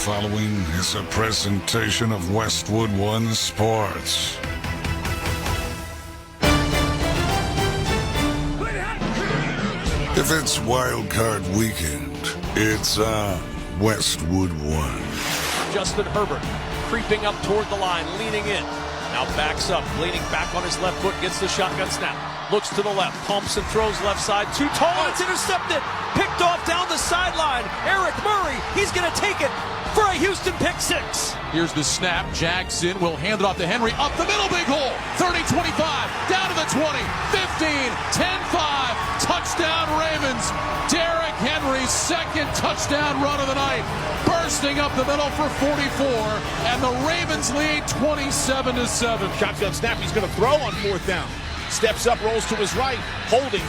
following is a presentation of Westwood One Sports. If it's Wildcard weekend, it's on Westwood One. Justin Herbert creeping up toward the line, leaning in. Now backs up, leaning back on his left foot, gets the shotgun snap. Looks to the left, pumps and throws left side. Too tall, and it's intercepted. Picked off down the sideline. Eric Murray, he's going to take it for a Houston pick six. Here's the snap. Jackson will hand it off to Henry. Up the middle, big hole. 30-25, down to the 20, 15, 10-5. Touchdown Ravens. Derrick Henry's second touchdown run of the night. Bursting up the middle for 44, and the Ravens lead 27-7. Shotgun snap, he's going to throw on fourth down. Steps up, rolls to his right. Holding,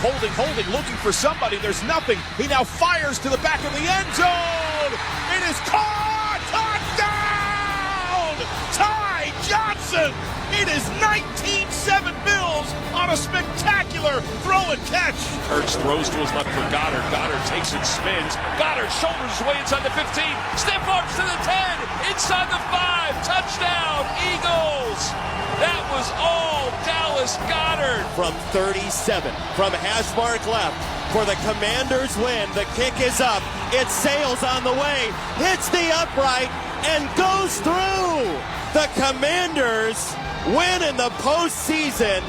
looking for somebody. There's nothing. He now fires to the back of the end zone. It is caught. Touchdown! Ty Johnson. It is 19-7 Bills on a spectacular throw and catch. Hurts throws to his left for Goddard. Goddard takes and spins. Goddard shoulders his way inside the 15. Stiff arms to the 10. Inside the 5. Touchdown, Eagles. That was all Dallas Goedert. From 37, from hash mark left, for the Commanders win. The kick is up. It sails on the way, hits the upright, and goes through. The Commanders win in the postseason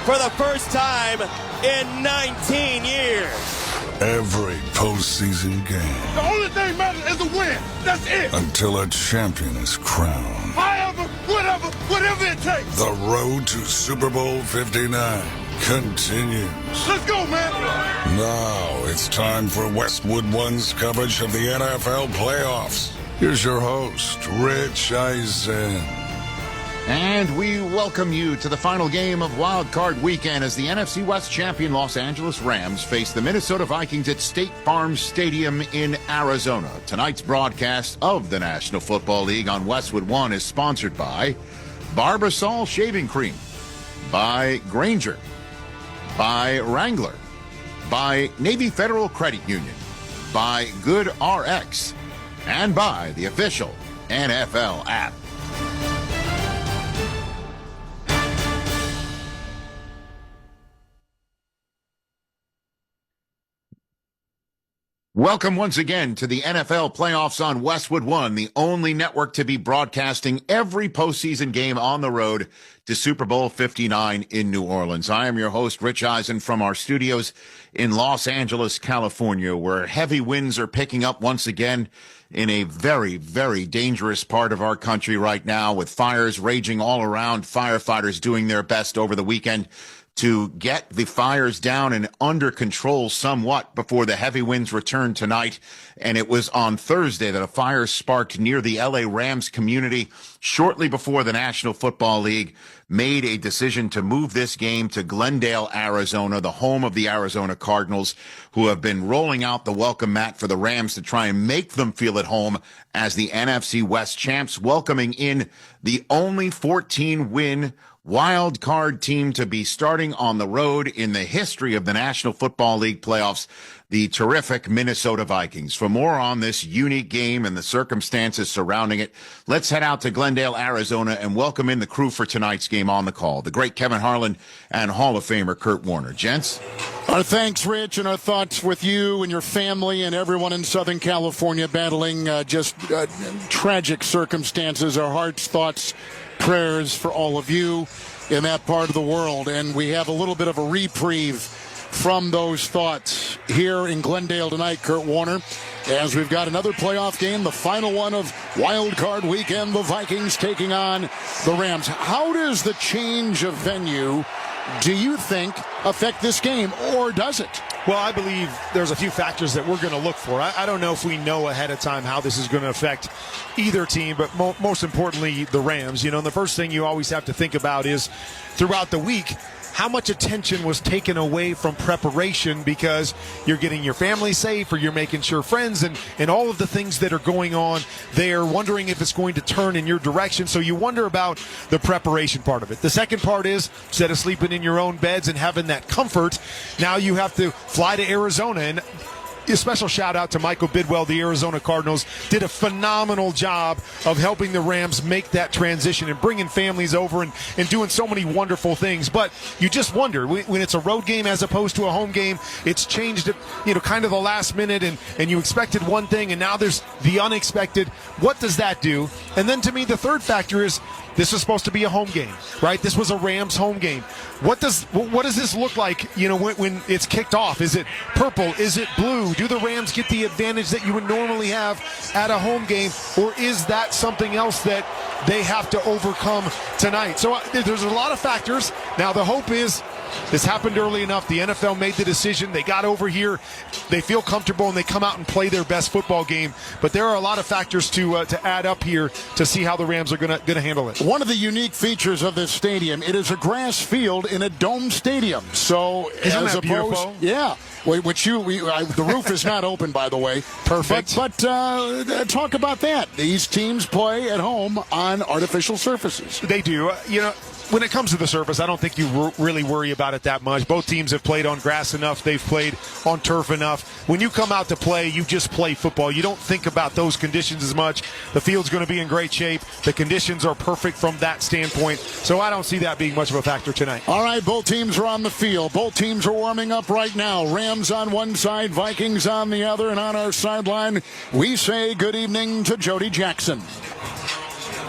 for the first time in 19 years. Every postseason game. The only thing matters is a win. That's it. Until a champion is crowned. However, whatever it takes. The road to Super Bowl 59 continues. Let's go, man. Now it's time for Westwood One's coverage of the NFL playoffs. Here's your host, Rich Eisen. And we welcome you to the final game of Wildcard weekend as the NFC West champion Los Angeles Rams face the Minnesota Vikings at State Farm Stadium in Arizona. Tonight's broadcast of the National Football League on Westwood One is sponsored by Barbasol Shaving Cream, by Granger, by Wrangler, by Navy Federal Credit Union, by Good RX, and by the official NFL app. Welcome once again to the NFL playoffs on Westwood One, the only network to be broadcasting every postseason game on the road to Super Bowl 59 in New Orleans. I am your host, Rich Eisen, from our studios in Los Angeles, California, where heavy winds are picking up once again in a very, very dangerous part of our country right now, with fires raging all around, firefighters doing their best over the weekend to get the fires down and under control somewhat before the heavy winds return tonight. And it was on Thursday that a fire sparked near the LA Rams community shortly before the National Football League made a decision to move this game to Glendale, Arizona, the home of the Arizona Cardinals, who have been rolling out the welcome mat for the Rams to try and make them feel at home as the NFC West champs, welcoming in the only 14-win wild card team to be starting on the road in the history of the National Football League playoffs, the terrific Minnesota Vikings. For more on this unique game and the circumstances surrounding it, let's head out to Glendale, Arizona, and welcome in the crew for tonight's game on the call, the great Kevin Harlan and Hall of Famer Kurt Warner. Gents? Our thanks, Rich, and our thoughts with you and your family and everyone in Southern California battling tragic circumstances. Our hearts, thoughts, prayers for all of you in that part of the world. And we have a little bit of a reprieve from those thoughts here in Glendale tonight, Kurt Warner, as we've got another playoff game, the final one of Wild Card weekend, the Vikings taking on the Rams. How does the change of venue, do you think, affect this game, or does it? Well, I believe there's a few factors that we're going to look for. I don't know if we know ahead of time how this is going to affect either team, but most importantly, the Rams. You know, and the first thing you always have to think about is throughout the week, how much attention was taken away from preparation because you're getting your family safe or you're making sure friends and all of the things that are going on, they're wondering if it's going to turn in your direction. So you wonder about the preparation part of it. The second part is, instead of sleeping in your own beds and having that comfort, now you have to fly to Arizona. And a special shout out to Michael Bidwell. The Arizona Cardinals did a phenomenal job of helping the Rams make that transition and bringing families over and doing so many wonderful things. But you just wonder, when it's a road game as opposed to a home game, it's changed, kind of the last minute, and you expected one thing, and now there's the unexpected. What does that do? And then to me, the third factor is this is supposed to be a home game, right? This was a Rams home game. What does this look like, when it's kicked off? Is it purple? Is it blue? Do the Rams get the advantage that you would normally have at a home game? Or is that something else that they have to overcome tonight? So there's a lot of factors. Now the hope is this happened early enough. The NFL made the decision. They got over here. They feel comfortable, and they come out and play their best football game. But there are a lot of factors to add up here to see how the Rams are going to handle it. One of the unique features of this stadium, it is a grass field in a dome stadium. So isn't that beautiful? Yeah. The roof is not open, by the way. Perfect. But talk about that. These teams play at home on artificial surfaces. They do. When it comes to the surface, I don't think you really worry about it that much. Both teams have played on grass enough. They've played on turf enough. When you come out to play, you just play football. You don't think about those conditions as much. The field's going to be in great shape. The conditions are perfect from that standpoint. So I don't see that being much of a factor tonight. All right, both teams are on the field. Both teams are warming up right now. Rams on one side, Vikings on the other. And on our sideline, we say good evening to Jody Jackson.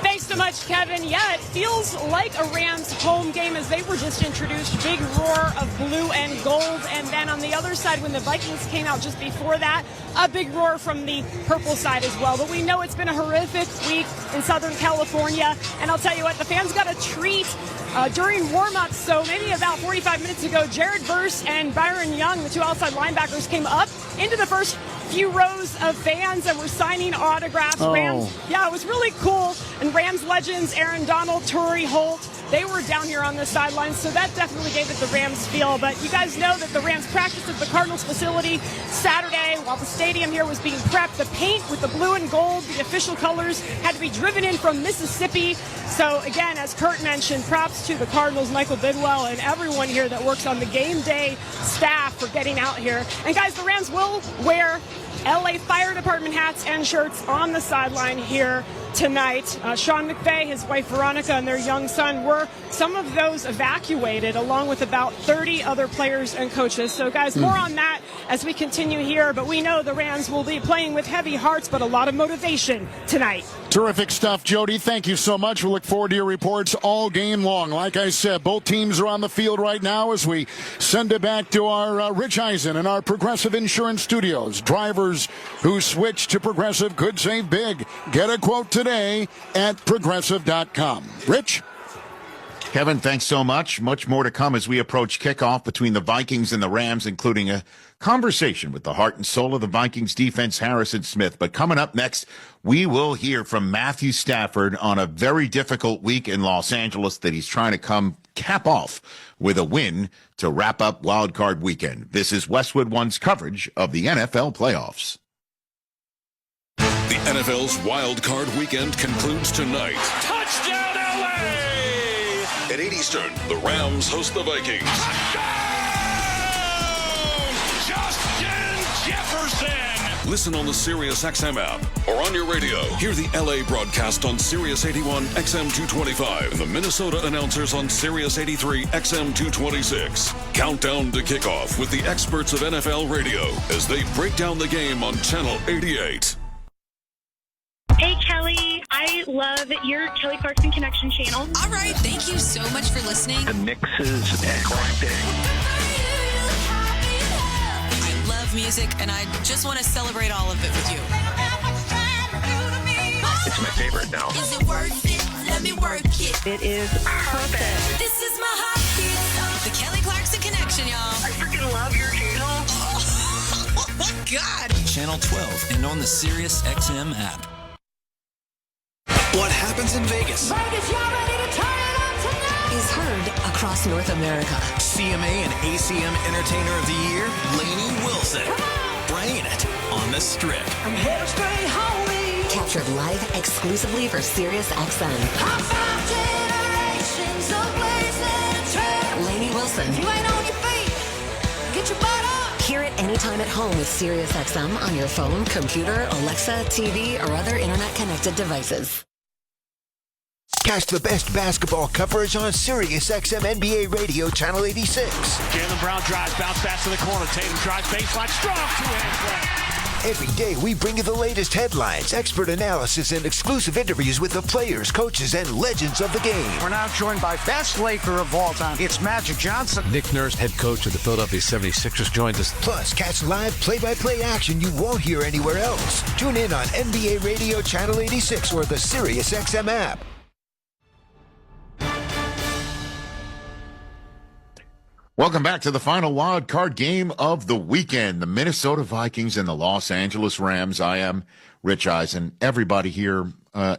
Thanks so much, Kevin. Yeah, it feels like a Rams home game as they were just introduced. Big roar of blue and gold. And then on the other side, when the Vikings came out just before that, a big roar from the purple side as well. But we know it's been a horrific week in Southern California. And I'll tell you what, the fans got a treat during warm-ups. So maybe about 45 minutes ago, Jared Verse and Byron Young, the two outside linebackers, came up into the first few rows of fans and were signing autographs. Rams, yeah, it was really cool. And Rams legends Aaron Donald, Torrey Holt, they were down here on the sidelines, so that definitely gave it the Rams feel. But you guys know that the Rams practiced at the Cardinals facility Saturday while the stadium here was being prepped. The paint with the blue and gold, the official colors, had to be driven in from Mississippi. So again, as Kurt mentioned, props to the Cardinals, Michael Bidwell, and everyone here that works on the game day staff for getting out here. And guys, the Rams will wear LA Fire Department hats and shirts on the sideline here tonight. Sean McVay, his wife Veronica, and their young son were some of those evacuated, along with about 30 other players and coaches. So, guys, more on that as we continue here. But we know the Rams will be playing with heavy hearts, but a lot of motivation tonight. Terrific stuff, Jody. Thank you so much. We look forward to your reports all game long. Like I said, both teams are on the field right now as we send it back to our Rich Eisen and our Progressive Insurance Studios. Drivers who switch to Progressive could save big. Get a quote today at Progressive.com. Rich? Kevin, thanks so much. Much more to come as we approach kickoff between the Vikings and the Rams, including a conversation with the heart and soul of the Vikings defense, Harrison Smith. But coming up next, we will hear from Matthew Stafford on a very difficult week in Los Angeles that he's trying to cap off with a win to wrap up Wildcard weekend. This is Westwood One's coverage of the NFL playoffs. The NFL's Wildcard weekend concludes tonight. Touchdown, LA! At 8 Eastern, the Rams host the Vikings. Justin Jefferson! Listen on the SiriusXM app or on your radio. Hear the LA broadcast on Sirius 81 XM 225 and the Minnesota announcers on Sirius 83 XM 226. Countdown to kickoff with the experts of NFL radio as they break down the game on Channel 88. Hey, Kelly. I love your Kelly Clarkson Connection channel. All right. Thank you so much for listening. The mix is eclectic. I love music, and I just want to celebrate all of it with you. It's my favorite now. Is it worth it? Let me work it. It is perfect. This is my heartbeat. The Kelly Clarkson Connection, y'all. I freaking love your channel. Oh my God. Channel 12 and on the SiriusXM app. What happens in Vegas? Vegas, y'all ready to turn it up tonight? Is heard across North America. CMA and ACM Entertainer of the Year, Lainey Wilson. Bringing it on the Strip. I'm here to stay holy. Captured live exclusively for SiriusXM. Lainey Wilson. You ain't on your feet. Get your butt up. Hear it anytime at home with SiriusXM on your phone, computer, Alexa, TV, or other internet-connected devices. Catch the best basketball coverage on SiriusXM NBA Radio Channel 86. Jaylen Brown drives, bounce pass to the corner. Tatum drives, baseline, strong two-hand play. Every day we bring you the latest headlines, expert analysis, and exclusive interviews with the players, coaches, and legends of the game. We're now joined by best Laker of all time. It's Magic Johnson. Nick Nurse, head coach of the Philadelphia 76ers, joins us. Plus, catch live play-by-play action you won't hear anywhere else. Tune in on NBA Radio Channel 86 or the SiriusXM app. Welcome back to the final wild card game of the weekend. The Minnesota Vikings and the Los Angeles Rams. I am Rich Eisen. Everybody here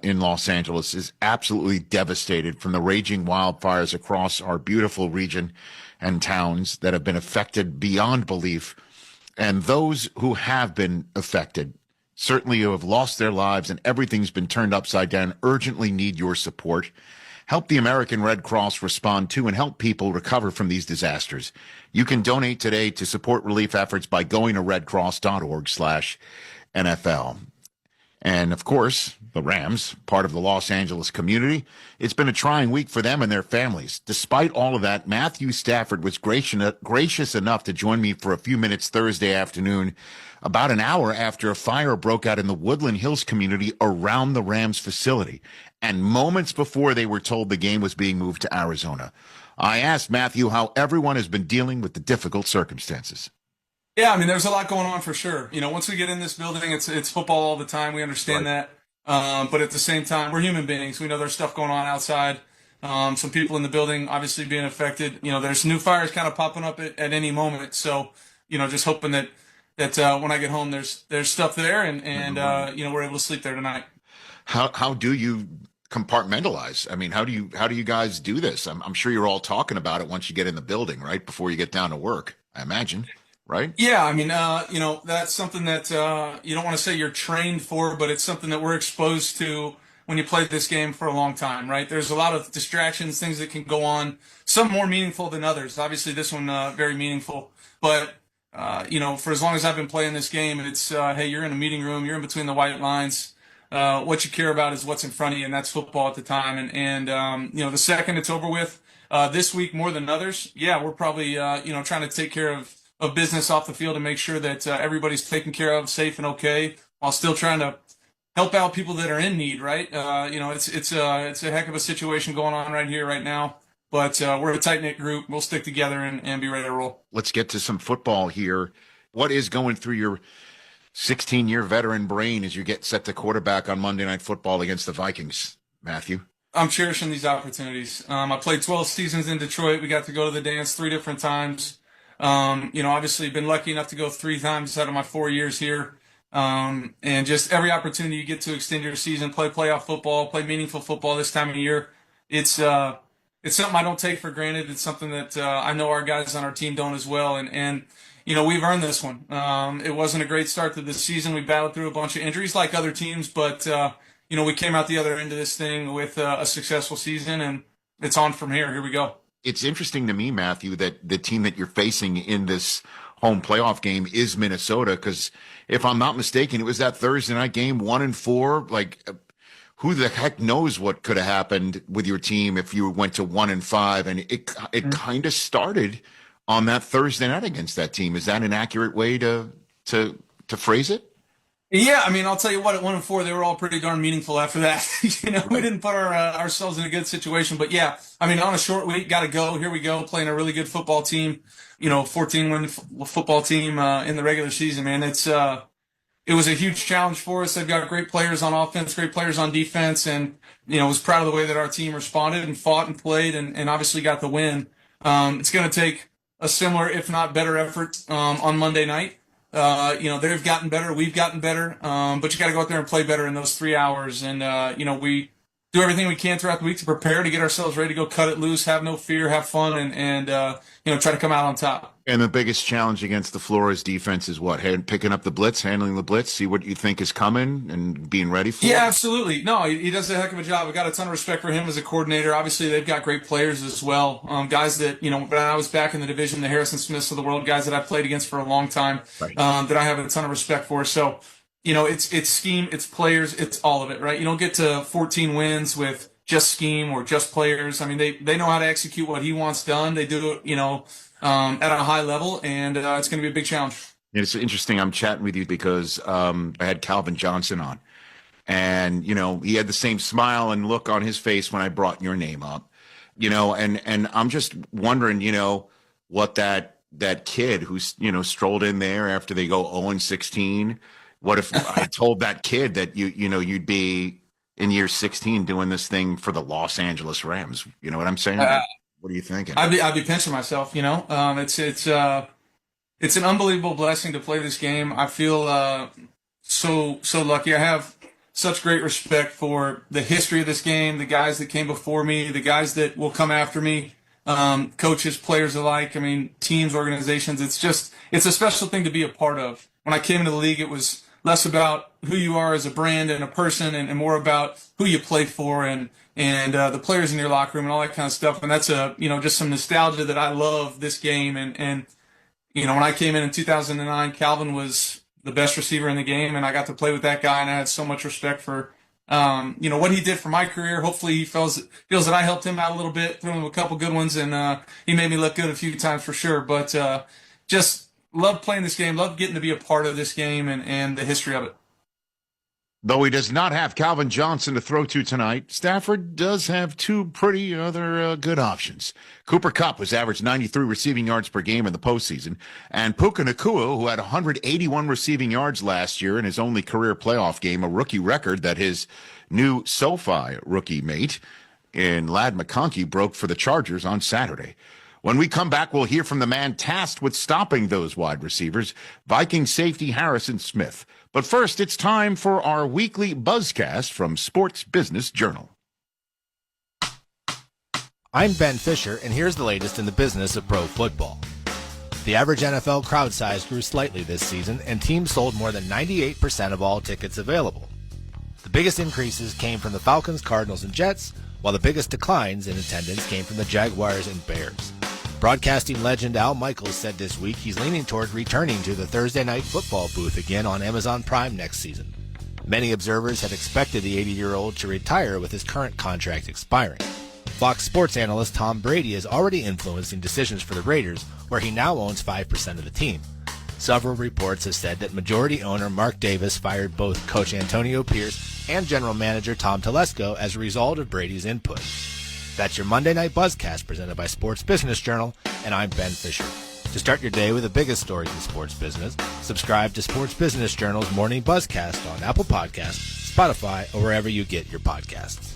in Los Angeles is absolutely devastated from the raging wildfires across our beautiful region and towns that have been affected beyond belief. And those who have been affected, certainly who have lost their lives and everything's been turned upside down, urgently need your support. Help the American Red Cross respond to and help people recover from these disasters. You can donate today to support relief efforts by going to redcross.org/NFL. And of course, the Rams, part of the Los Angeles community, it's been a trying week for them and their families. Despite all of that, Matthew Stafford was gracious enough to join me for a few minutes Thursday afternoon, about an hour after a fire broke out in the Woodland Hills community around the Rams facility, and moments before they were told the game was being moved to Arizona. I asked Matthew how everyone has been dealing with the difficult circumstances. Yeah, I mean, there's a lot going on for sure. You know, once we get in this building, it's football all the time. We understand that. But at the same time, we're human beings. We know there's stuff going on outside. Some people in the building obviously being affected. You know, there's new fires kind of popping up at any moment. So, you know, just hoping that when I get home, there's stuff there and you know, we're able to sleep there tonight. How do you compartmentalize? I mean, how do you guys do this? I'm sure you're all talking about it once you get in the building, right? Before you get down to work, I imagine, right? Yeah, I mean, you know, that's something that you don't want to say you're trained for, but it's something that we're exposed to when you play this game for a long time, right? There's a lot of distractions, things that can go on, some more meaningful than others. Obviously, this one very meaningful, but you know, for as long as I've been playing this game, it's hey, you're in a meeting room, you're in between the white lines. What you care about is what's in front of you, and that's football at the time. And you know, the second it's over with, this week more than others, yeah, we're probably you know, trying to take care of business off the field and make sure that everybody's taken care of, safe and okay, while still trying to help out people that are in need, right? You know, it's a heck of a situation going on right here, right now. But we're a tight-knit group. We'll stick together and be ready to roll. Let's get to some football here. What is going through your 16-year veteran brain as you get set to quarterback on Monday Night Football against the Vikings, Matthew? I'm cherishing these opportunities. I played 12 seasons in Detroit. We got to go to the dance 3 different times. You know, obviously been lucky enough to go 3 times out of my 4 years here. And just every opportunity you get to extend your season, play playoff football, play meaningful football this time of year, it's something I don't take for granted. It's something that I know our guys on our team don't as well. And you know, we've earned this one. It wasn't a great start to this season. We battled through a bunch of injuries like other teams, but you know, we came out the other end of this thing with a successful season, and it's on from here. Here we go. It's interesting to me, Matthew, that the team that you're facing in this home playoff game is Minnesota, because if I'm not mistaken, it was that Thursday night game, 1-4. Like, who the heck knows what could have happened with your team if you went to 1-5, and it kind of started on that Thursday night against that team. Is that an accurate way to phrase it? Yeah, I mean, I'll tell you what, at 1-4, they were all pretty darn meaningful after that. You know, we didn't put ourselves in a good situation, but yeah, I mean, on a short week, got to go. Here we go, playing a really good football team. You know, 14-win football team in the regular season. Man, it was a huge challenge for us. They've got great players on offense, great players on defense, and you know, was proud of the way that our team responded and fought and played, and obviously got the win. It's going to take a similar, if not better, effort on Monday night. You know, they've gotten better, we've gotten better, but you got to go out there and play better in those 3 hours. And you know, we do everything we can throughout the week to prepare to get ourselves ready to go cut it loose, have no fear, have fun, and you know, try to come out on top. And the biggest challenge against the Flores defense is what? Picking up the blitz, handling the blitz, see what you think is coming, and being ready for it? Yeah, absolutely. No, he does a heck of a job. I've got a ton of respect for him as a coordinator. Obviously, they've got great players as well. Guys that, when I was back in the division, the Harrison Smiths of the world, guys that I played against for a long time, right. That I have a ton of respect for. So, it's scheme, it's players, it's all of it, right? You don't get to 14 wins with just scheme or just players. I mean, they know how to execute what he wants done. They do it, at a high level, and it's going to be a big challenge. It's interesting. I'm chatting with you because I had Calvin Johnson on, and he had the same smile and look on his face when I brought your name up, and I'm just wondering, what that kid who's strolled in there after they go 0-16. What if I told that kid that you'd be in year 16 doing this thing for the Los Angeles Rams? You know what I'm saying? What are you thinking? I'd be pinching myself. It's an unbelievable blessing to play this game. I feel so lucky. I have such great respect for the history of this game, the guys that came before me, the guys that will come after me, coaches, players alike. I mean, teams, organizations. It's a special thing to be a part of. When I came into the league, it was less about who you are as a brand and a person, and more about who you play for and the players in your locker room and all that kind of stuff. And that's just some nostalgia that I love this game. And when I came in 2009, Calvin was the best receiver in the game, and I got to play with that guy, and I had so much respect for what he did for my career. Hopefully he feels that I helped him out a little bit, threw him a couple good ones, and he made me look good a few times for sure. But just love playing this game, love getting to be a part of this game and the history of it. Though he does not have Calvin Johnson to throw to tonight, Stafford does have two pretty other good options. Cooper Kupp has averaged 93 receiving yards per game in the postseason, and Puka Nacua, who had 181 receiving yards last year in his only career playoff game, a rookie record that his new SoFi rookie mate in Ladd McConkey broke for the Chargers on Saturday. When we come back, we'll hear from the man tasked with stopping those wide receivers, Viking safety Harrison Smith. But first, it's time for our weekly buzzcast from Sports Business Journal. I'm Ben Fisher, and here's the latest in the business of pro football. The average NFL crowd size grew slightly this season, and teams sold more than 98% of all tickets available. The biggest increases came from the Falcons, Cardinals, and Jets, while the biggest declines in attendance came from the Jaguars and Bears. Broadcasting legend Al Michaels said this week he's leaning toward returning to the Thursday Night Football booth again on Amazon Prime next season. Many observers had expected the 80-year-old to retire with his current contract expiring. Fox Sports analyst Tom Brady is already influencing decisions for the Raiders, where he now owns 5% of the team. Several reports have said that majority owner Mark Davis fired both coach Antonio Pierce and general manager Tom Telesco as a result of Brady's input. That's your Monday Night Buzzcast presented by Sports Business Journal, and I'm Ben Fisher. To start your day with the biggest stories in sports business, subscribe to Sports Business Journal's Morning Buzzcast on Apple Podcasts, Spotify, or wherever you get your podcasts.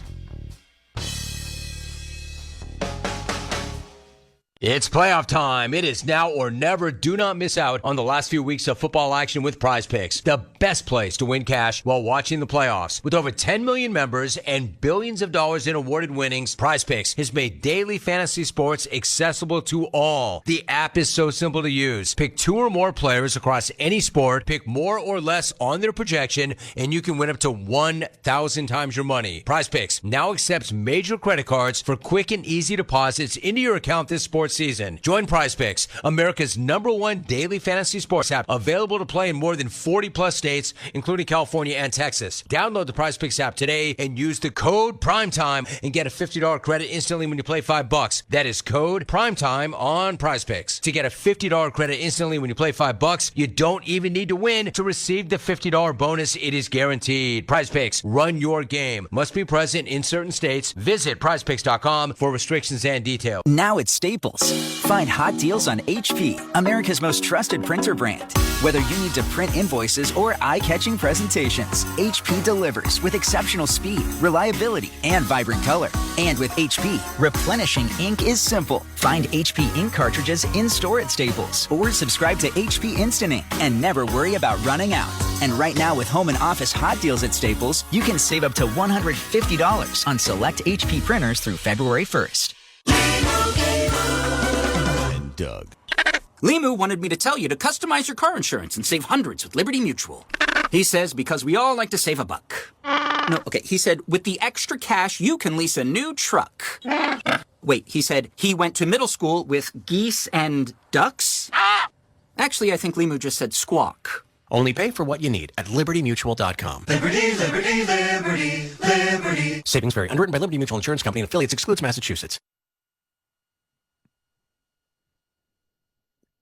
It's playoff time. It is now or never. Do not miss out on the last few weeks of football action with Prize Picks, the best place to win cash while watching the playoffs. With over 10 million members and billions of dollars in awarded winnings, Prize Picks has made daily fantasy sports accessible to all. The app is so simple to use. Pick 2 or more players across any sport, pick more or less on their projection, and you can win up to 1,000 times your money. Prize Picks now accepts major credit cards for quick and easy deposits into your account this sports season. Join Prize Picks, America's #1 daily fantasy sports app, available to play in more than 40 plus states, including California and Texas. Download the Prize Picks app today and use the code PRIMETIME and get a $50 credit instantly when you play $5. That is code PRIMETIME on Prize Picks. To get a $50 credit instantly when you play $5, you don't even need to win to receive the $50 bonus. It is guaranteed. Prize Picks, run your game. Must be present in certain states. Visit prizepicks.com for restrictions and details. Now at Staples, find hot deals on HP, America's most trusted printer brand. Whether you need to print invoices or eye-catching presentations, HP delivers with exceptional speed, reliability, and vibrant color. And with HP, replenishing ink is simple. Find HP ink cartridges in-store at Staples or subscribe to HP Instant Ink and never worry about running out. And right now with home and office hot deals at Staples, you can save up to $150 on select HP printers through February 1st. Doug. Limu wanted me to tell you to customize your car insurance and save hundreds with Liberty Mutual. He says because we all like to save a buck. No, okay, he said with the extra cash, you can lease a new truck. Wait, he said he went to middle school with geese and ducks? Actually, I think Limu just said squawk. Only pay for what you need at libertymutual.com. Liberty, liberty, liberty, liberty. Savings vary. Underwritten by Liberty Mutual Insurance Company and affiliates. Excludes Massachusetts.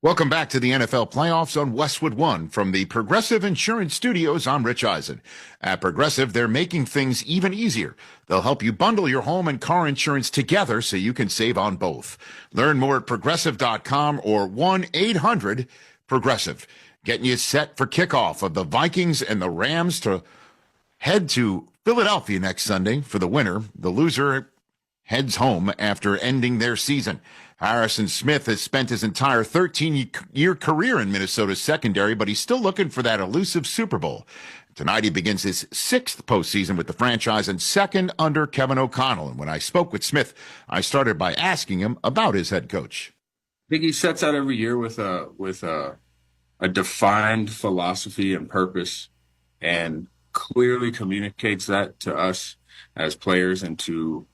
Welcome back to the NFL playoffs on Westwood One from the Progressive Insurance Studios. I'm Rich Eisen. At Progressive, they're making things even easier. They'll help you bundle your home and car insurance together so you can save on both. Learn more at progressive.com or 1-800-PROGRESSIVE. Getting you set for kickoff of the Vikings and the Rams to head to Philadelphia next Sunday for the winner. The loser heads home after ending their season. Harrison Smith has spent his entire 13-year career in Minnesota's secondary, but he's still looking for that elusive Super Bowl. Tonight he begins his 6th postseason with the franchise and 2nd under Kevin O'Connell. And when I spoke with Smith, I started by asking him about his head coach. I think he sets out every year with a defined philosophy and purpose, and clearly communicates that to us as players and to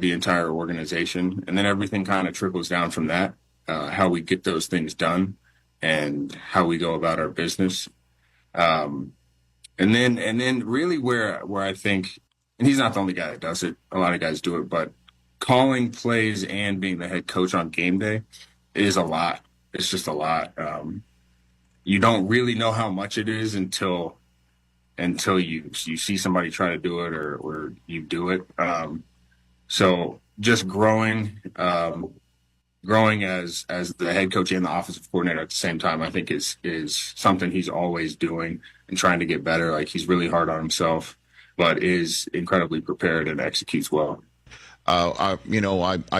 the entire organization. And then everything kind of trickles down from that, how we get those things done and how we go about our business. And then really where I think, and he's not the only guy that does it, a lot of guys do it, but calling plays and being the head coach on game day is a lot. It's just a lot. You don't really know how much it is until you see somebody try to do it or you do it. So just growing as the head coach and the offensive coordinator at the same time, I think is something he's always doing and trying to get better. Like, he's really hard on himself, but is incredibly prepared and executes well. I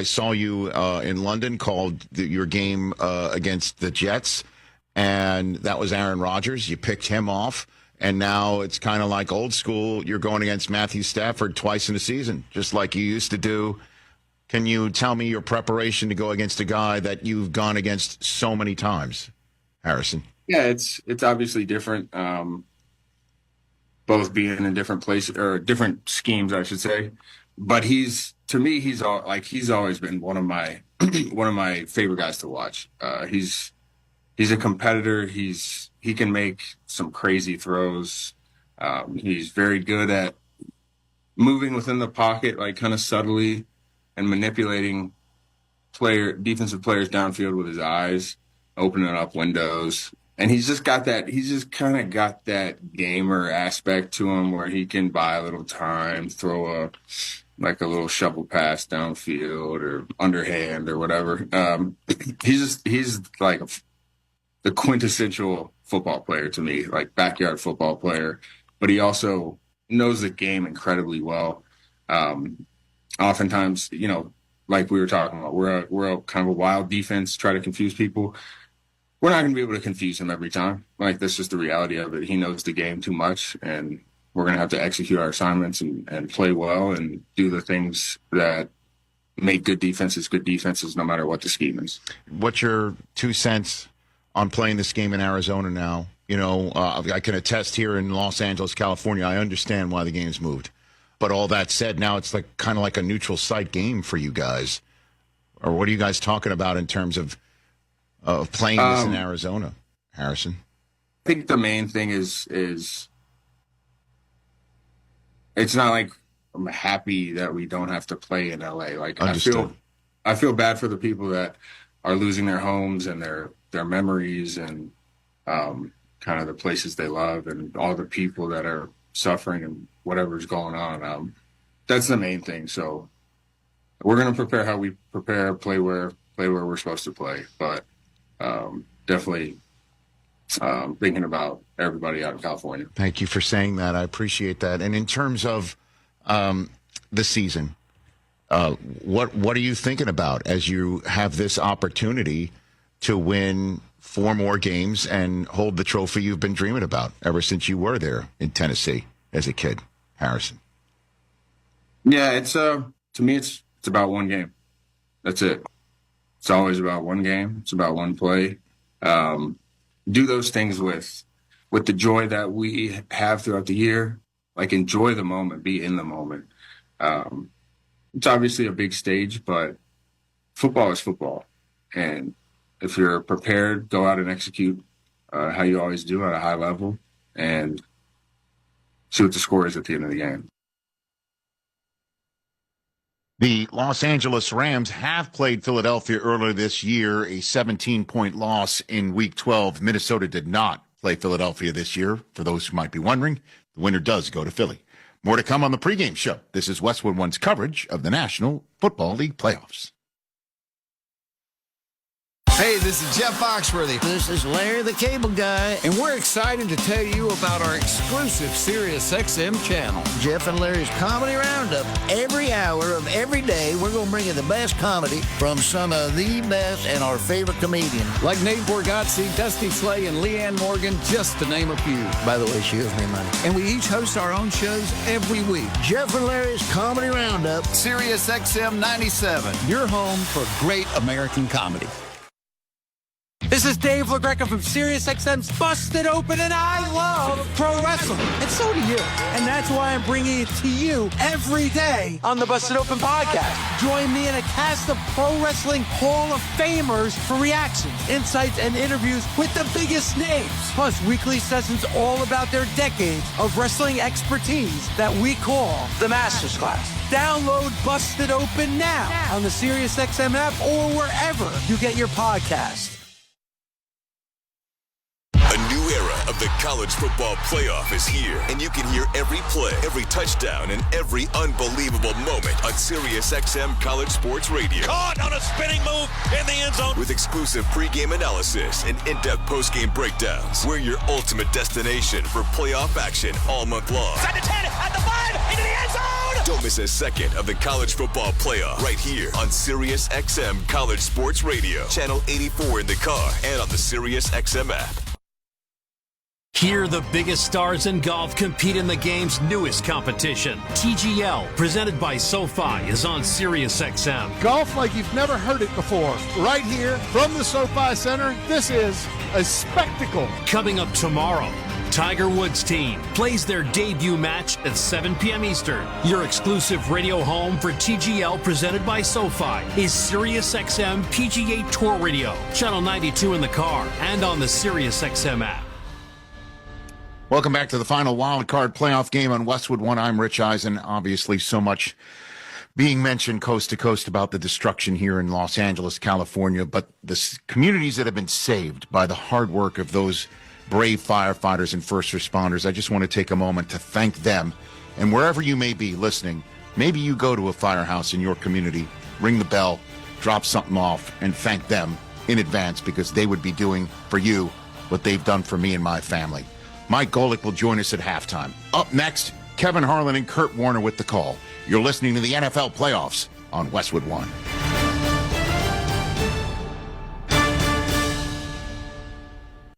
saw you in London, called your game against the Jets, and that was Aaron Rodgers. You picked him off. And now it's kind of like old school. You're going against Matthew Stafford twice in a season, just like you used to do. Can you tell me your preparation to go against a guy that you've gone against so many times, Harrison? Yeah, it's obviously different. Both being in different places or different schemes, I should say. But he's always been one of my favorite guys to watch. He's a competitor. He can make some crazy throws. He's very good at moving within the pocket, like kind of subtly, and manipulating defensive players downfield with his eyes, opening up windows. And he's just kind of got that gamer aspect to him where he can buy a little time, throw a little shovel pass downfield or underhand or whatever. He's like the quintessential football player to me, like backyard football player, but he also knows the game incredibly well. Oftentimes, like we were talking about, we're a kind of a wild defense, try to confuse people. We're not going to be able to confuse him every time. Like, that's just the reality of it. He knows the game too much, and we're going to have to execute our assignments and play well and do the things that make good defenses no matter what the scheme is. What's your 2 cents on playing this game in Arizona now? I can attest here in Los Angeles, California, I understand why the game's moved. But all that said, now it's like kind of like a neutral site game for you guys. Or what are you guys talking about in terms of playing this in Arizona, Harrison? I think the main thing is it's not like I'm happy that we don't have to play in LA. Like, understood. I feel bad for the people that are losing their homes and their memories and kind of the places they love and all the people that are suffering and whatever's going on. That's the main thing. So we're going to prepare how we prepare, play where we're supposed to play, but definitely thinking about everybody out in California. Thank you for saying that. I appreciate that. And in terms of the season, what are you thinking about as you have this opportunity to win 4 more games and hold the trophy you've been dreaming about ever since you were there in Tennessee as a kid, Harrison? Yeah, it's to me, it's about one game. That's it. It's always about one game. It's about one play. Do those things with the joy that we have throughout the year. Like, enjoy the moment, be in the moment. It's obviously a big stage, but football is football. And if you're prepared, go out and execute how you always do at a high level and see what the score is at the end of the game. The Los Angeles Rams have played Philadelphia earlier this year, a 17-point loss in Week 12. Minnesota did not play Philadelphia this year. For those who might be wondering, the winner does go to Philly. More to come on the pregame show. This is Westwood One's coverage of the National Football League playoffs. Hey, this is Jeff Foxworthy. This is Larry the Cable Guy. And we're excited to tell you about our exclusive SiriusXM channel. Jeff and Larry's Comedy Roundup. Every hour of every day, we're going to bring you the best comedy from some of the best and our favorite comedians. Like Nate Borgazzi, Dusty Slay, and Leanne Morgan, just to name a few. By the way, she owes me money. And we each host our own shows every week. Jeff and Larry's Comedy Roundup. SiriusXM 97, your home for great American comedy. This is Dave LaGreca from SiriusXM's Busted Open, and I love pro wrestling. And so do you. And that's why I'm bringing it to you every day on the Busted Open podcast. Join me in a cast of pro wrestling Hall of Famers for reactions, insights, and interviews with the biggest names. Plus, weekly sessions all about their decades of wrestling expertise that we call the Masters Class. Download Busted Open now on the SiriusXM app or wherever you get your podcast. A new era of the college football playoff is here, and you can hear every play, every touchdown, and every unbelievable moment on SiriusXM College Sports Radio. Caught on a spinning move in the end zone. With exclusive pregame analysis and in-depth postgame breakdowns, we're your ultimate destination for playoff action all month long. At the 10, at the 5, into the end zone! Don't miss a second of the college football playoff right here on SiriusXM College Sports Radio, channel 84 in the car and on the SiriusXM app. Hear the biggest stars in golf compete in the game's newest competition. TGL, presented by SoFi, is on SiriusXM. Golf like you've never heard it before. Right here from the SoFi Center, this is a spectacle. Coming up tomorrow, Tiger Woods' team plays their debut match at 7 p.m. Eastern. Your exclusive radio home for TGL, presented by SoFi, is SiriusXM PGA Tour Radio, channel 92 in the car and on the SiriusXM app. Welcome back to the final Wildcard playoff game on Westwood One. I'm Rich Eisen. Obviously, so much being mentioned coast to coast about the destruction here in Los Angeles, California, but the communities that have been saved by the hard work of those brave firefighters and first responders, I just want to take a moment to thank them. And wherever you may be listening, maybe you go to a firehouse in your community, ring the bell, drop something off, and thank them in advance, because they would be doing for you what they've done for me and my family. Mike Golick will join us at halftime. Up next, Kevin Harlan and Kurt Warner with the call. You're listening to the NFL playoffs on Westwood One.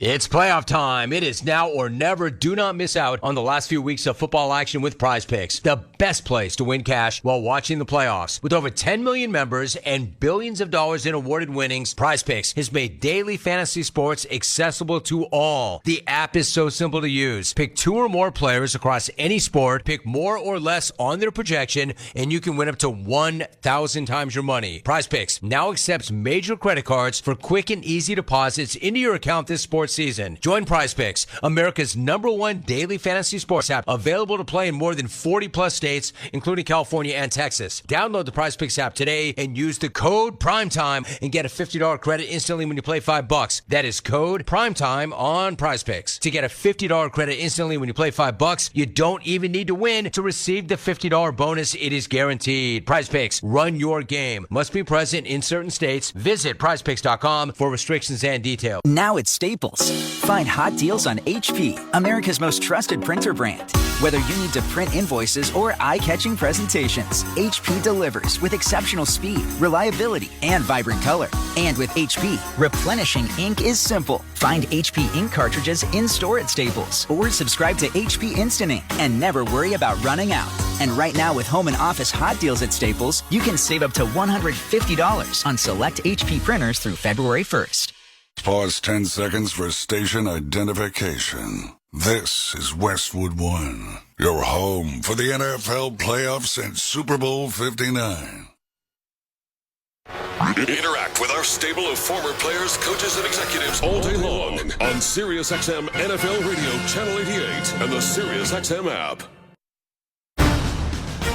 It's playoff time. It is now or never. Do not miss out on the last few weeks of football action with Prize Picks, the best place to win cash while watching the playoffs. With over 10 million members and billions of dollars in awarded winnings, Prize Picks has made daily fantasy sports accessible to all. The app is so simple to use. Pick 2 or more players across any sport, pick more or less on their projection, and you can win up to 1,000 times your money. Prize Picks now accepts major credit cards for quick and easy deposits into your account this sports season. Join Prize Picks, America's #1 daily fantasy sports app, available to play in more than 40 plus states, including California and Texas. Download the Prize Picks app today and use the code PRIMETIME and get a $50 credit instantly when you play $5. That is code PRIMETIME on Prize Picks. To get a $50 credit instantly when you play $5, you don't even need to win to receive the $50 bonus. It is guaranteed. Prize Picks, run your game. Must be present in certain states. Visit prizepicks.com for restrictions and details. Now at Staples, find hot deals on HP, America's most trusted printer brand. Whether you need to print invoices or eye-catching presentations, HP delivers with exceptional speed, reliability, and vibrant color. And with HP, replenishing ink is simple. Find HP ink cartridges in-store at Staples or subscribe to HP Instant Ink and never worry about running out. And right now with home and office hot deals at Staples, you can save up to $150 on select HP printers through February 1st. Pause 10 seconds for station identification. This is Westwood One, your home for the NFL playoffs and Super Bowl 59. Interact with our stable of former players, coaches, and executives all day long on SiriusXM NFL Radio Channel 88 and the SiriusXM app.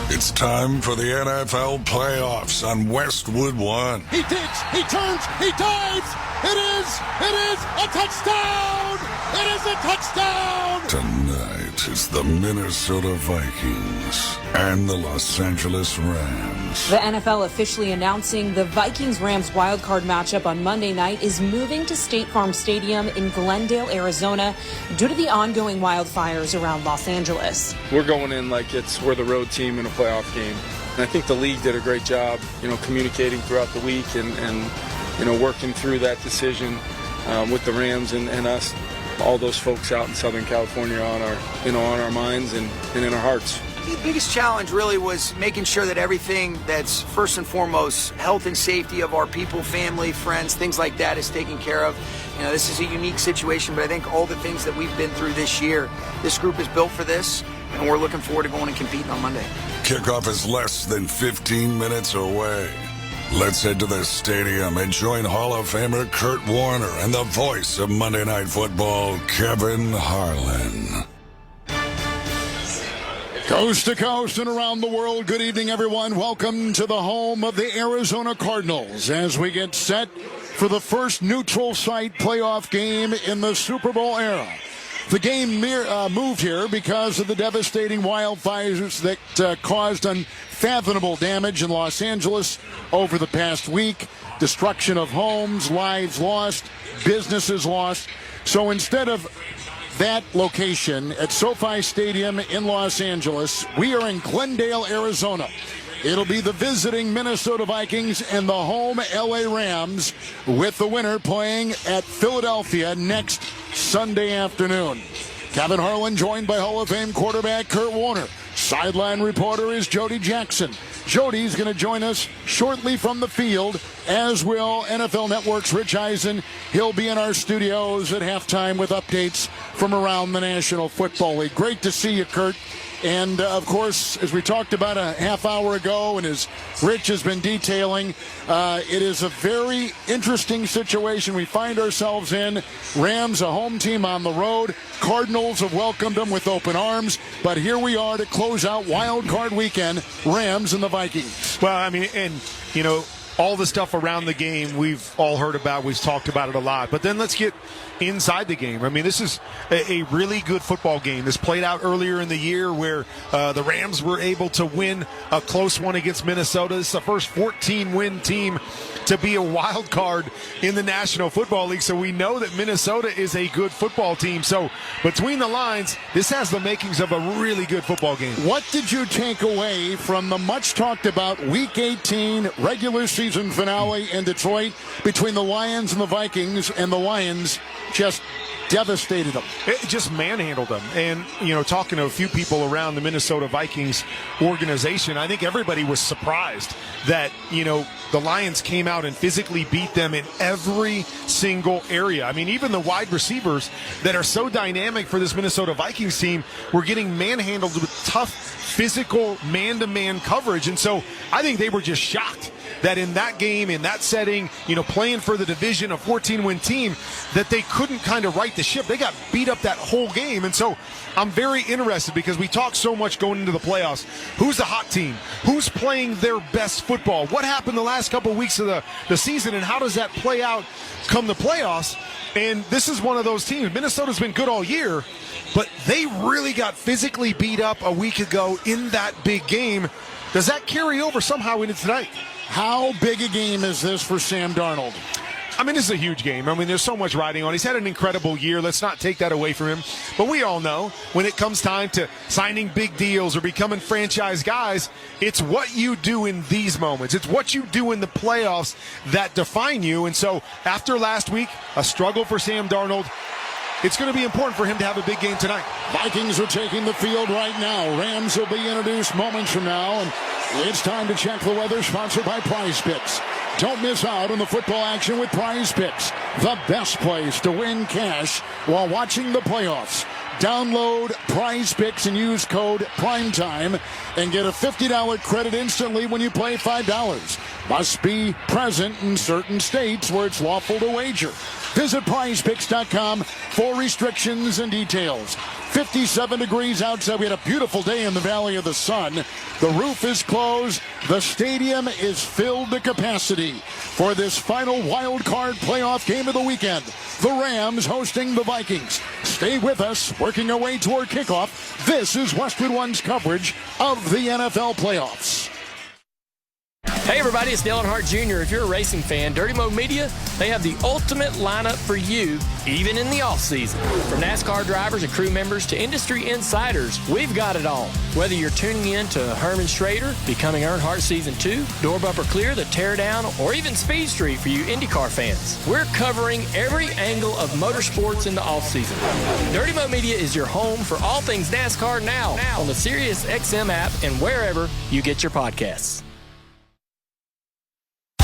It's time for the NFL playoffs on Westwood One. He digs, he turns, he dives. It is a touchdown. It is a touchdown. Tonight is the Minnesota Vikings and the Los Angeles Rams. The NFL officially announcing the Vikings-Rams wildcard matchup on Monday night is moving to State Farm Stadium in Glendale, Arizona, due to the ongoing wildfires around Los Angeles. We're going in like we're the road team in a playoff game. And I think the league did a great job, communicating throughout the week and working through that decision with the Rams and us, all those folks out in Southern California on our minds and in our hearts. The biggest challenge really was making sure that everything that's first and foremost health and safety of our people, family, friends, things like that is taken care of. This is a unique situation, but I think all the things that we've been through this year, this group is built for this, and we're looking forward to going and competing on Monday. Kickoff is less than 15 minutes away. Let's head to the stadium and join Hall of Famer Kurt Warner and the voice of Monday Night Football, Kevin Harlan. Coast to coast and around the world, good evening, everyone. Welcome to the home of the Arizona Cardinals as we get set for the first neutral site playoff game in the Super Bowl era. The game moved here because of the devastating wildfires that caused unfathomable damage in Los Angeles over the past week. Destruction of homes, lives lost, businesses lost. So instead of that location at SoFi Stadium in Los Angeles, we are in Glendale, Arizona. It'll be the visiting Minnesota Vikings and the home LA Rams, with the winner playing at Philadelphia next Sunday afternoon. Kevin Harlan joined by Hall of Fame quarterback Kurt Warner. Sideline reporter is Jody Jackson. Jody's going to join us shortly from the field, as will NFL Network's Rich Eisen. He'll be in our studios at halftime with updates from around the National Football League. Great to see you, Kurt. And, of course, as we talked about a half hour ago and as Rich has been detailing, it is a very interesting situation we find ourselves in. Rams, a home team on the road. Cardinals have welcomed them with open arms. But here we are to close out Wild Card weekend, Rams and the Vikings. Well, I mean, and, all the stuff around the game we've all heard about. We've talked about it a lot. But then let's get inside the game. I mean, this is a really good football game. This played out earlier in the year where the Rams were able to win a close one against Minnesota. This is the first 14-win team to be a wild card in the National Football League. So we know that Minnesota is a good football team. So between the lines, this has the makings of a really good football game. What did you take away from the much talked about Week 18 regular season finale in Detroit between the Lions and the Vikings, and the Lions just devastated them? It just manhandled them. And, talking to a few people around the Minnesota Vikings organization, I think everybody was surprised that, the Lions came out and physically beat them in every single area. I mean, even the wide receivers that are so dynamic for this Minnesota Vikings team were getting manhandled with tough, physical, man-to-man coverage. And so I think they were just shocked that in that game, in that setting, playing for the division, a 14-win team, that they couldn't kind of right the ship. They got beat up that whole game. And so I'm very interested because we talk so much going into the playoffs. Who's the hot team? Who's playing their best football? What happened the last couple of weeks of the season, and how does that play out come the playoffs? And this is one of those teams. Minnesota's been good all year, but they really got physically beat up a week ago in that big game. Does that carry over somehow into tonight? How big a game is this for Sam Darnold? I mean, this is a huge game. I mean, there's so much riding on. He's had an incredible year. Let's not take that away from him. But we all know when it comes time to signing big deals or becoming franchise guys, it's what you do in these moments. It's what you do in the playoffs that define you. And so after last week, a struggle for Sam Darnold, it's going to be important for him to have a big game tonight. Vikings are taking the field right now. Rams will be introduced moments from now. And it's time to check the weather, sponsored by Prize Picks. Don't miss out on the football action with Prize Picks, the best place to win cash while watching the playoffs. Download Prize Picks and use code PRIMETIME and get a $50 credit instantly when you play $5. Must be present in certain states where it's lawful to wager. Visit prizepicks.com for restrictions and details. 57 degrees outside. We had a beautiful day in the Valley of the Sun. The roof is closed. The stadium is filled to capacity for this final wild card playoff game of the weekend. The Rams hosting the Vikings. Stay with us, working our way toward kickoff. This is Westwood One's coverage of the NFL playoffs. Hey everybody, it's Dale Earnhardt Jr. If you're a racing fan, Dirty Mo Media, they have the ultimate lineup for you, even in the off-season. From NASCAR drivers and crew members to industry insiders, we've got it all. Whether you're tuning in to Herman Schrader, Becoming Earnhardt Season 2, Door Bumper Clear, The Teardown, or even Speed Street for you IndyCar fans, we're covering every angle of motorsports in the off-season. Dirty Mo Media is your home for all things NASCAR now on the SiriusXM app and wherever you get your podcasts.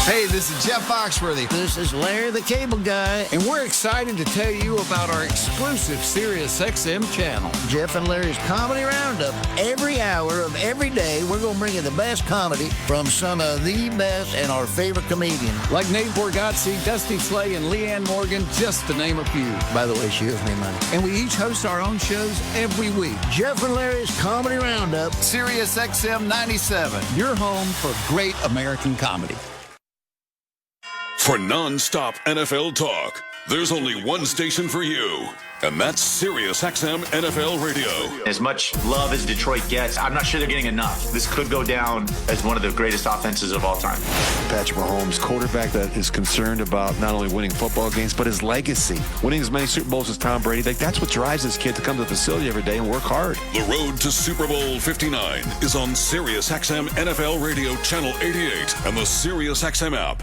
Hey, this is Jeff Foxworthy. This is Larry the Cable Guy. And we're excited to tell you about our exclusive SiriusXM channel. Jeff and Larry's Comedy Roundup. Every hour of every day, we're going to bring you the best comedy from some of the best and our favorite comedians. Like Nate Borgazzi, Dusty Slay, and Leanne Morgan, just to name a few. By the way, she owes me money. And we each host our own shows every week. Jeff and Larry's Comedy Roundup. SiriusXM 97, your home for great American comedy. For non-stop NFL talk, there's only one station for you, and that's SiriusXM NFL Radio. As much love as Detroit gets, I'm not sure they're getting enough. This could go down as one of the greatest offenses of all time. Patrick Mahomes, quarterback that is concerned about not only winning football games, but his legacy. Winning as many Super Bowls as Tom Brady, that's what drives this kid to come to the facility every day and work hard. The road to Super Bowl 59 is on SiriusXM NFL Radio Channel 88 and the SiriusXM app.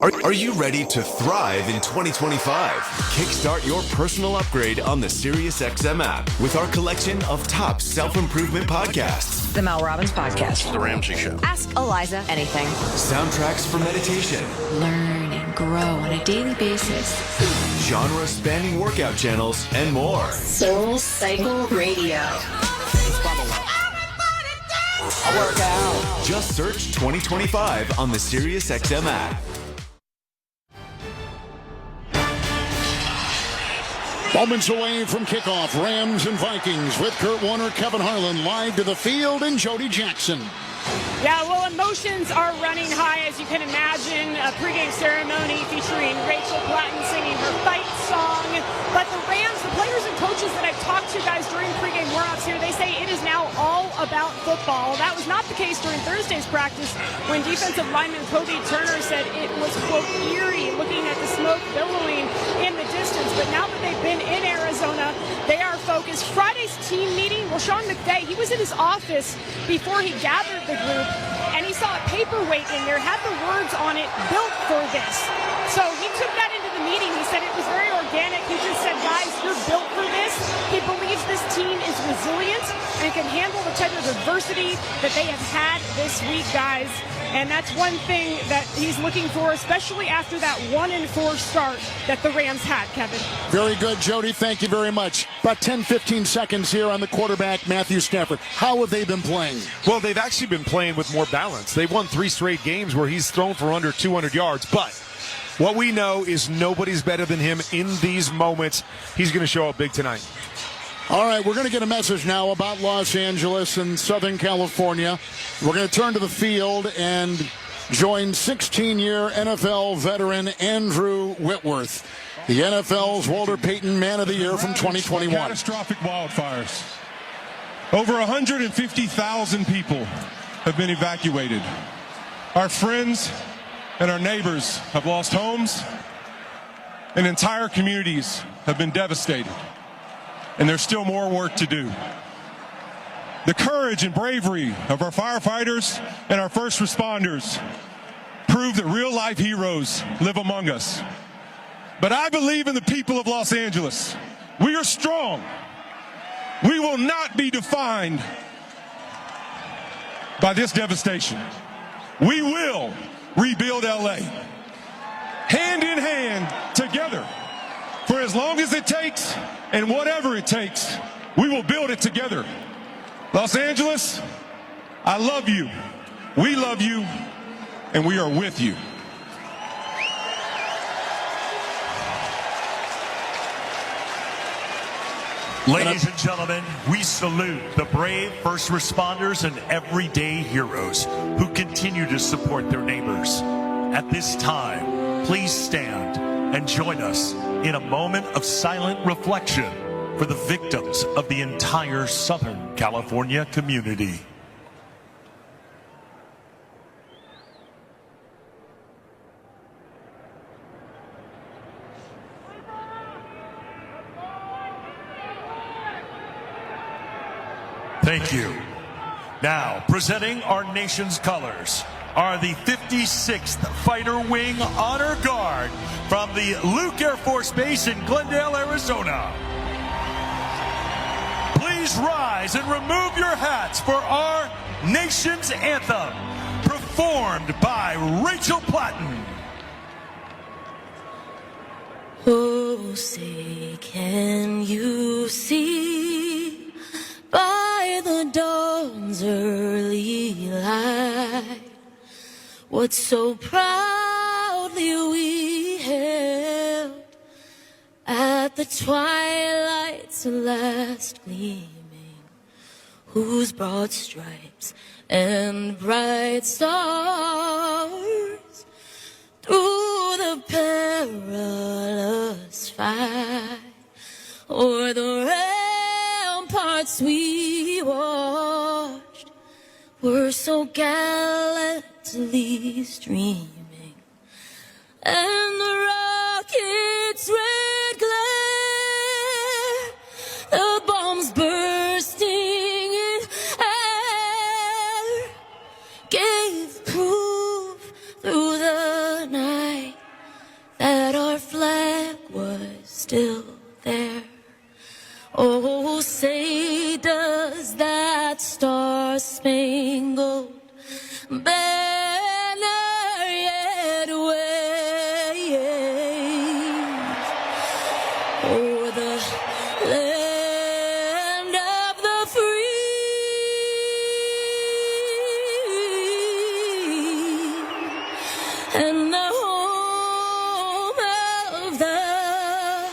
Are you ready to thrive in 2025? Kickstart your personal upgrade on the SiriusXM app with our collection of top self-improvement podcasts. The Mel Robbins Podcast. The Ramsey Show. Ask Eliza anything. Soundtracks for meditation. Learn and grow on a daily basis. Genre-spanning workout channels and more. Soul Cycle Radio. I work out. Just search 2025 on the SiriusXM app. Moments away from kickoff, Rams and Vikings with Kurt Warner, Kevin Harlan live to the field, and Jody Jackson. Yeah, well, emotions are running high, as you can imagine. A pregame ceremony featuring Rachel Platten singing her fight song. But the Rams, the players and coaches that I've talked to, guys, during pregame warm-ups here, they say it is now all about football. That was not the case during Thursday's practice when defensive lineman Kobe Turner said it was, quote, eerie looking at the smoke billowing in the distance. But now that they've been in Arizona, they are focused. Friday's team meeting, well, Sean McVay, he was in his office before he gathered the group, and he saw a paperweight in there, had the words on it, built for this. So he took that into the meeting. He said it was very organic. He just said, guys, you're built for this. He believes this team is resilient and can handle the type of adversity that they have had this week, guys. And that's one thing that he's looking for, especially after that 1-4 start that the Rams had, Kevin. Very good, Jody. Thank you very much. About 10-15 seconds here on the quarterback, Matthew Stafford. How have they been playing? Well, they've actually been playing with more balance. They've won 3 straight games where he's thrown for under 200 yards. But what we know is nobody's better than him in these moments. He's going to show up big tonight. All right, we're going to get a message now about Los Angeles and Southern California. We're going to turn to the field and join 16-year NFL veteran Andrew Whitworth, the NFL's Walter Payton Man of the Year from 2021. Catastrophic wildfires. Over 150,000 people have been evacuated. Our friends and our neighbors have lost homes, and entire communities have been devastated. And there's still more work to do. The courage and bravery of our firefighters and our first responders prove that real-life heroes live among us. But I believe in the people of Los Angeles. We are strong. We will not be defined by this devastation. We will rebuild LA. Hand in hand, together. For as long as it takes and whatever it takes, we will build it together. Los Angeles, I love you. We love you, and we are with you. Ladies and gentlemen, we salute the brave first responders and everyday heroes who continue to support their neighbors. At this time, please stand and join us in a moment of silent reflection for the victims of the entire Southern California community. Thank you. Now, presenting our nation's colors are the 56th Fighter Wing Honor Guard from the Luke Air Force Base in Glendale, Arizona. Please rise and remove your hats for our nation's anthem, performed by Rachel Platten. Oh, say, can you see by the dawn's early light what so proudly we held at the twilight's last gleaming, whose broad stripes and bright stars through the perilous fight o'er the ramparts we watched were so gallantly streaming, and the rocket's red glare, the bombs bursting in air, gave proof through the night that our flag was still there. Oh, say does that star-spangled banner yet wave o'er the land of the free and the home of the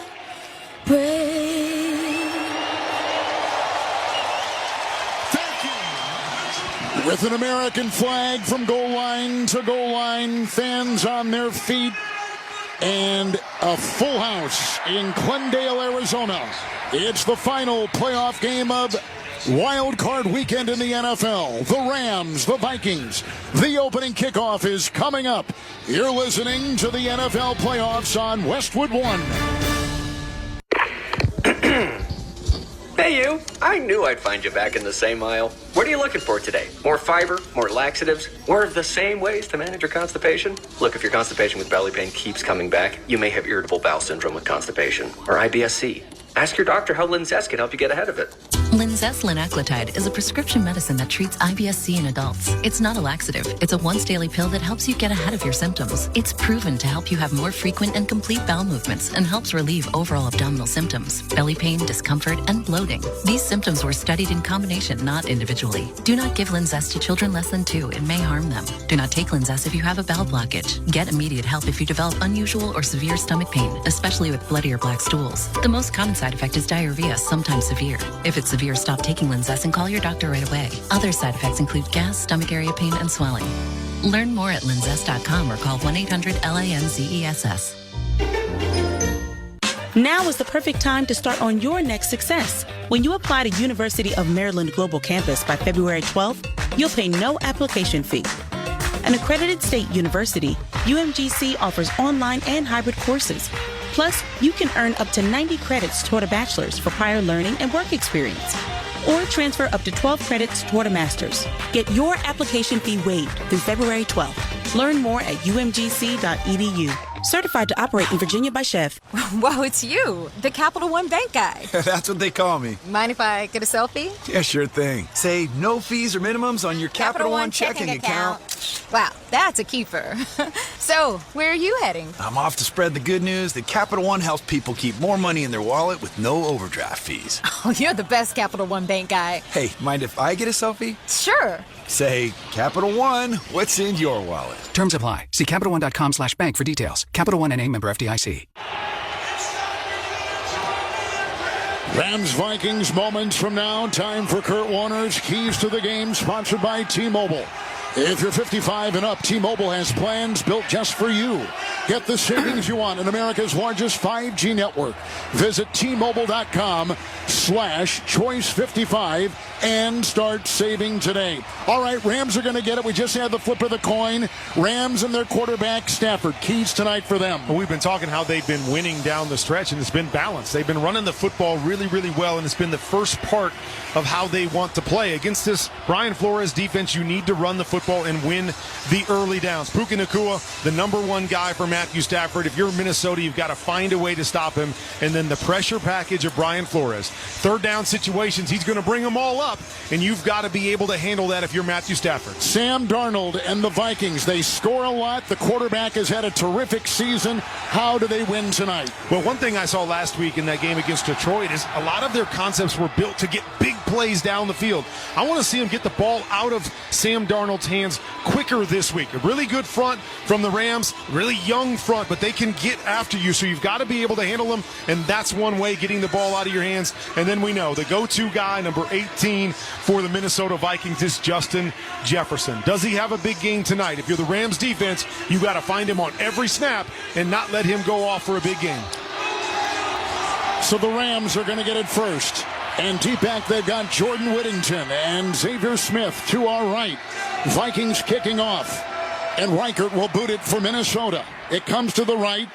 brave? With an American flag from goal line to goal line, fans on their feet, and a full house in Glendale, Arizona. It's the final playoff game of Wildcard weekend in the NFL. The Rams, the Vikings. The opening kickoff is coming up. You're listening to the NFL playoffs on Westwood One. Hey you, I knew I'd find you back in the same aisle. What are you looking for today? More fiber, more laxatives, more of the same ways to manage your constipation? Look, if your constipation with belly pain keeps coming back, you may have irritable bowel syndrome with constipation, or IBS-C. Ask your doctor how Linzess can help you get ahead of it. Linzess linaclotide is a prescription medicine that treats IBS-C in adults. It's not a laxative. It's a once-daily pill that helps you get ahead of your symptoms. It's proven to help you have more frequent and complete bowel movements and helps relieve overall abdominal symptoms, belly pain, discomfort, and bloating. These symptoms were studied in combination, not individually. Do not give Linzess to children less than 2. It may harm them. Do not take Linzess if you have a bowel blockage. Get immediate help if you develop unusual or severe stomach pain, especially with bloody or black stools. The most common side effect is diarrhea, sometimes severe. If it's severe, stop taking Linzess and call your doctor right away. Other side effects include gas, stomach area pain, and swelling. Learn more at linzess.com or call 1-800-LINZESS. Now is the perfect time to start on your next success. When you apply to University of Maryland Global Campus by February 12th, you'll pay no application fee. An accredited state university, UMGC offers online and hybrid courses. Plus, you can earn up to 90 credits toward a bachelor's for prior learning and work experience. Or transfer up to 12 credits toward a master's. Get your application fee waived through February 12th. Learn more at umgc.edu. Certified to operate in Virginia by Chef. Whoa, it's you, the Capital One Bank guy. That's what they call me. Mind if I get a selfie? Yeah, sure thing. Say no fees or minimums on your Capital One checking account. Wow, that's a keeper. So, where are you heading? I'm off to spread the good news that Capital One helps people keep more money in their wallet with no overdraft fees. Oh, you're the best Capital One Bank guy. Hey, mind if I get a selfie? Sure. Say, Capital One, what's in your wallet? Terms apply. See CapitalOne.com/bank for details. Capital One N.A. member FDIC. Rams Vikings moments from now. Time for Kurt Warner's Keys to the Game, sponsored by T-Mobile. If you're 55 and up, T-Mobile has plans built just for you. Get the savings you want in America's largest 5G network. Visit T-Mobile.com/choice55 and start saving today. All right, Rams are going to get it. We just had the flip of the coin. Rams and their quarterback, Stafford. Keys tonight for them. Well, we've been talking how they've been winning down the stretch, and it's been balanced. They've been running the football really, really well, and it's been the first part of how they want to play. Against this Brian Flores defense, you need to run the football and win the early downs. Puka Nacua, the number one guy for Matthew Stafford. If you're Minnesota, you've got to find a way to stop him. And then the pressure package of Brian Flores. Third down situations, he's going to bring them all up, and you've got to be able to handle that if you're Matthew Stafford. Sam Darnold and the Vikings, they score a lot. The quarterback has had a terrific season. How do they win tonight? Well, one thing I saw last week in that game against Detroit is a lot of their concepts were built to get big plays down the field. I want to see them get the ball out of Sam Darnold's hands quicker this week. A really good front from the Rams, really young front, but they can get after you, so you've got to be able to handle them, and that's one way, getting the ball out of your hands. And then we know the go-to guy, number 18 for the Minnesota Vikings, is Justin Jefferson. Does he have a big game tonight? If you're the Rams defense, you got to find him on every snap and not let him go off for a big game. So the Rams are going to get it first. And deep back, they've got Jordan Whittington and Xavier Smith to our right. Vikings kicking off. And Reichert will boot it for Minnesota. It comes to the right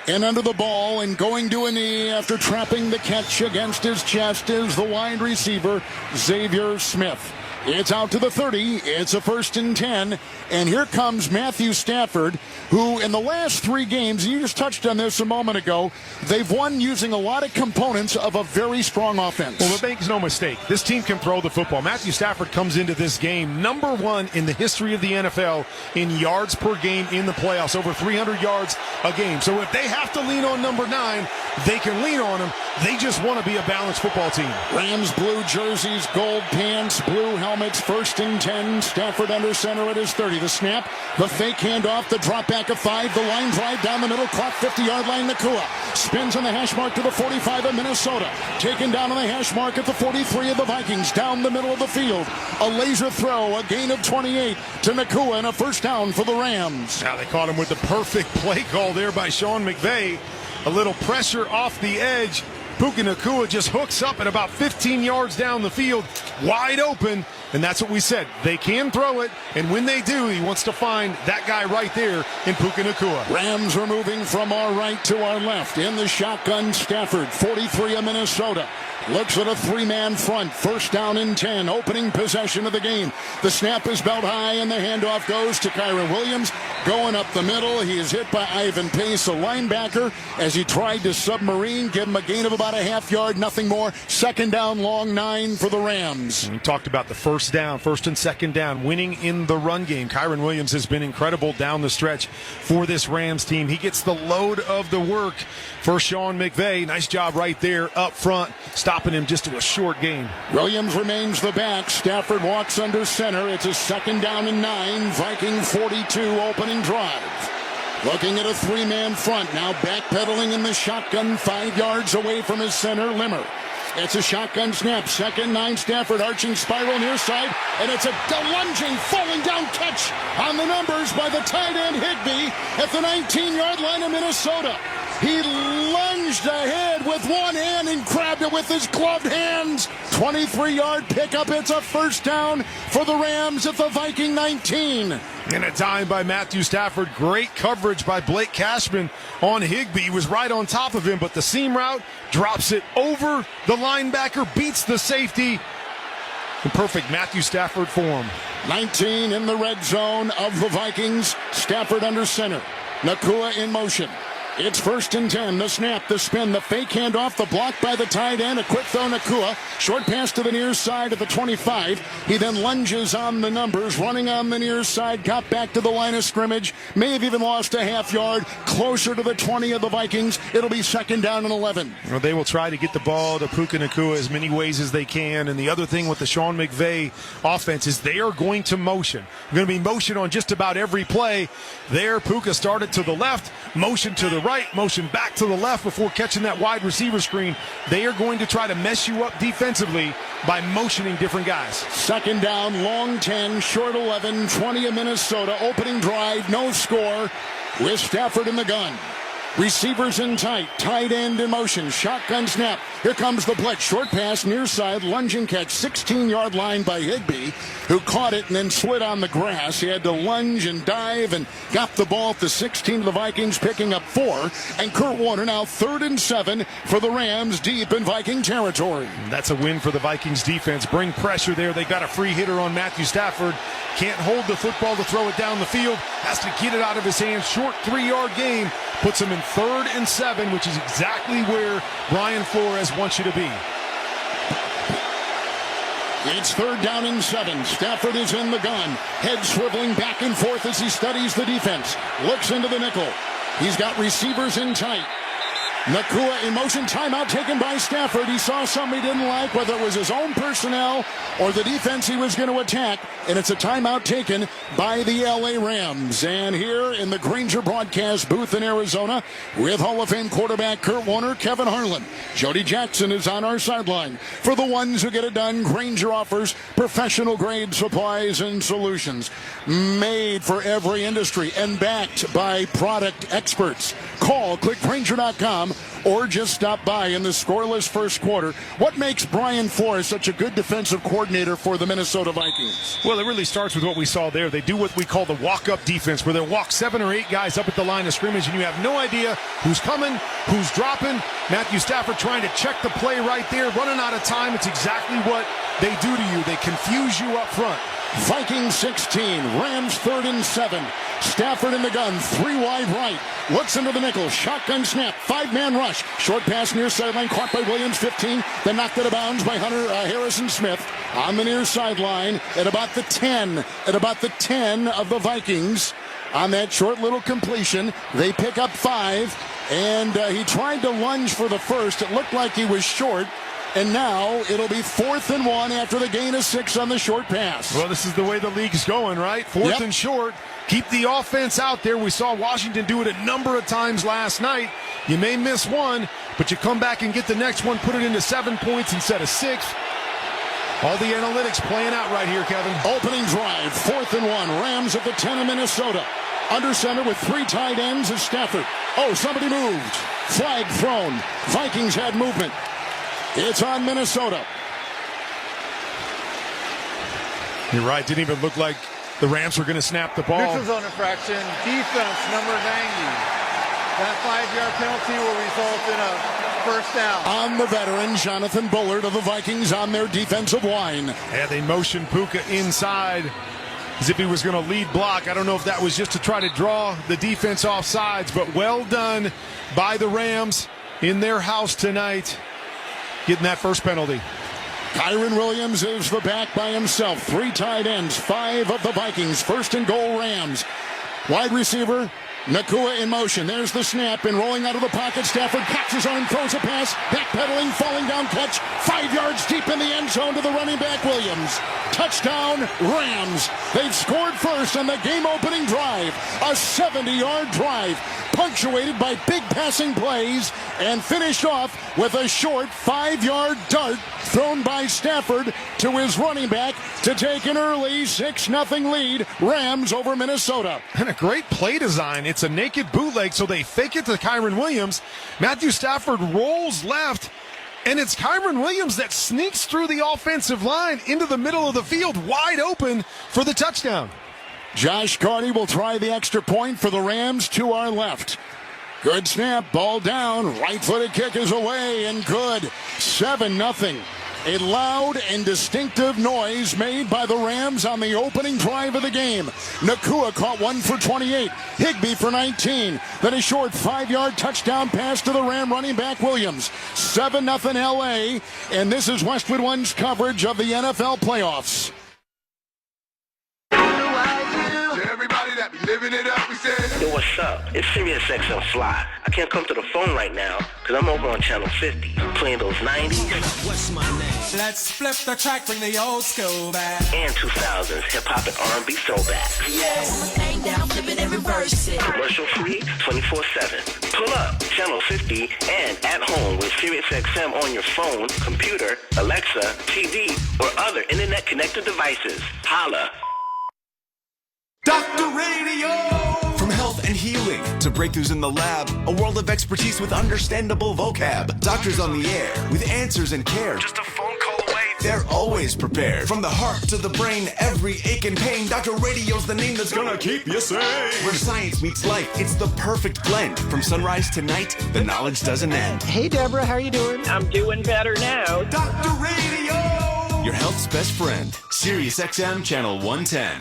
and under the ball and going to a knee after trapping the catch against his chest is the wide receiver, Xavier Smith. It's out to the 30. It's a 1st and 10. And here comes Matthew Stafford, who in the last 3 games, you just touched on this a moment ago, they've won using a lot of components of a very strong offense. Well, make no mistake, this team can throw the football. Matthew Stafford comes into this game number 1 in the history of the NFL in yards per game in the playoffs, over 300 yards a game. So if they have to lean on number 9, they can lean on him. They just want to be a balanced football team. Rams blue jerseys, gold pants, blue helmets, 1st and 10. Stafford under center at his 30. The snap, the fake handoff, the drop back of 5, the line drive down the middle, clock 50-yard line. Nacua spins on the hash mark to the 45 of Minnesota. Taken down on the hash mark at the 43 of the Vikings, down the middle of the field. A laser throw, a gain of 28 to Nacua, and a 1st down for the Rams. Now they caught him with the perfect play call there by Sean McVay. A little pressure off the edge. Puka Nacua just hooks up at about 15 yards down the field, wide open, and that's what we said. They can throw it, and when they do, he wants to find that guy right there in Puka Nacua. Rams are moving from our right to our left. In the shotgun, Stafford, 43 of Minnesota. Looks at a 3-man front. 1st down and 10. Opening possession of the game. The snap is belt high, and the handoff goes to Kyron Williams. Going up the middle. He is hit by Ivan Pace, a linebacker, as he tried to submarine. Give him a gain of about a half yard, nothing more. 2nd down, long 9 for the Rams. We talked about the 1st down, 1st and 2nd down, winning in the run game. Kyron Williams has been incredible down the stretch for this Rams team. He gets the load of the work for Sean McVay. Nice job right there up front, stopping him just to a short gain. Williams remains the back. Stafford walks under center. It's a 2nd down and 9. Viking 42 opening drive. Looking at a 3-man front. Now backpedaling in the shotgun, 5 yards away from his center, Limmer. It's a shotgun snap. 2nd 9. Stafford arching spiral near side. And it's a lunging, falling down catch on the numbers by the tight end Higbee at the 19-yard line of Minnesota. He lunged ahead with one hand and grabbed it with his gloved hands. 23-yard pickup. It's a 1st down for the Rams at the Viking 19. And a dime by Matthew Stafford. Great coverage by Blake Cashman on Higbee. He was right on top of him, but the seam route drops it over the linebacker, beats the safety. In perfect Matthew Stafford form. 19 in the red zone of the Vikings. Stafford under center. Nakua in motion. It's 1st and 10. The snap, the spin, the fake handoff, the block by the tight end. A quick throw, Nakua. Short pass to the near side of the 25. He then lunges on the numbers, running on the near side, got back to the line of scrimmage. May have even lost a half yard, closer to the 20 of the Vikings. It'll be 2nd down and 11. Well, they will try to get the ball to Puka Nakua as many ways as they can. And the other thing with the Sean McVay offense is they are going to motion. They're going to be motion on just about every play. There, Puka started to the left, motion to the right, motion back to the left before catching that wide receiver screen. They are going to try to mess you up defensively by motioning different guys. 2nd down, long 10, short 11, 20 of Minnesota. Opening drive, no score, with Stafford in the gun. Receivers in tight, tight end in motion, shotgun snap. Here comes the blitz, short pass, near side, lunging catch, 16-yard line by Higbee, who caught it and then slid on the grass. He had to lunge and dive and got the ball at the 16 of the Vikings, picking up 4. And Kurt Warner now 3rd and 7 for the Rams, deep in Viking territory. That's a win for the Vikings defense. Bring pressure there. They got a free hitter on Matthew Stafford. Can't hold the football to throw it down the field. Has to get it out of his hands. Short 3-yard gain. Puts him in 3rd and 7, which is exactly where Brian Flores wants you to be. It's 3rd down and 7. Stafford is in the gun. Head swiveling back and forth as he studies the defense. Looks into the nickel. He's got receivers in tight. Nakua in motion, timeout taken by Stafford. He saw something he didn't like, whether it was his own personnel or the defense he was going to attack, and it's a timeout taken by the LA Rams. And here in the Grainger broadcast booth in Arizona, with Hall of Fame quarterback Kurt Warner, Kevin Harlan, Jody Jackson is on our sideline. For the ones who get it done, Grainger offers professional grade supplies and solutions made for every industry and backed by product experts. Call, click Grainger.com, or just stop by in the scoreless first quarter. What makes Brian Flores such a good defensive coordinator for the Minnesota Vikings? Well, it really starts with what we saw there. They do what we call the walk-up defense, where they'll walk 7 or 8 guys up at the line of scrimmage, and you have no idea who's coming, who's dropping. Matthew Stafford trying to check the play right there, running out of time. It's exactly what they do to you. They confuse you up front. Vikings 16, Rams 3rd and 7. Stafford in the gun, 3 wide right. Looks into the nickel, shotgun snap, 5-man rush. Short pass near sideline, caught by Williams, 15. Then knocked out of bounds by Harrison Smith on the near sideline at about the 10. At about the 10 of the Vikings. On that short little completion, they pick up 5. And he tried to lunge for the first. It looked like he was short. And now it'll be 4th and 1 after the gain of 6 on the short pass. Well, this is the way the league's going, right? 4th and short. Keep the offense out there. We saw Washington do it a number of times last night. You may miss one, but you come back and get the next one, put it into 7 points instead of 6. All the analytics playing out right here, Kevin. Opening drive, 4th and 1. Rams at the 10 of Minnesota. Under center with 3 tight ends is Stafford. Oh, somebody moved. Flag thrown. Vikings had movement. It's on Minnesota. You're right. Didn't even look like the Rams were going to snap the ball. Neutral zone infraction. Defense number 90. That 5-yard penalty will result in a 1st down. On the veteran, Jonathan Bullard of the Vikings on their defensive line. Yeah, they motioned Puka inside as if he was going to lead block. I don't know if that was just to try to draw the defense off sides, but well done by the Rams in their house tonight, getting that first penalty. Kyron Williams is the back by himself. 3 tight ends, 5 of the Vikings. 1st and goal, Rams. Wide receiver, Nakua in motion. There's the snap, and rolling out of the pocket. Stafford cocks his arm, throws a pass, backpedaling, falling down catch. 5 yards deep in the end zone to the running back, Williams. Touchdown, Rams. They've scored first on the game-opening drive. A 70-yard drive, punctuated by big passing plays, and finished off with a short 5-yard dart thrown by Stafford to his running back to take an early 6-0 lead. Rams over Minnesota. And a great play design. It's a naked bootleg, so they fake it to Kyron Williams. Matthew Stafford rolls left, and it's Kyron Williams that sneaks through the offensive line into the middle of the field, wide open for the touchdown. Josh Carty will try the extra point for the Rams to our left. Good snap, ball down, right-footed kick is away, and good. 7-0. A loud and distinctive noise made by the Rams on the opening drive of the game. Nakua caught one for 28. Higbee for 19. Then a short 5-yard touchdown pass to the Ram running back Williams. 7-0 LA. And this is Westwood One's coverage of the NFL playoffs. Everybody that be living it up, we said. Yo, what's up? It's Sirius XM Fly. I can't come to the phone right now because I'm over on channel 50 playing those 90s. What's my name? Let's flip the track, bring the old school back. And 2000s hip-hop and R&B throwbacks. Yes. Thing down, flip it and reverse it. Commercial free, 24/7. Pull up, channel 50, and at home with Sirius XM on your phone, computer, Alexa, TV, or other internet-connected devices. Holla. Dr. Radio! From health and healing to breakthroughs in the lab, a world of expertise with understandable vocab. Doctors on the air with answers and care. Just a phone call away. They're always prepared. From the heart to the brain, every ache and pain, Dr. Radio's the name that's gonna keep you sane. Where science meets life, it's the perfect blend. From sunrise to night, the knowledge doesn't end. Hey, Deborah, how are you doing? I'm doing better now. Dr. Radio! Your health's best friend. Sirius XM Channel 110.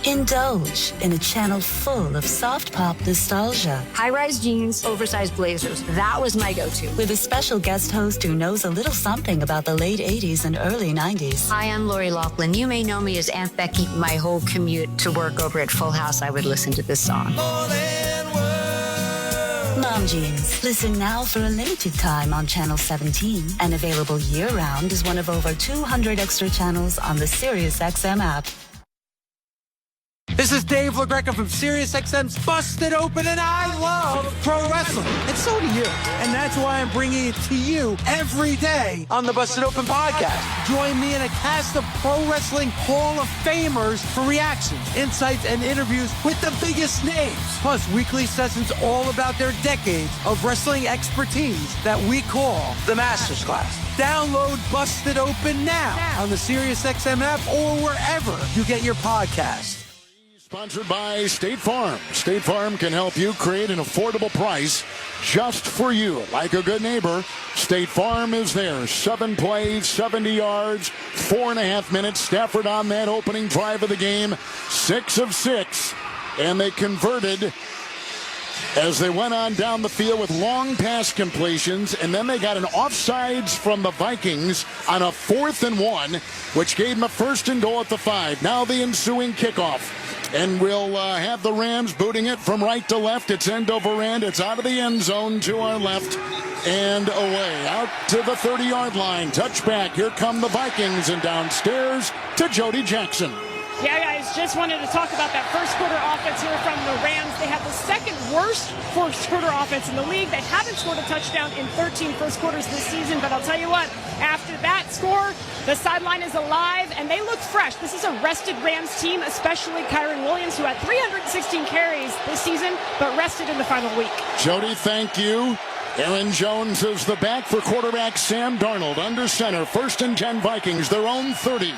Indulge in a channel full of soft pop nostalgia. High-rise jeans, oversized blazers. That was my go-to. With a special guest host who knows a little something about the late 80s and early 90s. Hi, I'm Lori Loughlin. You may know me as Aunt Becky. My whole commute to work over at Full House, I would listen to this song. Mom Jeans. Listen now for a limited time on Channel 17 and available year-round as one of over 200 extra channels on the SiriusXM app. This is Dave LaGreca from SiriusXM's Busted Open, and I love pro wrestling. And so do you. And that's why I'm bringing it to you every day on the Busted Open podcast. Join me in a cast of pro wrestling Hall of Famers for reactions, insights, and interviews with the biggest names. Plus, weekly sessions all about their decades of wrestling expertise that we call the Masters Class. Download Busted Open now on the SiriusXM app or wherever you get your podcasts. Sponsored by State Farm. State Farm can help you create an affordable price just for you. Like a good neighbor, State Farm is there. 7 plays, 70 yards, 4.5 minutes. Stafford on that opening drive of the game, 6 of 6. And they converted as they went on down the field with long pass completions, and then they got an offsides from the Vikings on a 4th and 1, which gave them a 1st and goal at the 5. Now the ensuing kickoff. And we'll have the Rams booting it from right to left. It's end over end. It's out of the end zone to our left and away. Out to the 30-yard line. Touchback. Here come the Vikings. And downstairs to Jody Jackson. Yeah, guys, just wanted to talk about that first quarter offense here from the Rams. They have the second worst first quarter offense in the league. They haven't scored a touchdown in 13 first quarters this season, but I'll tell you what, after that score, the sideline is alive, and they look fresh. This is a rested Rams team, especially Kyron Williams, who had 316 carries this season, but rested in the final week. Jody, thank you. Aaron Jones is the back for quarterback Sam Darnold. Under center, 1st and 10 Vikings, their own 30.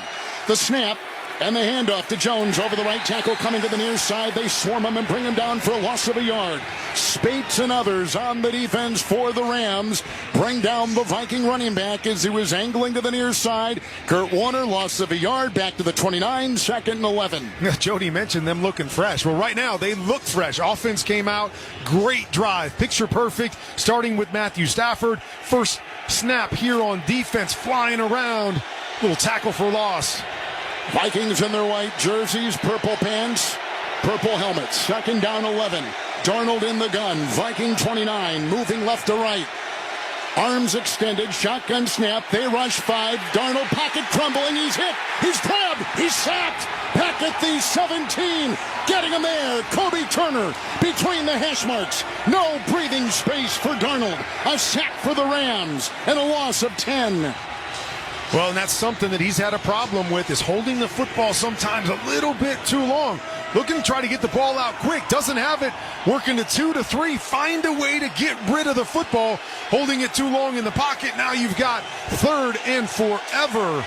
The snap. And the handoff to Jones over the right tackle coming to the near side. They swarm him and bring him down for a loss of a yard. Spates and others on the defense for the Rams bring down the Viking running back as he was angling to the near side. Kurt Warner, loss of a yard, back to the 29, 2nd and 11. Jody mentioned them looking fresh. Well, right now they look fresh. Offense came out. Great drive. Picture perfect. Starting with Matthew Stafford. First snap here on defense, flying around. Little tackle for loss. Vikings in their white jerseys, purple pants, purple helmets. 2nd down 11. Darnold in the gun. Viking 29, moving left to right. Arms extended, shotgun snap. They rush 5. Darnold pocket crumbling. He's hit. He's grabbed. He's sacked. Back at the 17. Getting him there. Kobe Turner between the hash marks. No breathing space for Darnold. A sack for the Rams and a loss of 10. Well, and that's something that he's had a problem with, is holding the football sometimes a little bit too long. Looking to try to get the ball out quick. Doesn't have it. Working to 2 to 3. Find a way to get rid of the football. Holding it too long in the pocket. Now you've got 3rd and forever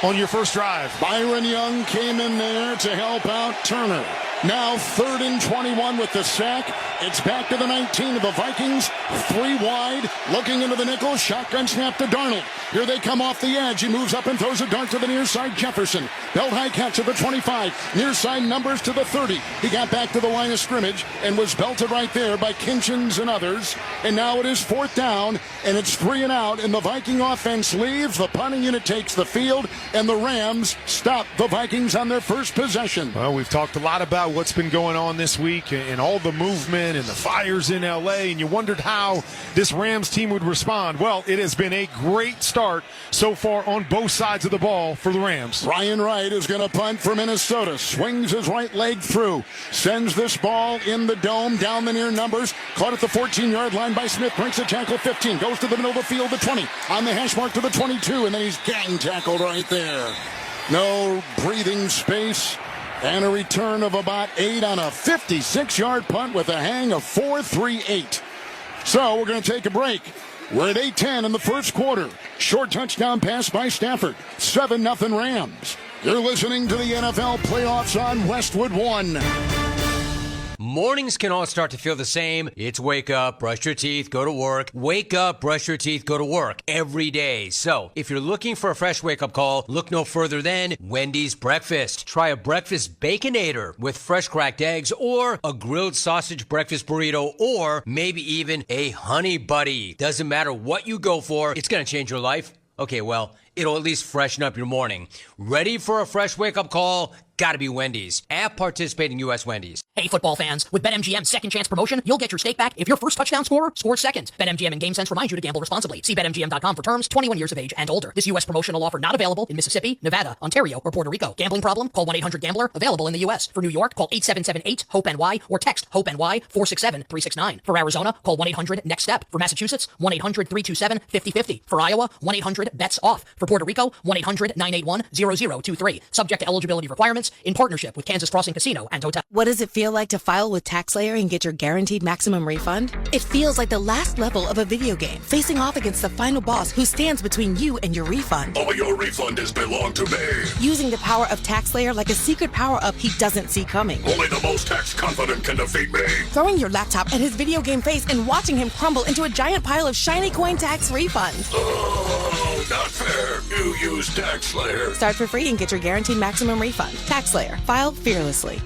on your first drive. Byron Young came in there to help out Turner. Now 3rd and 21 with the sack. It's back to the 19 of the Vikings. 3 wide, looking into the nickel. Shotgun snap to Darnold. Here they come off the edge. He moves up and throws a dart to the near side. Jefferson. Belt high catch at the 25. Near side numbers to the 30. He got back to the line of scrimmage and was belted right there by Kinchins and others. And now it is 4th down, and it's 3 and out. And the Viking offense leaves. The punting unit takes the field, and the Rams stop the Vikings on their first possession. Well, we've talked a lot about what's been going on this week and all the movement and the fires in L.A., and you wondered how this Rams team would respond. Well, it has been a great start so far on both sides of the ball for the Rams. Ryan Wright is going to punt for Minnesota. Swings his right leg through. Sends this ball in the dome, down the near numbers. Caught at the 14-yard line by Smith. Breaks a tackle 15. Goes to the middle of the field, the 20. On the hash mark to the 22, and then he's gang tackled right there. No breathing space. And a return of about 8 on a 56-yard punt with a hang of 4.38. So we're going to take a break. We're at 8:10 in the first quarter. Short touchdown pass by Stafford. 7-0 Rams. You're listening to the NFL playoffs on Westwood One. Mornings can all start to feel the same. It's wake up, brush your teeth, go to work. Wake up, brush your teeth, go to work every day. So if you're looking for a fresh wake-up call, look no further than Wendy's Breakfast. Try a breakfast Baconator with fresh cracked eggs, or a grilled sausage breakfast burrito, or maybe even a honey buddy. Doesn't matter what you go for, it's going to change your life. Okay, well, it'll at least freshen up your morning. Ready for a fresh wake-up call? Gotta be Wendy's. At participating U.S. Wendy's. Hey, football fans. With BetMGM's second chance promotion, you'll get your stake back if your first touchdown scorer scores second. BetMGM and GameSense remind you to gamble responsibly. See BetMGM.com for terms. 21 years of age and older. This U.S. promotional offer not available in Mississippi, Nevada, Ontario, or Puerto Rico. Gambling problem? Call 1-800-GAMBLER. Available in the U.S. For New York, call 8778-HOPE-NY or text HOPE-NY 467-369. For Arizona, call 1-800-NEXT-STEP. For Massachusetts, 1-800-327-5050. For Iowa, 1-800-BETS-OFF. For Puerto Rico, 1-800-981-0023. Subject to eligibility requirements in partnership with Kansas Crossing Casino and Hotel. What does it feel like to file with TaxSlayer and get your guaranteed maximum refund? It feels like the last level of a video game, facing off against the final boss who stands between you and your refund. All your refund has belonged to me. Using the power of TaxSlayer like a secret power-up he doesn't see coming. Only the most tax confident can defeat me. Throwing your laptop at his video game face and watching him crumble into a giant pile of shiny coin tax refunds. Oh, not fair. You use TaxSlayer. Start for free and get your guaranteed maximum refund. TaxSlayer. File fearlessly.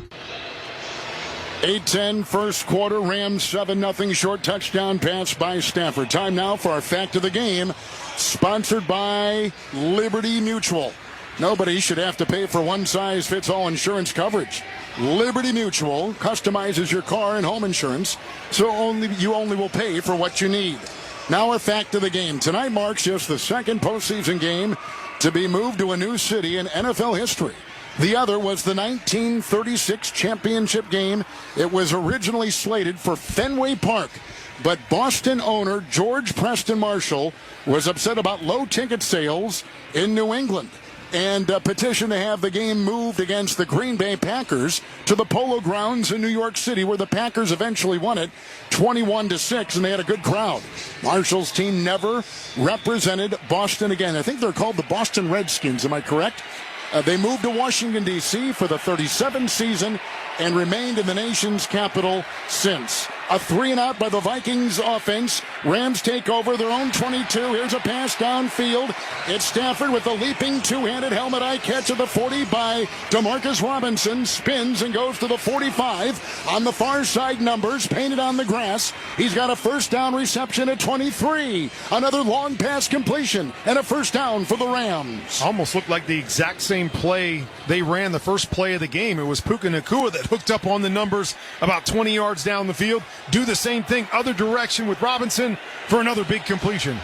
8:10 first quarter. Rams 7-0 short touchdown pass by Stafford. Time now for our fact of the game, sponsored by Liberty Mutual. Nobody should have to pay for one-size-fits-all insurance coverage. Liberty Mutual customizes your car and home insurance, so you only will pay for what you need. Now our fact of the game. Tonight marks just the second postseason game to be moved to a new city in NFL history. The other was the 1936 championship game. It was originally slated for Fenway Park, but Boston owner George Preston Marshall was upset about low ticket sales in New England and petitioned to have the game moved against the Green Bay Packers to the Polo Grounds in New York City, where the Packers eventually won it 21-6, and they had a good crowd. Marshall's team never represented Boston again. I think they're called the Boston Redskins, am I correct? They moved to Washington, D.C. for the 37th season and remained in the nation's capital since. A 3-and-out by the Vikings offense. Rams take over their own 22. Here's a pass downfield. It's Stafford with the leaping two-handed helmet eye catch at the 40 by DeMarcus Robinson. Spins and goes to the 45. On the far side, numbers painted on the grass. He's got a first down reception at 23. Another long pass completion and a first down for the Rams. Almost looked like the exact same play they ran the first play of the game. It was Puka Nacua that hooked up on the numbers about 20 yards down the field. Do the same thing, other direction with Robinson for another big completion.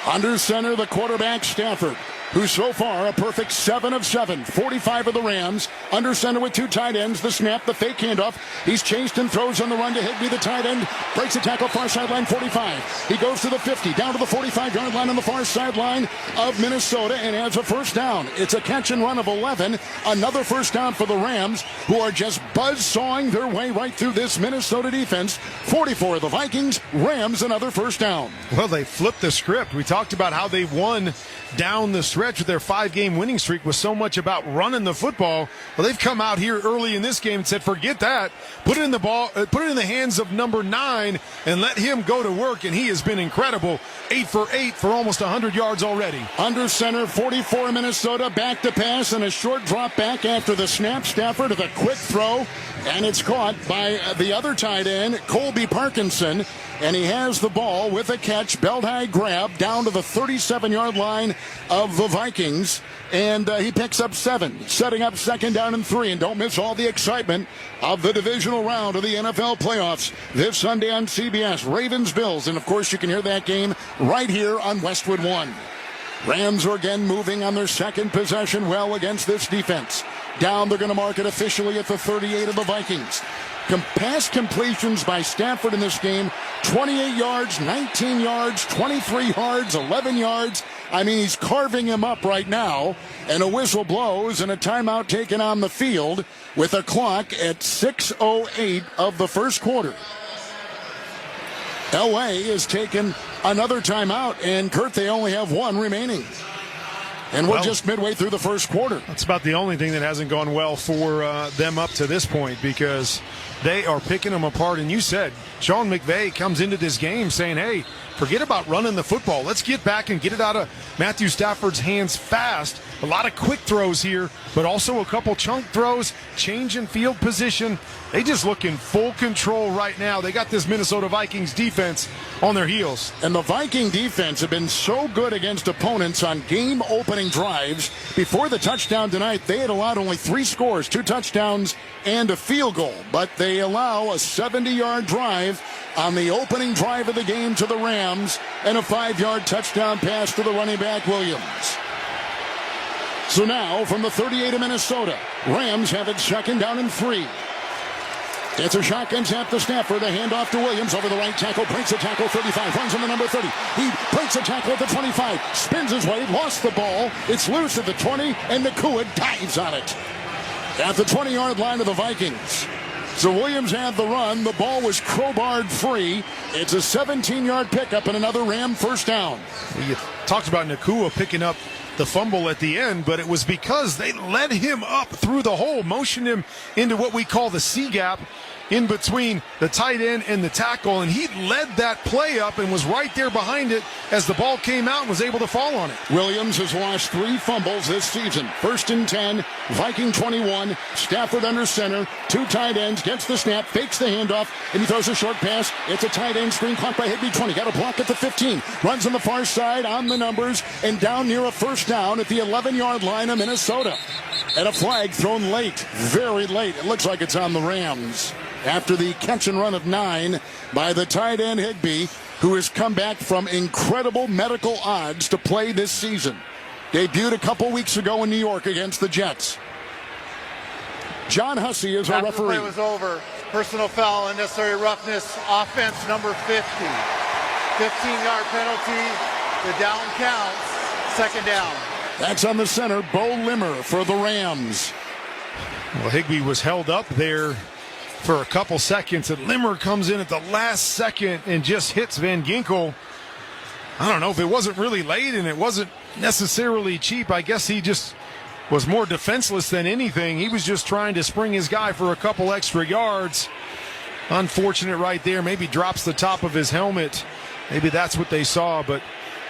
Under center, the quarterback Stafford, who so far a perfect 7 of 7, 45 of the Rams. Under center with two tight ends, the snap, the fake handoff. He's chased and throws on the run to Higbee, the tight end. Breaks a tackle, far sideline 45. He goes to the 50, down to the 45-yard line on the far sideline of Minnesota and has a first down. It's a catch and run of 11. Another first down for the Rams, who are just buzzsawing their way right through this Minnesota defense. 44 of the Vikings, Rams another first down. Well, they flipped the script. We talked about how they won down the stretch stretch with their 5-game winning streak was so much about running the football. Well, they've come out here early in this game and said, forget that. Put it in the hands of number 9 and let him go to work. And he has been incredible. 8 for 8 for almost 100 yards already. Under center, 44 Minnesota, back to pass and a short drop back after the snap. Stafford with a quick throw, and it's caught by the other tight end, Colby Parkinson, and he has the ball with a catch, belt high grab down to the 37-yard line of the Vikings, and he picks up 7, setting up 2nd down and 3. And don't miss all the excitement of the divisional round of the NFL playoffs this Sunday on CBS. Ravens-Bills, and of course you can hear that game right here on Westwood 1. Rams are again moving on their second possession well against this defense. Down, they're going to mark it officially at the 38 of the Vikings. Pass completions by Stafford in this game, 28 yards, 19 yards, 23 yards, 11 yards. I mean, he's carving him up right now. And a whistle blows and a timeout taken on the field with a clock at 6:08 of the first quarter. LA has taken another timeout, and Kurt, they only have 1 remaining. And we're just midway through the first quarter. That's about the only thing that hasn't gone well for them up to this point, because they are picking them apart. And you said Sean McVay comes into this game saying, hey, forget about running the football. Let's get back and get it out of Matthew Stafford's hands fast. A lot of quick throws here, but also a couple chunk throws, change in field position. They just look in full control right now. They got this Minnesota Vikings defense on their heels. And the Viking defense have been so good against opponents on game-opening drives. Before the touchdown tonight, they had allowed only 3 scores, 2 touchdowns and a field goal. But they allow a 70-yard drive on the opening drive of the game to the Rams and a 5-yard touchdown pass to the running back Williams. So now from the 38 of Minnesota, Rams have it 2nd down and 3. It's a shotgun snap to Stafford. A handoff to Williams over the right tackle. Breaks the tackle, 35. Runs on the number 30. He breaks the tackle at the 25. Spins his way. Lost the ball. It's loose at the 20. And Nakua dives on it at the 20-yard line of the Vikings. So Williams had the run. The ball was crowbarred free. It's a 17-yard pickup and another Ram first down. You talked about Nakua picking up the fumble at the end, but it was because they led him up through the hole, motioned him into what we call the C gap in between the tight end and the tackle, and he led that play up and was right there behind it as the ball came out and was able to fall on it. Williams has lost 3 fumbles this season. 1st and 10, Viking 21, Stafford under center, 2 tight ends, gets the snap, fakes the handoff, and he throws a short pass. It's a tight end screen, caught by Higbee, 20, got a block at the 15, runs on the far side on the numbers, and down near a first down at the 11-yard line of Minnesota. And a flag thrown late, very late. It looks like it's on the Rams. After the catch and run of 9 by the tight end Higbee, who has come back from incredible medical odds to play this season. Debuted a couple weeks ago in New York against the Jets. John Hussey is our referee. After the play was over, personal foul, unnecessary roughness, offense number 50. 15-yard penalty, the down counts, 2nd down. That's on the center, Bo Limmer for the Rams. Well, Higbee was held up there for a couple seconds, and Limmer comes in at the last second and just hits Van Ginkel. I don't know if it wasn't really late and it wasn't necessarily cheap. I guess he just was more defenseless than anything. He was just trying to spring his guy for a couple extra yards. Unfortunate right there. Maybe drops the top of his helmet. Maybe that's what they saw, but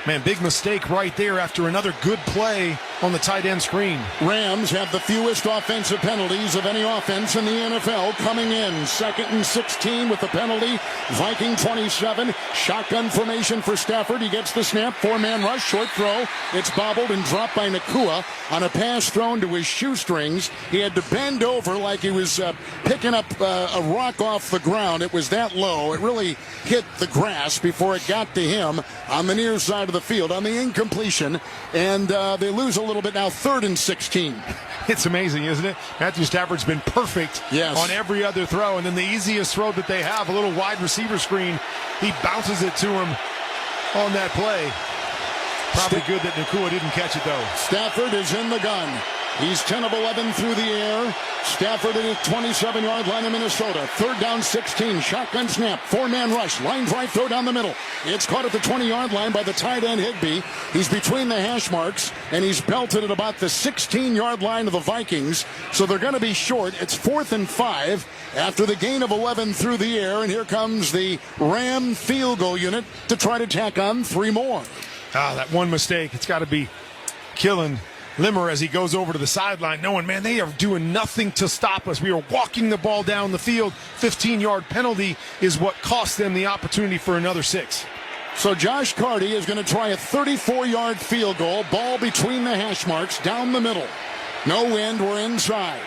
man, big mistake right there after another good play on the tight end screen. Rams have the fewest offensive penalties of any offense in the NFL, coming in 2nd and 16 with the penalty. Viking 27, shotgun formation for Stafford. He gets the snap, 4-man rush, short throw. It's bobbled and dropped by Nakua on a pass thrown to his shoestrings. He had to bend over like he was picking up a rock off the ground. It was that low. It really hit the grass before it got to him on the near side of the field on the incompletion, and they lose a little bit now, 3rd and 16. It's amazing, isn't it? Matthew Stafford's been perfect on every other throw, and then the easiest throw that they have, a little wide receiver screen, he bounces it to him on that play. Probably good that Nakua didn't catch it, though. Stafford is in the gun. He's 10 of 11 through the air. Stafford at his 27-yard line of Minnesota. 3rd down, 16. Shotgun snap. 4-man rush. Line drive throw down the middle. It's caught at the 20-yard line by the tight end Higbee. He's between the hash marks, and he's belted at about the 16-yard line of the Vikings. So they're going to be short. It's 4th and 5 after the gain of 11 through the air. And here comes the Ram field goal unit to try to tack on 3 more. That one mistake. It's got to be killing Limmer as he goes over to the sideline, knowing, man, they are doing nothing to stop us. We are walking the ball down the field. 15-yard penalty is what cost them the opportunity for another 6. So Josh Carty is going to try a 34-yard field goal. Ball between the hash marks, down the middle. No wind, we're inside.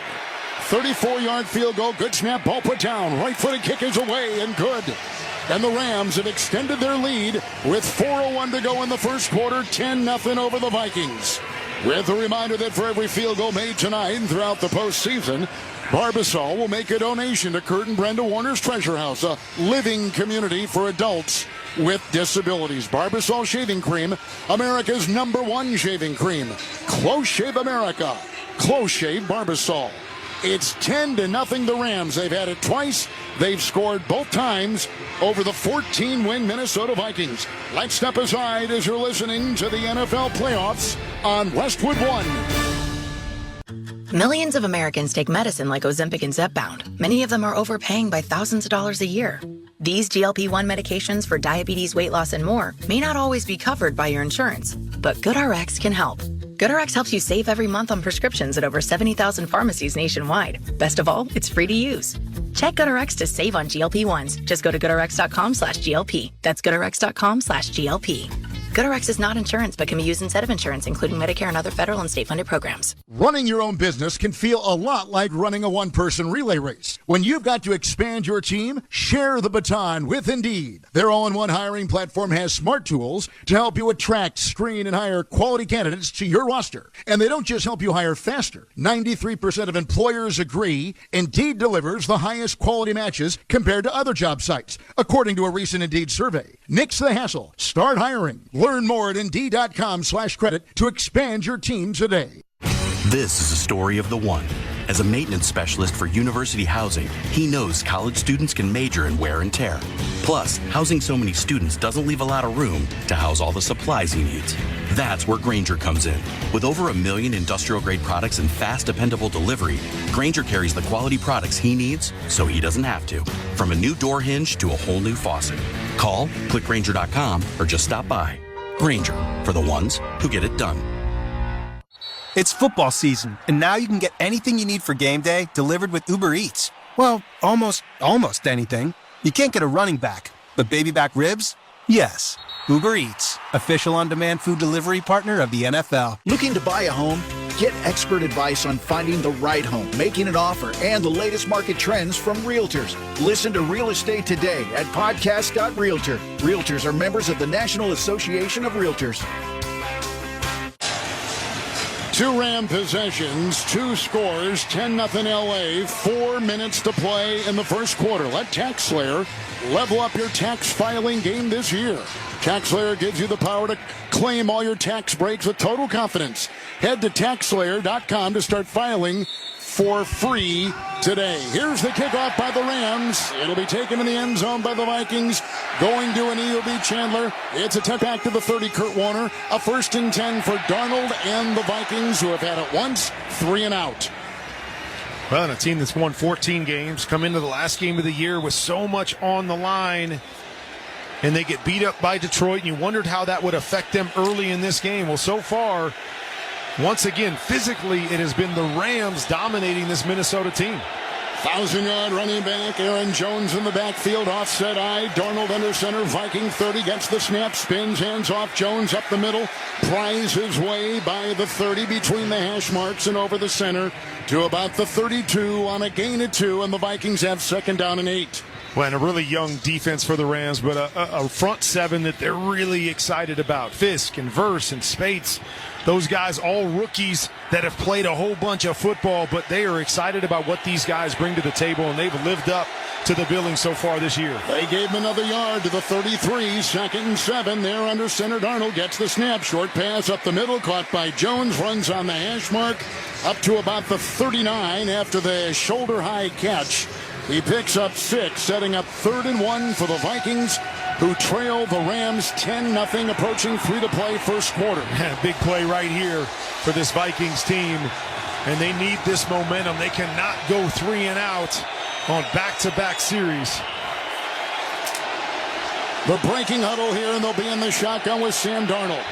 34-yard field goal, good snap, ball put down. Right-footed kick is away and good. And the Rams have extended their lead with 4:01 to go in the first quarter, 10-0 over the Vikings. With a reminder that for every field goal made tonight and throughout the postseason, Barbasol will make a donation to Kurt and Brenda Warner's Treasure House, a living community for adults with disabilities. Barbasol Shaving Cream, America's #1 shaving cream. Close Shave America. Close Shave Barbasol. It's 10-0 the Rams. They've had it twice. They've scored both times over the 14-win Minnesota Vikings. Let's step aside as you're listening to the NFL playoffs on Westwood One. Millions of Americans take medicine like Ozempic and Zepbound. Many of them are overpaying by thousands of dollars a year. These GLP-1 medications for diabetes, weight loss, and more may not always be covered by your insurance, but GoodRx can help. GoodRx helps you save every month on prescriptions at over 70,000 pharmacies nationwide. Best of all, it's free to use. Check GoodRx to save on GLP-1s. Just go to GoodRx.com/GLP. That's GoodRx.com/GLP. GoodRx is not insurance, but can be used instead of insurance, including Medicare and other federal and state-funded programs. Running your own business can feel a lot like running a one-person relay race. When you've got to expand your team, share the baton with Indeed. Their all-in-one hiring platform has smart tools to help you attract, screen, and hire quality candidates to your roster. And they don't just help you hire faster. 93% of employers agree Indeed delivers the highest quality matches compared to other job sites, according to a recent Indeed survey. Nix the hassle. Start hiring. Learn more at Indeed.com/credit to expand your team today. This is a story of the one. As a maintenance specialist for University Housing, he knows college students can major in wear and tear. Plus, housing so many students doesn't leave a lot of room to house all the supplies he needs. That's where Grainger comes in. With over 1 million industrial-grade products and fast, dependable delivery, Grainger carries the quality products he needs so he doesn't have to. From a new door hinge to a whole new faucet. Call, click Grainger.com, or just stop by. Grainger, for the ones who get it done. It's football season, and now you can get anything you need for game day delivered with Uber Eats. Well, almost anything. You can't get a running back, but baby back ribs? Yes. Uber Eats, official on-demand food delivery partner of the NFL. Looking to buy a home? Get expert advice on finding the right home, making an offer, and the latest market trends from realtors. Listen to Real Estate Today at podcast.realtor. Realtors are members of the National Association of Realtors. 2 Ram possessions, 2 scores, 10-0 LA, 4 minutes to play in the first quarter. Let TaxSlayer level up your tax filing game this year. TaxSlayer gives you the power to claim all your tax breaks with total confidence. Head to TaxSlayer.com to start filing for free today. Here's the kickoff by the Rams. It'll be taken in the end zone by the Vikings. Going to an EOB Chandler. It's a touchback to the 30, Kurt Warner. A 1st and 10 for Darnold and the Vikings, who have had it once, 3 and out. Well, and a team that's won 14 games, come into the last game of the year with so much on the line, and they get beat up by Detroit, and you wondered how that would affect them early in this game. Well, so far, once again, physically, it has been the Rams dominating this Minnesota team. 1,000-yard running back, Aaron Jones in the backfield, offset eye, Darnold under center, Viking 30, gets the snap, spins, hands off, Jones up the middle, pries his way by the 30 between the hash marks and over the center to about the 32 on a gain of 2, and the Vikings have 2nd down and 8. Well, and a really young defense for the Rams, but a front seven that they're really excited about. Fisk and Verse and Spates, those guys, all rookies that have played a whole bunch of football, but they are excited about what these guys bring to the table, and they've lived up to the billing so far this year. They gave him another yard to the 33, 2nd and 7. There under center. Darnold gets the snap. Short pass up the middle, caught by Jones, runs on the hash mark up to about the 39 after the shoulder-high catch. He picks up 6, setting up 3rd and 1 for the Vikings, who trail the Rams 10-0, approaching 3 to play first quarter. Big play right here for this Vikings team, and they need this momentum. They cannot go 3 and out on back-to-back series. The breaking huddle here, and they'll be in the shotgun with Sam Darnold,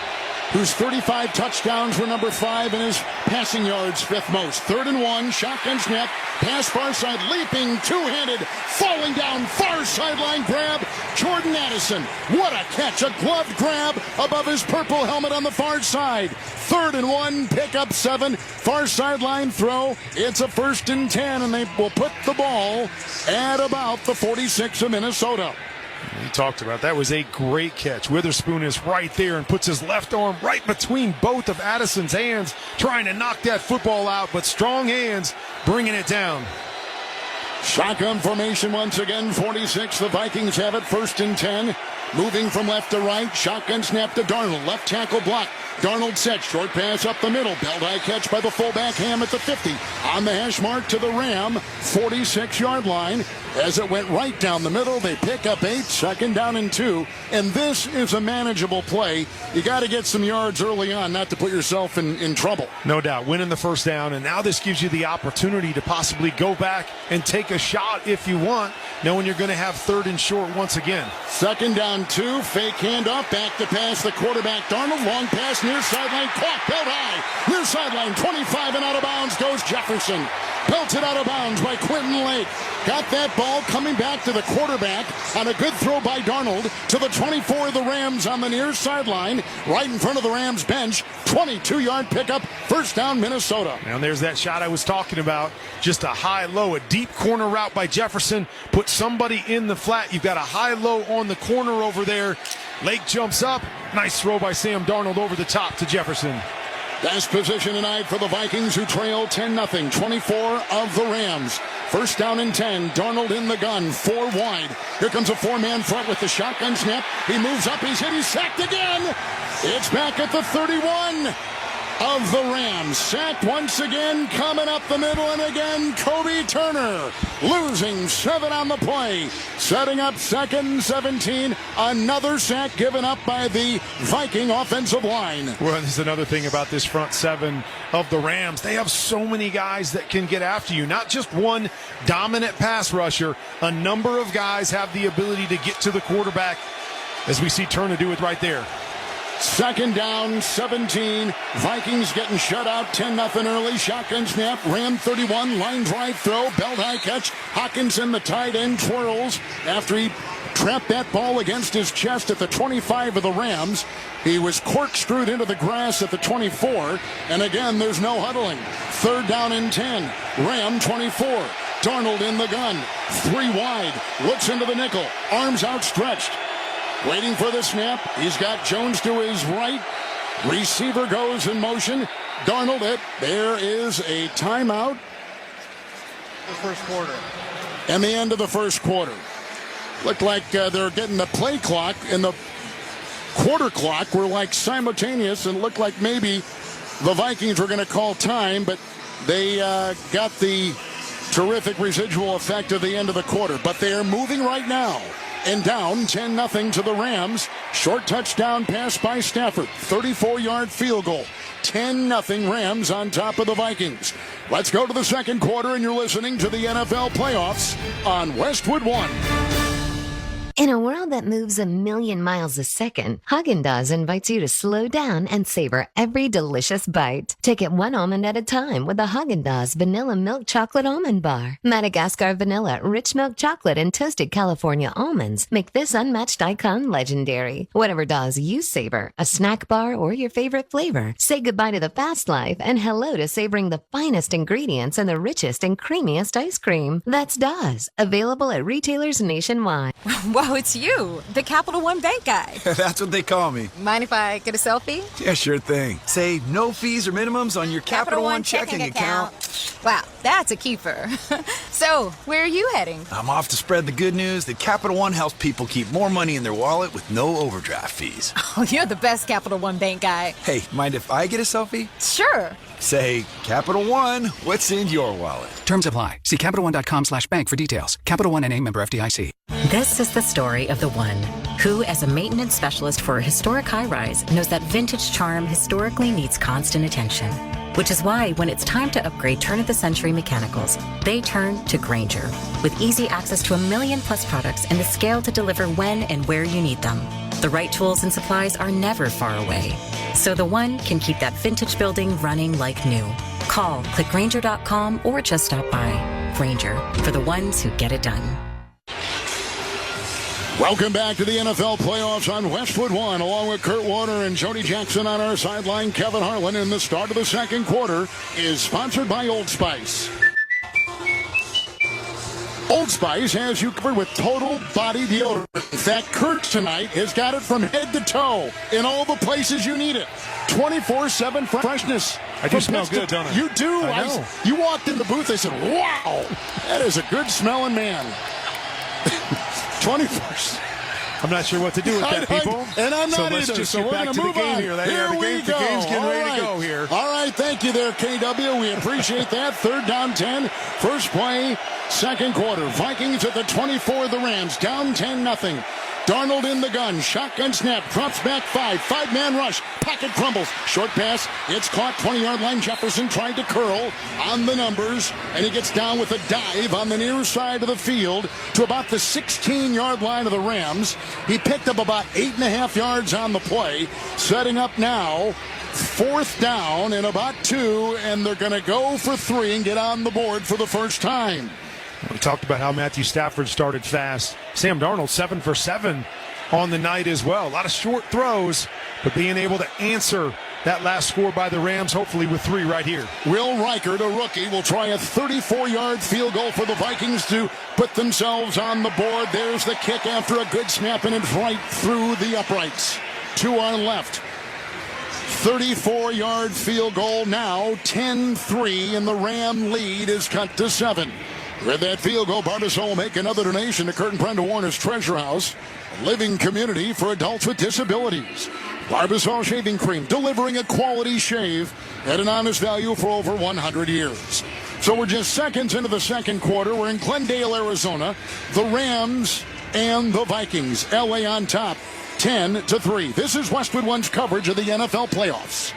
whose 35 touchdowns were number 5 and his passing yards 5th most. 3rd and 1, shotgun snap, pass far side, leaping, two-handed, falling down, far sideline grab, Jordan Addison. What a catch, a gloved grab above his purple helmet on the far side. 3rd and 1, pick up 7, far sideline throw. It's a 1st and 10, and they will put the ball at about the 46 of Minnesota. We talked about that. Was a great catch. Witherspoon is right there and puts his left arm right between both of Addison's hands, trying to knock that football out, but strong hands bringing it down. Shotgun formation once again, 46. The Vikings have it, 1st and 10. Moving from left to right, shotgun snap to Darnold. Left tackle block. Darnold set, short pass up the middle. Belt-high catch by the fullback, Ham at the 50. On the hash mark to the Ram, 46-yard line. As it went right down the middle, they pick up 8, 2nd down and 2. And this is a manageable play. You got to get some yards early on, not to put yourself in trouble. No doubt, winning the 1st down, and now this gives you the opportunity to possibly go back and take a shot if you want, knowing you're going to have 3rd and short once again. 2nd down 2, fake handoff, back to pass the quarterback Darnold, long pass near sideline, caught, belt high, near sideline, 25 and out of bounds goes Jefferson. Belted out of bounds by Quentin Lake. Got that ball coming back to the quarterback on a good throw by Darnold to the 24 of the Rams on the near sideline, right in front of the Rams bench. 22-yard pickup, 1st down Minnesota. And there's that shot I was talking about. Just a high-low, a deep corner route by Jefferson. Put somebody in the flat. You've got a high-low on the corner over there. Lake jumps up. Nice throw by Sam Darnold over the top to Jefferson. Best position tonight for the Vikings, who trail 10-0, 24 of the Rams. 1st down and 10. Darnold in the gun, 4 wide. Here comes a 4-man front with the shotgun snap. He moves up, he's hit, he's sacked again. It's back at the 31 of the Rams. Sacked once again, coming up the middle, and again, Kobe Turner losing 7 on the play. Setting up 2nd and 17. Another sack given up by the Viking offensive line. Well, there's another thing about this front 7 of the Rams. They have so many guys that can get after you. Not just one dominant pass rusher. A number of guys have the ability to get to the quarterback, as we see Turner do it right there. 2nd down, 17. Vikings getting shut out 10-0 early. Shotgun snap. Ram 31. Line drive throw. Belt high catch. Hawkinson, the tight end, twirls after he trapped that ball against his chest at the 25 of the Rams. He was corkscrewed into the grass at the 24. And again, there's no huddling. 3rd down and 10. Ram 24. Darnold in the gun. 3 wide. Looks into the nickel. Arms outstretched. Waiting for the snap. He's got Jones to his right. Receiver goes in motion. Darnold it. There is a timeout. The 1st quarter. And the end of the 1st quarter. Looked like they're getting the play clock and the quarter clock were like simultaneous, and looked like maybe the Vikings were going to call time, but they got the terrific residual effect of the end of the quarter. But they are moving right now. And down 10-0 to the Rams. Short touchdown pass by Stafford. 34-yard field goal. 10-0 Rams on top of the Vikings. Let's go to the 2nd quarter, and you're listening to the NFL playoffs on Westwood One. In a world that moves a million miles a second, Haagen-Dazs invites you to slow down and savor every delicious bite. Take it one almond at a time with the Haagen-Dazs Vanilla Milk Chocolate Almond Bar. Madagascar vanilla, rich milk chocolate, and toasted California almonds make this unmatched icon legendary. Whatever Dazs you savor, a snack bar or your favorite flavor, say goodbye to the fast life and hello to savoring the finest ingredients and the richest and creamiest ice cream. That's Dazs, available at retailers nationwide. Whoa, it's you, the Capital One Bank guy. That's what they call me. Mind if I get a selfie? Yeah, sure thing. Say no fees or minimums on your Capital One checking account. Wow, that's a keeper. So, where are you heading? I'm off to spread the good news that Capital One helps people keep more money in their wallet with no overdraft fees. Oh, you're the best Capital One Bank guy. Hey, mind if I get a selfie? Sure. Say, Capital One, what's in your wallet? Terms apply. See CapitalOne.com/bank for details. Capital One NA, member FDIC. This is the story of the one who, as a maintenance specialist for a historic high-rise, knows that vintage charm historically needs constant attention. Which is why, when it's time to upgrade turn-of-the-century mechanicals, they turn to Grainger. With easy access to 1 million-plus products and the scale to deliver when and where you need them. The right tools and supplies are never far away. So the one can keep that vintage building running like new. Call, click Grainger.com, or just stop by. Grainger, for the ones who get it done. Welcome back to the NFL playoffs on Westwood One, along with Kurt Warner and Jody Jackson on our sideline. Kevin Harlan in the start of the second quarter is sponsored by Old Spice. Old Spice has you covered with total body deodorant. In fact, Kurt tonight has got it from head to toe in all the places you need it. 24/7 freshness. I do smell good, don't I? You do. I know. You walked in the booth, they said, wow, that is a good smelling man. 24. I'm not sure what to do with that, people. And I'm not so let's either. just so get we're back going to to the game here. The game's getting ready to go here. All right, thank you there, KW. We appreciate that. 3rd down 10. First play, second quarter. Vikings at the 24 of the Rams. Down 10-0. Darnold in the gun. Shotgun snap. Drops back 5. 5-man rush. Pocket crumbles. Short pass. It's caught. 20-yard line. Jefferson tried to curl on the numbers. And he gets down with a dive on the near side of the field to about the 16-yard line of the Rams. He picked up about 8.5 yards on the play. Setting up now. 4th down and about 2. And they're going to go for 3 and get on the board for the first time. We talked about how Matthew Stafford started fast. Sam Darnold 7 for 7 on the night as well. A lot of short throws, but being able to answer that last score by the Rams, hopefully with 3 right here. Will Reichert, a rookie, will try a 34-yard field goal for the Vikings to put themselves on the board. There's the kick after a good snap, and it's right through the uprights. 2 on left. 34-yard field goal now, 10-3, and the Ram lead is cut to 7. With that field goal, Barbasol will make another donation to Kurt and Brenda Warner's Treasure House, a living community for adults with disabilities. Barbasol Shaving Cream, delivering a quality shave at an honest value for over 100 years. So we're just seconds into the second quarter. We're in Glendale, Arizona. The Rams and the Vikings. LA on top, 10-3. This is Westwood One's coverage of the NFL playoffs.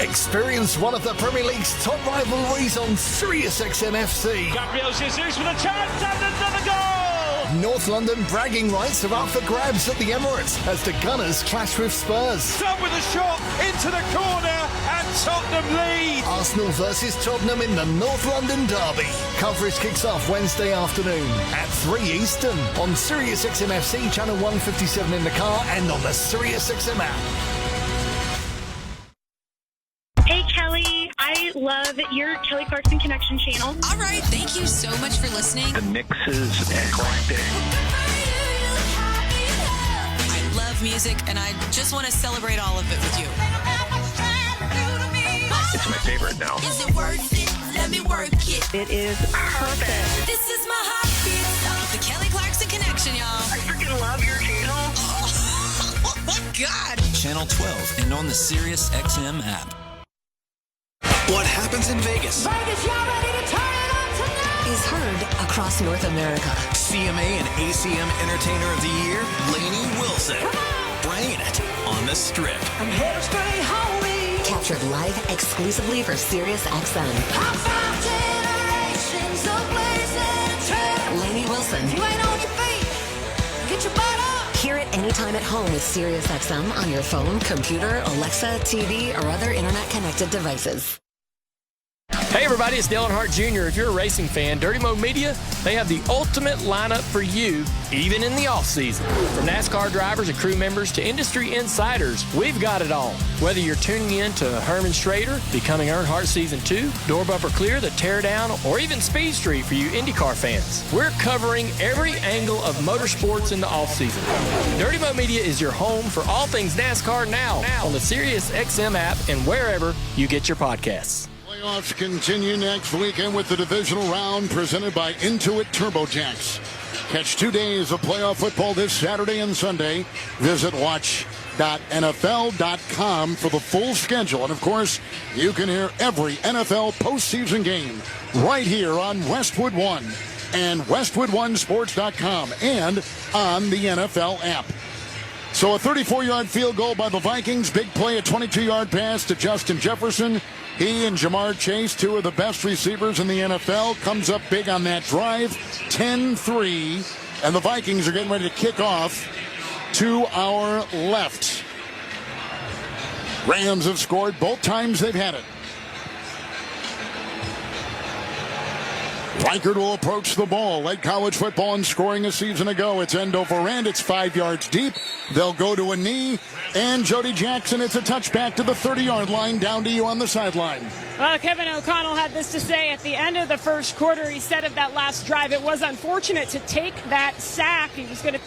Experience one of the Premier League's top rivalries on SiriusXM FC. Gabriel Jesus with a chance and another goal! North London bragging rights are up for grabs at the Emirates as the Gunners clash with Spurs. Up with a shot into the corner and Tottenham lead. Arsenal versus Tottenham in the North London derby. Coverage kicks off Wednesday afternoon at 3 Eastern on SiriusXM FC channel 157 in the car and on the SiriusXM app. Hey, Kelly. I love your Kelly Clarkson Connection channel. All right. Thank you so much for listening. The mix is eclectic. I love music, and I just want to celebrate all of it with you. It's my favorite now. Is it worth it? Let me work it. It is perfect. This is my heartbeat song. The Kelly Clarkson Connection, y'all. I freaking love your channel. Oh my God. Channel 12 and on the SiriusXM app. What happens in Vegas? Vegas, y'all ready to turn it up tonight? Is heard across North America. CMA and ACM Entertainer of the Year, Lainey Wilson. Bringing it on the Strip. I'm here to stay home. Captured live exclusively for SiriusXM. often. You ain't on your feet. Get your butt up. Hear it anytime at home with SiriusXM on your phone, computer, Alexa, TV, or other internet-connected devices. Hey everybody, it's Dale Earnhardt Jr. If you're a racing fan, Dirty Mo Media, they have the ultimate lineup for you, even in the off-season. From NASCAR drivers and crew members to industry insiders, we've got it all. Whether you're tuning in to Herman Schrader, Becoming Earnhardt Season 2, Door Bumper Clear, The Teardown, or even Speed Street for you IndyCar fans, we're covering every angle of motorsports in the off-season. Dirty Mo Media is your home for all things NASCAR now on the SiriusXM app and wherever you get your podcasts. Playoffs continue next weekend with the divisional round presented by Intuit TurboTax. Catch 2 days of playoff football this Saturday and Sunday. Visit watch.nfl.com for the full schedule. And, of course, you can hear every NFL postseason game right here on Westwood One and westwoodonesports.com and on the NFL app. So a 34-yard field goal by the Vikings. Big play, a 22-yard pass to Justin Jefferson. He and Jamar Chase, two of the best receivers in the NFL, comes up big on that drive, 10-3. And the Vikings are getting ready to kick off to our left. Rams have scored both times they've had it. Wildcard will approach the ball. Led college football and scoring a season ago. It's end over end. It's 5 yards deep. They'll go to a knee. And Jody Jackson, it's a touchback to the 30-yard line. Down to you on the sideline. Well, Kevin O'Connell had this to say at the end of the first quarter. He said of that last drive, it was unfortunate to take that sack. He was going to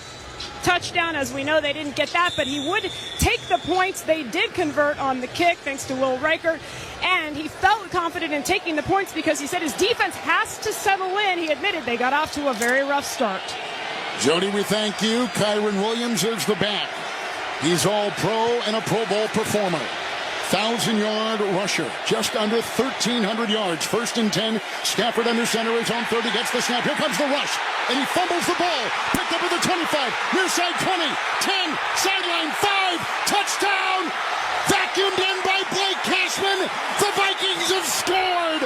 touchdown. As we know, they didn't get that, but he would take the points. They did convert on the kick thanks to Will Riker, and he felt confident in taking the points because he said his defense has to settle in. He admitted they got off to a very rough start. Jody, we thank you. Kyron Williams is the back. He's all pro and a Pro Bowl performer. 1,000-yard rusher, just under 1,300 yards. First and 10. Stafford under center, his own 30, gets the snap. Here comes the rush, and he fumbles the ball. Picked up at the 25, near side 20, 10, sideline 5, touchdown! Vacuumed in by Blake Cashman. The Vikings have scored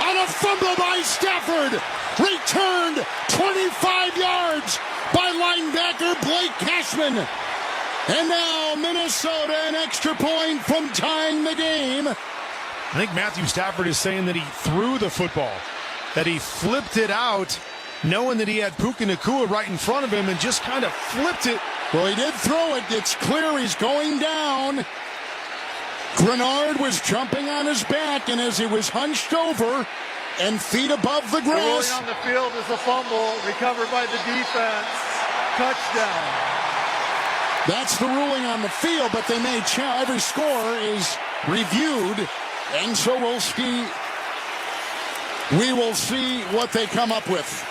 on a fumble by Stafford. Returned 25 yards by linebacker Blake Cashman. And now Minnesota, an extra point from tying the game. I think Matthew Stafford is saying that he threw the football, that he flipped it out, knowing that he had Puka Nacua right in front of him and just kind of flipped it. Well, he did throw it. It's clear he's going down. Grenard was jumping on his back, and as he was hunched over and feet above the grass. The ruling on the field is a fumble recovered by the defense. Touchdown. That's the ruling on the field, but they may every score is reviewed, and so we'll see. We will see what they come up with.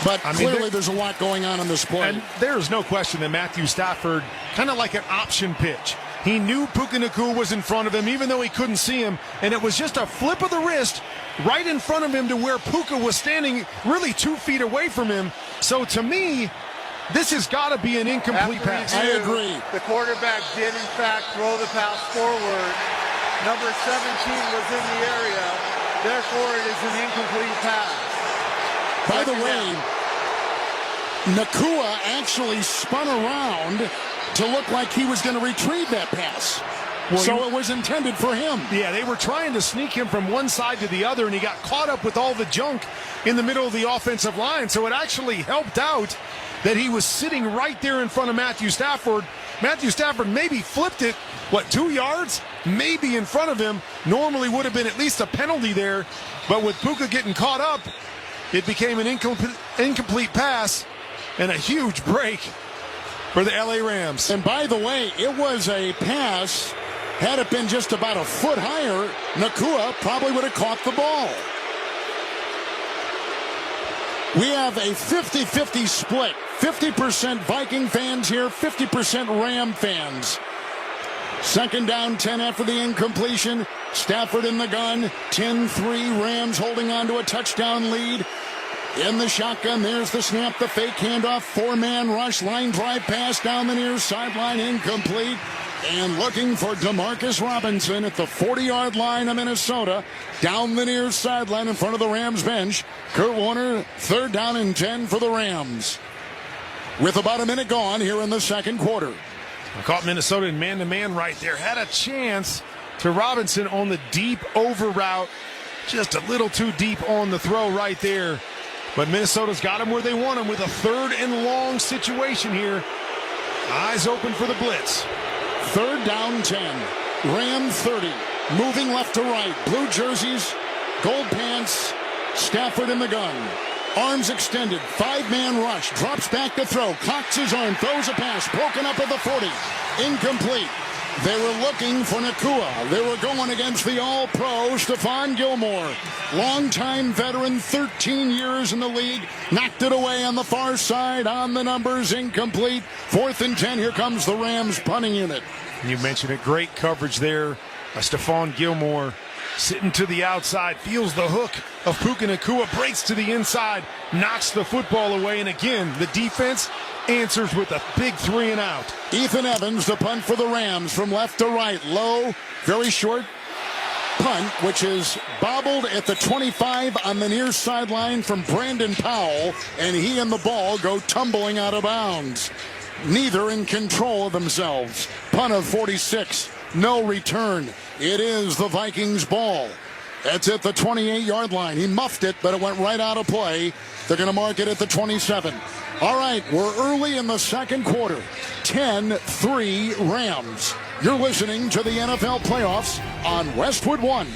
But clearly there's a lot going on in this play. And there's no question that Matthew Stafford, kind of like an option pitch. He knew Puka Nacua was in front of him, even though he couldn't see him, and it was just a flip of the wrist right in front of him to where Puka was standing really 2 feet away from him. So to me, this has got to be an incomplete pass. I agree. The quarterback did, in fact, throw the pass forward. Number 17 was in the area. Therefore, it is an incomplete pass. By the way, Nacua actually spun around to look like he was going to retrieve that pass. Well, so it was intended for him. Yeah, they were trying to sneak him from one side to the other, and he got caught up with all the junk in the middle of the offensive line. So it actually helped out that he was sitting right there in front of Matthew Stafford. Matthew Stafford maybe flipped it, 2 yards? Maybe in front of him. Normally would have been at least a penalty there. But with Puka getting caught up, it became an incomplete pass and a huge break for the LA Rams. And by the way, it was a pass. Had it been just about a foot higher, Nacua probably would have caught the ball. We have a 50-50 split. 50% Viking fans here, 50% Ram fans. Second down, 10 after the incompletion. Stafford in the gun. 10-3, Rams holding on to a touchdown lead. In the shotgun, there's the snap, the fake handoff, 4-man rush, line drive pass down the near sideline, incomplete. And looking for Demarcus Robinson at the 40-yard line of Minnesota. Down the near sideline in front of the Rams bench. Kurt Warner, 3rd down and 10 for the Rams. With about a minute gone here in the second quarter. I caught Minnesota in man-to-man right there. Had a chance to Robinson on the deep over route. Just a little too deep on the throw right there. But Minnesota's got him where they want him with a 3rd and long situation here. Eyes open for the blitz. 3rd down 10. Ram 30. Moving left to right. Blue jerseys, gold pants, Stafford in the gun. Arms extended. 5-man rush. Drops back to throw. Cocks his arm. Throws a pass. Broken up at the 40. Incomplete. They were looking for Nakua. They were going against the all-pro Stephon Gilmore. Longtime veteran, 13 years in the league. Knocked it away on the far side. On the numbers, incomplete. 4th and 10. Here comes the Rams punting unit. You mentioned it. Great coverage there. Stephon Gilmore sitting to the outside. Feels the hook of Puka Nakua. Breaks to the inside. Knocks the football away. And again, the defense answers with a big 3 and out. Ethan Evans, the punt for the Rams from left to right. Low, very short punt, which is bobbled at the 25 on the near sideline from Brandon Powell, and he and the ball go tumbling out of bounds. Neither in control of themselves. Punt of 46, no return. It is the Vikings ball. That's at the 28-yard line. He muffed it, but it went right out of play. They're going to mark it at the 27. All right, we're early in the second quarter. 10-3 Rams. You're listening to the NFL playoffs on Westwood One.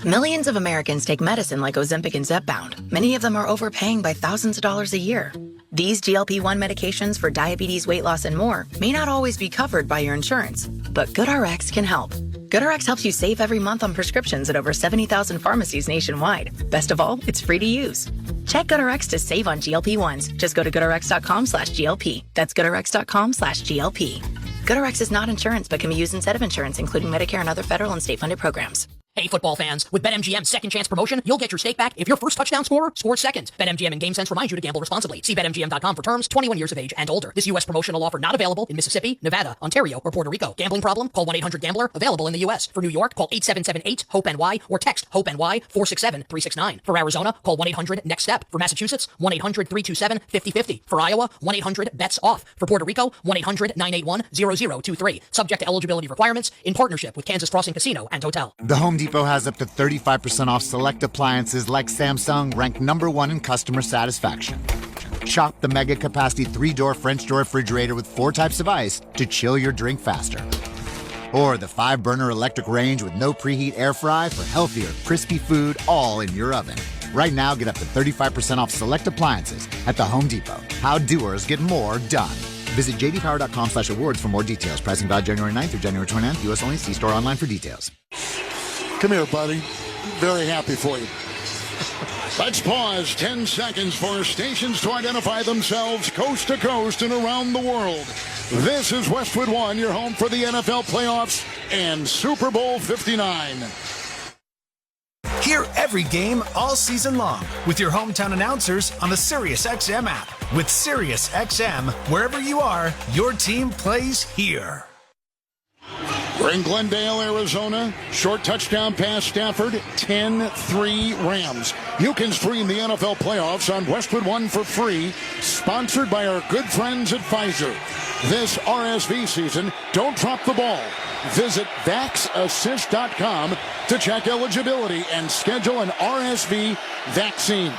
Millions of Americans take medicine like Ozempic and Zepbound. Many of them are overpaying by thousands of dollars a year. These GLP-1 medications for diabetes, weight loss, and more may not always be covered by your insurance, but GoodRx can help. GoodRx helps you save every month on prescriptions at over 70,000 pharmacies nationwide. Best of all, it's free to use. Check GoodRx to save on GLP-1s. Just go to GoodRx.com/GLP. That's GoodRx.com/GLP. GoodRx is not insurance, but can be used instead of insurance, including Medicare and other federal and state-funded programs. Hey, football fans, with BetMGM's second chance promotion, you'll get your stake back if your first touchdown scorer scores second. BetMGM and GameSense remind you to gamble responsibly. See BetMGM.com for terms, 21 years of age and older. This U.S. promotional offer not available in Mississippi, Nevada, Ontario, or Puerto Rico. Gambling problem? Call 1-800-GAMBLER. Available in the U.S. For New York, call 8778-HOPE-NY or text HOPE-NY 467-369. For Arizona, call 1-800-NEXT-STEP. For Massachusetts, 1-800-327-5050. For Iowa, 1-800-BETS-OFF. For Puerto Rico, 1-800-981-0023. Subject to eligibility requirements in partnership with Kansas Crossing Casino and Hotel. The Home Depot has up to 35% off select appliances like Samsung, ranked #1 in customer satisfaction. Shop the mega capacity 3-door French door refrigerator with 4 types of ice to chill your drink faster. Or the 5-burner electric range with no preheat air fry for healthier, crispy food all in your oven. Right now, get up to 35% off select appliances at the Home Depot. How doers get more done. Visit jdpower.com/awards for more details. Pricing valid January 9th through January 29th. U.S. only. See store online for details. Come here, buddy. Very happy for you. Let's pause 10 seconds for stations to identify themselves coast to coast and around the world. This is Westwood One, your home for the NFL playoffs and Super Bowl 59. Hear every game all season long with your hometown announcers on the SiriusXM app. With SiriusXM, wherever you are, your team plays here. We're in Glendale, Arizona. Short touchdown pass, Stafford. 10-3 Rams. You can stream the NFL playoffs on Westwood One for free. Sponsored by our good friends at Pfizer. This RSV season, don't drop the ball. Visit VaxAssist.com to check eligibility and schedule an RSV vaccine.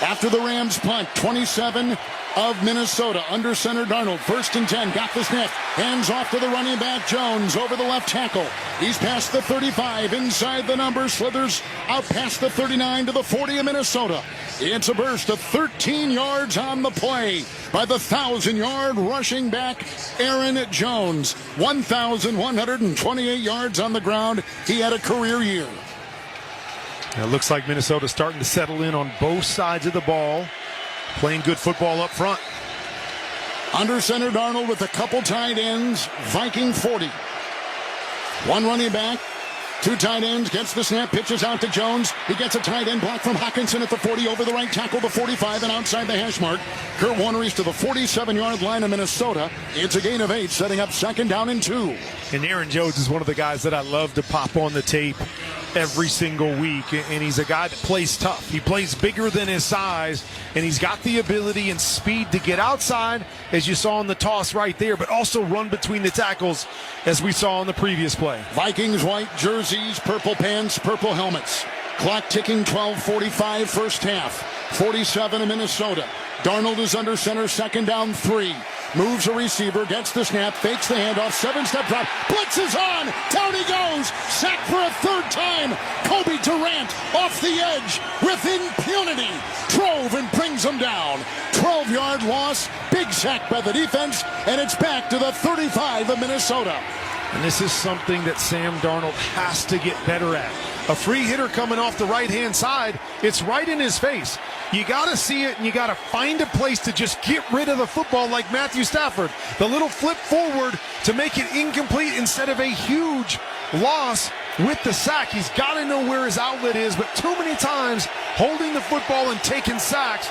After the Rams punt, 27 of Minnesota, under center Darnold, 1st and 10, got the snap, hands off to the running back Jones over the left tackle. He's past the 35, inside the number, slithers out past the 39 to the 40 of Minnesota. It's a burst of 13 yards on the play by the 1,000-yard rushing back Aaron Jones. 1,128 yards on the ground. He had a career year. It looks like Minnesota's starting to settle in on both sides of the ball. Playing good football up front. Under center Darnold with a couple tight ends. Viking 40. One running back Two tight ends, gets the snap, pitches out to Jones. He gets a tight end block from Hawkinson at the 40, over the right tackle, the 45, and outside the hash mark. Kurt Warner is to the 47-yard line of Minnesota. It's a gain of 8, setting up 2nd down and 2. And Aaron Jones is one of the guys that I love to pop on the tape every single week, and he's a guy that plays tough. He plays bigger than his size, and he's got the ability and speed to get outside, as you saw in the toss right there, but also run between the tackles, as we saw in the previous play. Vikings white jerseys, purple pants, purple helmets. Clock ticking, 12:45 first half. 47 in Minnesota. Darnold is under center, 2nd down 3. Moves a receiver, gets the snap, fakes the handoff, 7-step drop, blitz is on, down he goes, sacked for a 3rd time. Kobe Durant off the edge with impunity, drove and brings him down. 12-yard loss, big sack by the defense, and it's back to the 35 of Minnesota. And this is something that Sam Darnold has to get better at. A free hitter coming off the right-hand side, it's right in his face. You got to see it, and you got to find a place to just get rid of the football like Matthew Stafford. The little flip forward to make it incomplete instead of a huge loss with the sack. He's got to know where his outlet is, but too many times holding the football and taking sacks.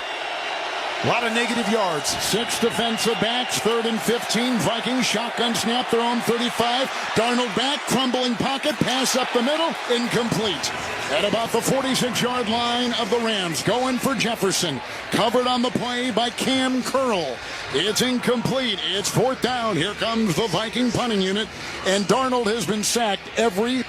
A lot of negative yards. 6 defensive backs, 3rd and 15. Vikings shotgun snap, their own 35. Darnold back, crumbling pocket, pass up the middle, incomplete. At about the 46-yard line of the Rams, going for Jefferson. Covered on the play by Cam Curl. It's incomplete. It's 4th down. Here comes the Viking punting unit. And Darnold has been sacked every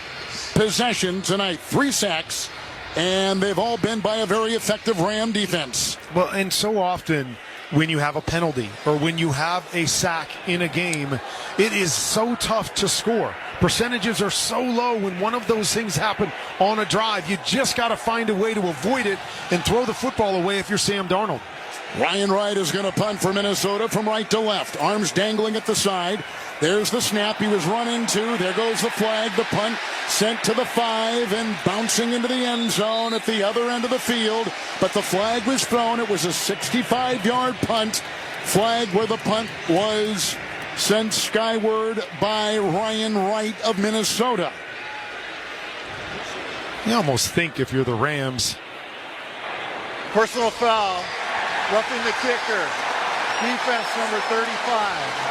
possession tonight. 3 sacks. And they've all been by a very effective Ram defense. Well, and so often when you have a penalty or when you have a sack in a game, it is so tough to score. Percentages are so low when one of those things happen on a drive. You just got to find a way to avoid it and throw the football away if you're Sam Darnold. Ryan Wright is going to punt for Minnesota from right to left. Arms dangling at the side. There's the snap he was run into. There goes the flag. The punt sent to the 5 and bouncing into the end zone at the other end of the field. But the flag was thrown. It was a 65-yard punt. Flag where the punt was sent skyward by Ryan Wright of Minnesota. You almost think if you're the Rams. Personal foul. Roughing the kicker. Defense number 35.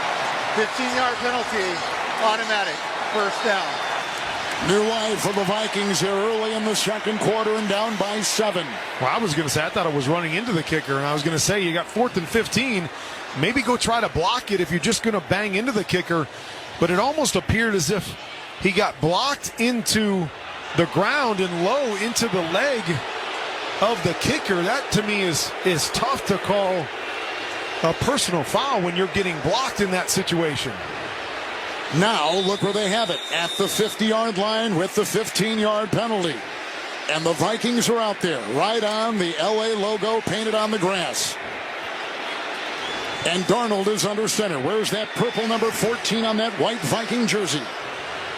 15-yard penalty. Automatic. First down. New life for the Vikings here early in the second quarter and down by 7. Well, I was going to say, I thought it was running into the kicker, and I was going to say you got 4th and 15. Maybe go try to block it if you're just going to bang into the kicker. But it almost appeared as if he got blocked into the ground and low into the leg of the kicker. That to me is tough to call a personal foul when you're getting blocked in that situation. Now look where they have it, at the 50-yard line with the 15-yard penalty. And the Vikings are out there, right on the LA logo painted on the grass. And Darnold is under center. Where's that purple number 14 on that white Viking jersey?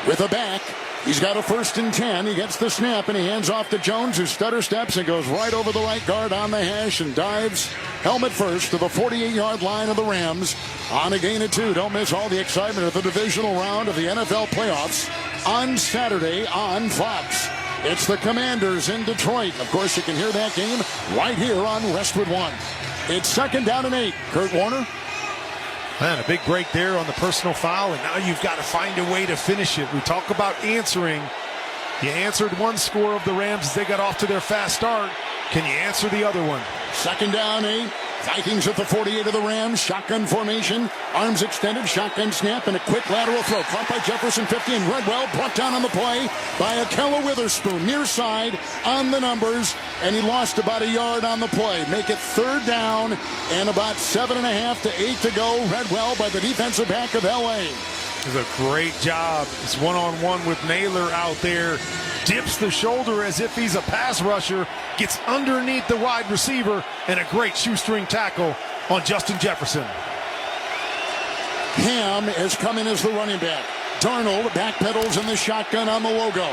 With a back. He's got a 1st and 10. He gets the snap and he hands off to Jones, who stutter steps and goes right over the right guard on the hash and dives helmet first to the 48-yard line of the Rams on a gain of 2. Don't miss all the excitement of the divisional round of the NFL playoffs on Saturday on Fox. It's the Commanders in Detroit. Of course, you can hear that game right here on Westwood One. It's 2nd down and 8. Kurt Warner. Man, a big break there on the personal foul, and now you've got to find a way to finish it. We talk about answering. You answered one score of the Rams as they got off to their fast start. Can you answer the other one? 2nd down, 8. Vikings at the 48 of the Rams. Shotgun formation. Arms extended. Shotgun snap and a quick lateral throw. Caught by Jefferson, 50, and Redwell brought down on the play by Akella Witherspoon. Near side on the numbers, and he lost about a yard on the play. Make it 3rd down and about 7.5 to 8 to go. Redwell by the defensive back of L.A. Does a great job. It's one-on-one with Naylor out there. Dips the shoulder as if he's a pass rusher. Gets underneath the wide receiver. And a great shoestring tackle on Justin Jefferson. Ham has come in as the running back. Darnold backpedals in the shotgun on the logo.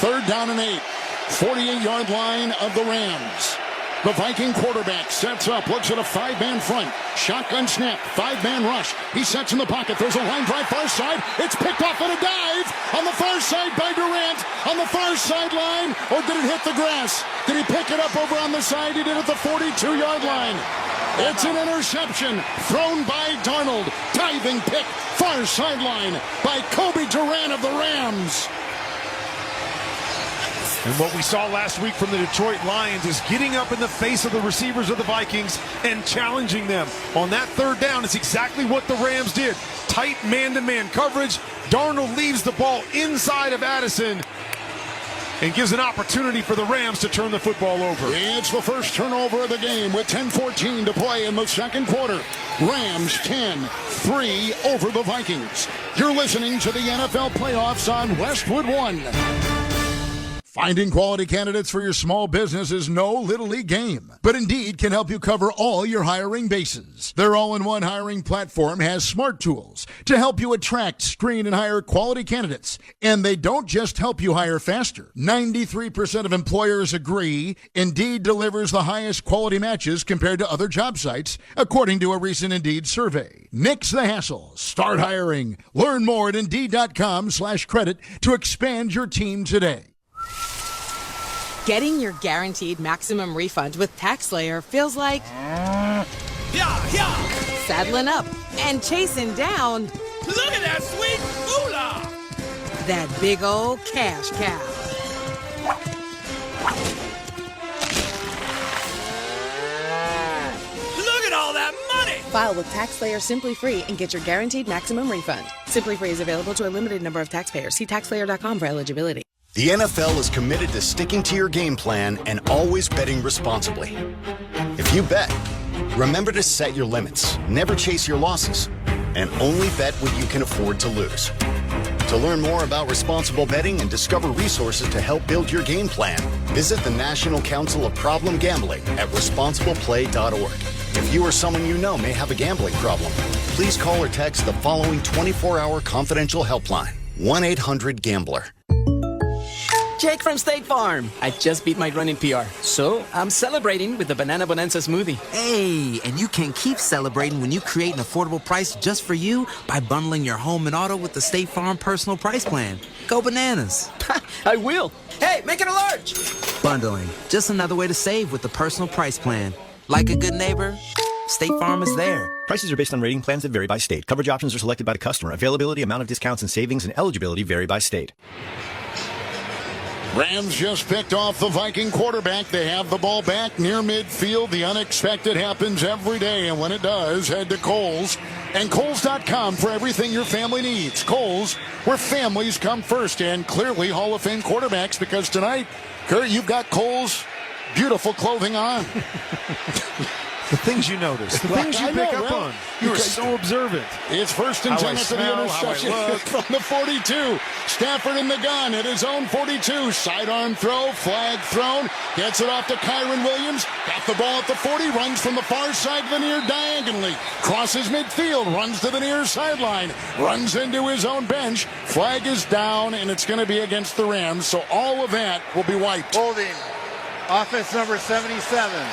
3rd down and 8. 48-yard line of the Rams. The Viking quarterback sets up, looks at a 5-man front. Shotgun snap, 5-man rush. He sets in the pocket. There's a line drive far side. It's picked off on a dive on the far side by Durant on the far sideline, or did it hit the grass? Did he pick it up over on the side? He did at the 42-yard line. It's an interception thrown by Darnold. Diving pick, far sideline by Kobe Durant of the Rams. And what we saw last week from the Detroit Lions is getting up in the face of the receivers of the Vikings and challenging them. On that third down, it's exactly what the Rams did. Tight man-to-man coverage. Darnold leaves the ball inside of Addison and gives an opportunity for the Rams to turn the football over. It's the first turnover of the game with 10:14 to play in the second quarter. Rams 10-3 over the Vikings. You're listening to the NFL playoffs on Westwood One. Finding quality candidates for your small business is no little league game, but Indeed can help you cover all your hiring bases. Their all-in-one hiring platform has smart tools to help you attract, screen, and hire quality candidates. And they don't just help you hire faster. 93% of employers agree Indeed delivers the highest quality matches compared to other job sites, according to a recent Indeed survey. Nix the hassle. Start hiring. Learn more at Indeed.com/credit to expand your team today. Getting your guaranteed maximum refund with TaxSlayer feels like saddling up and chasing down. Look at that sweet moolah! That big old cash cow. Look at all that money! File with TaxSlayer Simply Free and get your guaranteed maximum refund. Simply Free is available to a limited number of taxpayers. See TaxSlayer.com for eligibility. The NFL is committed to sticking to your game plan and always betting responsibly. If you bet, remember to set your limits, never chase your losses, and only bet what you can afford to lose. To learn more about responsible betting and discover resources to help build your game plan, visit the National Council of Problem Gambling at responsibleplay.org. If you or someone you know may have a gambling problem, please call or text the following 24-hour confidential helpline, 1-800-GAMBLER. Jake from State Farm. I just beat my running PR, so I'm celebrating with the Banana Bonanza smoothie. Hey, and you can keep celebrating when you create an affordable price just for you by bundling your home and auto with the State Farm Personal Price Plan. Go bananas. I will. Hey, make it a large. Bundling, just another way to save with the Personal Price Plan. Like a good neighbor, State Farm is there. Prices are based on rating plans that vary by state. Coverage options are selected by the customer. Availability, amount of discounts and savings, and eligibility vary by state. Rams just picked off the Viking quarterback. They have the ball back near midfield. The unexpected happens every day, and when it does, head to Kohl's. And Kohl's.com for everything your family needs. Kohl's, where families come first, and clearly Hall of Fame quarterbacks, because tonight, Kurt, you've got Kohl's beautiful clothing on. The things you notice, the things you pick up on. You are so observant. It's first and 10 after the interception from the 42. Stafford in the gun at his own 42. Sidearm throw, flag thrown. Gets it off to Kyron Williams. Got the ball at the 40. Runs from the far side to the near diagonally. Crosses midfield. Runs to the near sideline. Runs into his own bench. Flag is down, and it's going to be against the Rams. So all of that will be wiped. Holding. Offense number 77.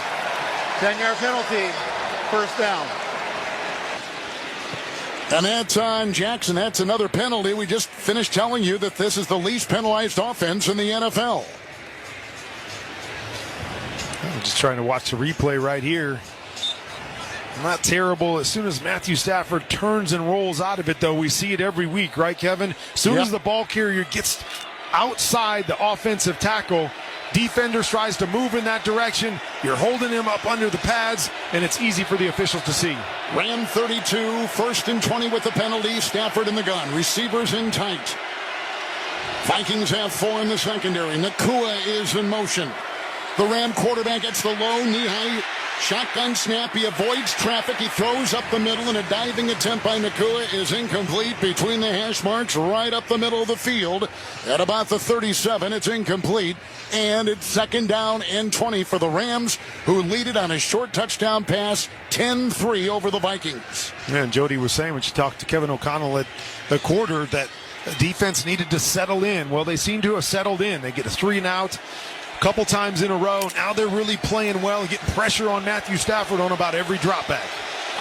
10-yard penalty, first down. And that's on Jackson. That's another penalty. We just finished telling you that this is the least penalized offense in the NFL. I'm just trying to watch the replay right here. Not terrible. As soon as Matthew Stafford turns and rolls out of it, though, we see it every week, right, Kevin? As soon as the ball carrier gets outside the offensive tackle, defender tries to move in that direction. You're holding him up under the pads, and it's easy for the officials to see. Ram 32, first and 20 with the penalty. Stafford in the gun. Receivers in tight. Vikings have 4 in the secondary. Nakua is in motion. The Ram quarterback gets the low, knee-high shotgun snap. He avoids traffic. He throws up the middle, and a diving attempt by Nakua is incomplete between the hash marks right up the middle of the field. At about the 37, it's incomplete. And it's second down and 20 for the Rams, who lead it on a short touchdown pass, 10-3 over the Vikings. And Jody was saying when she talked to Kevin O'Connell at the quarter that the defense needed to settle in. Well, they seem to have settled in. They get a 3-and-out a couple times in a row. Now they're really playing well and getting pressure on Matthew Stafford on about every drop back.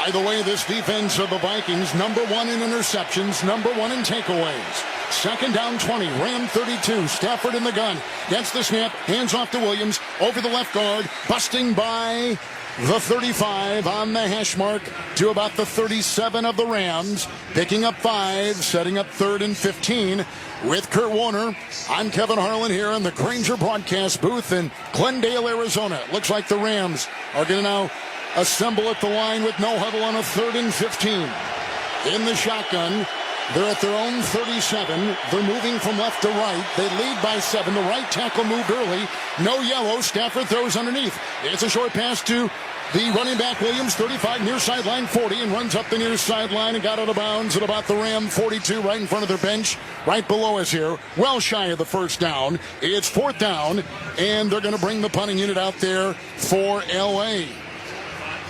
By the way, this defense of the Vikings, number 1 in interceptions, number 1 in takeaways. Second down 20. Ram 32. Stafford in the gun. Gets the snap. Hands off to Williams. Over the left guard. Busting by the 35 on the hash mark to about the 37 of the Rams. Picking up 5. Setting up 3rd and 15. With Kurt Warner, I'm Kevin Harlan here in the Grainger broadcast booth in Glendale, Arizona. It looks like the Rams are going to now assemble at the line with no huddle on a 3rd and 15. In the shotgun, they're at their own 37. They're moving from left to right. They lead by 7. The right tackle moved early. No yellow. Stafford throws underneath. It's a short pass to the running back, Williams, 35, near sideline 40, and runs up the near sideline and got out of bounds at about the Ram 42, right in front of their bench, right below us here. Well shy of the first down. It's 4th down, and they're going to bring the punting unit out there for L.A.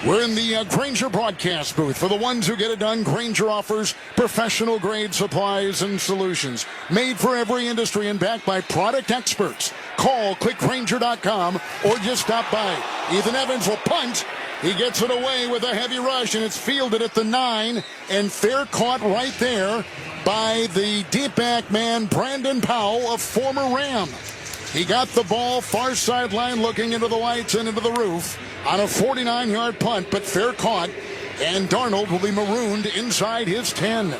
We're in the Grainger broadcast booth. For the ones who get it done, Grainger offers professional-grade supplies and solutions made for every industry and backed by product experts. Call, click Grainger.com, or just stop by. Ethan Evans will punt. He gets it away with a heavy rush, and it's fielded at the 9, and fair caught right there by the deep back man, Brandon Powell, a former Ram. He got the ball far sideline looking into the lights and into the roof on a 49-yard punt, but fair caught, and Darnold will be marooned inside his 10.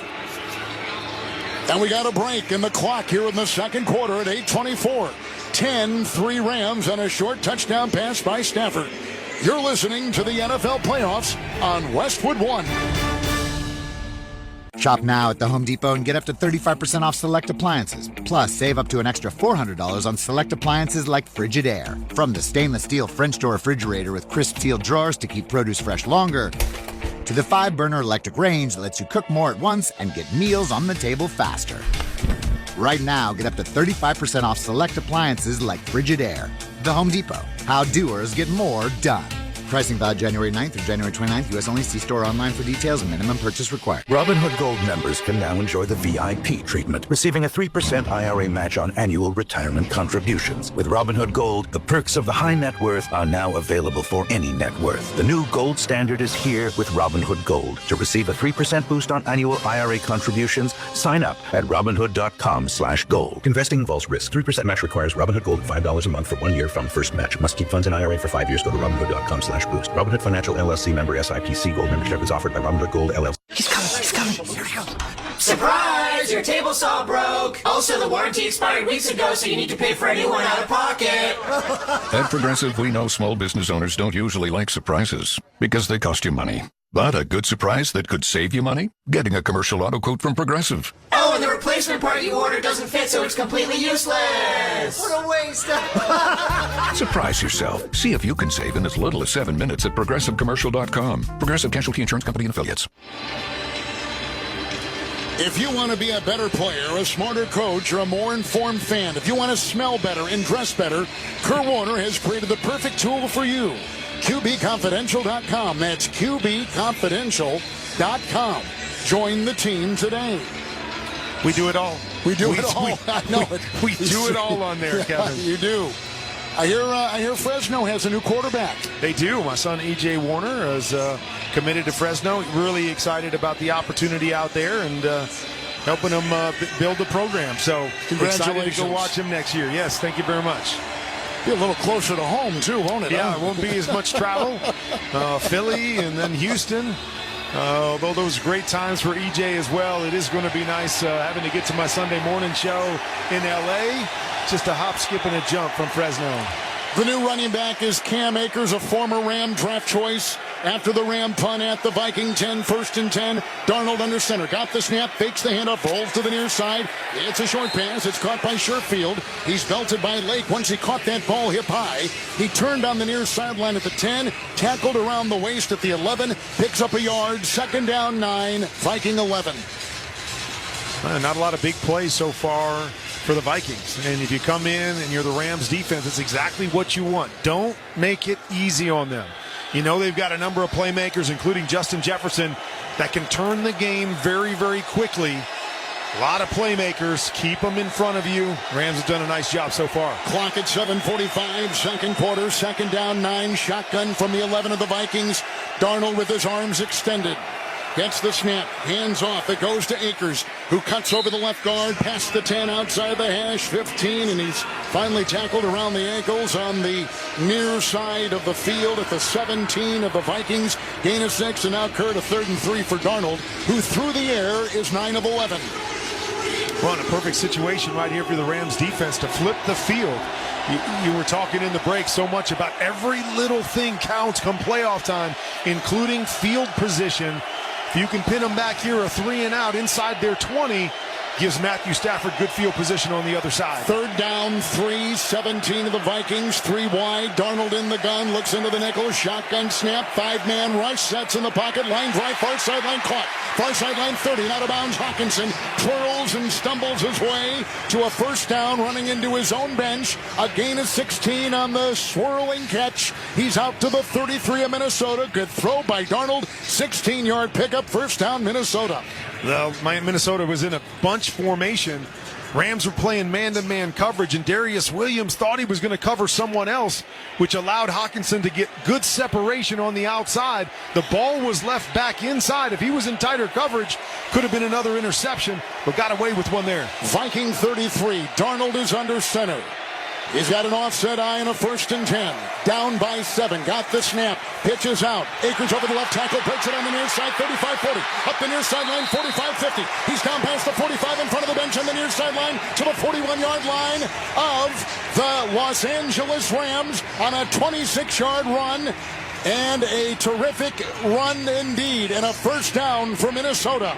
And we got a break in the clock here in the second quarter at 8:24. 10-3 Rams on a short touchdown pass by Stafford. You're listening to the NFL Playoffs on Westwood One. Shop now at the Home Depot and get up to 35% off select appliances. Plus, save up to an extra $400 on select appliances like Frigidaire. From the stainless steel French door refrigerator with crisp steel drawers to keep produce fresh longer, to the 5-burner electric range that lets you cook more at once and get meals on the table faster. Right now, get up to 35% off select appliances like Frigidaire. The Home Depot. How doers get more done. Pricing valid January 9th through January 29th. U.S. only. See store online for details and minimum purchase required. Robinhood Gold members can now enjoy the VIP treatment, receiving a 3% IRA match on annual retirement contributions. With Robinhood Gold, the perks of the high net worth are now available for any net worth. The new gold standard is here with Robinhood Gold. To receive a 3% boost on annual IRA contributions, sign up at Robinhood.com/gold. Investing involves risk. 3% match requires Robinhood Gold $5 a month for 1 year from first match. Must keep funds in IRA for 5 years. Go to Robinhood.com/boost. Robinhood Financial LLC member SIPC. Gold membership is offered by Robinhood Gold LLC. He's coming. Here we go. Surprise! Your table saw broke. Also, the warranty expired weeks ago, so you need to pay for a new one out of pocket. At Progressive, we know small business owners don't usually like surprises because they cost you money. But a good surprise that could save you money? Getting a commercial auto quote from Progressive. Oh, and the replacement part you ordered doesn't fit, so it's completely useless. What a waste. Surprise yourself. See if you can save in as little as 7 minutes at ProgressiveCommercial.com. Progressive Casualty Insurance Company and Affiliates. If you want to be a better player, a smarter coach, or a more informed fan, if you want to smell better and dress better, Kurt Warner has created the perfect tool for you. QBConfidential.com. That's QBConfidential.com. Join the team today. We do it all. We do it all. I know it. We do it all on there, Kevin. You do. I hear Fresno has a new quarterback. They do. My son E.J. Warner is committed to Fresno. Really excited about the opportunity out there and helping them build the program. So excited to go watch him next year. Yes, thank you very much. Be a little closer to home, too, won't it? Yeah, it won't be as much travel. Philly and then Houston. Although those great times for EJ as well, it is going to be nice having to get to my Sunday morning show in L.A. Just a hop, skip, and a jump from Fresno. The new running back is Cam Akers, a former Ram draft choice. After the Ram punt at the Viking 10, 1st and 10. Darnold under center. Got the snap, fakes the handoff, rolls to the near side. It's a short pass. It's caught by Sherfield. He's belted by Lake. Once he caught that ball hip high, he turned on the near sideline at the 10, tackled around the waist at the 11, picks up a yard. 2nd down, 9, Viking 11. Not a lot of big plays so far for the Vikings. And if you come in and you're the Rams defense, it's exactly what you want. Don't make it easy on them. You know they've got a number of playmakers, including Justin Jefferson, that can turn the game very, very quickly. A lot of playmakers. Keep them in front of you. Rams have done a nice job so far. Clock at 7:45, second quarter, 2nd down, 9. Shotgun from the 11 of the Vikings. Darnold with his arms extended. Gets the snap, hands off, it goes to Akers, who cuts over the left guard, past the 10, outside the hash, 15, and he's finally tackled around the ankles on the near side of the field at the 17 of the Vikings. Gain of 6, and now Kurt, a 3rd and 3 for Darnold, who through the air is 9 of 11. Well, in a perfect situation right here for the Rams defense to flip the field. You were talking in the break so much about every little thing counts come playoff time, including field position. If you can pin them back here, a 3 and out inside their 20, gives Matthew Stafford good field position on the other side. 3rd down, 3, 17 of the Vikings, 3 wide. Darnold in the gun, looks into the nickel, shotgun snap, 5-man rush, sets in the pocket, line drive, far sideline caught. Far sideline 30, out of bounds. Hawkinson twirls and stumbles his way to a 1st down, running into his own bench. A gain of 16 on the swirling catch. He's out to the 33 of Minnesota. Good throw by Darnold. 16-yard pickup, 1st down, Minnesota. Minnesota was in a bunch formation. Rams were playing man-to-man coverage, and Darius Williams thought he was going to cover someone else, which allowed Hawkinson to get good separation on the outside. The ball was left back inside. If he was in tighter coverage, could have been another interception, but got away with one there. Viking 33. Darnold is under center. He's got an offset eye and a 1st and 10. Down by 7. Got the snap. Pitches out. Akers over the left tackle. Breaks it on the near side. 35-40. Up the near sideline. 45-50. He's down past the 45 in front of the bench on the near sideline to the 41-yard line of the Los Angeles Rams on a 26-yard run. And a terrific run indeed. And a 1st down for Minnesota.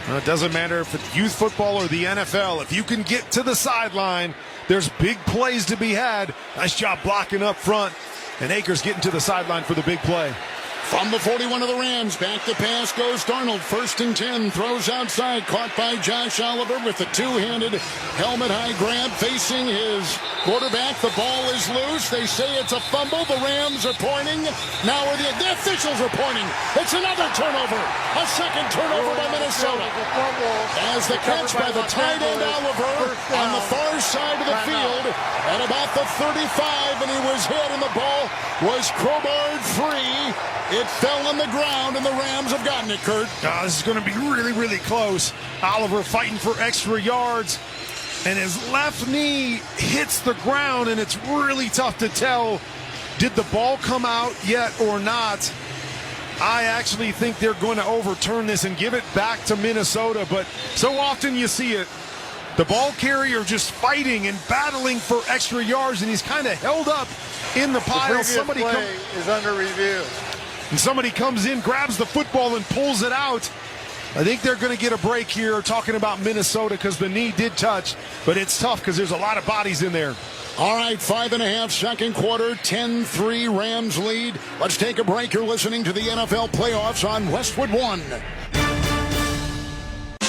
Well, it doesn't matter if it's youth football or the NFL. If you can get to the sideline, there's big plays to be had. Nice job blocking up front. And Akers getting to the sideline for the big play. From the 41 of the Rams, back to pass goes Darnold. 1st and 10, throws outside, caught by Josh Oliver with the 2-handed helmet high grab facing his quarterback. The ball is loose. They say it's a fumble. The Rams are pointing. Now the officials are pointing. It's another turnover. A 2nd turnover by Minnesota. As the catch by the tight end Oliver on the far side of the field at about the 35, and he was hit, and the ball was crowbarred free. It fell on the ground, and the Rams have gotten it, Kurt. This is going to be really, really close. Oliver fighting for extra yards, and his left knee hits the ground, and it's really tough to tell, did the ball come out yet or not? I actually think they're going to overturn this and give it back to Minnesota, but so often you see it. The ball carrier just fighting and battling for extra yards, and he's kind of held up in the pile. The previous play is under review. And somebody comes in, grabs the football, and pulls it out. I think they're going to get a break here talking about Minnesota because the knee did touch, but it's tough because there's a lot of bodies in there. All right, 5.5, 2nd quarter, 10-3 Rams lead. Let's take a break. You're listening to the NFL playoffs on Westwood One.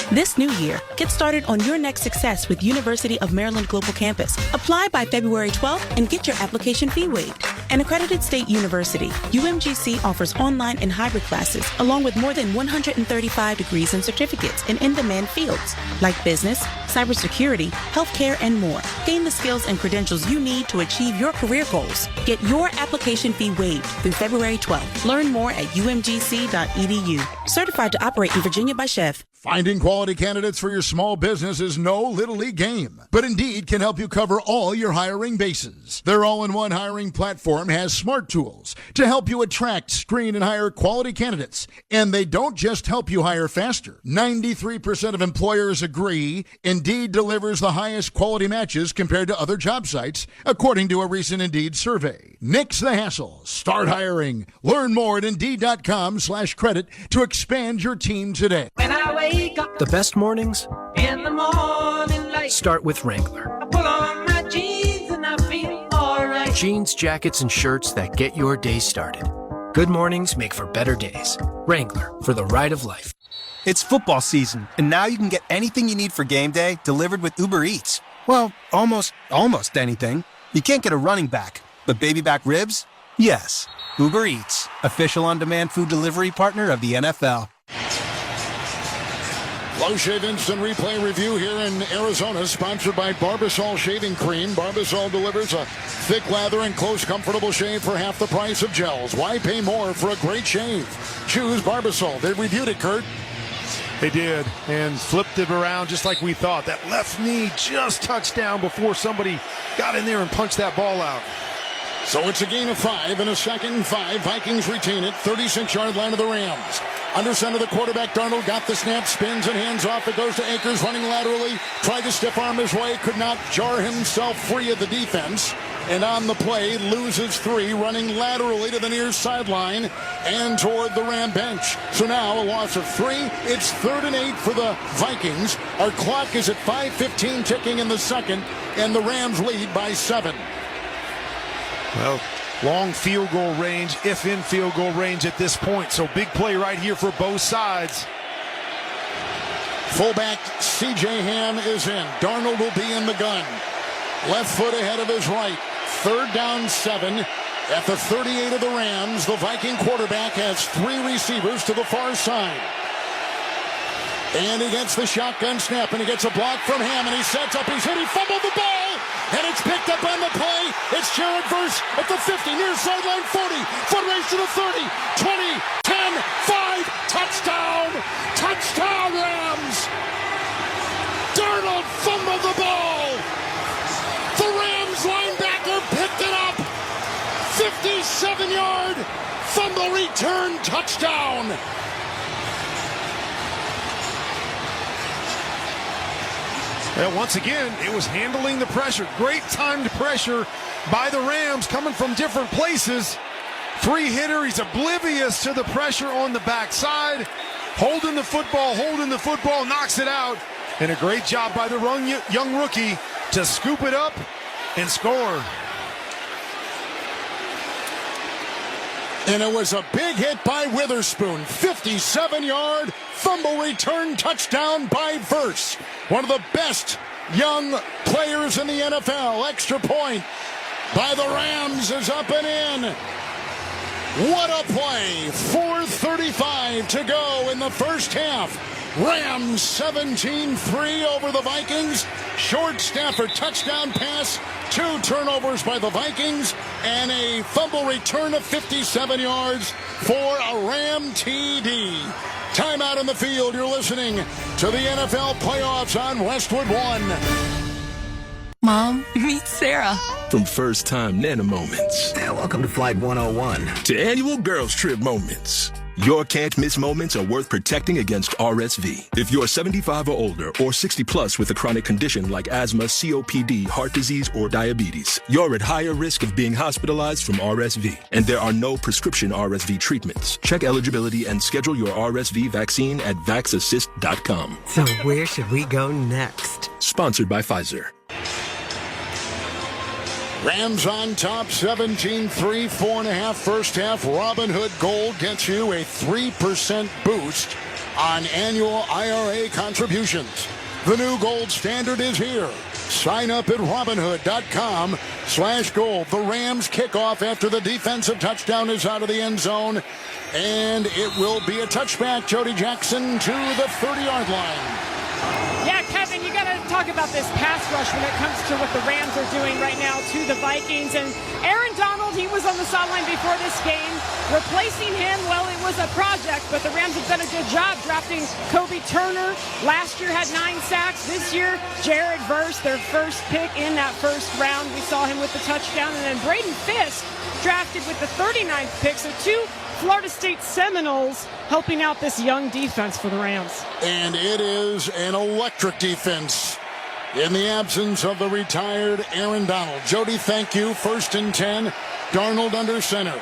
This new year, get started on your next success with University of Maryland Global Campus. Apply by February 12th and get your application fee waived. An accredited state university, UMGC offers online and hybrid classes, along with more than 135 degrees and certificates in in-demand fields like business, cybersecurity, healthcare, and more. Gain the skills and credentials you need to achieve your career goals. Get your application fee waived through February 12th. Learn more at umgc.edu. Certified to operate in Virginia by Chev. Finding quality candidates for your small business is no little league game, but Indeed can help you cover all your hiring bases. Their all-in-one hiring platform has smart tools to help you attract, screen, and hire quality candidates. And they don't just help you hire faster. 93% of employers agree Indeed delivers the highest quality matches compared to other job sites, according to a recent Indeed survey. Nix the hassle. Start hiring. Learn more at Indeed.com/credit to expand your team today. When I wake up the best mornings in the morning light, start with Wrangler. I pull on my jeans and I feel alright. Jeans, jackets, and shirts that get your day started. Good mornings make for better days. Wrangler, for the ride of life. It's football season, and now you can get anything you need for game day delivered with Uber Eats. Well, almost anything. You can't get a running back, but baby back ribs? Yes. Uber Eats, official on-demand food delivery partner of the NFL. Low Shave Instant Replay Review here in Arizona, sponsored by Barbasol Shaving Cream. Barbasol delivers a thick lather and close, comfortable shave for half the price of gels. Why pay more for a great shave? Choose Barbasol. They reviewed it, Kurt. They did, and flipped it around just like we thought. That left knee just touched down before somebody got in there and punched that ball out. So it's a gain of 5 and a 2nd and 5. Vikings retain it. 36-yard line of the Rams. Under center, the quarterback, Darnold, got the snap, spins and hands off. It goes to Akers, running laterally. Tried to stiff arm his way, could not jar himself free of the defense. And on the play, loses 3, running laterally to the near sideline and toward the Ram bench. So now a loss of 3. It's 3rd and 8 for the Vikings. Our clock is at 5:15 ticking in the second, and the Rams lead by 7. Well, long field goal range, if in field goal range at this point. So big play right here for both sides. Fullback C.J. Ham is in. Darnold will be in the gun. Left foot ahead of his right. 3rd down 7. At the 38 of the Rams, the Viking quarterback has 3 receivers to the far side. And he gets the shotgun snap, and he gets a block from Ham, and he sets up, he's hit, he fumbled the ball, and it's picked up on the play. It's Jared Verse at the 50, near sideline 40, foot race to the 30, 20, 10, 5, touchdown! Touchdown, Rams! Darnold fumbled the ball! The Rams linebacker picked it up! 57-yard fumble return touchdown! Well, once again, it was handling the pressure. Great timed pressure by the Rams coming from different places. 3-hitter, he's oblivious to the pressure on the backside. Holding the football, knocks it out. And a great job by the young rookie to scoop it up and score. And it was a big hit by Witherspoon. 57-yard fumble return touchdown by Verse. One of the best young players in the NFL. Extra point by the Rams is up and in. What a play. 4:35 to go in the first half. Rams 17-3 over the Vikings. Short Stafford touchdown pass. 2 turnovers by the Vikings. And a fumble return of 57 yards for a Ram TD. Timeout in the field. You're listening to the NFL playoffs on Westwood One. Mom, meet Sarah. From first-time Nana moments. Welcome to Flight 101. To annual girls trip moments. Your can't-miss moments are worth protecting against RSV. If you're 75 or older or 60 plus with a chronic condition like asthma, COPD, heart disease, or diabetes, you're at higher risk of being hospitalized from RSV. And there are no prescription RSV treatments. Check eligibility and schedule your RSV vaccine at vaxassist.com. So where should we go next? Sponsored by Pfizer. Rams on top, 17-3, 4.5 first half. Robin Hood Gold gets you a 3% boost on annual IRA contributions. The new gold standard is here. Sign up at robinhood.com/gold. The Rams kick off after the defensive touchdown is out of the end zone. And it will be a touchback. Jody Jackson to the 30-yard line. Yeah, Kevin, you got to talk about this pass rush when it comes to what the Rams are doing right now to the Vikings. And Aaron Donald, he was on the sideline before this game. Replacing him, well, it was a project, but the Rams have done a good job drafting Kobe Turner. Last year had 9 sacks. This year, Jared Verse, their first pick in that first round. We saw him with the touchdown. And then Braden Fisk drafted with the 39th pick. So 2 Florida State Seminoles helping out this young defense for the Rams. And it is an electric defense in the absence of the retired Aaron Donald. Jody, thank you. 1st and 10. Darnold under center.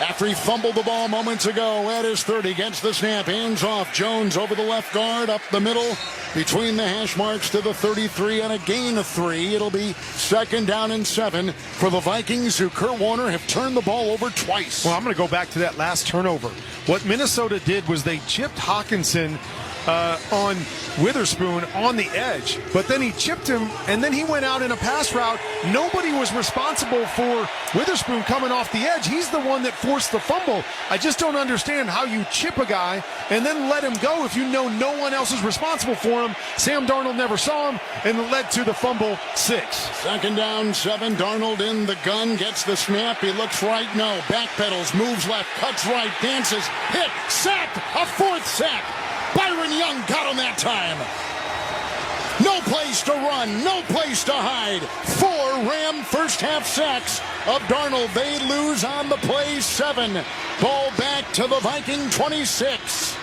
After he fumbled the ball moments ago at his 30, gets the snap, hands off. Jones over the left guard, up the middle, between the hash marks to the 33, and a gain of 3. It'll be 2nd down and 7 for the Vikings, who Kurt Warner have turned the ball over twice. Well, I'm going to go back to that last turnover. What Minnesota did was they chipped Hawkinson on Witherspoon on the edge, but then he chipped him, and then he went out in a pass route. Nobody was responsible for Witherspoon coming off the edge. He's the one that forced the fumble. I just don't understand how you chip a guy and then let him go if you know no one else is responsible for him. Sam Darnold never saw him, and it led to the fumble 6. Second down, 7. Darnold in the gun, gets the snap. He looks right, no. Backpedals, moves left, cuts right, dances, hit, sacked, a 4th sack. Byron Young got him that time. No place to run, no place to hide. 4 Ram first half sacks of Darnold. They lose on the play 7. Ball back to the Viking 26.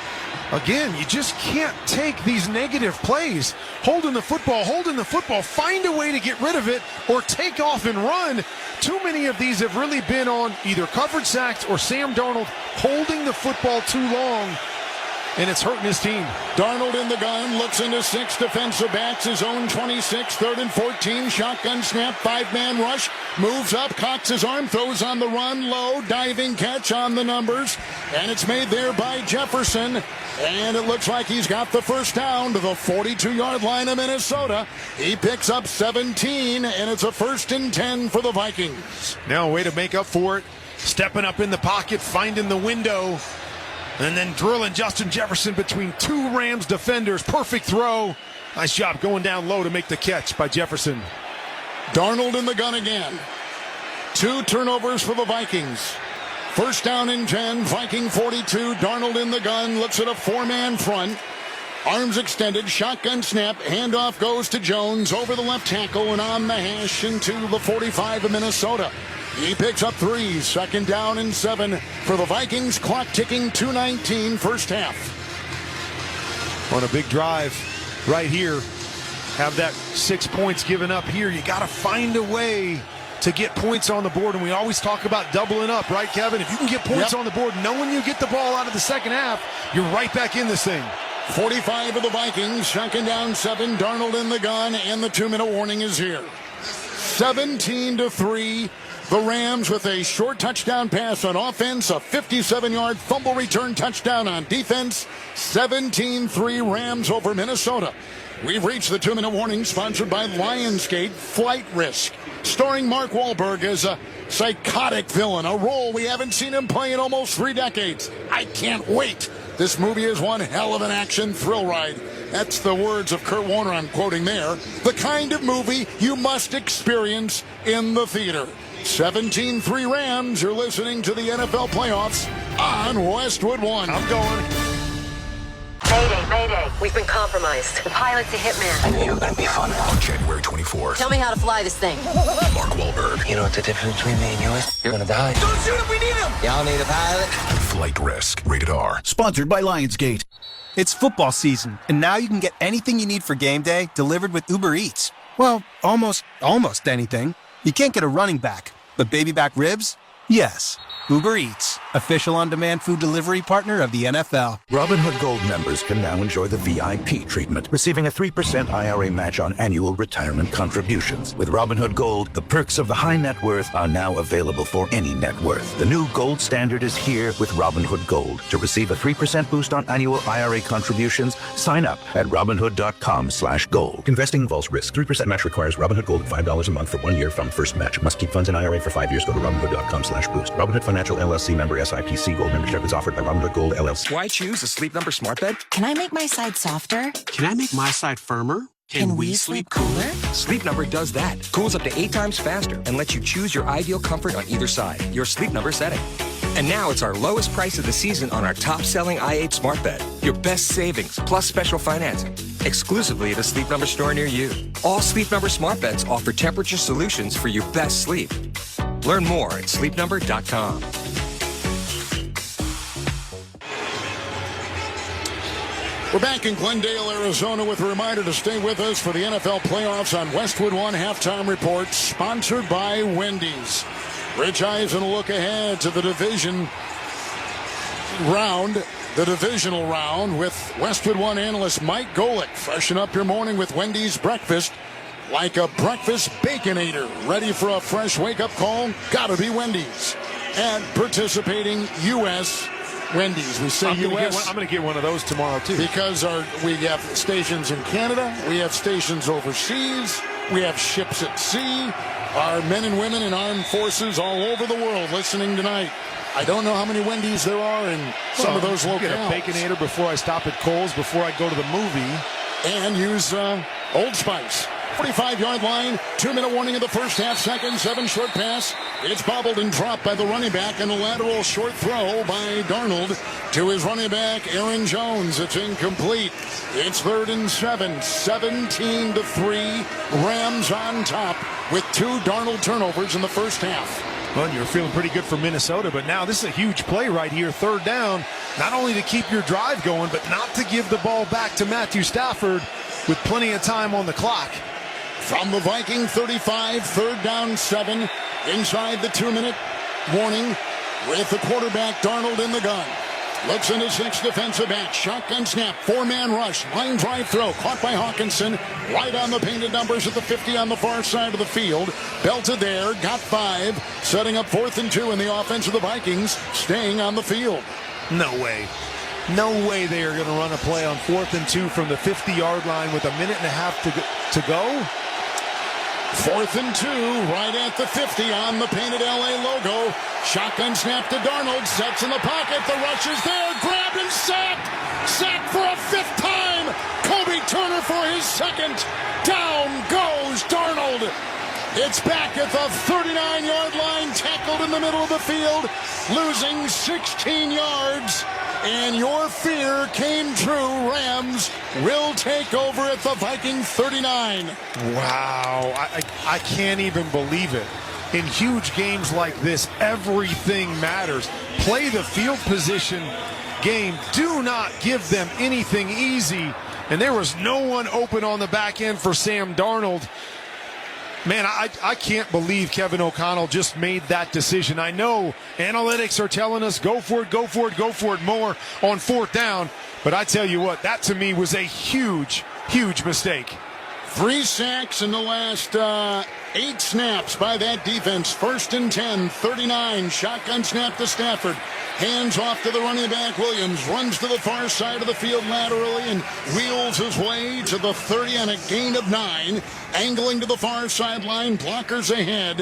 Again, you just can't take these negative plays. Holding the football, find a way to get rid of it or take off and run. Too many of these have really been on either coverage sacks or Sam Darnold holding the football too long, and it's hurting his team. Darnold in the gun, looks into 6 defensive backs, his own 26, 3rd and 14, shotgun snap, 5-man rush, moves up, cocks his arm, throws on the run, low, diving catch on the numbers, and it's made there by Jefferson, and it looks like he's got the first down to the 42-yard line of Minnesota. He picks up 17, and it's a 1st and 10 for the Vikings. Now a way to make up for it, stepping up in the pocket, finding the window, and then drilling Justin Jefferson between 2 Rams defenders. Perfect throw. Nice job going down low to make the catch by Jefferson. Darnold in the gun again. 2 turnovers for the Vikings. First down and 10, Viking 42. Darnold in the gun, looks at a 4-man front. Arms extended, shotgun snap, handoff goes to Jones over the left tackle and on the hash into the 45 of Minnesota. He picks up 3, 2nd down and 7 for the Vikings, clock ticking 2:19 first half. On a big drive right here, have that 6 points given up here. You got to find a way to get points on the board, and we always talk about doubling up, right, Kevin? If you can get points on the board, knowing you get the ball out of the second half, you're right back in this thing. 45 of the Vikings, 2nd down, 7, Darnold in the gun, and the 2-minute warning is here. 17-3. The Rams with a short touchdown pass on offense, a 57-yard fumble return touchdown on defense. 17-3 Rams over Minnesota. We've reached the 2-minute warning, sponsored by Lionsgate Flight Risk, starring Mark Wahlberg as a psychotic villain, a role we haven't seen him play in almost 3 decades. I can't wait. This movie is one hell of an action thrill ride. That's the words of Kurt Warner I'm quoting there. The kind of movie you must experience in the theater. 17-3 Rams. You're listening to the NFL playoffs on Westwood One. I'm going. Mayday. We've been compromised. The pilot's a hitman. I knew you were going to be fun. On January 24th. Tell me how to fly this thing. Mark Wahlberg. You know what the difference between me and you is? You're going to die. Don't shoot him, we need him! Y'all need a pilot? Flight Risk. Rated R. Sponsored by Lionsgate. It's football season, and now you can get anything you need for game day delivered with Uber Eats. Well, almost anything. You can't get a running back, but baby back ribs? Yes. Uber Eats, official on-demand food delivery partner of the NFL. Robinhood Gold members can now enjoy the VIP treatment, receiving a 3% IRA match on annual retirement contributions. With Robinhood Gold, the perks of the high net worth are now available for any net worth. The new gold standard is here with Robinhood Gold. To receive a 3% boost on annual IRA contributions, sign up at Robinhood.com/gold. Investing involves risk. 3% match requires Robinhood Gold at $5 a month for 1 year from first match. Must keep funds in IRA for 5 years. Go to Robinhood.com/boost. Robinhood Financial LLC member SIPC. Gold membership is offered by Robinhood Gold LLC. Why choose a Sleep Number smart bed? Can I make my side softer? Can I make my side firmer? Can we sleep cooler? Sleep Number does that. Cools up to 8 times faster and lets you choose your ideal comfort on either side. Your Sleep Number setting. And now it's our lowest price of the season on our top-selling i8 smart bed. Your best savings plus special financing. Exclusively at a Sleep Number store near you. All Sleep Number smart beds offer temperature solutions for your best sleep. Learn more at sleepnumber.com. We're back in Glendale, Arizona, with a reminder to stay with us for the NFL playoffs on Westwood One Halftime Report, sponsored by Wendy's. Rich Eisen will look ahead to the divisional round with Westwood One analyst Mike Golick. Freshen up your morning with Wendy's breakfast like a breakfast baconator. Ready for a fresh wake-up call? Gotta be Wendy's. And participating U.S. Wendy's. We say I'm U.S. going to get one of those tomorrow, too. Because we have stations in Canada. We have stations overseas. We have ships at sea. Our men and women in armed forces all over the world listening tonight. I don't know how many Wendy's there are in some of those locales. Get a Baconator before I stop at Kohl's, before I go to the movie. And use Old Spice. 45-yard line, 2-minute warning in the first half, second, 7 short pass. It's bobbled and dropped by the running back, and a lateral short throw by Darnold to his running back, Aaron Jones. It's incomplete. It's 3rd and 7, 17-3. Rams on top with 2 Darnold turnovers in the first half. Well, you're feeling pretty good for Minnesota, but now this is a huge play right here, 3rd down, not only to keep your drive going, but not to give the ball back to Matthew Stafford with plenty of time on the clock. From the Viking 35, 3rd down 7, inside the 2-minute warning with the quarterback Darnold in the gun. Looks into 6 defensive backs. Shotgun snap, 4-man rush, line drive throw, caught by Hawkinson, right on the painted numbers at the 50 on the far side of the field. Belted there, got 5, setting up 4th and 2 in the offense of the Vikings, staying on the field. No way. No way they are going to run a play on 4th and 2 from the 50-yard line with a minute and a half to go. 4th and 2, right at the 50 on the painted LA logo. Shotgun snap to Darnold, sets in the pocket, the rush is there, grabbed and sacked! Sacked for a 5th time! Kobe Turner for his 2nd. Down goes Darnold. It's back at the 39-yard line, tackled in the middle of the field, losing 16 yards. And your fear came true. Rams will take over at the Viking 39. Wow, I can't even believe it. In huge games like this, everything matters. Play the field position game. Do not give them anything easy. And there was no one open on the back end for Sam Darnold. Man, I can't believe Kevin O'Connell just made that decision. I know analytics are telling us go for it more on 4th down. But I tell you what, that to me was a huge, huge mistake. 3 sacks in the last 8 snaps by that defense. 1st and 10, 39. Shotgun snap to Stafford. Hands off to the running back. Williams runs to the far side of the field laterally and wheels his way to the 30 on a gain of 9. Angling to the far sideline. Blockers ahead.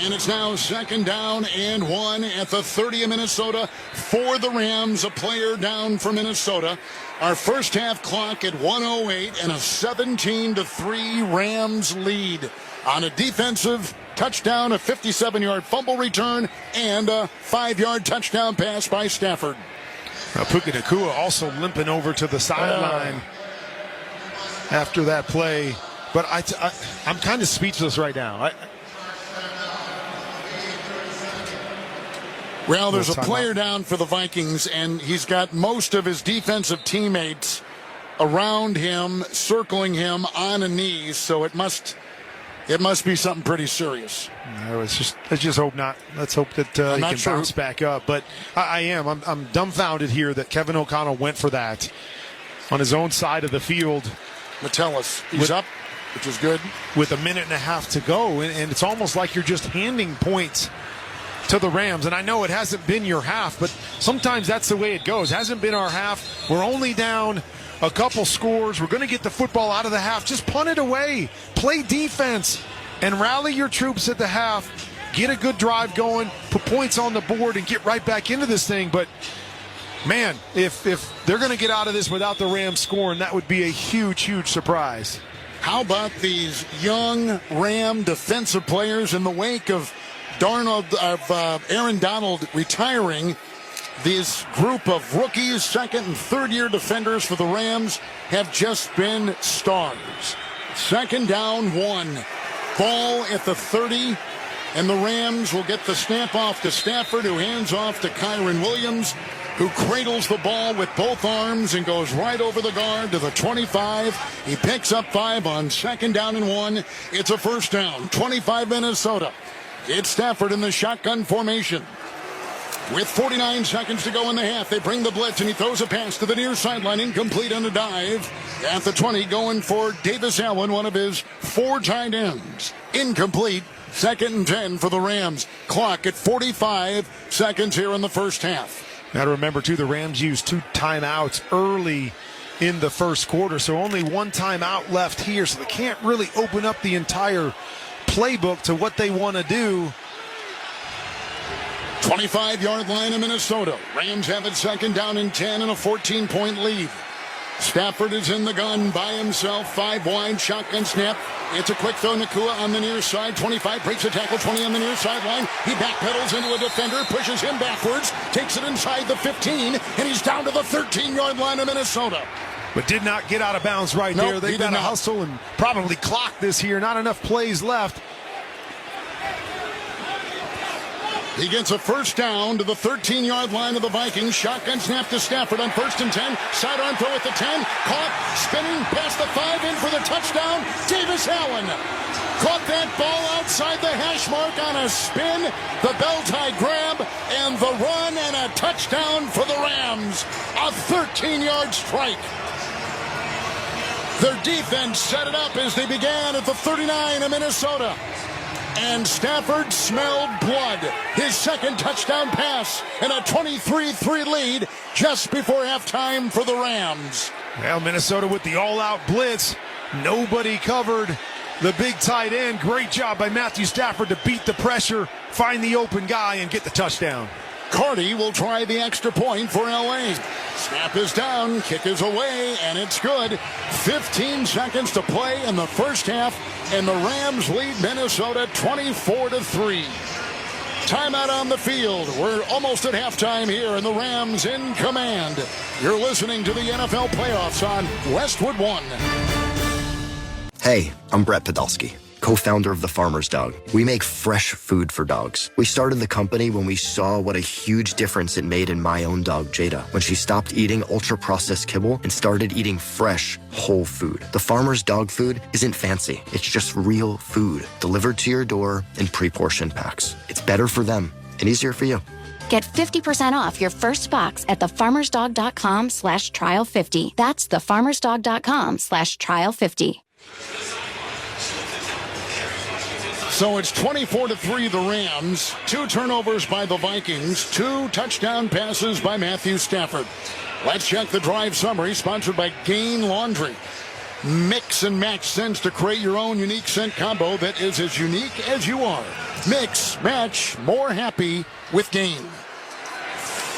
And it's now 2nd down and 1 at the 30 of Minnesota for the Rams. A player down for Minnesota. Our first half clock at 1:08 and a 17-3 Rams lead on a defensive touchdown, a 57-yard fumble return, and a 5-yard touchdown pass by Stafford. Puka Nacua also limping over to the sideline after that play. But I'm kind of speechless right now. Well, there's a player down for the Vikings, and he's got most of his defensive teammates around him, circling him on a knee, so it must be something pretty serious. No, let's just hope not. Let's hope that he can bounce back up. But I'm dumbfounded here that Kevin O'Connell went for that on his own side of the field. Metellus, he's up, which is good. With a minute and a half to go, and it's almost like you're just handing points to the Rams. And I know it hasn't been your half, but sometimes that's the way it goes. Hasn't been our half. We're only down a couple scores. We're going to get the football out of the half. Just punt it away. Play defense and rally your troops at the half. Get a good drive going, put points on the board, and get right back into this thing. But, man, if they're going to get out of this without the Rams scoring, that would be a huge, huge surprise. How about these young Ram defensive players in the wake of Aaron Donald retiring? This group of rookies, 2nd and 3rd year defenders for the Rams have just been stars. 2nd down 1. Ball at the 30, and the Rams will get the snap off to Stafford, who hands off to Kyron Williams, who cradles the ball with both arms and goes right over the guard to the 25. He picks up 5 on 2nd down and 1. It's a 1st down. 25 Minnesota. It's Stafford in the shotgun formation. With 49 seconds to go in the half, they bring the blitz, and he throws a pass to the near sideline, incomplete on a dive. At the 20, going for Davis Allen, one of his 4 tight ends. Incomplete. 2nd and 10 for the Rams. Clock at 45 seconds here in the first half. Now to remember, too, the Rams used 2 timeouts early in the first quarter, so only 1 timeout left here, so they can't really open up the entire playbook to what they want to do. 25-yard line of Minnesota. Rams have it second down and 10 and a 14-point lead. Stafford is in the gun by himself, 5 wide, shotgun snap. It's a quick throw. Nakua on the near side, 25, breaks the tackle, 20 on the near sideline. He backpedals into a defender, pushes him backwards, takes it inside the 15, and he's down to the 13-yard line of Minnesota. But did not get out of bounds right there. They've got to hustle and probably clock this here. Not enough plays left. He gets a first down to the 13-yard line of the Vikings. Shotgun snap to Stafford on 1st and 10. Sidearm throw at the 10. Caught, spinning past the 5 in for the touchdown. Davis Allen caught that ball outside the hash mark on a spin. The bell tie grab and the run and a touchdown for the Rams. A 13-yard strike. Their defense set it up as they began at the 39 of Minnesota. And Stafford smelled blood. His second touchdown pass and a 23-3 lead just before halftime for the Rams. Well, Minnesota with the all-out blitz. Nobody covered the big tight end. Great job by Matthew Stafford to beat the pressure, find the open guy, and get the touchdown. Carty will try the extra point for L.A. Snap is down, kick is away, and it's good. 15 seconds to play in the first half, and the Rams lead Minnesota 24-3. Timeout on the field. We're almost at halftime here, and the Rams in command. You're listening to the NFL playoffs on Westwood One. Hey, I'm Brett Podolsky, co-founder of The Farmer's Dog. We make fresh food for dogs. We started the company when we saw what a huge difference it made in my own dog, Jada, when she stopped eating ultra-processed kibble and started eating fresh, whole food. The Farmer's Dog food isn't fancy. It's just real food delivered to your door in pre-portioned packs. It's better for them and easier for you. Get 50% off your first box at thefarmersdog.com/trial50. That's thefarmersdog.com/trial50. So it's 24-3 the Rams, 2 turnovers by the Vikings, 2 touchdown passes by Matthew Stafford. Let's check the drive summary, sponsored by Gain Laundry. Mix and match scents to create your own unique scent combo that is as unique as you are. Mix, match, more happy with Gain.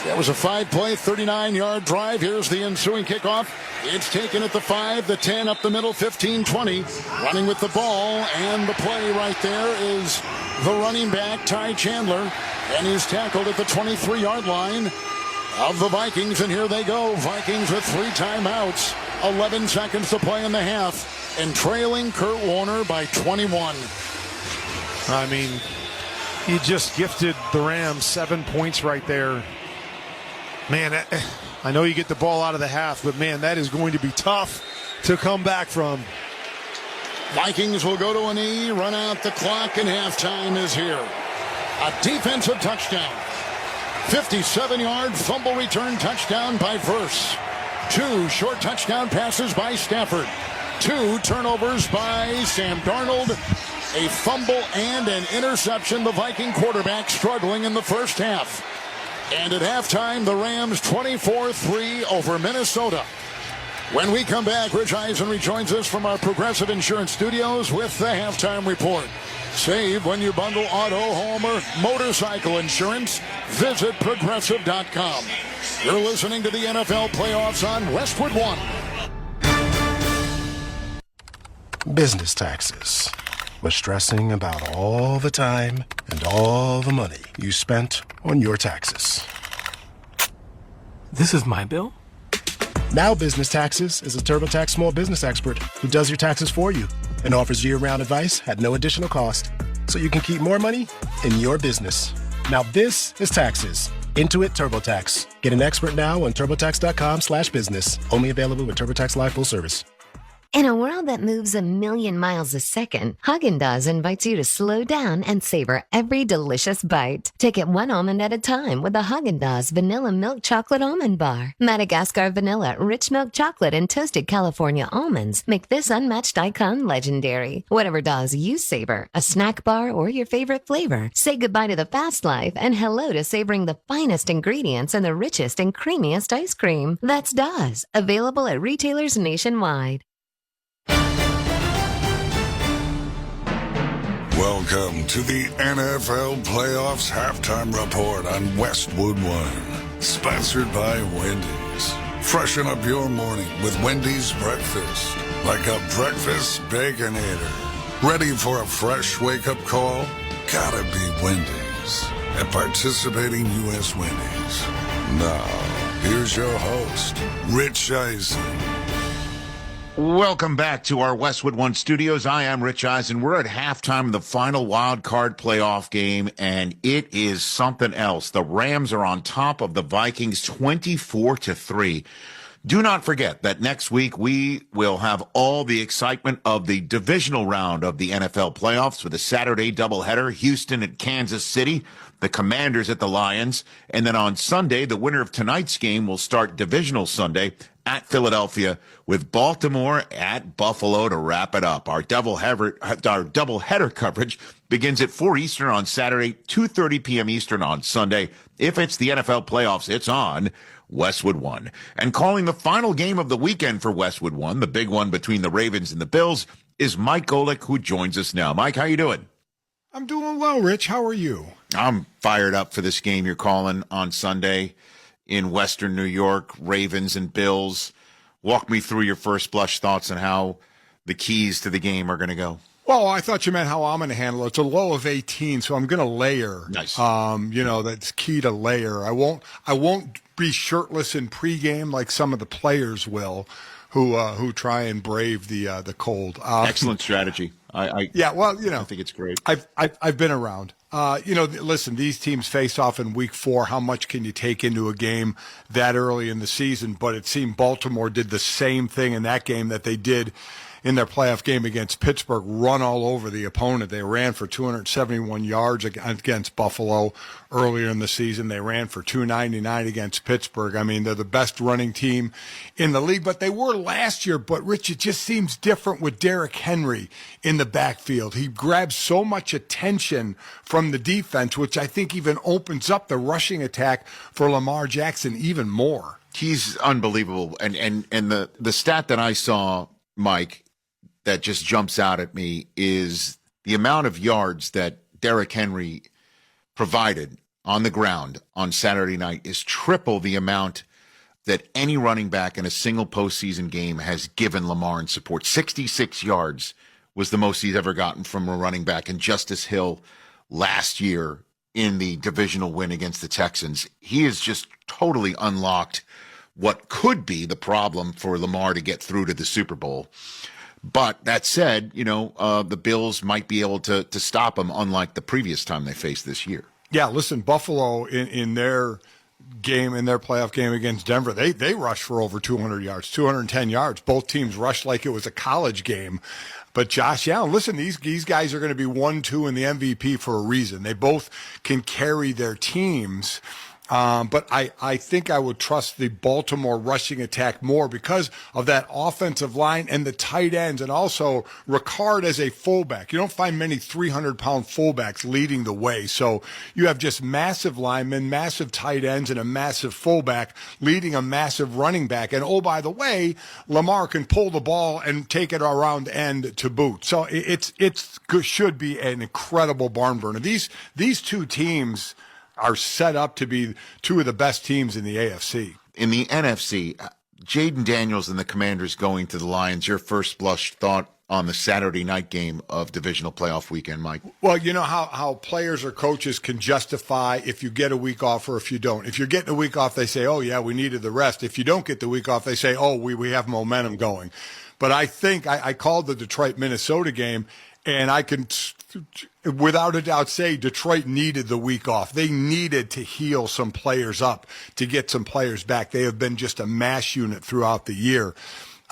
That was a 5-play, 39-yard drive. Here's the ensuing kickoff. It's taken at the 5, the 10, up the middle, 15-20. Running with the ball, and the play right there is the running back, Ty Chandler. And he's tackled at the 23-yard line of the Vikings. And here they go. Vikings with 3 timeouts. 11 seconds to play in the half. And trailing Kurt Warner by 21. I mean, he just gifted the Rams 7 points right there. Man, I know you get the ball out of the half, but man, that is going to be tough to come back from. Vikings will go to a knee, run out the clock, and halftime is here. A defensive touchdown. 57-yard fumble return touchdown by Verse. 2 short touchdown passes by Stafford. 2 turnovers by Sam Darnold. A fumble and an interception. The Viking quarterback struggling in the first half. And at halftime, the Rams 24-3 over Minnesota. When we come back, Rich Eisen rejoins us from our Progressive Insurance Studios with the halftime report. Save when you bundle auto, home, or motorcycle insurance. Visit Progressive.com. You're listening to the NFL playoffs on Westwood One. Business taxes. Was stressing about all the time and all the money you spent on your taxes. This is my bill? Now Business Taxes is a TurboTax small business expert who does your taxes for you and offers year-round advice at no additional cost, so you can keep more money in your business. Now this is taxes. Intuit TurboTax. Get an expert now on TurboTax.com/business. Only available with TurboTax Live full service. In a world that moves a million miles a second, Haagen-Dazs invites you to slow down and savor every delicious bite. Take it one almond at a time with the Haagen-Dazs Vanilla Milk Chocolate Almond Bar. Madagascar vanilla, rich milk chocolate, and toasted California almonds make this unmatched icon legendary. Whatever Dazs you savor, a snack bar or your favorite flavor, say goodbye to the fast life and hello to savoring the finest ingredients and the richest and creamiest ice cream. That's Dazs, available at retailers nationwide. Welcome to the NFL Playoffs Halftime Report on Westwood One. Sponsored by Wendy's. Freshen up your morning with Wendy's breakfast. Like a breakfast baconator. Ready for a fresh wake-up call? Gotta be Wendy's. At participating U.S. Wendy's. Now, here's your host, Rich Eisen. Welcome back to our Westwood One studios. I am Rich Eisen. We're at halftime of the final wild card playoff game, and it is something else. The Rams are on top of the Vikings 24-3. Do not forget that next week we will have all the excitement of the divisional round of the NFL playoffs with a Saturday doubleheader, Houston at Kansas City, the Commanders at the Lions, and then on Sunday, the winner of tonight's game will start divisional Sunday at Philadelphia with Baltimore at Buffalo to wrap it up. Our doubleheader coverage begins at 4 Eastern on Saturday, 2:30 p.m. Eastern on Sunday. If it's the NFL playoffs, it's on Westwood One. And calling the final game of the weekend for Westwood One, the big one between the Ravens and the Bills, is Mike Golick, who joins us now. Mike, how you doing? I'm doing well, Rich. How are you? I'm fired up for this game you're calling on Sunday in Western New York, Ravens and Bills. Walk me through your first blush thoughts on how the keys to the game are going to go. Well, I thought you meant how I'm going to handle it. It's a low of 18, so I'm going to layer. Nice. That's key to layer. I won't be shirtless in pregame like some of the players will, who try and brave the cold. Excellent strategy. I think it's great. I've been around. Listen, these teams face off in week 4. How much can you take into a game that early in the season? But it seemed Baltimore did the same thing in that game that they did in their playoff game against Pittsburgh, run all over the opponent. They ran for 271 yards against Buffalo earlier in the season. They ran for 299 against Pittsburgh. I mean, they're the best running team in the league, but they were last year. But, Rich, it just seems different with Derrick Henry in the backfield. He grabs so much attention from the defense, which I think even opens up the rushing attack for Lamar Jackson even more. He's unbelievable. And the stat that I saw, Mike, that just jumps out at me is the amount of yards that Derrick Henry provided on the ground on Saturday night is triple the amount that any running back in a single postseason game has given Lamar in support. 66 yards was the most he's ever gotten from a running back. And Justice Hill last year in the divisional win against the Texans, he has just totally unlocked what could be the problem for Lamar to get through to the Super Bowl. But that said, the Bills might be able to stop them, unlike the previous time they faced this year. Yeah, listen, Buffalo in their playoff game against Denver, they rushed for over 200 yards, 210 yards. Both teams rushed like it was a college game. But Josh Allen, listen, these guys are going to be 1-2 in the MVP for a reason. They both can carry their teams. But I think I would trust the Baltimore rushing attack more because of that offensive line and the tight ends, and also Ricard as a fullback. You don't find many 300-pound fullbacks leading the way. So you have just massive linemen, massive tight ends, and a massive fullback leading a massive running back. And, oh, by the way, Lamar can pull the ball and take it around end to boot. So it should be an incredible barn burner. These two teams are set up to be two of the best teams in the AFC. In the NFC, Jaden Daniels and the Commanders going to the Lions. Your first blush thought on the Saturday night game of divisional playoff weekend, Mike? Well, you know how players or coaches can justify if you get a week off or if you don't. If you're getting a week off, they say, oh, yeah, we needed the rest. If you don't get the week off, they say, oh, we have momentum going. But I think I called the Detroit-Minnesota game, and I can without a doubt say Detroit needed the week off. They needed to heal some players up, to get some players back. They have been just a mash unit throughout the year.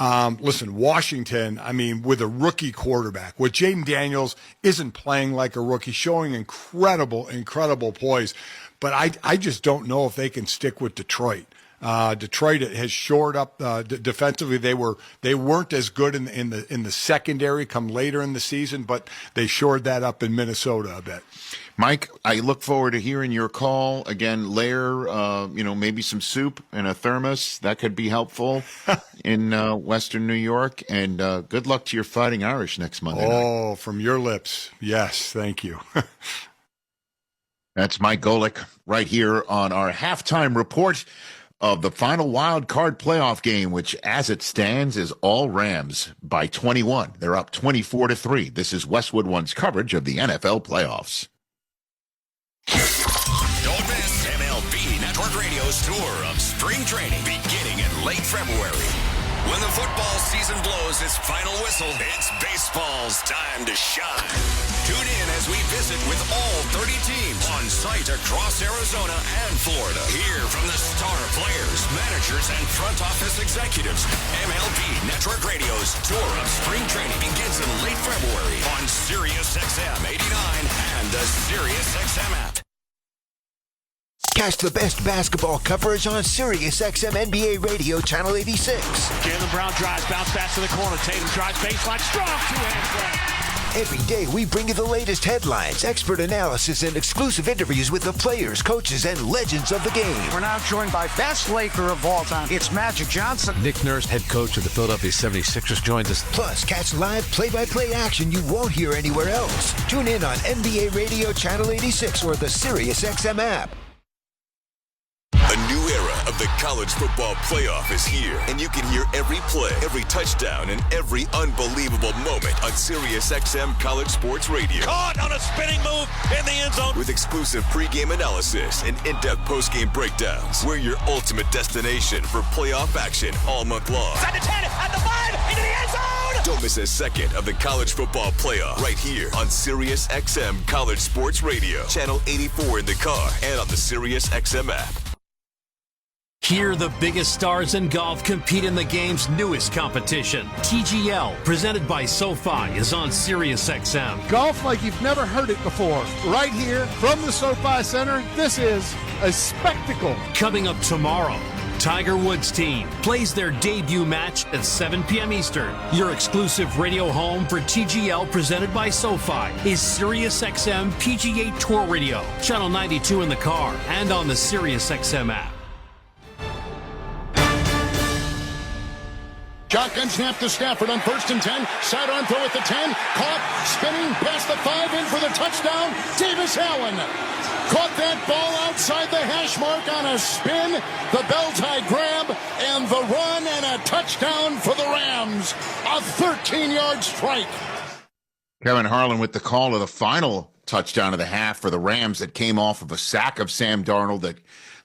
Listen, Washington, I mean, with a rookie quarterback, with Jaden Daniels isn't playing like a rookie, showing incredible poise. But I just don't know if they can stick with Detroit. Detroit has shored up defensively. They weren't as good in the secondary come later in the season, but they shored that up in Minnesota a bit. Mike, I look forward to hearing your call again. Layer, maybe some soup in a thermos that could be helpful in Western New York. And good luck to your Fighting Irish next Monday night. Oh, from your lips, yes, thank you. That's Mike Golick right here on our halftime report of the final wild card playoff game, which as it stands is all Rams by 21. They're up 24-3. This is Westwood One's coverage of the NFL playoffs. Don't miss MLB Network Radio's tour of spring training beginning in late February. When the football season blows its final whistle, it's baseball's time to shine. Tune in as we visit with all 30 teams on site across Arizona and Florida. Hear from the star players, managers, and front office executives. MLB Network Radio's tour of spring training begins in late February on SiriusXM 89 and the SiriusXM app. Catch the best basketball coverage on SiriusXM NBA Radio Channel 86. Jaylen Brown drives, bounce pass to the corner. Tatum drives baseline, strong two-hand grab. Every day we bring you the latest headlines, expert analysis, and exclusive interviews with the players, coaches, and legends of the game. We're now joined by best Laker of all time. It's Magic Johnson. Nick Nurse, head coach of the Philadelphia 76ers, joins us. Plus, catch live play-by-play action you won't hear anywhere else. Tune in on NBA Radio Channel 86 or the SiriusXM app. A new era of the college football playoff is here, and you can hear every play, every touchdown, and every unbelievable moment on SiriusXM College Sports Radio. Caught on a spinning move in the end zone. With exclusive pregame analysis and in-depth postgame breakdowns, we're your ultimate destination for playoff action all month long. At the 10, at the 5, into the end zone! Don't miss a second of the college football playoff right here on SiriusXM College Sports Radio, channel 84 in the car and on the SiriusXM app. Hear the biggest stars in golf compete in the game's newest competition. TGL, presented by SoFi, is on SiriusXM. Golf like you've never heard it before. Right here from the SoFi Center, this is a spectacle. Coming up tomorrow, Tiger Woods' team plays their debut match at 7 p.m. Eastern. Your exclusive radio home for TGL, presented by SoFi, is SiriusXM PGA Tour Radio, channel 92 in the car and on the SiriusXM app. Shotgun snap to Stafford on 1st and 10. Sidearm throw at the 10. Caught, spinning past the 5, in for the touchdown. Davis Allen caught that ball outside the hash mark on a spin. The bell-tie grab and the run and a touchdown for the Rams. A 13-yard strike. Kevin Harlan with the call of the final touchdown of the half for the Rams that came off of a sack of Sam Darnold that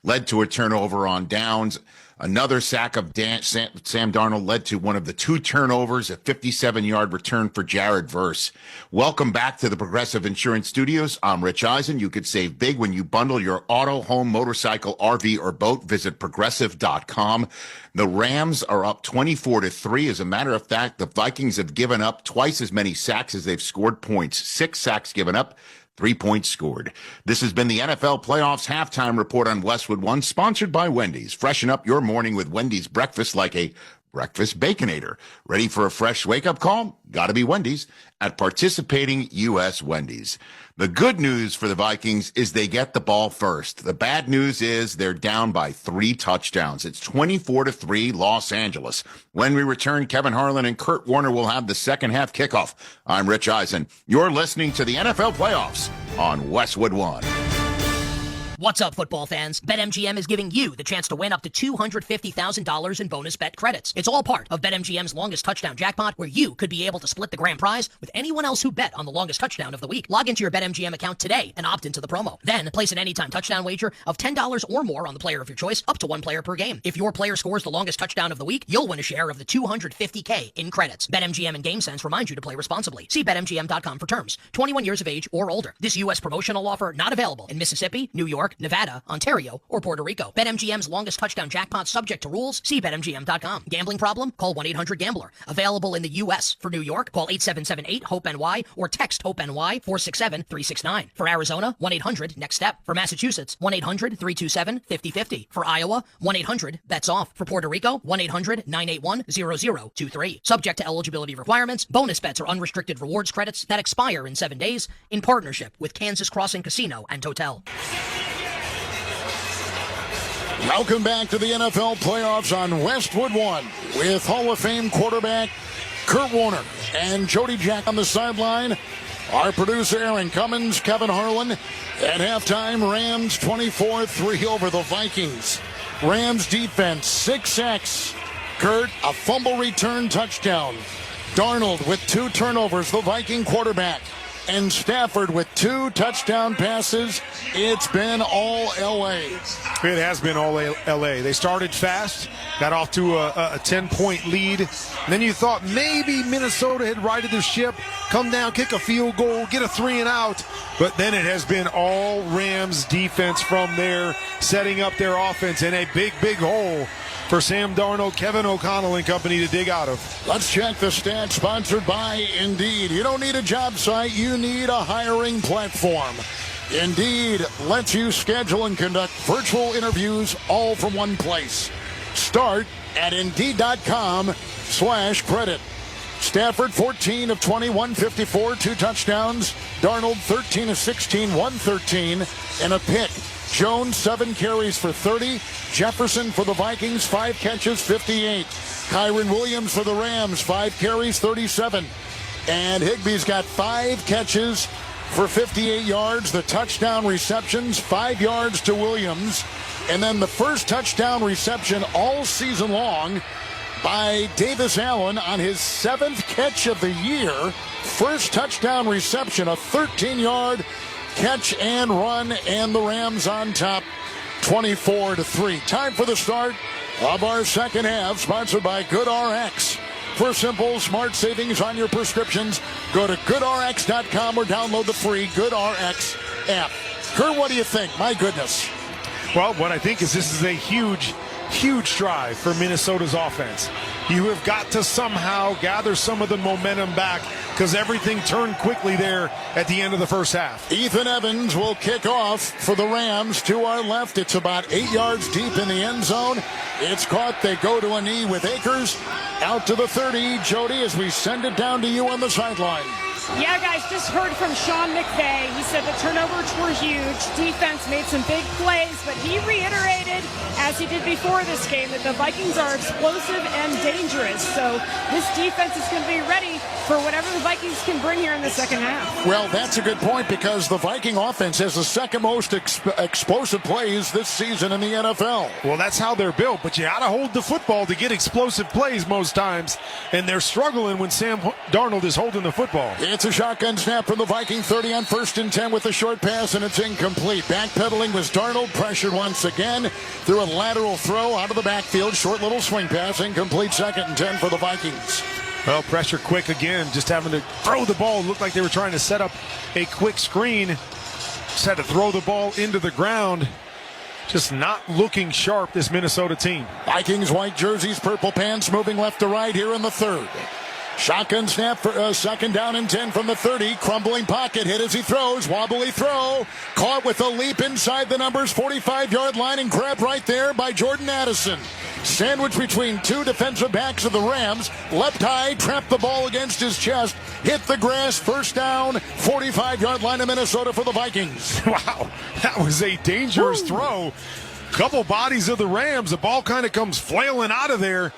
led to a turnover on downs. Another sack of Sam Darnold led to one of the 2 turnovers, a 57-yard return for Jared Verse. Welcome back to the Progressive Insurance Studios. I'm Rich Eisen. You could save big when you bundle your auto, home, motorcycle, RV, or boat. Visit Progressive.com. The Rams are up 24-3. As a matter of fact, the Vikings have given up twice as many sacks as they've scored points. 6 sacks given up, 3 points scored. This has been the NFL Playoffs Halftime Report on Westwood One, sponsored by Wendy's. Freshen up your morning with Wendy's breakfast like a breakfast Baconator. Ready for a fresh wake-up call? Gotta be Wendy's at participating U.S. Wendy's. The good news for the Vikings is they get the ball first. The bad news is they're down by 3 touchdowns. It's 24-3 Los Angeles. When we return, Kevin Harlan and Kurt Warner will have the second half kickoff. I'm Rich Eisen. You're listening to the NFL Playoffs on Westwood One. What's up, football fans? BetMGM is giving you the chance to win up to $250,000 in bonus bet credits. It's all part of BetMGM's longest touchdown jackpot, where you could be able to split the grand prize with anyone else who bet on the longest touchdown of the week. Log into your BetMGM account today and opt into the promo. Then place an anytime touchdown wager of $10 or more on the player of your choice, up to 1 player per game. If your player scores the longest touchdown of the week, you'll win a share of the $250K in credits. BetMGM and GameSense remind you to play responsibly. See BetMGM.com for terms. 21 years of age or older. This U.S. promotional offer not available in Mississippi, New York, York, Nevada, Ontario, or Puerto Rico. BetMGM's longest touchdown jackpot subject to rules. See BetMGM.com. Gambling problem? Call 1-800-GAMBLER. Available in the U.S. For New York, call 877-8-HOPE-NY or text HOPE-NY 467-369. For Arizona, 1-800-NEXT-STEP. For Massachusetts, 1-800-327-5050. For Iowa, 1-800-BETS-OFF. For Puerto Rico, 1-800-981-0023. Subject to eligibility requirements. Bonus bets are unrestricted rewards credits that expire in 7 days in partnership with Kansas Crossing Casino and Hotel. Welcome back to the NFL playoffs on Westwood One with Hall of Fame quarterback Kurt Warner and Jody Jack on the sideline. Our producer Aaron Cummins, Kevin Harlan. At halftime, Rams 24-3 over the Vikings. Rams defense 6 sacks. Kurt, a fumble return touchdown. Darnold with 2 turnovers, the Viking quarterback. And Stafford with 2 touchdown passes. It's been all L.A. It has been all L.A. They started fast, got off to a 10-point lead. And then you thought maybe Minnesota had righted their ship, come down, kick a field goal, get a 3 and out. But then it has been all Rams defense from there, setting up their offense in a big, big hole for Sam Darnold, Kevin O'Connell and company to dig out of. Let's check the stats, sponsored by Indeed. You don't need a job site, you need a hiring platform. Indeed lets you schedule and conduct virtual interviews all from one place. Start at Indeed.com/credit. Stafford 14 of 20, 154, 2 touchdowns. Darnold 13 of 16, 113, and a pick. Jones 7 carries for 30. Jefferson for the Vikings 5 catches, 58. Kyron Williams for the Rams 5 carries, 37. And Higbee's got 5 catches for 58 yards. The touchdown receptions 5 yards to Williams. And then the first touchdown reception all season long by Davis Allen on his 7th catch of the year. First touchdown reception, a 13-yard catch and run, and the Rams on top 24-3. Time for the start of our second half, sponsored by GoodRx. For simple, smart savings on your prescriptions, go to GoodRx.com or download the free GoodRx app. Kurt, what do you think? My goodness. Well, what I think is this is a huge drive for Minnesota's offense. You have got to somehow gather some of the momentum back because everything turned quickly there at the end of the first half. Ethan Evans will kick off for the Rams. To our left, it's about 8 yards deep in the end zone. It's caught. They go to a knee with Akers. Out to the 30, Jody, as we send it down to you on the sideline. Yeah, guys, just heard from Sean McVay. He said the turnovers were huge. Defense made some big plays, but he reiterated, as he did before this game, that the Vikings are explosive and dangerous. So this defense is going to be ready for whatever the Vikings can bring here in the second half. Well, that's a good point because the Viking offense has the second most explosive plays this season in the NFL. Well, that's how they're built, but you got to hold the football to get explosive plays most times, and they're struggling when Sam Darnold is holding the football. It's a shotgun snap from the Viking 30 on 1st and 10 with a short pass, and it's incomplete. Backpedaling was Darnold, pressured once again. Threw a lateral throw out of the backfield. Short little swing pass, incomplete. 2nd and 10 for the Vikings. Well, pressure quick again, just having to throw the ball. Looked like they were trying to set up a quick screen. Just had to throw the ball into the ground. Just not looking sharp, this Minnesota team. Vikings white jerseys, purple pants, moving left to right here in the 3rd. Shotgun snap for 2nd down and 10 from the 30. Crumbling pocket, hit as he throws. Wobbly throw. Caught with a leap inside the numbers. 45-yard line and grabbed right there by Jordan Addison. Sandwiched between 2 defensive backs of the Rams. Leapt high, trapped the ball against his chest. Hit the grass. 1st down. 45-yard line of Minnesota for the Vikings. Wow, that was a dangerous throw. Couple bodies of the Rams. The ball kind of comes flailing out of there,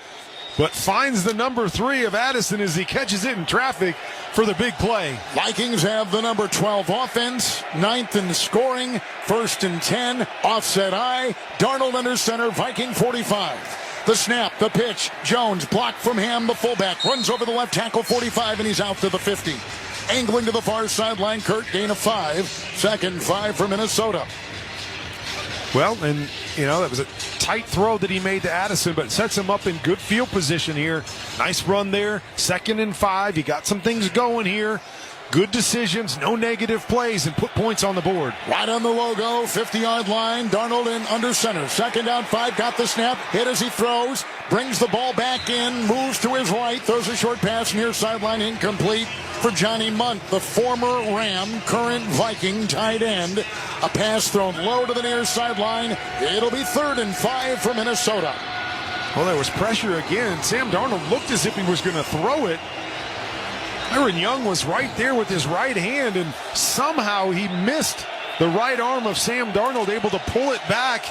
but finds the number 3 of Addison as he catches it in traffic for the big play. Vikings have the number 12 offense, 9th in scoring, 1st and 10, offset eye, Darnold under center, Viking 45. The snap, the pitch, Jones blocked from Ham, the fullback, runs over the left tackle 45, and he's out to the 50. Angling to the far sideline, Kurt, gain of 5, 2nd 5 for Minnesota. Well, and, you know, that was a tight throw that he made to Addison, but it sets him up in good field position here. Nice run there. 2nd and 5. You got some things going here. good decisions, no negative plays, and put points on the board. Right on the logo, 50-yard line. Darnold in under center. 2nd down, 5. Got the snap. Hit as he throws. Brings the ball back in. Moves to his right. Throws a short pass near sideline. Incomplete for Johnny Munt, the former Ram, current Viking tight end. A pass thrown low to the near sideline. It'll be 3rd and 5 for Minnesota. Well, there was pressure again. Sam Darnold looked as if he was going to throw it. Aaron Young was right there with his right hand, and somehow he missed the right arm of Sam Darnold, able to pull it back,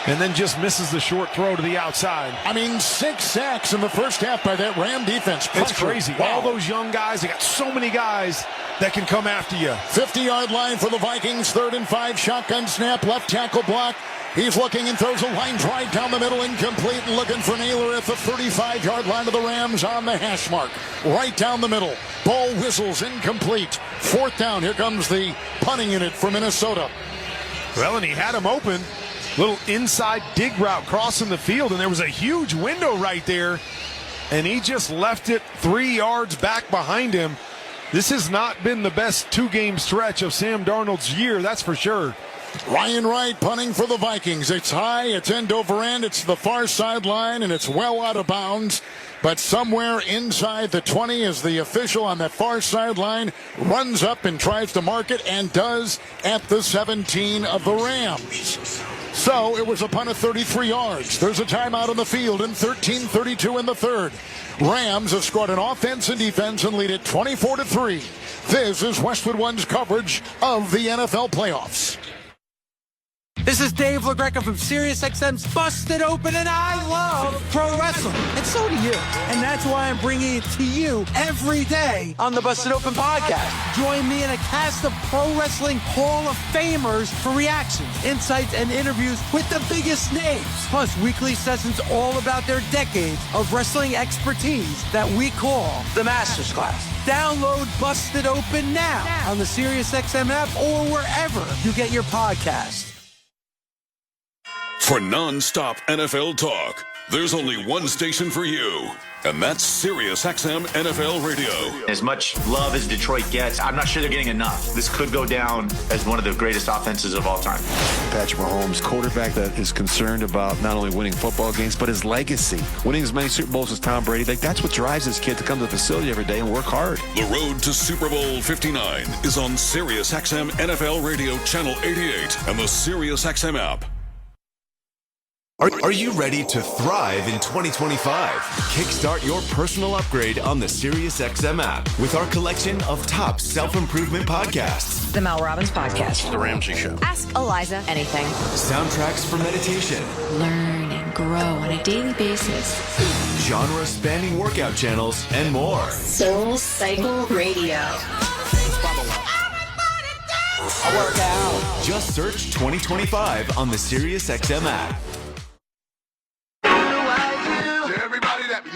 and then just misses the short throw to the outside. I mean, 6 sacks in the first half by that Ram defense. It's crazy. Wow. All those young guys, they got so many guys that can come after you. 50-yard line for the Vikings. 3rd and 5. Shotgun snap. Left tackle block. He's looking and throws a line drive down the middle, incomplete, and looking for Naylor at the 35-yard line of the Rams on the hash mark. Right down the middle. Ball whistles, incomplete. 4th down. Here comes the punting unit for Minnesota. Well, and he had him open. Little inside dig route crossing the field, and there was a huge window right there, and he just left it 3 yards back behind him. This has not been the best 2-game stretch of Sam Darnold's year, that's for sure. Ryan Wright punting for the Vikings. It's high, it's end over end, it's the far sideline, and it's well out of bounds. But somewhere inside the 20 as the official on that far sideline runs up and tries to mark it, and does at the 17 of the Rams. So it was a punt of 33 yards. There's a timeout on the field in 13:32 in the 3rd. Rams have scored an offense and defense and lead it 24-3. This is Westwood One's coverage of the NFL playoffs. This is Dave LaGreca from SiriusXM's Busted Open, and I love pro wrestling. And so do you. And that's why I'm bringing it to you every day on the Busted Open podcast. Join me in a cast of pro wrestling Hall of Famers for reactions, insights, and interviews with the biggest names. Plus, weekly sessions all about their decades of wrestling expertise that we call the Masters Class. Download Busted Open now on the SiriusXM app or wherever you get your podcasts. For non-stop NFL talk, there's only one station for you, and that's SiriusXM NFL Radio. As much love as Detroit gets, I'm not sure they're getting enough. This could go down as one of the greatest offenses of all time. Patrick Mahomes, quarterback that is concerned about not only winning football games, but his legacy. Winning as many Super Bowls as Tom Brady, that's what drives this kid to come to the facility every day and work hard. The road to Super Bowl 59 is on SiriusXM NFL Radio Channel 88 and the SiriusXM app. Are you ready to thrive in 2025? Kickstart your personal upgrade on the SiriusXM app with our collection of top self-improvement podcasts. The Mel Robbins Podcast. The Ramsey Show. Ask Eliza anything. Soundtracks for meditation. Learn and grow on a daily basis. Genre-spanning workout channels and more. Soul Cycle Radio. I work out. Just search 2025 on the SiriusXM app.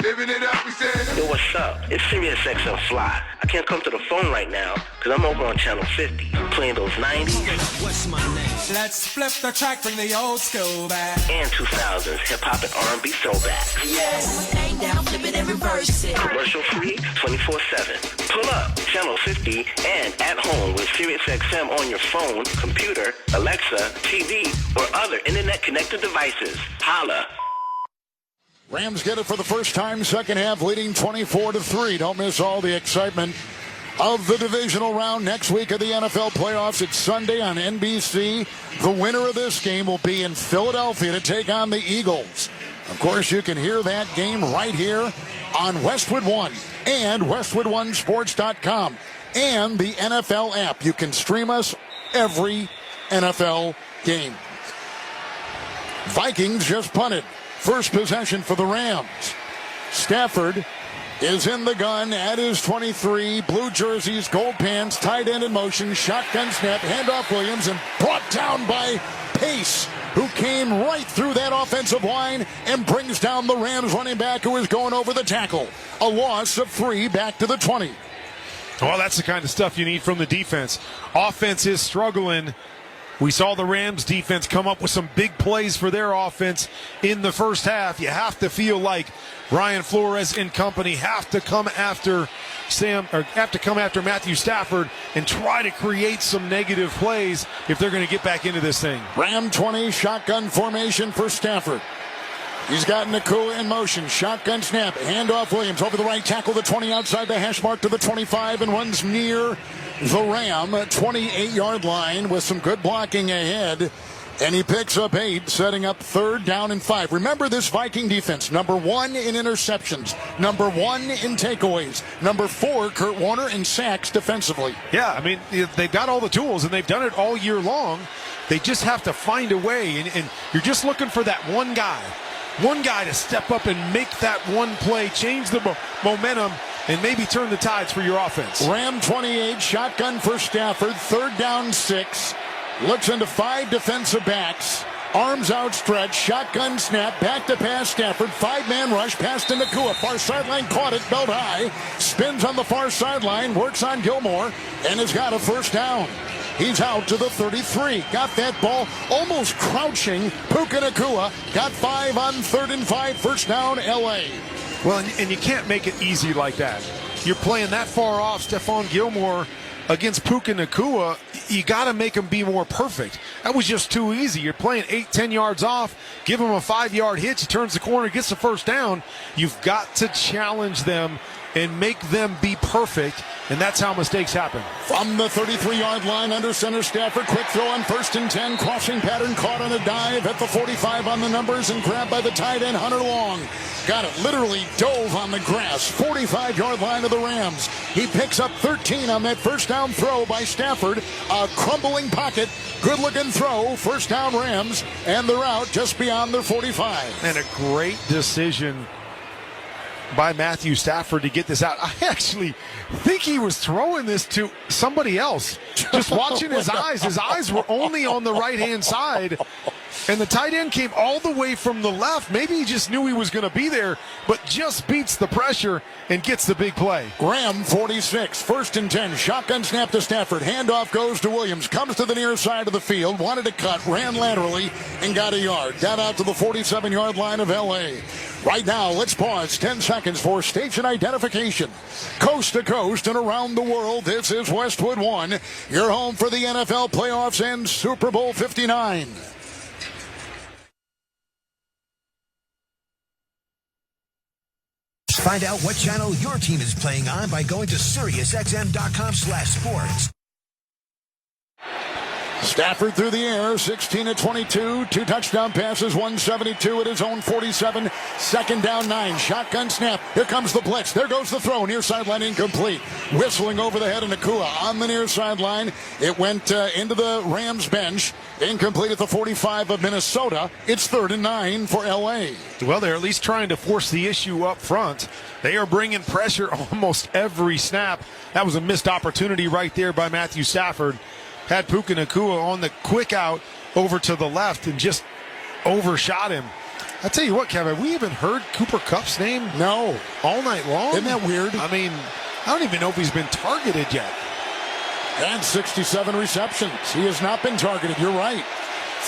Living it up, we said. Yo, what's up? It's SiriusXM Fly. I can't come to the phone right now because I'm over on Channel 50 playing those 90s. What's my name? Let's flip the track, bring the old school back. And 2000s hip-hop and R&B throwbacks. Yes. Hang down, flip it and reverse it. Commercial free, 24/7. Pull up Channel 50 and at home with SiriusXM on your phone, computer, Alexa, TV, or other internet-connected devices. Holla. Rams get it for the first time, second half, leading 24-3. Don't miss all the excitement of the divisional round next week of the NFL playoffs. It's Sunday on NBC. The winner of this game will be in Philadelphia to take on the Eagles. Of course, you can hear that game right here on Westwood One and westwoodonesports.com and the NFL app. You can stream us every NFL game. Vikings just punted. First possession for the Rams. Stafford is in the gun at his 23. Blue jerseys, gold pants, tight end in motion, shotgun snap, handoff Williams, and brought down by Pace, who came right through that offensive line and brings down the Rams running back who is going over the tackle. A loss of 3 back to the 20. Well, that's the kind of stuff you need from the defense. Offense is struggling. We saw the Rams defense come up with some big plays for their offense in the first half. You have to feel like Brian Flores and company have to come after Matthew Stafford and try to create some negative plays if they're going to get back into this thing. Ram 20, shotgun formation for Stafford. He's got Nakua in motion. Shotgun snap. Handoff Williams over the right tackle, the 20 outside the hash mark to the 25 and runs near the Ram 28-yard line with some good blocking ahead. And he picks up 8, setting up 3rd down and 5. Remember this Viking defense, number 1 in interceptions, number 1 in takeaways, number 4, Kurt Warner, in sacks defensively. Yeah, I mean, they've got all the tools, and they've done it all year long. They just have to find a way, and you're just looking for that one guy to step up and make that one play, change the momentum, and maybe turn the tides for your offense. Ram 28, shotgun for Stafford, 3rd down 6. Looks into 5 defensive backs. Arms outstretched. Shotgun snap. Back to pass Stafford. 5-man rush. Pass to Nakua. Far sideline caught it. Belt high. Spins on the far sideline. Works on Gilmore. And has got a 1st down. He's out to the 33. Got that ball almost crouching. Puka Nakua got 5 on 3rd and 5. 1st down, L.A. Well, and you can't make it easy like that. You're playing that far off Stephon Gilmore against Puka Nakua. You got to make him be more perfect. That was just too easy. You're playing 8-10 yards off, give him a 5-yard hitch, he turns the corner, gets the 1st down. You've got to challenge them and make them be perfect, and that's how mistakes happen. From the 33-yard line, under center, Stafford, quick throw on 1st and 10, crossing pattern, caught on a dive at the 45 on the numbers and grabbed by the tight end, Hunter Long. Got it, literally dove on the grass, 45-yard line of the Rams. He picks up 13 on that 1st down throw by Stafford. A crumbling pocket, good-looking throw, 1st down Rams, and they're out just beyond their 45. And a great decision by Matthew Stafford to get this out. I actually think he was throwing this to somebody else. Just watching his eyes were only on the right-hand side, and the tight end came all the way from the left. Maybe he just knew he was going to be there, but just beats the pressure and gets the big play. Ram 46, 1st and 10, shotgun snap to Stafford. Handoff goes to Williams, comes to the near side of the field, wanted to cut, ran laterally, and got a yard. Got out to the 47-yard line of L.A. Right now, let's pause 10 seconds for station identification. Coast to coast and around the world, this is Westwood One, your home for the NFL playoffs and Super Bowl 59. Find out what channel your team is playing on by going to SiriusXM.com/sports. Stafford through the air, 16-22, 2 touchdown passes, 172 at his own 47, 2nd down 9, shotgun snap, here comes the blitz, there goes the throw, near sideline incomplete, whistling over the head of Nakua on the near sideline, it went into the Rams bench, incomplete at the 45 of Minnesota, it's 3rd and 9 for L.A. Well, they're at least trying to force the issue up front. They are bringing pressure almost every snap. That was a missed opportunity right there by Matthew Stafford. Had Puka Nakua on the quick out over to the left and just overshot him. I tell you what, Kevin, have we even heard Cooper Kupp's name? No. All night long? Isn't that weird? I mean, I don't even know if he's been targeted yet. And 67 receptions. He has not been targeted. You're right.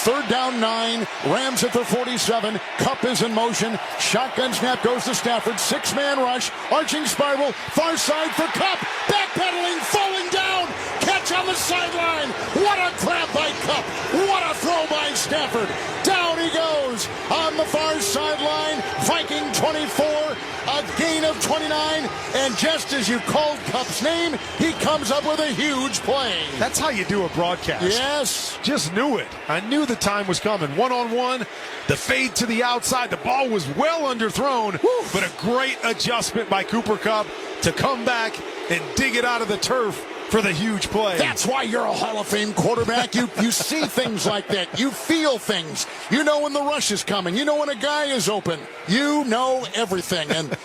3rd down 9. Rams at the 47. Kupp is in motion. Shotgun snap goes to Stafford. 6-man rush. Arching spiral. Far side for Kupp. Backpedaling. Falling down. Catch on the sideline. What a grab by Kupp. What a throw by Stafford. Down he goes on the far sideline. Viking 24. A gain of 29. And just as you called Kupp's name, he comes up with a huge play. That's how you do a broadcast. Yes. Just knew it. I knew the time was coming. 1-on-1, the fade to the outside. The ball was well underthrown, but a great adjustment by Cooper Kupp to come back and dig it out of the turf for the huge play. That's why you're a Hall of Fame quarterback. You see things like that. You feel things. You know when the rush is coming. You know when a guy is open. You know everything. And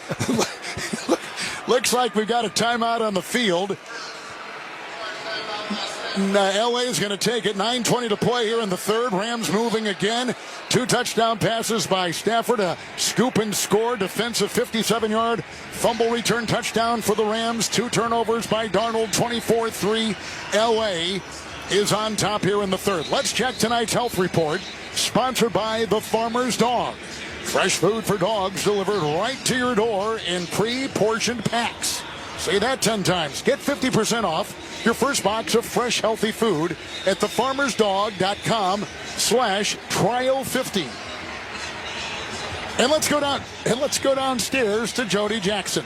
looks like we've got a timeout on the field. LA is going to take it. 9:20 to play here in the 3rd. Rams moving again. 2 touchdown passes by Stafford. A scoop and score. Defensive 57-yard fumble return touchdown for the Rams. 2 turnovers by Darnold. 24-3 LA. is on top here in the third. Let's check tonight's health report, sponsored by the Farmer's Dog. Fresh food for dogs delivered right to your door in pre-portioned packs. Say that 10 times. Get 50% off your first box of fresh, healthy food at thefarmersdog.com/trial50. And let's go downstairs to Jody Jackson.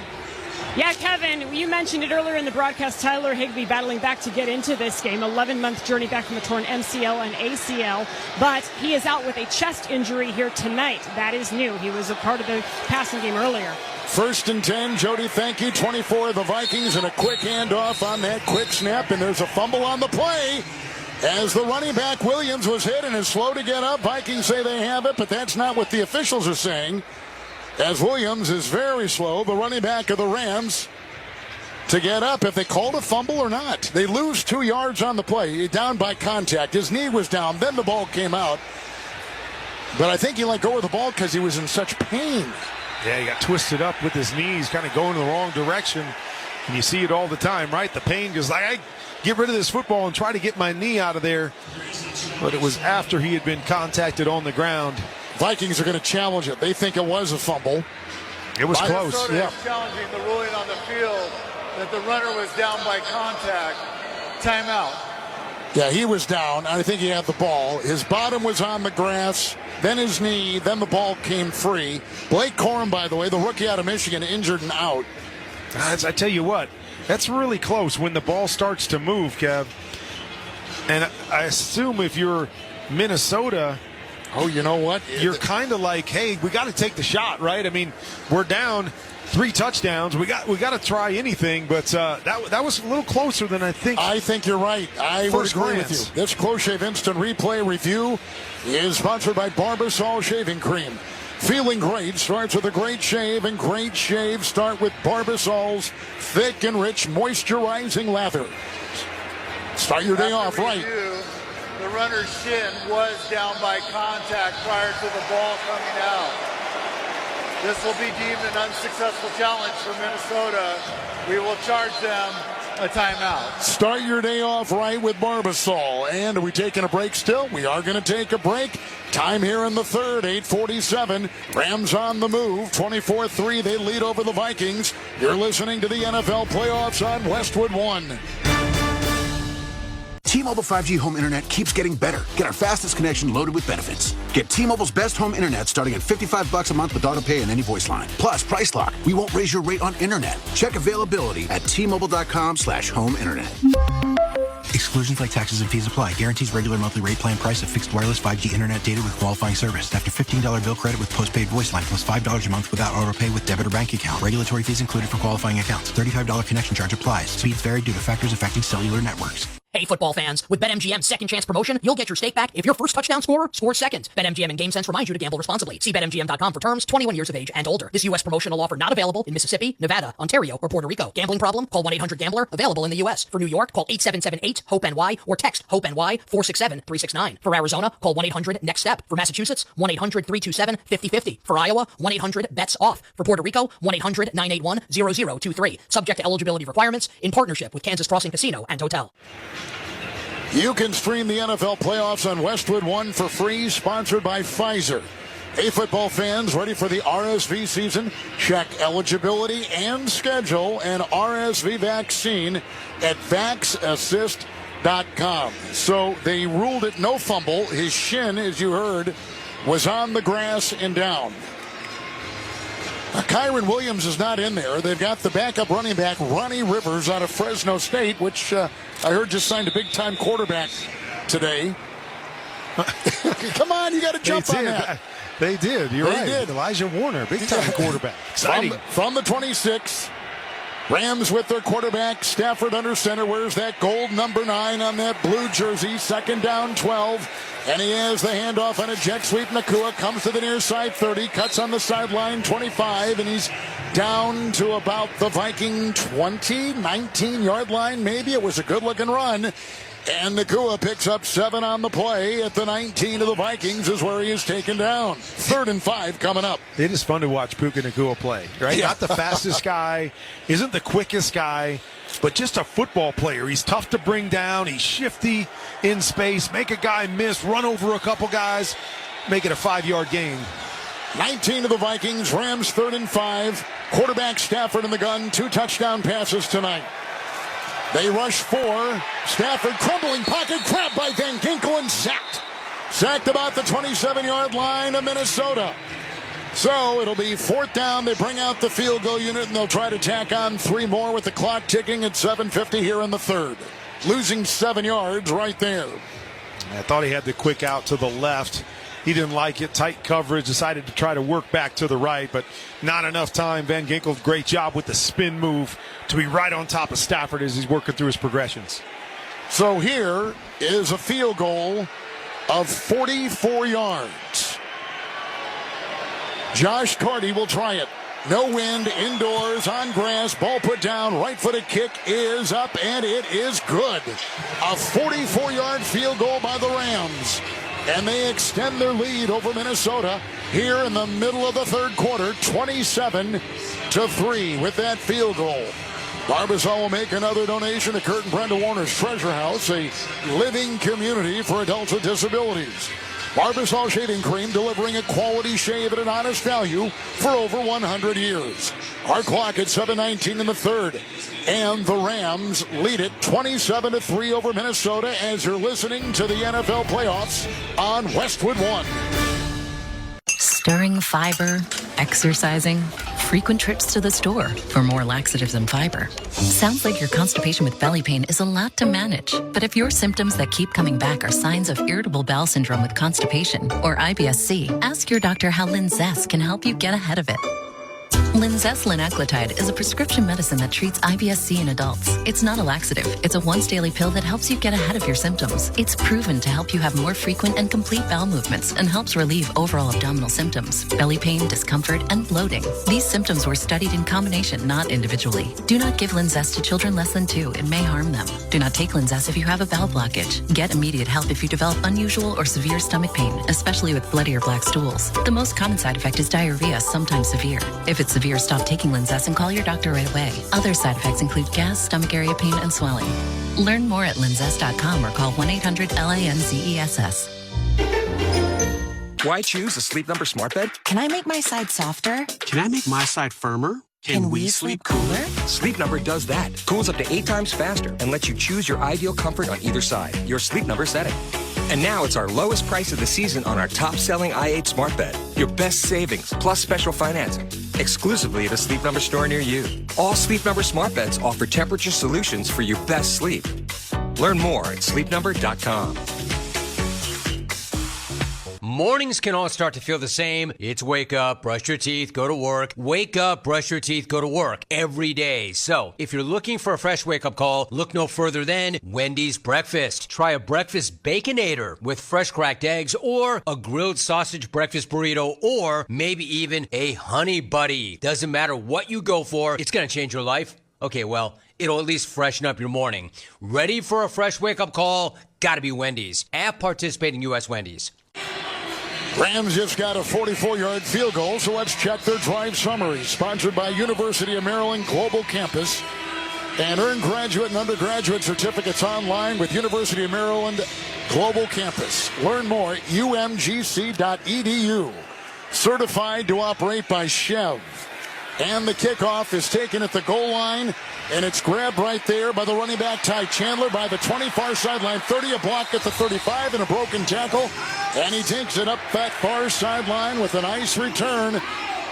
Yeah, Kevin, you mentioned it earlier in the broadcast. Tyler Higbee battling back to get into this game. 11-month journey back from a torn MCL and ACL. But he is out with a chest injury here tonight. That is new. He was a part of the passing game earlier. 1st and 10, Jody, thank you. 24 of the Vikings, and a quick handoff on that quick snap, and there's a fumble on the play. As the running back Williams was hit and is slow to get up, Vikings say they have it, but that's not what the officials are saying. As Williams is very slow, the running back of the Rams, to get up. If they called a fumble or not, they lose 2 yards on the play, down by contact. His knee was down, then the ball came out. But I think he let go of the ball because he was in such pain. Yeah, he got twisted up with his knees, kind of going in the wrong direction. And you see it all the time, right? The pain goes like, I get rid of this football and try to get my knee out of there. But it was after he had been contacted on the ground. Vikings are going to challenge it. They think it was a fumble. It was close. Yeah. Challenging the ruling on the field that the runner was down by contact. Timeout. Yeah, he was down. I think he had the ball. His bottom was on the grass, then his knee, then the ball came free. Blake Corum, by the way, the rookie out of Michigan, injured and out. I tell you what, that's really close when the ball starts to move, Kev. And I assume if you're Minnesota, oh, you know what? You're kind of like, hey, we got to take the shot, right? I mean, we're down 3 touchdowns. We got to try anything, but that was a little closer than I think. I think you're right. I would agree with you. This Close Shave Instant Replay Review is sponsored by Barbasol Shaving Cream. Feeling great starts with a great shave, and great shaves start with Barbasol's thick and rich moisturizing lather. Start your day off right. The runner's shin was down by contact prior to the ball coming out. This will be deemed an unsuccessful challenge for Minnesota. We will charge them a timeout. Start your day off right with Barbasol. And are we taking a break still? We are going to take a break. Time here in the third, 8:47. Rams on the move, 24-3. They lead over the Vikings. You're listening to the NFL playoffs on Westwood One. T-Mobile 5G home internet keeps getting better. Get our fastest connection loaded with benefits. Get T-Mobile's best home internet starting at $55 a month with auto pay and any voice line. Plus, Price Lock. We won't raise your rate on internet. Check availability at T-Mobile.com/home internet. Exclusions like taxes and fees apply. Guarantees regular monthly rate plan price of fixed wireless 5G internet data with qualifying service. After $15 bill credit with postpaid voice line plus $5 a month without auto pay with debit or bank account. Regulatory fees included for qualifying accounts. $35 connection charge applies. Speeds vary due to factors affecting cellular networks. Hey, football fans. With BetMGM's second chance promotion, you'll get your stake back if your first touchdown scorer scores second. BetMGM and GameSense remind you to gamble responsibly. See BetMGM.com for terms. 21 years of age and older. This U.S. promotional offer not available in Mississippi, Nevada, Ontario, or Puerto Rico. Gambling problem? Call 1-800-GAMBLER. Available in the U.S. For New York, call 877-8-HOPE-NY or text HOPE-NY 467-369. For Arizona, call 1-800-NEXT-STEP. For Massachusetts, 1-800-327-5050. For Iowa, 1-800-BETS-OFF. For Puerto Rico, 1-800-981-0023. Subject to eligibility requirements in partnership with Kansas Crossing Casino and Hotel. You can stream the NFL playoffs on Westwood One for free, sponsored by Pfizer. Hey, football fans, ready for the RSV season? Check eligibility and schedule an RSV vaccine at VaxAssist.com. So they ruled it no fumble. His shin, as you heard, was on the grass and down. Kyron Williams is not in there. They've got the backup running back, Ronnie Rivers, out of Fresno State, which I heard just signed a big-time quarterback today. Come on, you got to jump on that. They did. You're right. Did. Elijah Warner, big-time quarterback. Exciting. From the 26, Rams with their quarterback, Stafford under center. Where's that gold number 9 on that blue jersey? Second down, 12. And he has the handoff on a jet sweep. Nakua comes to the near side 30, cuts on the sideline 25, and he's down to about the Viking 20, 19-yard line. Maybe it was a good-looking run. And Nakua picks up 7 on the play at the 19 of the Vikings is where he is taken down. 3rd and 5 coming up. It is fun to watch Puka Nakua play, right? Yeah. Not the fastest guy, isn't the quickest guy, but just a football player. He's tough to bring down. He's shifty. in space, make a guy miss, run over a couple guys, make it a 5-yard gain. 19 of the Vikings, Rams 3rd and 5. Quarterback Stafford in the gun, 2 touchdown passes tonight. They rush 4. Stafford crumbling pocket, grabbed by Van Ginkel and sacked. Sacked about the 27-yard line of Minnesota. So it'll be 4th down. They bring out the field goal unit, and they'll try to tack on 3 more with the clock ticking at 7:50 here in the 3rd. Losing 7 yards right there. I thought he had the quick out to the left. He didn't like it. Tight coverage. Decided to try to work back to the right, but not enough time. Van Ginkel, great job with the spin move to be right on top of Stafford as he's working through his progressions. So here is a field goal of 44 yards. Josh Carty will try it. No wind, indoors, on grass, ball put down, right-footed kick is up, and it is good. A 44-yard field goal by the Rams. And they extend their lead over Minnesota here in the middle of the 3rd quarter, 27-3 with that field goal. Barbasol will make another donation to Kurt and Brenda Warner's Treasure House, a living community for adults with disabilities. Barbasol Shaving Cream, delivering a quality shave at an honest value for over 100 years. Our clock at 7:19 in the 3rd. And the Rams lead it 27-3 over Minnesota as you're listening to the NFL playoffs on Westwood One. Stirring fiber, exercising, frequent trips to the store for more laxatives and fiber. Sounds like your constipation with belly pain is a lot to manage. But if your symptoms that keep coming back are signs of irritable bowel syndrome with constipation or IBS-C, ask your doctor how Linzess can help you get ahead of it. Linzess linaclotide is a prescription medicine that treats IBS-C in adults. It's not a laxative. It's a once-daily pill that helps you get ahead of your symptoms. It's proven to help you have more frequent and complete bowel movements and helps relieve overall abdominal symptoms, belly pain, discomfort, and bloating. These symptoms were studied in combination, not individually. Do not give Linzess to children less than 2. It may harm them. Do not take Linzess if you have a bowel blockage. Get immediate help if you develop unusual or severe stomach pain, especially with bloody or black stools. The most common side effect is diarrhea, sometimes severe. If it's severe, stop taking Linzess and call your doctor right away. Other side effects include gas, stomach area pain, and swelling. Learn more at linzess.com or call 1-800-LINZESS. Why choose a Sleep Number smart bed? Can I make my side softer? Can I make my side firmer? Can we sleep cooler? Sleep Number does that. Cools up to 8 times faster and lets you choose your ideal comfort on either side. Your Sleep Number setting. And now it's our lowest price of the season on our top-selling i8 smart bed. Your best savings plus special financing. Exclusively at a Sleep Number store near you. All Sleep Number smart beds offer temperature solutions for your best sleep. Learn more at sleepnumber.com. Mornings can all start to feel the same. It's wake up, brush your teeth, go to work. Wake up, brush your teeth, go to work every day. So if you're looking for a fresh wake-up call, look no further than Wendy's Breakfast. Try a breakfast Baconator with fresh cracked eggs or a grilled sausage breakfast burrito or maybe even a Honey Buddy. Doesn't matter what you go for, it's going to change your life. Okay, well, it'll at least freshen up your morning. Ready for a fresh wake-up call? Gotta be Wendy's. At participating U.S. Wendy's. Rams just got a 44-yard field goal, so let's check their drive summary. Sponsored by University of Maryland Global Campus. And earn graduate and undergraduate certificates online with University of Maryland Global Campus. Learn more at umgc.edu. Certified to operate by Chev. And the kickoff is taken at the goal line, and it's grabbed right there by the running back, Ty Chandler, by the 20 far sideline, 30, a block at the 35, and a broken tackle. And he takes it up that far sideline with a nice return.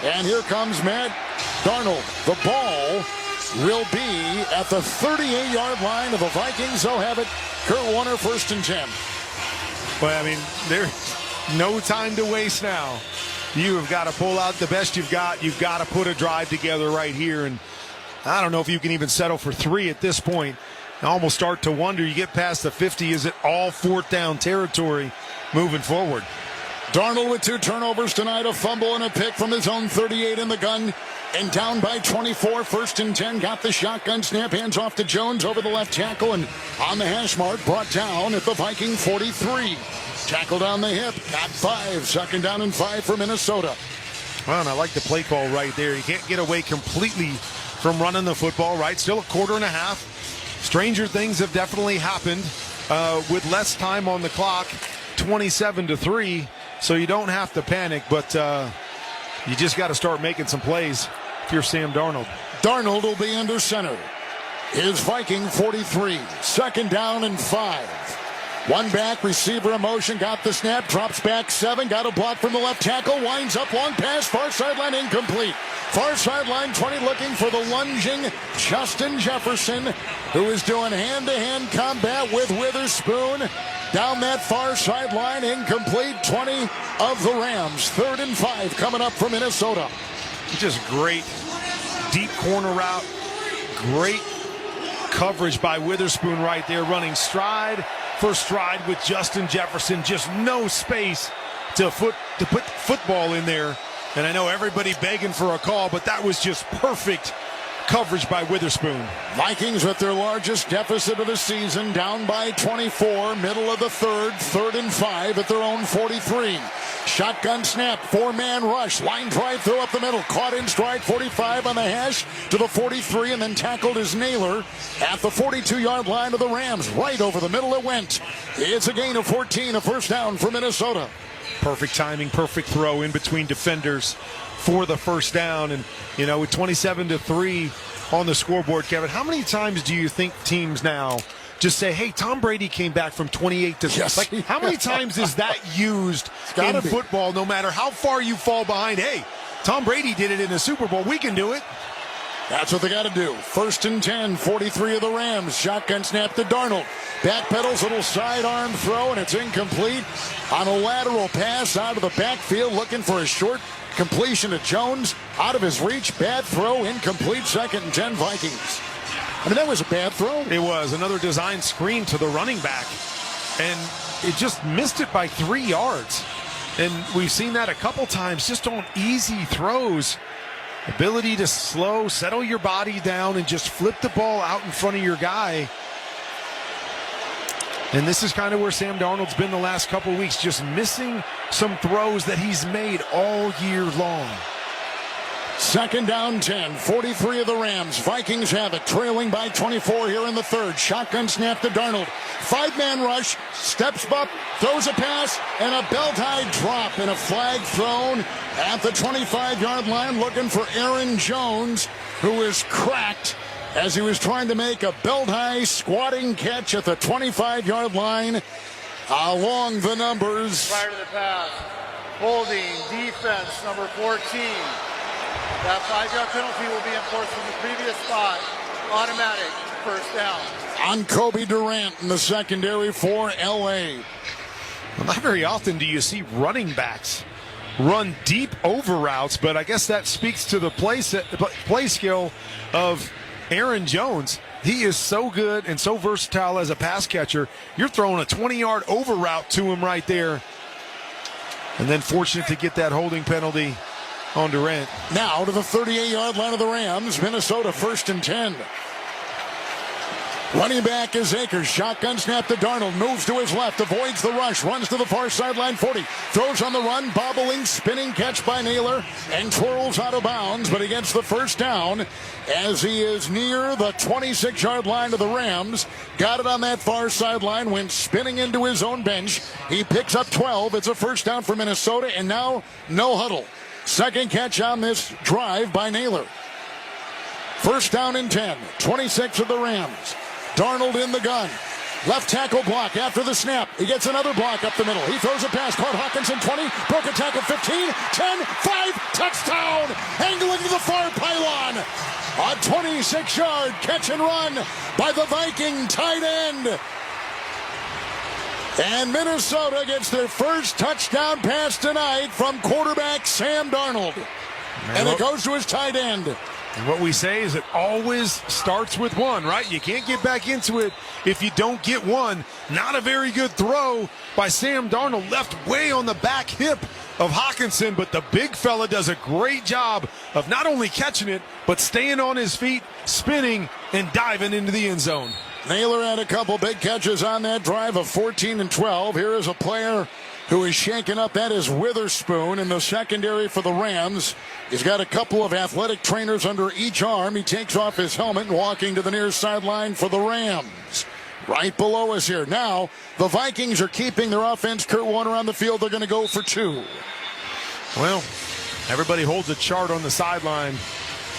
And here comes Matt Darnold. The ball will be at the 38-yard line of the Vikings. They'll have it. Kurt Warner, 1st and 10. Well, I mean, there's no time to waste now. You have got to pull out the best you've got. You've got to put a drive together right here. And I don't know if you can even settle for 3 at this point. I almost start to wonder, you get past the 50, is it all 4th down territory moving forward? Darnold with 2 turnovers tonight, a fumble and a pick from his own 38 in the gun. And down by 24, 1st and 10. Got the shotgun snap, hands off to Jones over the left tackle. And on the hash mark, brought down at the Viking 43. Tackled on the hip, got 5. 2nd down and 5 for Minnesota. Well, and I like the play call right there. You can't get away completely from running the football, right? Still a quarter and a half. Stranger things have definitely happened with less time on the clock, 27-3. So you don't have to panic, but you just got to start making some plays if you're Sam Darnold. Darnold will be under center. Is Viking 43. Second down and 5. One back, receiver in motion, got the snap, drops back 7, got a block from the left tackle, winds up, long pass, far sideline incomplete. Far sideline 20, looking for the lunging Justin Jefferson, who is doing hand-to-hand combat with Witherspoon. Down that far sideline, incomplete, 20 of the Rams. 3rd and 5 coming up from Minnesota. Just great deep corner route, great coverage by Witherspoon right there, running stride for stride with Justin Jefferson. Just no space to put football in there. And I know everybody begging for a call, but that was just perfect coverage by Witherspoon. Vikings with their largest deficit of the season, down by 24, middle of the 3rd and 5 at their own 43. Shotgun snap, 4-man rush, line drive through up the middle, caught in stride, 45 on the hash to the 43, and then tackled as Naylor at the 42-yard line of the Rams. Right over the middle it went. It's a gain of 14, a first down for Minnesota. Perfect timing, perfect throw in between defenders for the first down. And, you know, with 27-3 on the scoreboard, Kevin, how many times do you think teams now just say, hey, Tom Brady came back from 28 to 6? Yes. Like, how many times is that used in football, no matter how far you fall behind? Hey, Tom Brady did it in the Super Bowl. We can do it. That's what they got to do. 1st and 10, 43 of the Rams. Shotgun snap to Darnold. Backpedals, little sidearm throw, and it's incomplete on a lateral pass out of the backfield, looking for a short completion to Jones. Out of his reach, bad throw, incomplete. 2nd and 10, Vikings. I mean, that was a bad throw. It was another design screen to the running back, and it just missed it by 3 yards. And we've seen that a couple times just on easy throws. Ability to slow, settle your body down, and just flip the ball out in front of your guy. And this is kind of where Sam Darnold's been the last couple of weeks, just missing some throws that he's made all year long. 2nd down 10, 43 of the Rams. Vikings have it, trailing by 24 here in the 3rd. Shotgun snap to Darnold. 5-man rush, steps up, throws a pass, and a belt-high drop, and a flag thrown at the 25-yard line, looking for Aaron Jones, who is cracked as he was trying to make a belt-high squatting catch at the 25-yard line along the numbers. Prior to the pass, holding defense number 14. That 5-yard penalty will be enforced from the previous spot. Automatic first down. On Kobe Durant in the secondary for L.A. Well, not very often do you see running backs run deep over routes, but I guess that speaks to the play skill of Aaron Jones. He is so good and so versatile as a pass catcher. You're throwing a 20-yard over route to him right there. And then fortunate to get that holding penalty on Durant. Now to the 38-yard line of the Rams. Minnesota 1st and 10. Running back is Akers. Shotgun snap to Darnold. Moves to his left. Avoids the rush. Runs to the far sideline 40. Throws on the run. Bobbling. Spinning catch by Naylor. And twirls out of bounds. But he gets the first down as he is near the 26-yard line of the Rams. Got it on that far sideline. Went spinning into his own bench. He picks up 12. It's a first down for Minnesota. And now no huddle. Second catch on this drive by Naylor. First down and 10. 26 of the Rams. Darnold in the gun. Left tackle block after the snap. He gets another block up the middle. He throws a pass. Caught Hawkinson 20. Broke a tackle 15. 10. 5. Touchdown. Angling to the far pylon. A 26-yard catch and run by the Viking tight end. And Minnesota gets their first touchdown pass tonight from quarterback Sam Darnold. And it goes to his tight end. And what we say is it always starts with one, right? You can't get back into it if you don't get one. Not a very good throw by Sam Darnold, left way on the back hip of Hawkinson, but the big fella does a great job of not only catching it, but staying on his feet, spinning, and diving into the end zone. Naylor had a couple big catches on that drive of 14 and 12. Here is a player who is shaken up. That is Witherspoon in the secondary for the Rams. He's got a couple of athletic trainers under each arm. He takes off his helmet and walking to the near sideline for the Rams. right below us here. Now, the Vikings are keeping their offense. Kurt Warner on the field. They're going to go for 2. Well, everybody holds a chart on the sideline.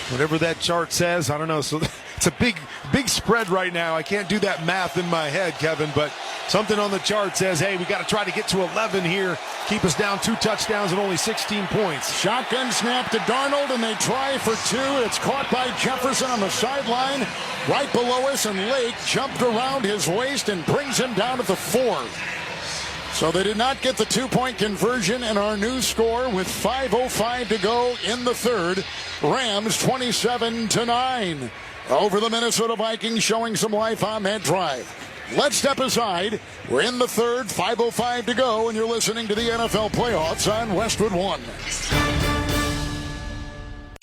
Whatever that chart says, I don't know. So it's a big spread right now. I can't do that math in my head, Kevin, but something on the chart says, hey, we got to try to get to 11 here. Keep us down 2 touchdowns and only 16 points. Shotgun snap to Darnold, and they try for 2. It's caught by Jefferson on the sideline. Right below us, and Lake jumped around his waist and brings him down to the 4. So they did not get the 2-point conversion, and our new score with 5:05 to go in the third. Rams 27-9 over the Minnesota Vikings, showing some life on that drive. Let's step aside. We're in the third, 5:05 to go, and you're listening to the NFL playoffs on Westwood One.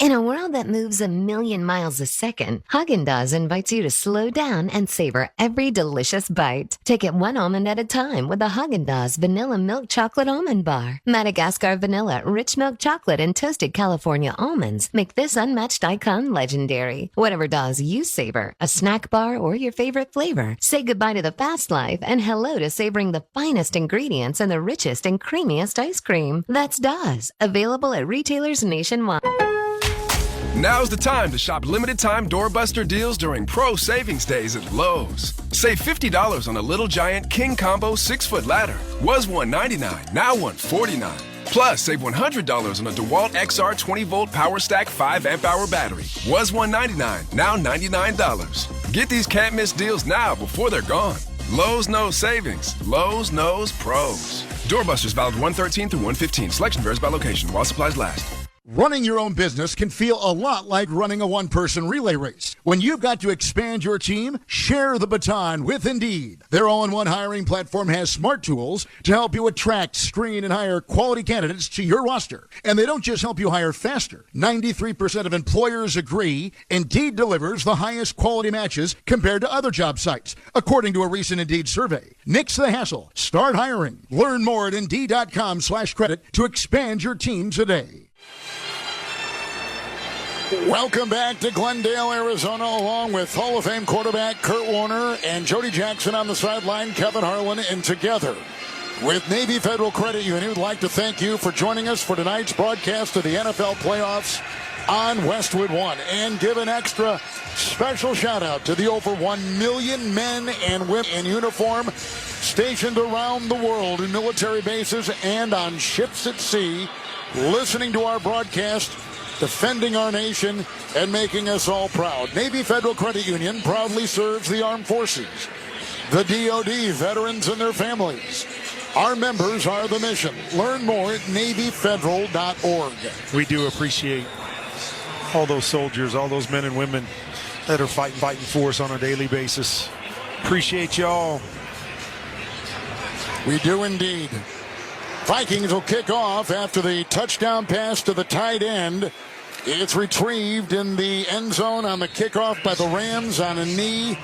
In a world that moves a million miles a second, Haagen-Dazs invites you to slow down and savor every delicious bite. Take it one almond at a time with the Haagen-Dazs Vanilla Milk Chocolate Almond Bar. Madagascar vanilla, rich milk chocolate, and toasted California almonds make this unmatched icon legendary. Whatever Dazs you savor, a snack bar or your favorite flavor, say goodbye to the fast life and hello to savoring the finest ingredients and the richest and creamiest ice cream. That's Dazs, available at retailers nationwide. Now's the time to shop limited-time doorbuster deals during Pro Savings Days at Lowe's. Save $50 on a Little Giant King Combo 6-foot ladder. Was $199, now $149. Plus, save $100 on a DeWalt XR 20-volt Power Stack 5-amp-hour battery. Was $199, now $99. Get these can't-miss deals now before they're gone. Lowe's knows savings. Lowe's knows pros. Doorbusters valid 1/13 through 1/15. Selection varies by location while supplies last. Running your own business can feel a lot like running a one-person relay race. When you've got to expand your team, share the baton with Indeed. Their all-in-one hiring platform has smart tools to help you attract, screen, and hire quality candidates to your roster. And they don't just help you hire faster. 93% of employers agree Indeed delivers the highest quality matches compared to other job sites, according to a recent Indeed survey. Nix the hassle. Start hiring. Learn more at Indeed.com/credit to expand your team today. Welcome back to Glendale, Arizona, along with Hall of Fame quarterback Kurt Warner and Jody Jackson on the sideline, Kevin Harlan, and together with Navy Federal Credit Union, we'd like to thank you for joining us for tonight's broadcast of the NFL playoffs on Westwood One, and give an extra special shout-out to the over 1 million men and women in uniform stationed around the world in military bases and on ships at sea, listening to our broadcast, defending our nation, and making us all proud. Navy Federal Credit Union proudly serves the armed forces, the DoD, veterans, and their families. Our members are the mission. Learn more at NavyFederal.org. We do appreciate all those soldiers, all those men and women that are fighting for us on a daily basis. Appreciate y'all. We do indeed. Vikings will kick off after the touchdown pass to the tight end. It's retrieved in the end zone on the kickoff by the Rams on a knee.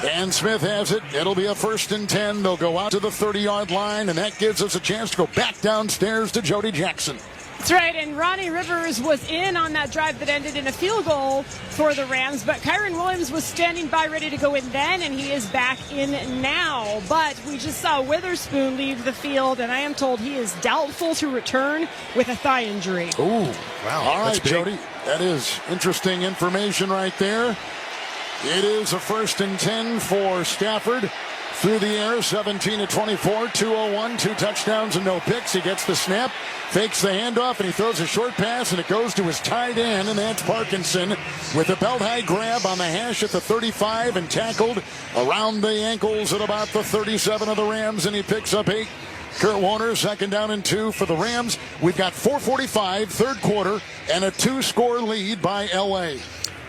And Smith has it. It'll be a 1st and 10. They'll go out to the 30-yard line, and that gives us a chance to go back downstairs to Jody Jackson. That's right, and Ronnie Rivers was in on that drive that ended in a field goal for the Rams, but Kyron Williams was standing by ready to go in then, and he is back in now. But we just saw Witherspoon leave the field, and I am told he is doubtful to return with a thigh injury. Ooh, wow. All right, Jody, that is interesting information right there. It is a 1st and 10 for Stafford. Through the air, 17-24, 201, 2 touchdowns and no picks. He gets the snap, fakes the handoff, and he throws a short pass, and it goes to his tight end, and that's Parkinson with a belt-high grab on the hash at the 35 and tackled around the ankles at about the 37 of the Rams, and he picks up 8. Kurt Warner, 2nd down and 2 for the Rams. We've got 4:45, third quarter, and a 2-score lead by L.A.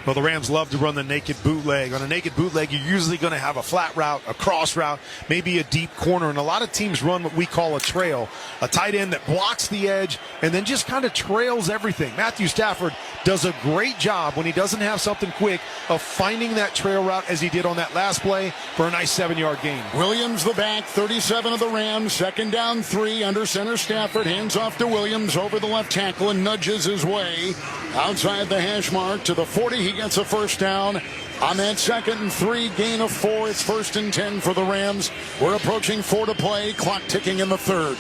Well, the Rams love to run the naked bootleg. On a naked bootleg, you're usually going to have a flat route, a cross route, maybe a deep corner. And a lot of teams run what we call a trail, a tight end that blocks the edge and then just kind of trails everything. Matthew Stafford does a great job when he doesn't have something quick of finding that trail route as he did on that last play for a nice 7-yard gain. Williams the back, 37 of the Rams, 2nd down 3, under center Stafford, hands off to Williams over the left tackle and nudges his way outside the hash mark to the 40. He gets a 1st down On that 2nd and 3, gain of 4. It's 1st and 10 for the Rams. We're approaching 4 to play. Clock ticking in the 3rd.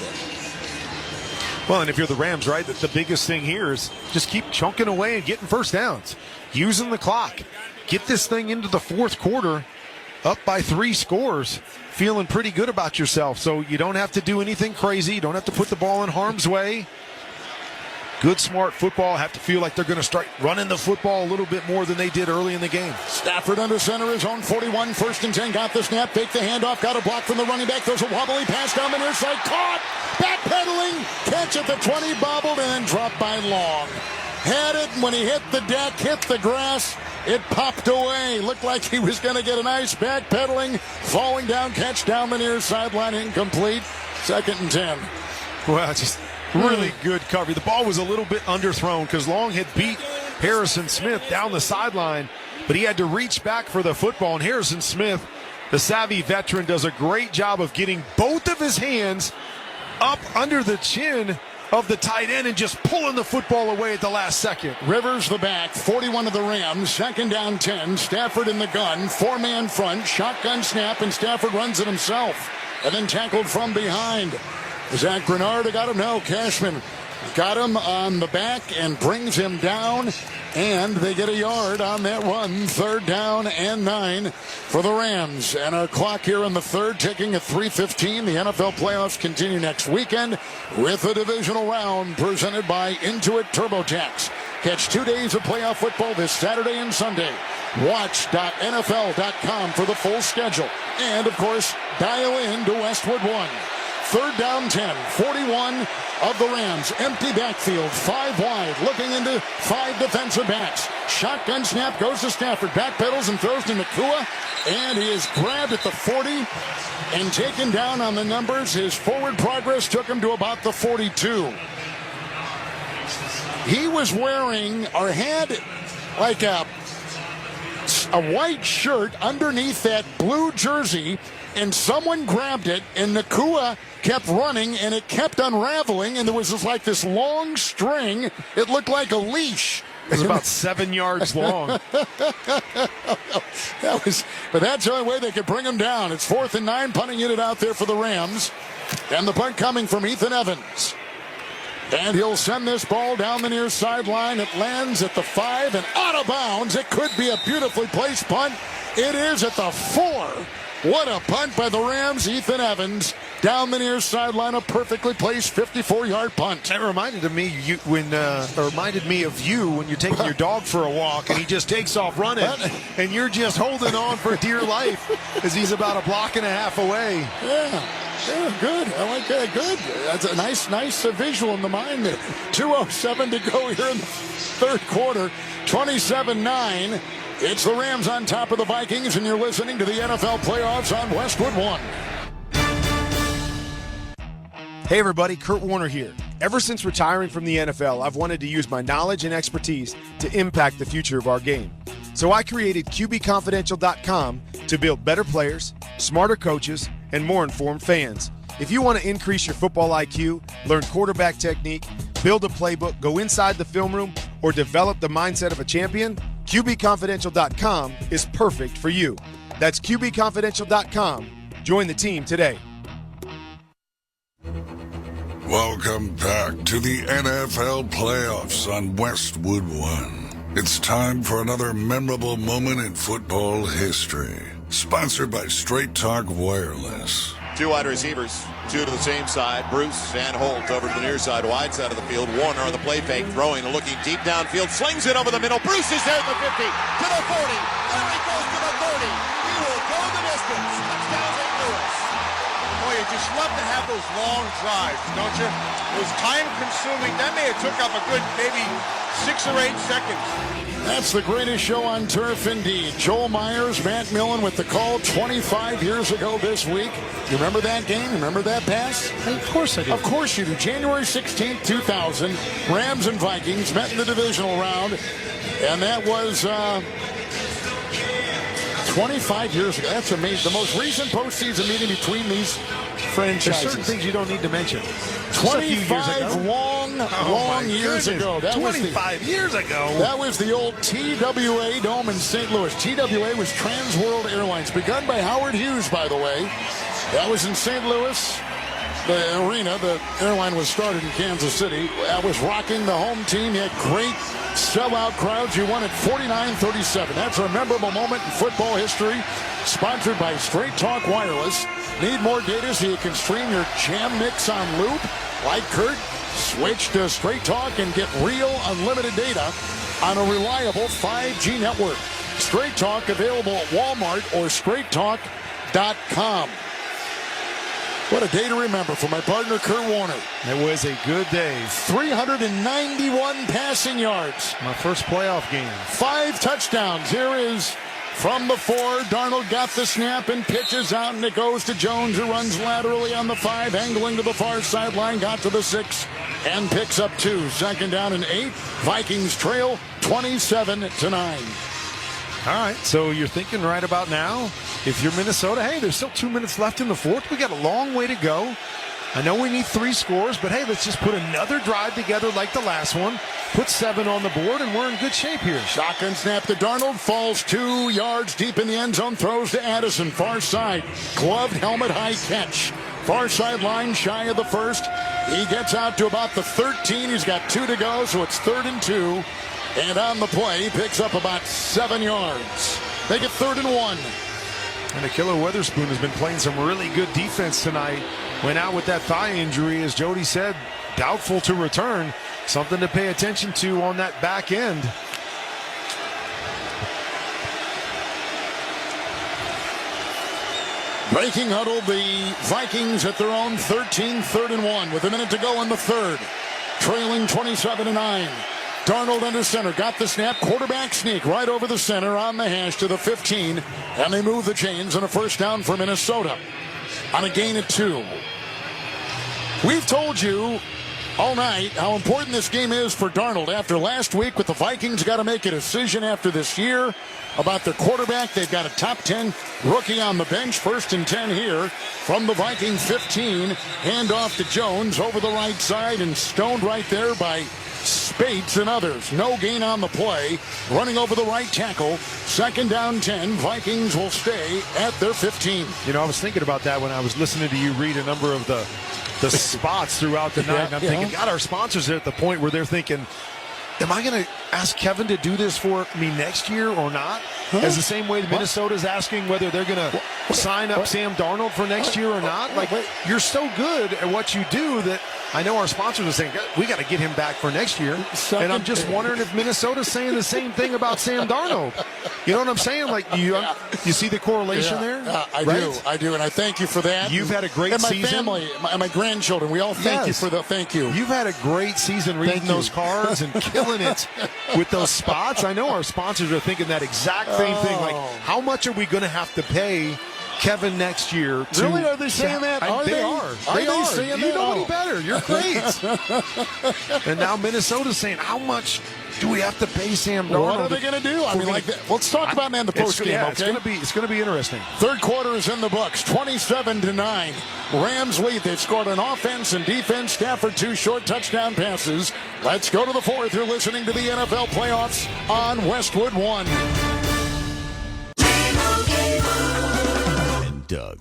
Well, and if you're the Rams, right, the biggest thing here is just keep chunking away and getting first downs, using the clock. Get this thing into the 4th quarter, up by 3 scores, feeling pretty good about yourself. So you don't have to do anything crazy. You don't have to put the ball in harm's way. Good, smart football. Have to feel like they're going to start running the football a little bit more than they did early in the game. Stafford under center, his own 41, 1st and 10. Got the snap, fake the handoff, got a block from the running back. Throws a wobbly pass down the near side. Caught! Backpedaling! Catch at the 20, bobbled, and then dropped by Long. Had it, and when he hit the deck, hit the grass, it popped away. Looked like he was going to get a nice backpedaling, falling down, catch down the near sideline, incomplete. 2nd and 10. Well, just really good coverage. The ball was a little bit underthrown because Long had beat Harrison Smith down the sideline, but he had to reach back for the football. And Harrison Smith, the savvy veteran, does a great job of getting both of his hands up under the chin of the tight end and just pulling the football away at the last second. Rivers the back, 41 of the Rams, 2nd down 10. Stafford in the gun, 4-man front, shotgun snap, and Stafford runs it himself. And then tackled from behind. Zach Grenard got him? No, Cashman got him on the back and brings him down. And they get a yard on that run. 3rd down and 9 for the Rams. And our clock here in the 3rd ticking at 3:15. The NFL playoffs continue next weekend with a divisional round presented by Intuit TurboTax. Catch 2 days of playoff football this Saturday and Sunday. Watch.nfl.com for the full schedule. And, of course, dial in to Westwood One. 3rd down 10, 41 of the Rams. Empty backfield, 5 wide, looking into 5 defensive backs. Shotgun snap goes to Stafford, backpedals and throws to Nakua, and he is grabbed at the 40 and taken down on the numbers. His forward progress took him to about the 42. He was wearing, or had, like a white shirt underneath that blue jersey, and someone grabbed it, and Nakua kept running, and it kept unraveling, and there was this long string. It looked like a leash. It was about 7 yards long. But that's the only way they could bring him down. It's 4th and 9, punting unit out there for the Rams, and the punt coming from Ethan Evans. And he'll send this ball down the near sideline. It lands at the 5 and out of bounds. It could be a beautifully placed punt. It is at the 4. What a punt by the Rams. Ethan Evans down the near sideline, a perfectly placed 54-yard punt. That reminded me of you when you're taking your dog for a walk and he just takes off running and you're just holding on for dear life as he's about a block and a half away. Yeah, good. I like that. Good. That's a nice visual in the mind there. 2:07 to go here in the 3rd quarter. 27-9. It's the Rams on top of the Vikings, and you're listening to the NFL playoffs on Westwood One. Hey everybody, Kurt Warner here. Ever since retiring from the NFL, I've wanted to use my knowledge and expertise to impact the future of our game. So I created QBConfidential.com to build better players, smarter coaches, and more informed fans. If you want to increase your football IQ, learn quarterback technique, build a playbook, go inside the film room, or develop the mindset of a champion, QBConfidential.com is perfect for you. That's QBConfidential.com. Join the team today. Welcome back to the NFL playoffs on Westwood One. It's time for another memorable moment in football history. Sponsored by Straight Talk Wireless. 2 wide receivers, 2 to the same side. Bruce and Holt over to the near side, wide side of the field. Warner on the play fake, throwing and looking deep downfield. Slings it over the middle. Bruce is there at the 50, to the 40. There he goes to the 30. He will go the distance. Touchdown St. Louis. Boy, you just love to have those long drives, don't you? It was time-consuming. That may have took up a good maybe 6 or 8 seconds. That's the greatest show on turf indeed. Joel Myers, Matt Millen with the call 25 years ago this week. You remember that game? Remember that pass? Of course I do. Of course you do. January 16th, 2000. Rams and Vikings met in the divisional round. And that was 25 years ago. That's amazing. The most recent postseason meeting between these franchises. There's certain things you don't need to mention. 25 long years ago. That 25 years ago. That was the old TWA Dome in St. Louis. TWA was Trans World Airlines, begun by Howard Hughes, by the way. That was in St. Louis. The arena, the airline was started in Kansas City. That was rocking the home team. You had great sellout crowds. You won at 49-37. That's a memorable moment in football history. Sponsored by Straight Talk Wireless. Need more data so you can stream your jam mix on loop? Like Kurt, switch to Straight Talk and get real unlimited data on a reliable 5G network. Straight Talk available at Walmart or straighttalk.com. What a day to remember for my partner, Kurt Warner. It was a good day. 391 passing yards. My first playoff game. 5 touchdowns. Here is from the 4. Darnold got the snap and pitches out, and it goes to Jones, who runs laterally on the 5, angling to the far sideline, got to the 6, and picks up 2. Second down and 8. Vikings trail 27-9. All right, so you're thinking right about now, if you're Minnesota, hey, there's still 2 minutes left in the fourth. We got a long way to go. I know we need 3 scores, but hey, let's just put another drive together like the last one. Put 7 on the board, and we're in good shape here. Shotgun snap to Darnold, falls 2 yards deep in the end zone, throws to Addison, far side. Gloved helmet high catch. Far sideline, shy of the first. He gets out to about the 13. He's got 2 to go, so it's 3rd and 2. And on the play, he picks up about 7 yards. Make it 3rd and 1. And Ahkello Witherspoon has been playing some really good defense tonight. Went out with that thigh injury, as Jody said, doubtful to return. Something to pay attention to on that back end. Breaking huddle, the Vikings at their own 13, 3rd and 1 with a minute to go in the third. Trailing 27-9. Darnold under center, got the snap, quarterback sneak right over the center on the hash to the 15, and they move the chains on a first down for Minnesota on a gain of 2. We've told you all night how important this game is for Darnold. After last week with the Vikings got to make a decision after this year about their quarterback. They've got a top 10 rookie on the bench, 1st and 10 here from the Viking 15. Hand off to Jones over the right side and stoned right there by Spates and others. No gain on the play. Running over the right tackle. 2nd down 10. Vikings will stay at their 15. You know, I was thinking about that when I was listening to you read a number of the spots throughout the night. And I'm thinking, God, our sponsors are at the point where they're thinking, am I going to ask Kevin to do this for me next year or not? As the same way Minnesota's asking whether they're going to sign up Sam Darnold for next year or not. Like, you're so good at what you do that I know our sponsors are saying, we got to get him back for next year. And I'm just wondering if Minnesota's saying the same thing about Sam Darnold. You know what I'm saying? Like, you see the correlation there? I do, and I thank you for that. You've had a great season. And my family, my grandchildren, we all thank you for the thank you. You've had a great season reading those cards and killing it with those spots. I know our sponsors are thinking that exact same thing. Like, how much are we going to have to pay Kevin next year? Really? Are they saying that? They are. They are saying that? You know any better. You're great. And now Minnesota's saying, how much do we have to pay Sam Darnold? What are they going to do? I mean, let's talk about in the post game. Okay, it's going to be interesting. Third quarter is in the books. 27-9. Rams lead. They've scored on offense and defense. Stafford 2 short touchdown passes. Let's go to the fourth. You're listening to the NFL playoffs on Westwood One. Doug.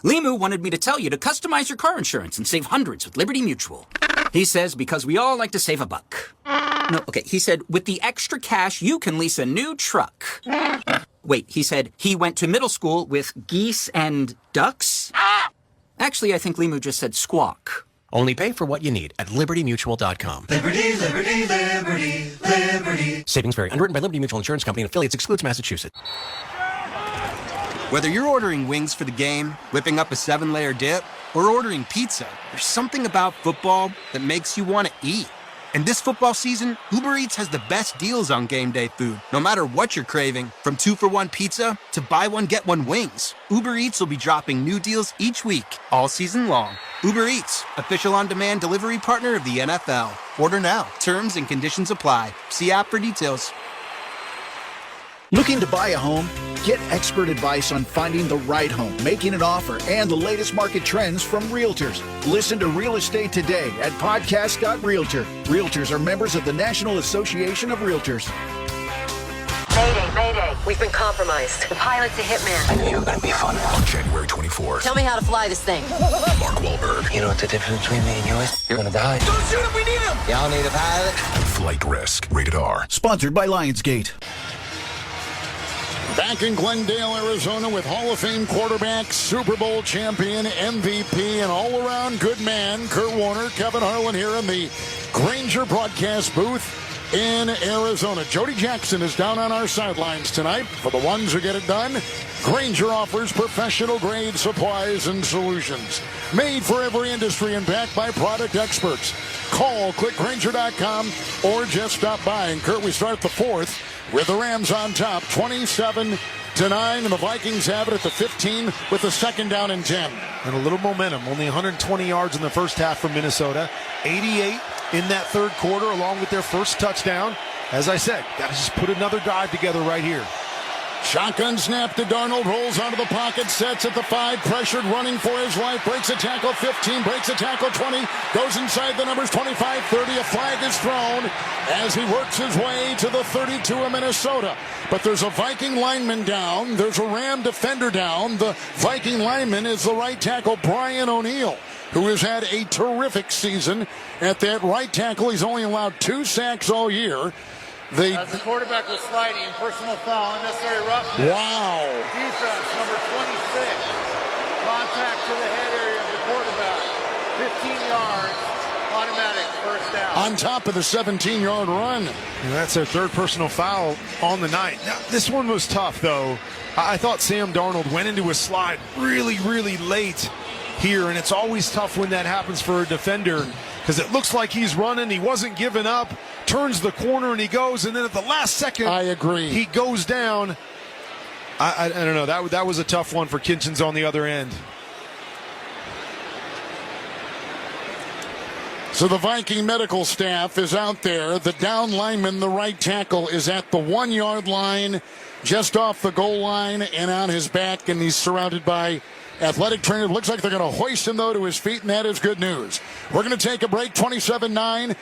Limu wanted me to tell you to customize your car insurance and save hundreds with Liberty Mutual. He says because we all like to save a buck. No, okay, he said with the extra cash you can lease a new truck. Wait, he said he went to middle school with geese and ducks? Actually, I think Limu just said squawk. Only pay for what you need at libertymutual.com. Liberty, liberty, liberty, liberty. Savings vary. Underwritten by Liberty Mutual Insurance Company and affiliates. Excludes Massachusetts. Whether you're ordering wings for the game, whipping up a 7-layer dip, or ordering pizza, there's something about football that makes you want to eat. And this football season, Uber Eats has the best deals on game day food, no matter what you're craving. From 2-for-1 pizza to buy one, get one wings. Uber Eats will be dropping new deals each week, all season long. Uber Eats, official on-demand delivery partner of the NFL. Order now. Terms and conditions apply. See app for details. Looking to buy a home? Get expert advice on finding the right home, making an offer, and the latest market trends from realtors. Listen to Real Estate Today at podcast.realtor. Realtors are members of the National Association of Realtors. Mayday. We've been compromised. The pilot's a hitman. I knew you were going to be fun. On January 24th. Tell me how to fly this thing. Mark Wahlberg. You know what the difference between me and you is? You're going to die. Don't shoot him, we need him! Y'all need a pilot? Flight Risk. Rated R. Sponsored by Lionsgate. Back in Glendale, Arizona with Hall of Fame quarterback, Super Bowl champion, MVP, and all-around good man, Kurt Warner, Kevin Harlan here in the Grainger broadcast booth in Arizona. Jody Jackson is down on our sidelines tonight. For the ones who get it done, Grainger offers professional-grade supplies and solutions. Made for every industry and backed by product experts. Call, click Grainger.com, or just stop by. And Kurt, we start the fourth with the Rams on top, 27-9, and the Vikings have it at the 15 with the second down and 10. And a little momentum. Only 120 yards in the first half from Minnesota. 88 in that third quarter, along with their first touchdown. As I said, got to just put another drive together right here. Shotgun snap to Darnold, rolls out of the pocket, sets at the 5, pressured, running for his life, breaks a tackle, 15, breaks a tackle, 20, goes inside the numbers, 25, 30, a flag is thrown as he works his way to the 32 of Minnesota. But there's a Viking lineman down, there's a Ram defender down. The Viking lineman is the right tackle, Brian O'Neill, who has had a terrific season at that right tackle. He's only allowed 2 sacks all year. As the quarterback was sliding, personal foul, unnecessary roughness. Wow. Defense, number 26. Contact to the head area of the quarterback. 15 yards, automatic first down. On top of the 17-yard run. And that's their third personal foul on the night. Now, this one was tough, though. I thought Sam Darnold went into a slide really, really late here, and it's always tough when that happens for a defender because it looks like he's running, he wasn't giving up, turns the corner and he goes, and then at the last second, I agree, he goes down. I don't know, that was a tough one for Kitchens on the other end. So the Viking medical staff is out there. The down lineman, the right tackle, is at the 1-yard line, just off the goal line and on his back, and he's surrounded by athletic trainer. Looks like they're going to hoist him, though, to his feet, and that is good news. We're going to take a break, 27-9.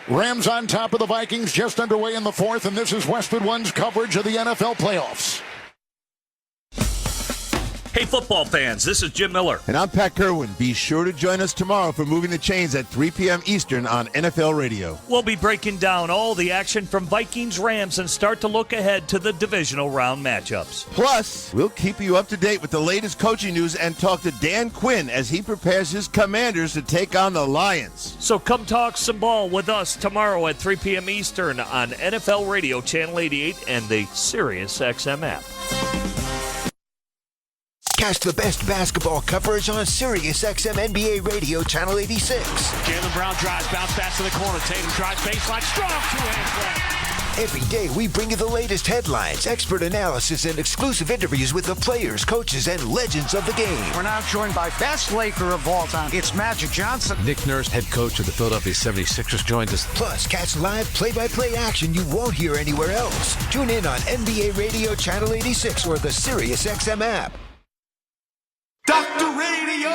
Rams on top of the Vikings, just underway in the fourth, and this is Westwood One's coverage of the NFL playoffs. Hey, football fans, this is Jim Miller. And I'm Pat Kerwin. Be sure to join us tomorrow for Moving the Chains at 3 p.m. Eastern on NFL Radio. We'll be breaking down all the action from Vikings-Rams and start to look ahead to the divisional round matchups. Plus, we'll keep you up to date with the latest coaching news and talk to Dan Quinn as he prepares his Commanders to take on the Lions. So come talk some ball with us tomorrow at 3 p.m. Eastern on NFL Radio Channel 88 and the SiriusXM app. Catch the best basketball coverage on SiriusXM NBA Radio Channel 86. Jaylen Brown drives, bounce pass to the corner. Tatum drives baseline, strong two-hand grab. Every day we bring you the latest headlines, expert analysis, and exclusive interviews with the players, coaches, and legends of the game. We're now joined by best Laker of all time. It's Magic Johnson. Nick Nurse, head coach of the Philadelphia 76ers, joins us. Plus, catch live play-by-play action you won't hear anywhere else. Tune in on NBA Radio Channel 86 or the SiriusXM app. Dr. Radio!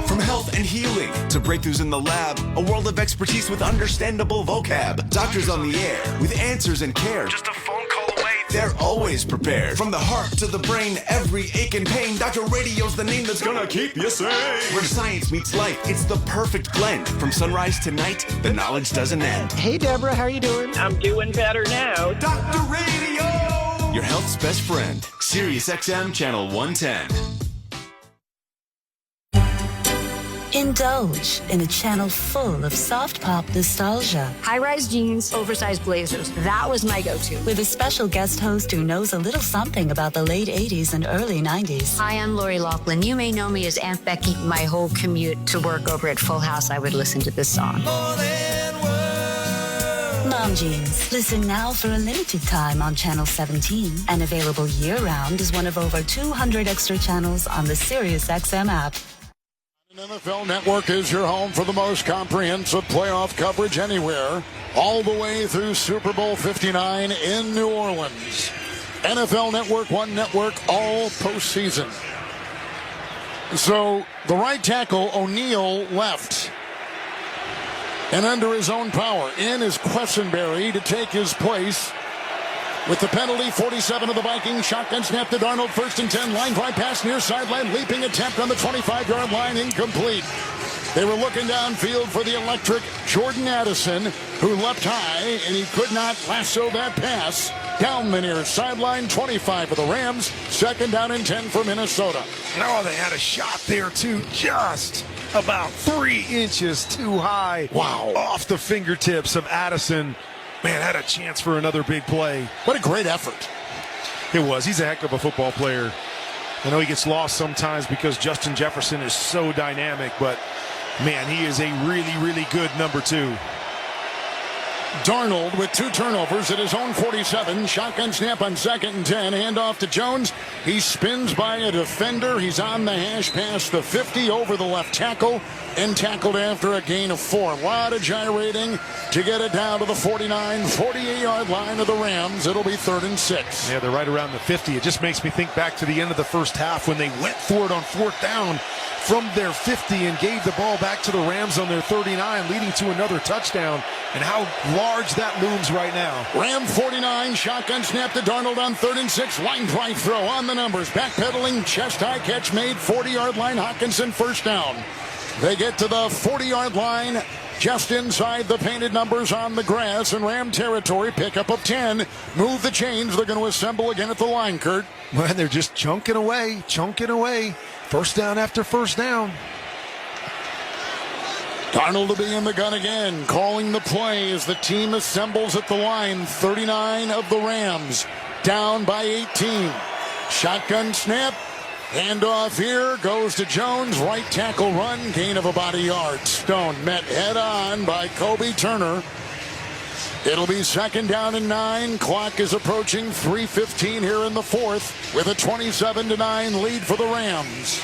From health and healing to breakthroughs in the lab, a world of expertise with understandable vocab. Doctors on the air with answers and care. Just a phone call away. They're always prepared. From the heart to the brain, every ache and pain, Dr. Radio's the name that's gonna keep you sane. Where science meets life, it's the perfect blend. From sunrise to night, the knowledge doesn't end. Hey, Deborah, how are you doing? I'm doing better now. Dr. Radio! Your health's best friend. SiriusXM Channel 110. Indulge in a channel full of soft pop nostalgia. High-rise jeans, oversized blazers. That was my go-to. With a special guest host who knows a little something about the late 80s and early 90s. Hi, I'm Lori Loughlin. You may know me as Aunt Becky. My whole commute to work over at Full House, I would listen to this song. Mom Jeans. Listen now for a limited time on Channel 17 and available year-round as one of over 200 extra channels on the SiriusXM app. NFL Network is your home for the most comprehensive playoff coverage anywhere, all the way through Super Bowl 59 in New Orleans. NFL Network, One Network, all postseason. So the right tackle, O'Neal, left. And under his own power, in is Quessenberry to take his place. With the penalty, 47 of the Vikings. Shotgun snap to Darnold, 1st and 10. Line drive pass near sideline. Leaping attempt on the 25-yard line. Incomplete. They were looking downfield for the electric Jordan Addison, who leapt high, and he could not lasso that pass. Down the near sideline, 25 for the Rams. 2nd down and 10 for Minnesota. Oh, they had a shot there, too. Just about 3 inches too high. Wow. Off the fingertips of Addison. Man, had a chance for another big play. What a great effort. It was. He's a heck of a football player. I know he gets lost sometimes because Justin Jefferson is so dynamic, but, man, he is a really, really good number 2. Darnold with 2 turnovers at his own 47. Shotgun snap on 2nd and 10. Handoff to Jones. He spins by a defender. He's on the hash past the 50 over the left tackle and tackled after a gain of 4. A lot of gyrating to get it down to the 49, 48-yard line of the Rams. It'll be 3rd and 6. Yeah, they're right around the 50. It just makes me think back to the end of the first half when they went for it on 4th down from their 50 and gave the ball back to the Rams on their 39, leading to another touchdown, and how large that looms right now. Ram 49, shotgun snap to Darnold on 3rd and 6. Line drive throw on the numbers. Backpedaling, chest high catch made, 40-yard line. Hockenson 1st down. They get to the 40-yard line, just inside the painted numbers on the grass in Ram territory. Pickup of 10. Move the chains. They're going to assemble again at the line, Kurt. Man, they're just chunking away. 1st down after 1st down. Darnold to be in the gun again, calling the play as the team assembles at the line. 39 of the Rams, down by 18. Shotgun snap. Handoff here, goes to Jones. Right tackle run, gain of about a yard. Stone met head on by Kobe Turner. It'll be 2nd down and 9. Clock is approaching 3:15 here in the 4th with a 27-9 lead for the Rams.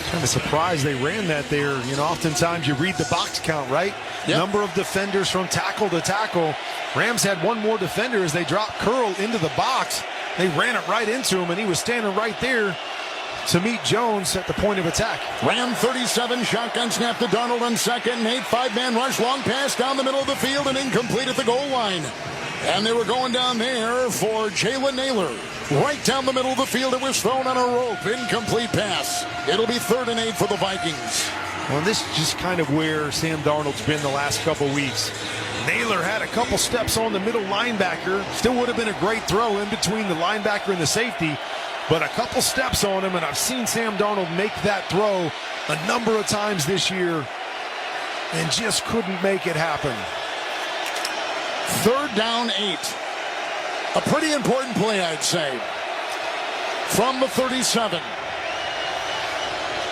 Kind of surprised they ran that there. You know, oftentimes you read the box count, right? Yep. Number of defenders from tackle to tackle. Rams had 1 more defender as they dropped Curl into the box. They ran it right into him, and he was standing right there to meet Jones at the point of attack. Ram 37, shotgun snap to Darnold on 2nd and 8. 5-man rush, long pass down the middle of the field and incomplete at the goal line. And they were going down there for Jalen Naylor. Right down the middle of the field, it was thrown on a rope. Incomplete pass. It'll be 3rd and 8 for the Vikings. Well, this is just kind of where Sam Darnold's been the last couple weeks. Naylor had a couple steps on the middle linebacker. Still would have been a great throw in between the linebacker and the safety, but a couple steps on him, and I've seen Sam Darnold make that throw a number of times this year and just couldn't make it happen. 3rd down 8. A pretty important play, I'd say. From the 37.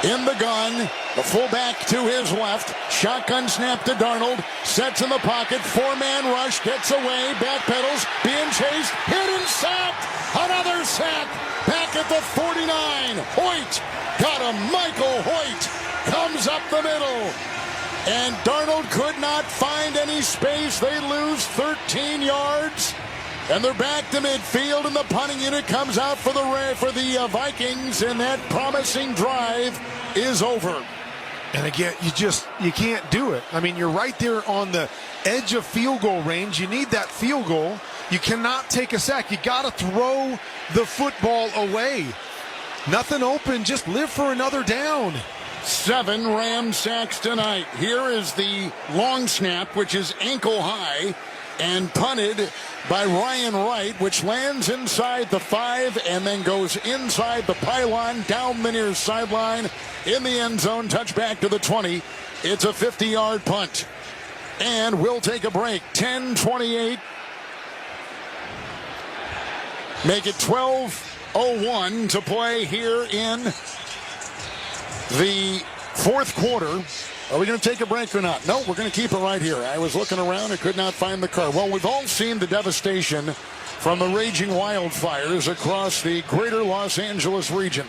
In the gun, the fullback to his left. Shotgun snap to Darnold. Sets in the pocket. 4-man rush. Gets away. Backpedals. Being chased. Hit and sacked. Another sack. Back at the 49. Hoyt. Got him. Michael Hoyt comes up the middle. And Darnold could not find any space. They lose 13 yards. And they're back to midfield, and the punting unit comes out for the Vikings, and that promising drive is over. And again, you can't do it. I mean, you're right there on the edge of field goal range. You need that field goal. You cannot take a sack. You got to throw the football away. Nothing open. Just live for another down. 7 Ram sacks tonight. Here is the long snap, which is ankle high, and punted by Ryan Wright, which lands inside the 5 and then goes inside the pylon, down the near sideline, in the end zone, touchback to the 20. It's a 50-yard punt. And we'll take a break. 10:28. Make it 12:01 to play here in the 4th quarter. Are we going to take a break or not? No, we're going to keep it right here. I was looking around and could not find the car. Well, we've all seen the devastation from the raging wildfires across the greater Los Angeles region.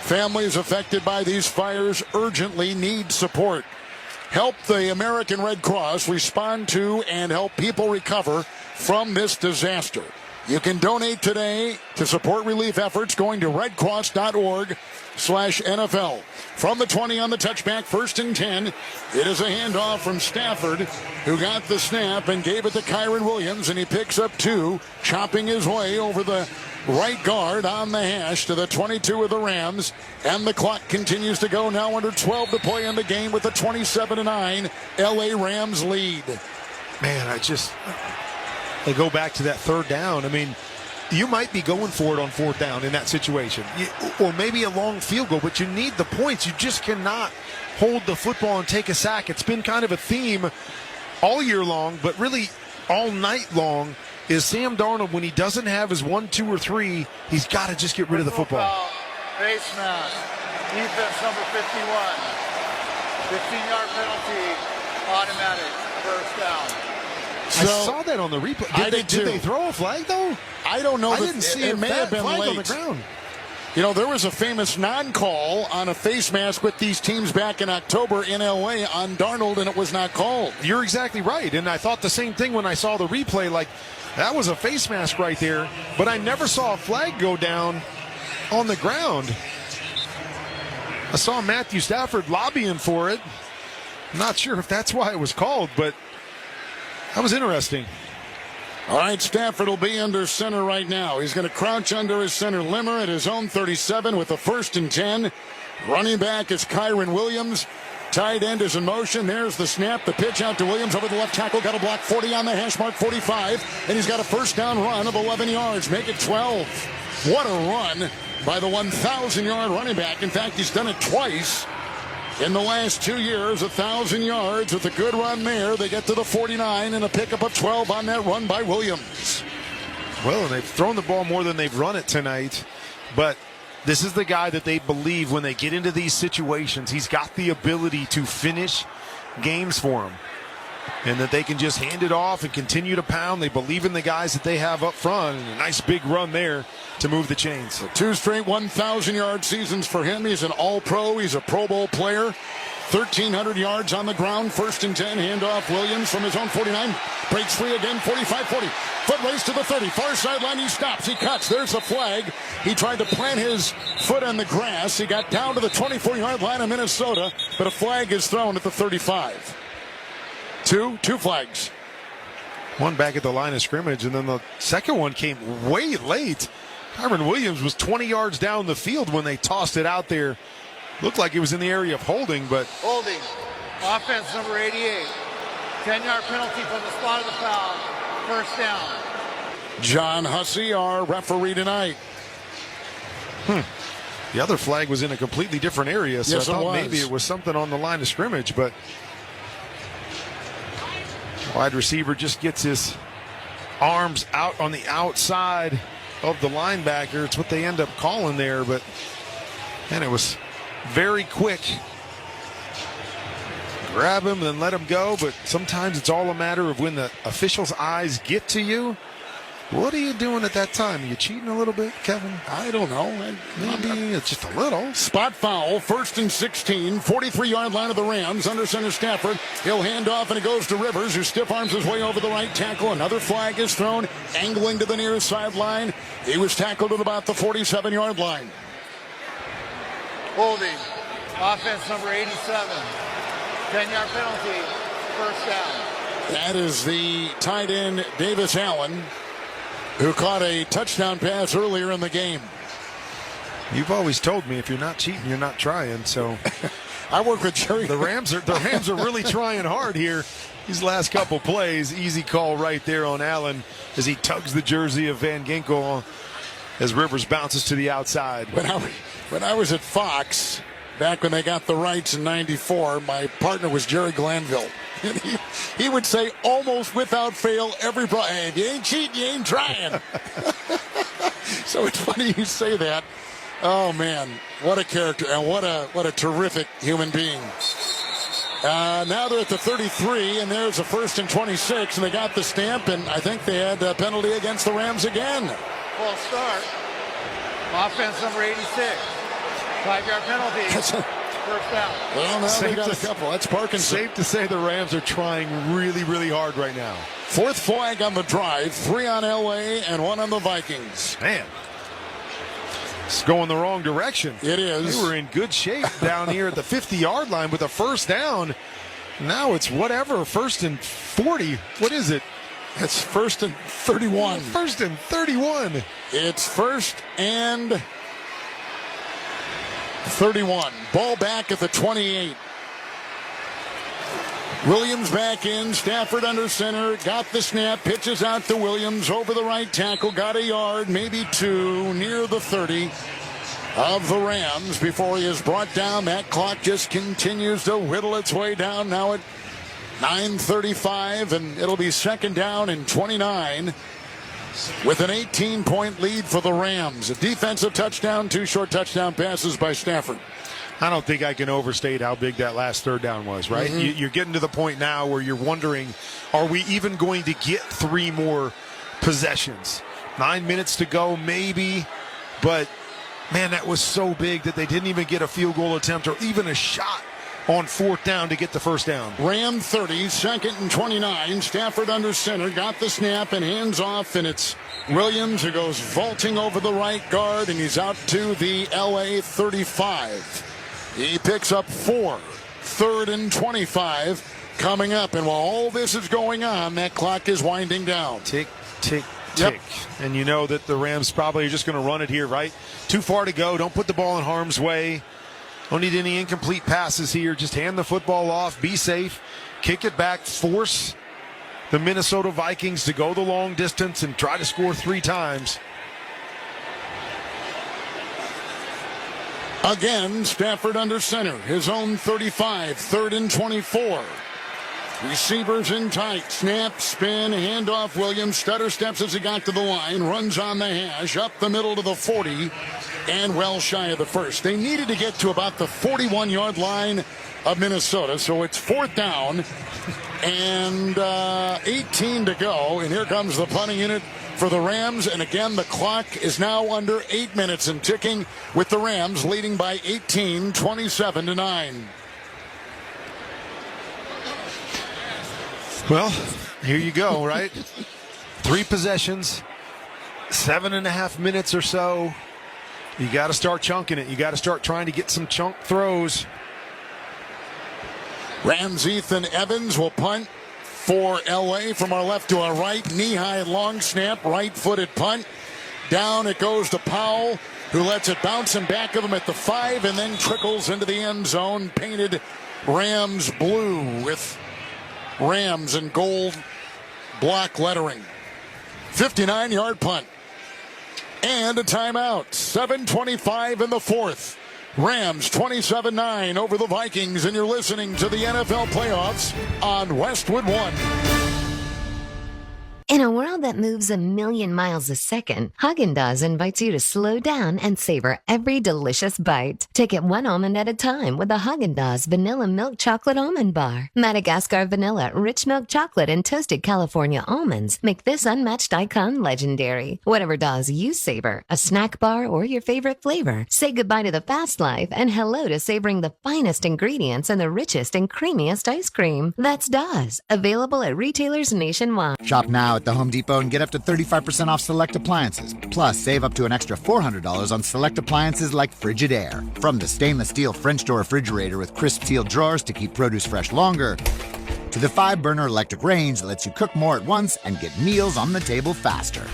Families affected by these fires urgently need support. Help the American Red Cross respond to and help people recover from this disaster. You can donate today to support relief efforts going to redcross.org/NFL. From the 20 on the touchback, 1st and 10. It is a handoff from Stafford, who got the snap and gave it to Kyren Williams, and he picks up 2, chopping his way over the right guard on the hash to the 22 of the Rams. And the clock continues to go, now under 12 to play in the game with a 27-9 LA Rams lead. Man, they go back to that 3rd down. I mean, you might be going for it on 4th down in that situation, or maybe a long field goal, but you need the points. You just cannot hold the football and take a sack. It's been kind of a theme all year long, but really all night long, is Sam Darnold, when he doesn't have his 1, 2, or 3, he's got to just get rid of the football. Face mask, defense number 51. 15-yard penalty, automatic, 1st down. I saw that on the replay. Did they throw a flag, though? I don't know. I didn't see it. May have been flag late on the ground. You know, there was a famous non-call on a face mask with these teams back in October in L.A. on Darnold, and it was not called. You're exactly right, and I thought the same thing when I saw the replay. Like, that was a face mask right there, but I never saw a flag go down on the ground. I saw Matthew Stafford lobbying for it. I'm not sure if that's why it was called, but that was interesting. All right, Stafford will be under center right now. He's going to crouch under his center limber at his own 37 with a 1st and 10. Running back is Kyren Williams. Tight end is in motion. There's the snap. The pitch out to Williams over the left tackle. Got a block 40 on the hash mark, 45. And he's got a 1st down run of 11 yards. Make it 12. What a run by the 1,000-yard running back. In fact, he's done it twice in the last 2 years. 1,000 yards with a good run there. They get to the 49 and a pickup of 12 on that run by Williams. Well, and they've thrown the ball more than they've run it tonight, but this is the guy that they believe when they get into these situations, he's got the ability to finish games for them, and that they can just hand it off and continue to pound. They believe in the guys that they have up front, and a nice big run there to move the chains. So 2 straight 1,000-yard seasons for him. He's an all-pro. He's a Pro Bowl player. 1,300 yards on the ground. 1st and 10. Handoff Williams from his own 49. Breaks free again. 45-40. Foot race to the 30. Far sideline. He stops. He cuts. There's the flag. He tried to plant his foot on the grass. He got down to the 24-yard line of Minnesota, but a flag is thrown at the 35. Two flags. One back at the line of scrimmage, and then the second one came way late. Kyren Williams was 20 yards down the field when they tossed it out there. Looked like it was in the area of holding, but... Holding. Offense number 88. 10-yard penalty from the spot of the foul. 1st down. John Hussey, our referee tonight. The other flag was in a completely different area, so yes, I thought maybe it was something on the line of scrimmage, but... Wide receiver just gets his arms out on the outside of the linebacker. It's what they end up calling there, but man, it was very quick. Grab him, then let him go, but sometimes it's all a matter of when the official's eyes get to you. What are you doing at that time? Are you cheating a little bit, Kevin? I don't know. Maybe it's just a little. Spot foul, 1st and 16, 43-yard line of the Rams. Under center Stafford. He'll hand off, and it goes to Rivers, who stiff arms his way over the right tackle. Another flag is thrown, angling to the near sideline. He was tackled at about the 47-yard line. Holding. Offense number 87. 10-yard penalty. 1st down. That is the tight end, Davis Allen, who caught a touchdown pass earlier in the game. You've always told me if you're not cheating, you're not trying. So I work with Jerry. The Rams are really trying hard here. These last couple plays, easy call right there on Allen as he tugs the jersey of Van Ginkel as Rivers bounces to the outside. When I was at Fox, back when they got the rights in '94, my partner was Jerry Glanville. And he would say almost without fail every hey, if you ain't cheating, you ain't trying. So it's funny you say that. Oh man, what a character and what a terrific human being. Now they're at the 33, and there's a 1st and 26, and they got the stamp, and I think they had a penalty against the Rams again. False start. Offense number 86. 5-yard penalty. first down. Well, now they got a couple. That's Parkinson. Safe to say the Rams are trying really, really hard right now. Fourth flag on the drive, 3 on LA and 1 on the Vikings. Man, it's going the wrong direction. It is. They were in good shape down here at the 50-yard line with a first down. Now it's whatever, 1st and 40. What is it? It's 1st and 31. 1st and 31. It's 1st and 31. Ball back at the 28. Williams back in. Stafford under center. Got the snap. Pitches out to Williams over the right tackle. Got a yard, maybe 2, near the 30 of the Rams before he is brought down. That clock just continues to whittle its way down. Now at 9:35, and it'll be 2nd down and 29 with an 18-point lead for the Rams. A defensive touchdown, 2 short touchdown passes by Stafford. I don't think I can overstate how big that last 3rd down was, right? Mm-hmm. You're getting to the point now where you're wondering, are we even going to get 3 more possessions? 9 minutes to go, maybe, but man, that was so big that they didn't even get a field goal attempt or even a shot on 4th down to get the first down. Ram 30, 2nd and 29. Stafford under center, got the snap and hands off, and it's Williams who goes vaulting over the right guard, and he's out to the LA 35. He picks up 4. 3rd and 25 coming up, and while all this is going on, that clock is winding down. Tick, tick, tick. Yep. And you know that the Rams probably are just going to run it here, right? Too far to go. Don't put the ball in harm's way. Don't need any incomplete passes here. Just hand the football off. Be safe. Kick it back. Force the Minnesota Vikings to go the long distance and try to score 3 times. Again, Stafford under center. His own 35. 3rd and 24. Receivers in tight. Snap, spin, handoff. Williams stutter steps as he got to the line. Runs on the hash. Up the middle to the 40. And well shy of the first. They needed to get to about the 41-yard line of Minnesota. So it's 4th down and 18 to go. And here comes the punting unit for the Rams. And again, the clock is now under 8 minutes and ticking with the Rams leading by 18, 27-9. Well, here you go, right? 3 possessions, 7.5 minutes or so. You got to start chunking it. You got to start trying to get some chunk throws. Rams Ethan Evans will punt for LA from our left to our right. Knee-high long snap, right-footed punt. Down it goes to Powell, who lets it bounce in back of him at the 5 and then trickles into the end zone. Painted Rams blue with Rams and gold block lettering. 59-yard punt. And a timeout. 7:25 in the 4th. Rams 27-9 over the Vikings, and you're listening to the NFL playoffs on Westwood One. In a world that moves a million miles a second, Haagen-Dazs invites you to slow down and savor every delicious bite. Take it one almond at a time with the Haagen-Dazs Vanilla Milk Chocolate Almond Bar. Madagascar vanilla, rich milk chocolate, and toasted California almonds make this unmatched icon legendary. Whatever Dazs you savor, a snack bar or your favorite flavor, say goodbye to the fast life and hello to savoring the finest ingredients and the richest and creamiest ice cream. That's Dazs, available at retailers nationwide. Shop now at the Home Depot and get up to 35% off select appliances. Plus, save up to an extra $400 on select appliances like Frigidaire. From the stainless steel French door refrigerator with crisp steel drawers to keep produce fresh longer, to the 5-burner electric range that lets you cook more at once and get meals on the table faster.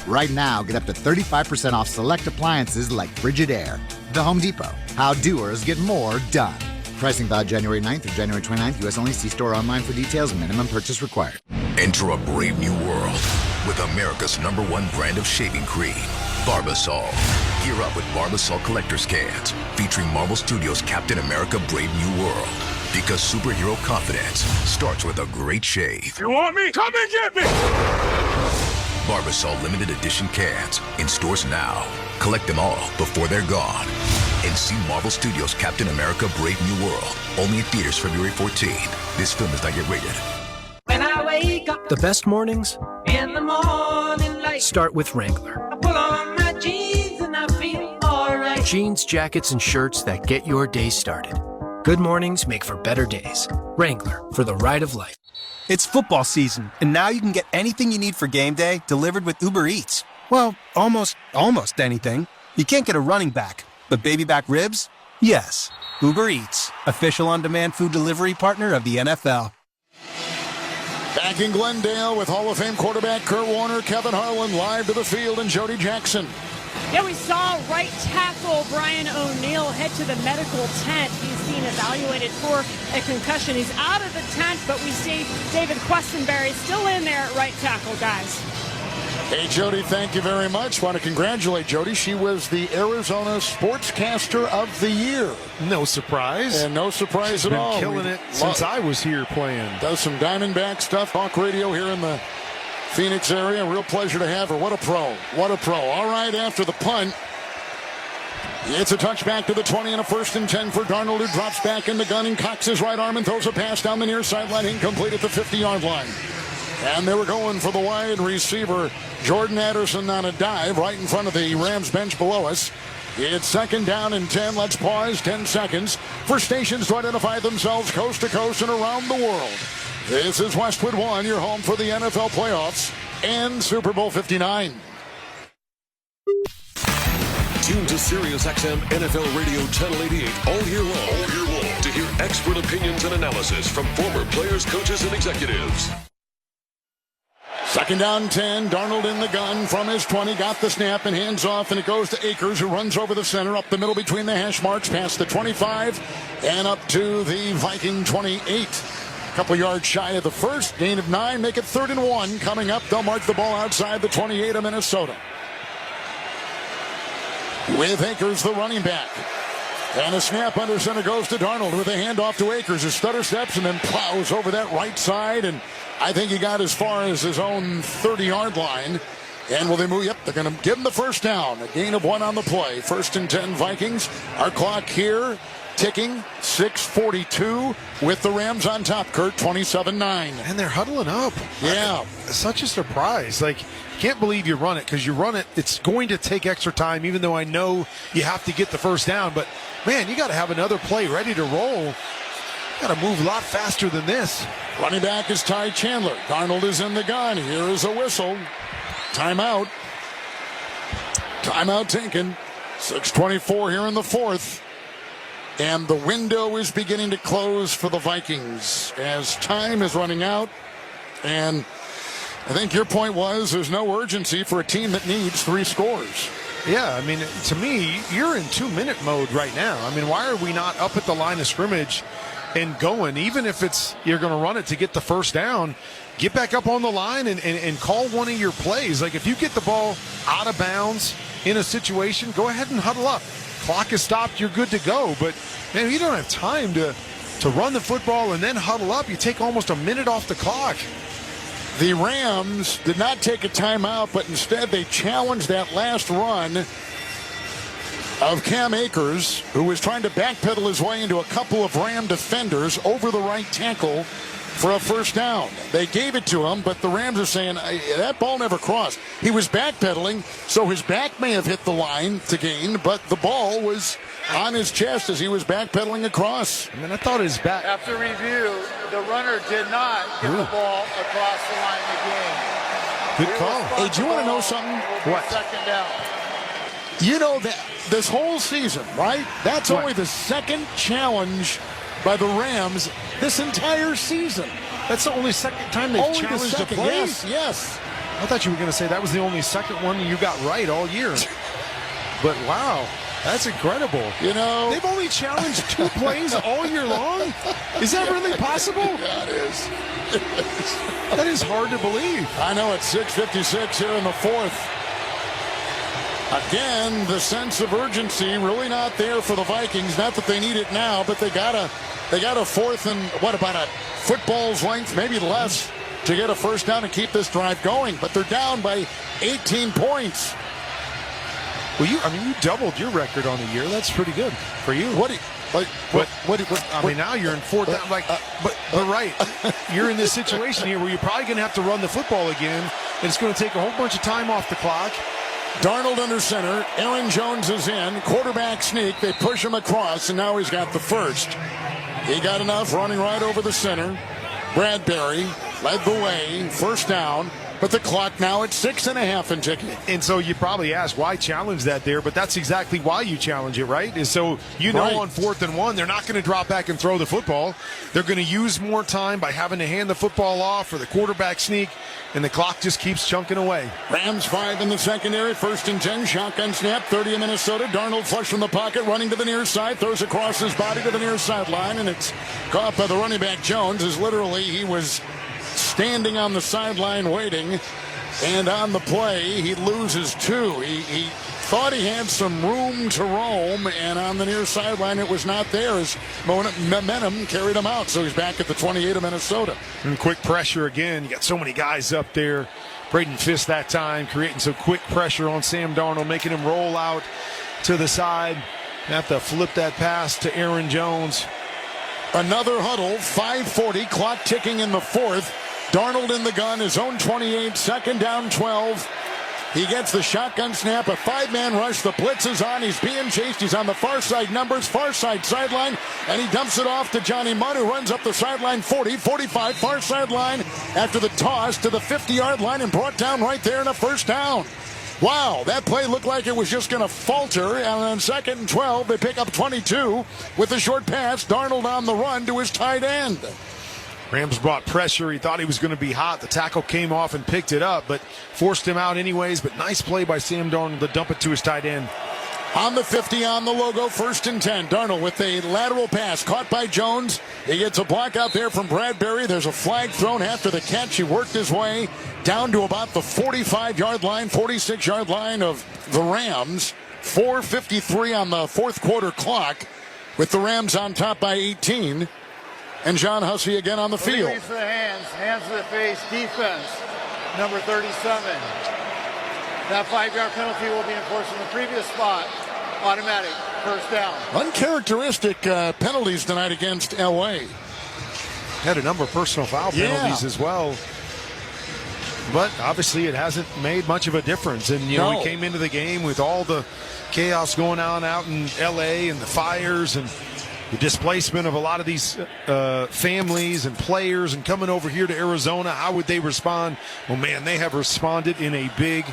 Right now, get up to 35% off select appliances like Frigidaire. The Home Depot. How doers get more done. Pricing valid January 9th through January 29th. U.S. only. See store online for details. Minimum purchase required. Enter a brave new world with America's #1 brand of shaving cream, Barbasol. Gear up with Barbasol Collector's Cans, featuring Marvel Studios' Captain America Brave New World. Because superhero confidence starts with a great shave. You want me? Come and get me! Barbasol limited edition cans in stores now. Collect them all before they're gone. And see Marvel Studios' Captain America Brave New World. Only in theaters February 14th. This film is not yet rated. When I wake up The best mornings in the morning light, start with Wrangler. I pull on my jeans and I feel alright. Jeans, jackets, and shirts that get your day started. Good mornings make for better days. Wrangler, for the ride of life. It's football season, and now you can get anything you need for game day delivered with Uber Eats. Well, almost anything. You can't get a running back, but baby back ribs? Yes. Uber Eats, official on-demand food delivery partner of the NFL. Back in Glendale with Hall of Fame quarterback Kurt Warner, Kevin Harlan live to the field, and Jody Jackson. Yeah, we saw right tackle Brian O'Neill head to the medical tent. He's being evaluated for a concussion. He's out of the tent, but we see David Questenberry still in there at right tackle, guys. Hey, Jody, thank you very much. Want to congratulate Jody. She was the Arizona Sportscaster of the Year. No surprise. And no surprise at all. Killing it since I was here playing. Does some Diamondback stuff, talk radio here in the Phoenix area. Real pleasure to have her. What a pro. What a pro. All right, after the punt, it's a touchback to the 20 and a 1st and 10 for Darnold, who drops back in the gun and cocks his right arm and throws a pass down the near sideline, incomplete at the 50-yard line. And they were going for the wide receiver, Jordan Addison, on a dive right in front of the Rams bench below us. It's 2nd down and 10. Let's pause 10 seconds for stations to identify themselves coast to coast and around the world. This is Westwood One, your home for the NFL playoffs and Super Bowl 59. Tune to SiriusXM NFL Radio Channel 88 all year long to hear expert opinions and analysis from former players, coaches, and executives. 2nd down 10. Darnold in the gun from his 20. Got the snap and hands off, and it goes to Akers, who runs over the center, up the middle between the hash marks, past the 25 and up to the Viking 28. A couple yards shy of the first. Gain of 9. Make it 3rd and 1. Coming up, they'll mark the ball outside the 28 of Minnesota. With Akers, the running back. And a snap under center goes to Darnold with a handoff to Akers. His stutter steps and then plows over that right side, and I think he got as far as his own 30-yard line. And will they move? Yep, they're going to give him the 1st down. A gain of 1 on the play. 1st and 10 Vikings. Our clock here ticking. 6:42 with the Rams on top. Kurt, 27-9. And they're huddling up. Yeah. Such a surprise. Like, can't believe you run it, because you run it, it's going to take extra time, even though I know you have to get the 1st down. But, man, you got to have another play ready to roll. You got to move a lot faster than this. Running back is Ty Chandler. Darnold is in the gun. Here is a whistle. Timeout. Timeout taken. 6:24 here in the 4th. And the window is beginning to close for the Vikings as time is running out. And I think your point was there's no urgency for a team that needs 3 scores. Yeah, I mean, to me, you're in 2-minute mode right now. I mean, why are we not up at the line of scrimmage and going? Even if it's you're going to run it to get the 1st down, get back up on the line and call one of your plays. Like, if you get the ball out of bounds in a situation, go ahead and huddle up. Clock is stopped, you're good to go. But, man, you don't have time to run the football and then huddle up. You take almost a minute off the clock. The Rams did not take a timeout, but instead they challenged that last run of Cam Akers, who was trying to backpedal his way into a couple of Ram defenders over the right tackle for a 1st down. They gave it to him, but the Rams are saying that ball never crossed. He was backpedaling, so his back may have hit the line to gain, but the ball was on his chest as he was backpedaling across. I mean, I thought his back. After review, the runner did not get the ball across the line of the game. Good call. Hey, do you want to know something? What? 2nd down. You know that this whole season, right? That's only the 2nd challenge by the Rams this entire season. That's the only 2nd time they've challenged a play? Yes. I thought you were going to say that was the only 2nd one you got right all year. But, wow. That's incredible. You know, they've only challenged 2 plays all year long? Is that really possible? Yeah, it is. That is hard to believe. I know. It's 6:56 here in the 4th. Again, the sense of urgency really not there for the Vikings. Not that they need it now, but they got a 4th and what, about a football's length, maybe less, to get a 1st down and keep this drive going. But they're down by 18 points. Well, you doubled your record on the year. That's pretty good for you. Now you're in 4th down. But right, you're in this situation here where you're probably going to have to run the football again, and it's going to take a whole bunch of time off the clock. Darnold under center. Aaron Jones is in. Quarterback sneak. They push him across, and now he's got the first. He got enough running right over the center. Bradbury led the way. First down. But the clock now at 6.5 and ticking. And so you probably ask, why challenge that there? But that's exactly why you challenge it, right? Is so you know on 4th and 1, they're not going to drop back and throw the football. They're going to use more time by having to hand the football off for the quarterback sneak, and the clock just keeps chunking away. Rams 5 in the secondary. 1st and 10. Shotgun snap. 30 in Minnesota. Darnold flush from the pocket, running to the near side. Throws across his body to the near sideline, and it's caught by the running back Jones. As literally he was standing on the sideline waiting, and on the play he loses 2. He thought he had some room to roam, and on the near sideline it was not there as momentum carried him out. So he's back at the 28 of Minnesota. And quick pressure again. You got so many guys up there. Braden Fisk that time creating some quick pressure on Sam Darnold, making him roll out to the side. Have to flip that pass to Aaron Jones. Another huddle, 5:40, clock ticking in the 4th. Darnold in the gun, his own 28, 2nd down 12. He gets the shotgun snap, a 5-man rush. The blitz is on. He's being chased. He's on the far side numbers, far side sideline, and he dumps it off to Johnny Mudd, who runs up the sideline 40, 45, far sideline after the toss to the 50-yard line and brought down right there in a first down. Wow, that play looked like it was just going to falter, and on 2nd and 12, they pick up 22 with a short pass. Darnold on the run to his tight end. Rams brought pressure. He thought he was going to be hot. The tackle came off and picked it up, but forced him out anyways. But nice play by Sam Darnold to dump it to his tight end. On the 50 on the logo, 1st and 10. Darnold with a lateral pass caught by Jones. He gets a block out there from Bradbury. There's a flag thrown after the catch. He worked his way down to about the 45-yard line, 46-yard line of the Rams. 4:53 on the 4th quarter clock with the Rams on top by 18. And John Hussey again on the field. Release the hands to the face, defense, number 37. That 5-yard penalty will be enforced in the previous spot. Automatic, first down. Uncharacteristic penalties tonight against L.A. Had a number of personal foul penalties as well. But obviously it hasn't made much of a difference. And, we came into the game with all the chaos going on out in L.A. and the fires and the displacement of a lot of these families and players and coming over here to Arizona. How would they respond? Well, man, they have responded in a big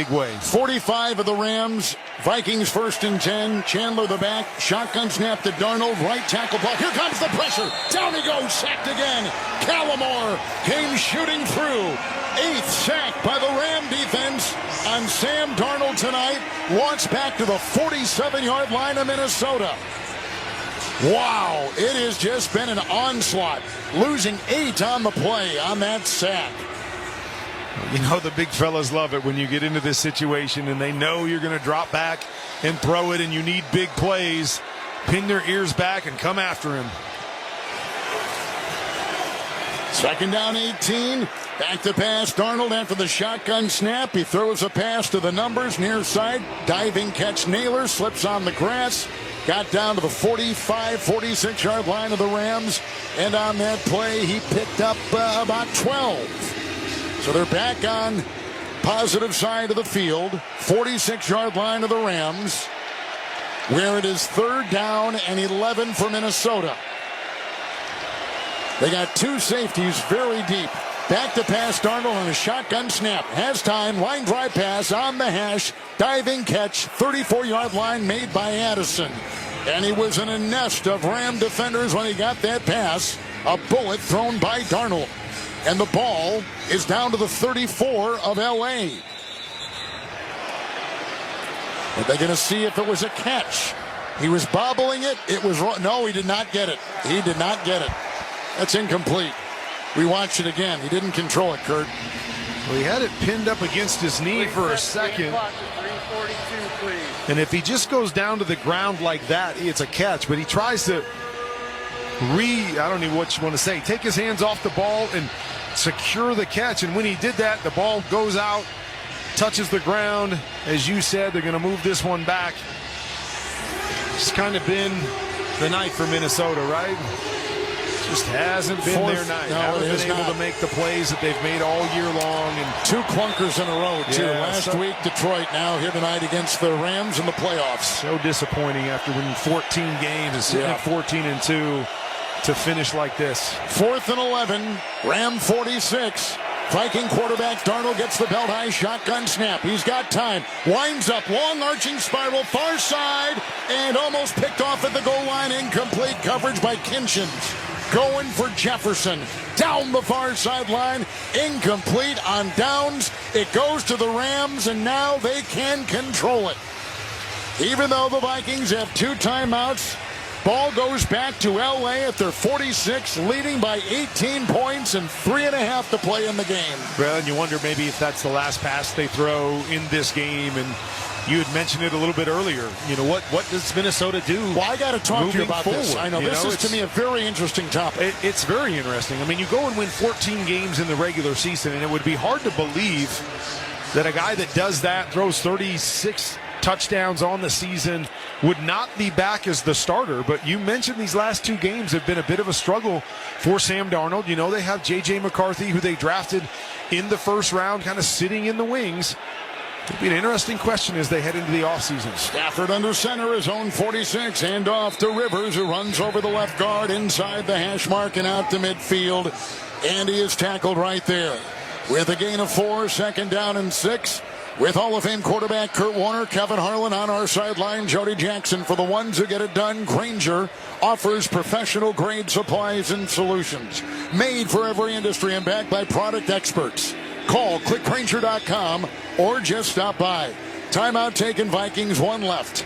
way. 45 of the Rams. Vikings 1st and 10. Chandler the back. Shotgun snap to Darnold. Right tackle block. Here comes the pressure. Down he goes. Sacked again. Callamore came shooting through. 8th sack by the Ram defense on Sam Darnold tonight. Walks back to the 47-yard line of Minnesota. Wow, it has just been an onslaught. Losing 8 on the play on that sack. The big fellas love it when you get into this situation and they know you're going to drop back and throw it and you need big plays. Pin their ears back and come after him. 2nd down 18. Back to pass. Darnold after the shotgun snap. He throws a pass to the numbers near side. Diving catch. Naylor slips on the grass. Got down to the 45, 46-yard line of the Rams. And on that play, he picked up about 12. So they're back on positive side of the field. 46-yard line of the Rams, where it is 3rd down and 11 for Minnesota. They got 2 safeties very deep. Back to pass, Darnold on a shotgun snap. Has time, line drive pass on the hash. Diving catch, 34-yard line made by Addison. And he was in a nest of Ram defenders when he got that pass. A bullet thrown by Darnold. And the ball is down to the 34 of L.A. Are they going to see if it was a catch? He was bobbling it. It was wrong. No, he did not get it. He did not get it. That's incomplete. We watch it again. He didn't control it, Kurt. Well, he had it pinned up against his knee for a second. And if he just goes down to the ground like that, it's a catch. But he tries to I don't know what you want to say, take his hands off the ball and secure the catch. And when he did that, the ball goes out, touches the ground. As you said, they're going to move this one back. It's kind of been the night for Minnesota, right? just hasn't been their night. Haven't been able to make the plays that they've made all year long. And 2 clunkers in a row, too. Yeah, Last week, Detroit. Now here tonight against the Rams in the playoffs. So disappointing after winning 14 games and sitting at 14-2 to finish like this. 4th and 11, Ram 46. Viking quarterback Darnold gets the belt high shotgun snap. He's got time. Winds up, long arching spiral, far side, and almost picked off at the goal line. Incomplete coverage by Kinchins. Going for Jefferson. Down the far sideline. Incomplete on downs. It goes to the Rams, and now they can control it. Even though the Vikings have 2 timeouts, ball goes back to L.A. at their 46, leading by 18 points and 3.5 to play in the game. Well, and you wonder maybe if that's the last pass they throw in this game. And you had mentioned it a little bit earlier. You know, what does Minnesota do? Well, I got to talk to you about this. I know this is, to me, a very interesting topic. It's very interesting. I mean, you go and win 14 games in the regular season, and it would be hard to believe that a guy that does that, throws 36 touchdowns on the season, would not be back as the starter. But you mentioned these last 2 games have been a bit of a struggle for Sam Darnold. You know, they have J.J. McCarthy, who they drafted in the first round, kind of sitting in the wings. It'll be an interesting question as they head into the offseason. Stafford under center, his own 46. Hand off to Rivers, who runs over the left guard inside the hash mark and out to midfield. And he is tackled right there. With a gain of 4, 2nd down and 6. With Hall of Fame quarterback Kurt Warner, Kevin Harlan on our sideline, Jody Jackson for the ones who get it done. Granger offers professional grade supplies and solutions. Made for every industry and backed by product experts. Call clickgranger.com or just stop by. Timeout taken, Vikings, 1 left.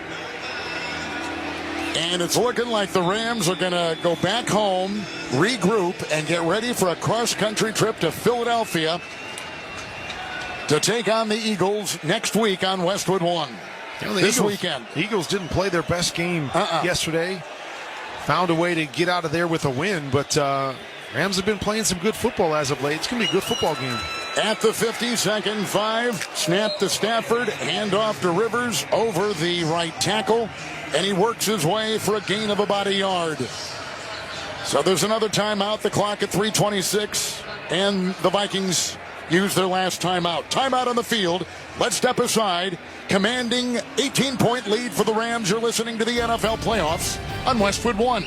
And it's looking like the Rams are going to go back home, regroup, and get ready for a cross-country trip to Philadelphia to take on the Eagles next week on Westwood 1. This weekend. Eagles didn't play their best game yesterday. Found a way to get out of there with a win, but Rams have been playing some good football as of late. It's going to be a good football game. At the 52nd, 5, snap to Stafford, handoff to Rivers over the right tackle, and he works his way for a gain of about a yard. So there's another timeout, the clock at 3:26, and the Vikings use their last timeout. Timeout on the field. Let's step aside. Commanding 18-point lead for the Rams. You're listening to the NFL Playoffs on Westwood 1.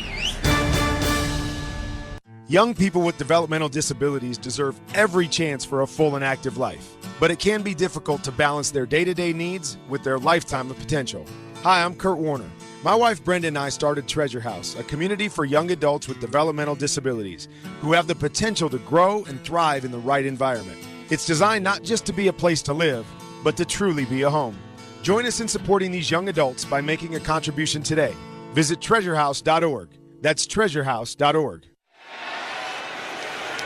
Young people with developmental disabilities deserve every chance for a full and active life. But it can be difficult to balance their day-to-day needs with their lifetime of potential. Hi, I'm Kurt Warner. My wife Brenda and I started Treasure House, a community for young adults with developmental disabilities who have the potential to grow and thrive in the right environment. It's designed not just to be a place to live, but to truly be a home. Join us in supporting these young adults by making a contribution today. Visit treasurehouse.org. That's treasurehouse.org.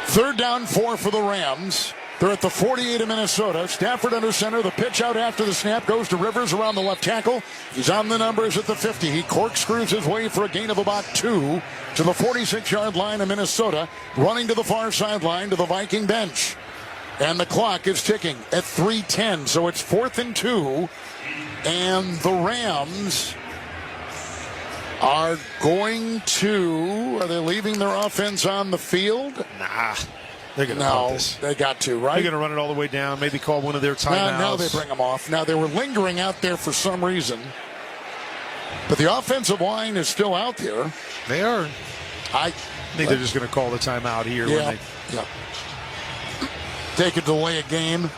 3rd down, 4 for the Rams. They're at the 48 of Minnesota. Stafford under center. The pitch out after the snap goes to Rivers around the left tackle. He's on the numbers at the 50. He corkscrews his way for a gain of about 2 to the 46-yard line of Minnesota, running to the far sideline to the Viking bench. And the clock is ticking at 3:10, so it's 4th and 2. And the Rams are going to... Are they leaving their offense on the field? Nah. They're going to punt this. They got to, right? They're going to run it all the way down, maybe call one of their timeouts. Now they bring them off. Now, they were lingering out there for some reason. But the offensive line is still out there. They are. I think they're just going to call the timeout here. Yeah. Take a delay a game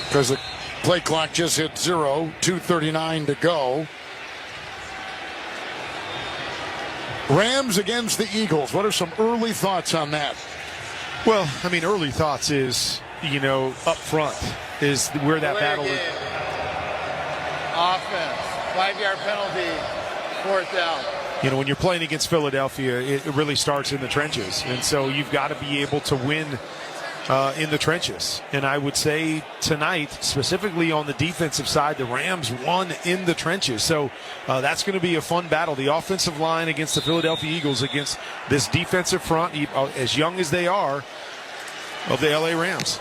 because the play clock just hit 0, 2:39 to go. Rams against the Eagles. What are some early thoughts on that? Well, I mean, early thoughts is, up front is where that battle is. Offense, 5-yard penalty, 4th down. When you're playing against Philadelphia, it really starts in the trenches. And so you've got to be able to win in the trenches. And I would say tonight, specifically on the defensive side, the Rams won in the trenches. So that's going to be a fun battle. The offensive line against the Philadelphia Eagles, against this defensive front, as young as they are, of the LA Rams.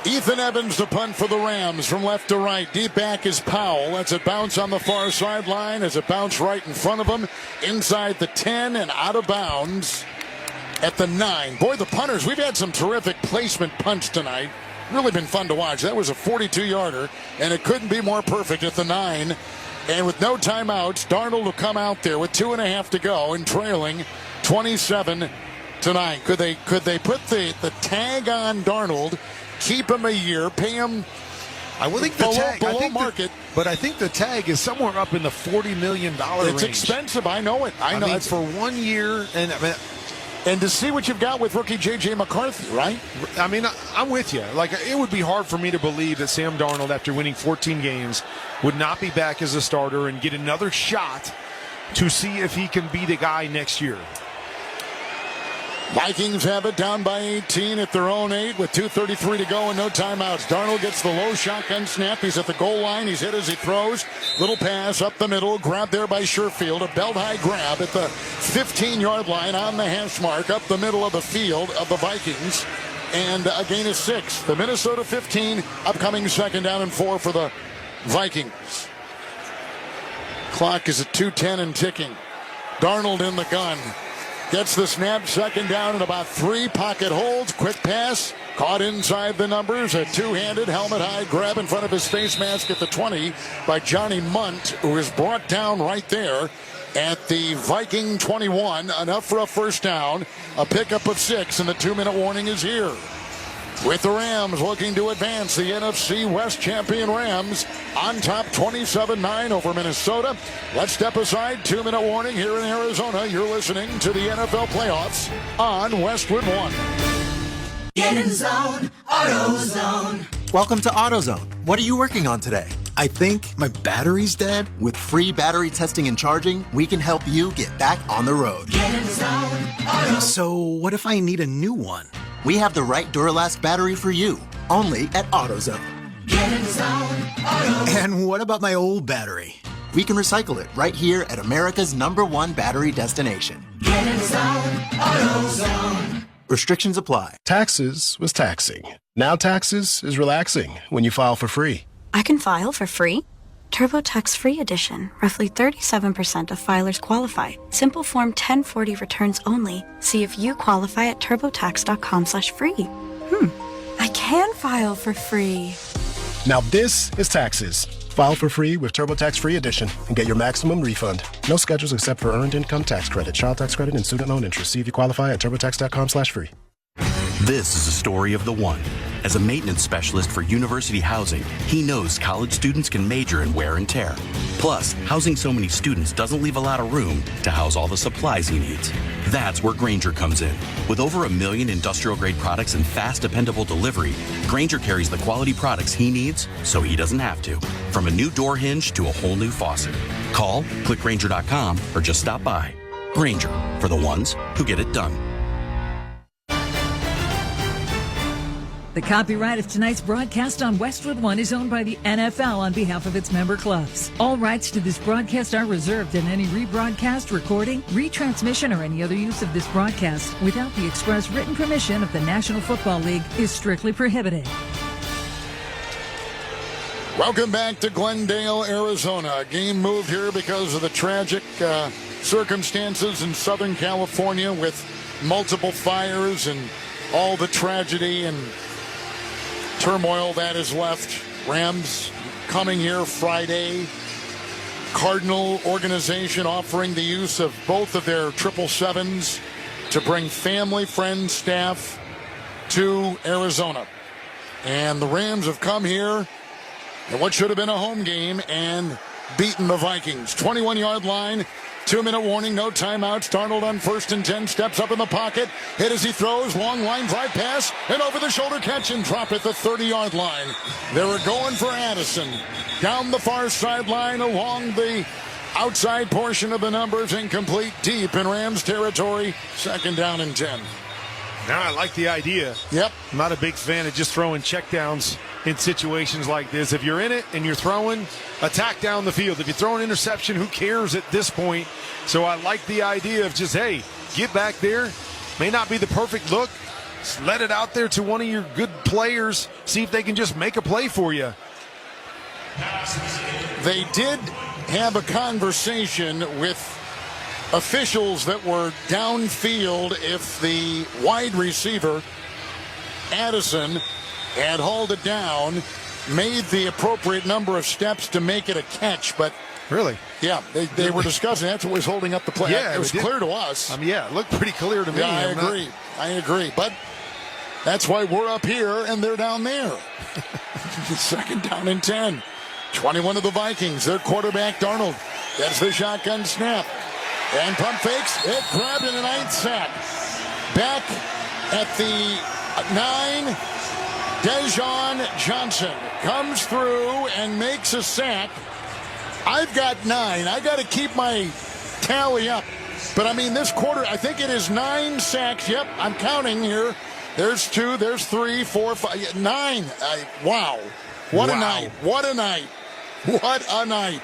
Ethan Evans to punt for the Rams from left to right. Deep back is Powell. That's a bounce on the far sideline as it bounced right in front of him. Inside the 10 and out of bounds. at the 9. Boy, the punters, we've had some terrific placement punts tonight. Really been fun to watch. That was a 42-yarder, and it couldn't be more perfect at the 9. And with no timeouts, Darnold will come out there with 2.5 to go and trailing 27-9. Could they put the tag on Darnold, keep him a year, pay him? I would think below market. But I think the tag is somewhere up in the $40 million range. It's expensive. I know it. I know it's for 1 year. And to see what you've got with rookie J.J. McCarthy, right? I mean, I'm with you. Like, it would be hard for me to believe that Sam Darnold, after winning 14 games, would not be back as a starter and get another shot to see if he can be the guy next year. Vikings have it down by 18 at their own 8 with 2:33 to go and no timeouts. Darnold gets the low shotgun snap. He's at the goal line. He's hit as he throws. Little pass up the middle. Grab there by Sherfield. A belt-high grab at the 15-yard line on the hash mark up the middle of the field of the Vikings. And a gain of 6. The Minnesota 15, upcoming 2nd down and 4 for the Vikings. Clock is at 2:10 and ticking. Darnold in the gun. Gets the snap, 2nd down and about 3. Pocket holds, quick pass, caught inside the numbers. A two-handed helmet-high grab in front of his face mask at the 20 by Johnny Munt, who is brought down right there at the Viking 21. Enough for a first down, a pickup of 6, and the 2-minute warning is here. With the Rams looking to advance, the NFC West champion Rams on top 27-9 over Minnesota. Let's step aside. 2-minute warning here in Arizona. You're listening to the NFL playoffs on Westwood One. Get in zone, AutoZone. Welcome to AutoZone. What are you working on today? I think my battery's dead. With free battery testing and charging, we can help you get back on the road. Get in zone, AutoZone. So what if I need a new one? We have the right Duralast battery for you, only at AutoZone. Get in zone, AutoZone. And what about my old battery? We can recycle it right here at America's #1 battery destination. Get in zone, AutoZone. Restrictions apply. Taxes was taxing. Now taxes is relaxing when you file for free. I can file for free? TurboTax Free Edition. Roughly 37% of filers qualify. Simple Form 1040 returns only. See if you qualify at turbotax.com/free. I can file for free. Now this is taxes. File for free with TurboTax Free Edition and get your maximum refund. No schedules except for earned income tax credit, child tax credit, and student loan interest. See if you qualify at turbotax.com/free. This is a story of the one. As a maintenance specialist for university housing, he knows college students can major in wear and tear. Plus, housing so many students doesn't leave a lot of room to house all the supplies he needs. That's where Grainger comes in. With over 1 million industrial-grade products and fast, dependable delivery, Grainger carries the quality products he needs so he doesn't have to. From a new door hinge to a whole new faucet. Call, click Grainger.com, or just stop by. Grainger, for the ones who get it done. The copyright of tonight's broadcast on Westwood One is owned by the NFL on behalf of its member clubs. All rights to this broadcast are reserved, and any rebroadcast, recording, retransmission, or any other use of this broadcast without the express written permission of the National Football League is strictly prohibited. Welcome back to Glendale, Arizona. A game moved here because of the tragic circumstances in Southern California with multiple fires and all the tragedy and turmoil that is left. Rams coming here Friday. Cardinal organization offering the use of both of their 777s to bring family, friends, staff to Arizona. And the Rams have come here in what should have been a home game and beaten the Vikings. 21-yard line. 2-minute warning, no timeouts. Darnold on 1st and 10, steps up in the pocket, hit as he throws, long line drive pass, and over-the-shoulder catch and drop at the 30-yard line. They were going for Addison. Down the far sideline, along the outside portion of the numbers, incomplete, deep in Rams territory, 2nd down and 10. Now I like the idea. Yep. I'm not a big fan of just throwing checkdowns in situations like this. If you're in it and you're throwing, attack down the field. If you throw an interception, who cares at this point? So I like the idea of just, hey, get back there. May not be the perfect look. Just let it out there to one of your good players. See if they can just make a play for you. They did have a conversation with officials that were downfield if the wide receiver, Addison, had hauled it down, made the appropriate number of steps to make it a catch, but really? Yeah, they were discussing that's what was holding up the play. Yeah, it was clear to us. It looked pretty clear to me. Yeah, I agree. But that's why we're up here and they're down there. Second down and 10. 21 of the Vikings. Their quarterback, Darnold, gets the shotgun snap. And pump fakes. It grabbed in the 9th sack. Back at the 9, Dejon Johnson comes through and makes a sack. I've got 9. I got to keep my tally up. But, I mean, this quarter, I think it is 9 sacks. Yep, I'm counting here. There's 2, there's 3, 4, 5, 9. Wow. What a night. What a night. What a night.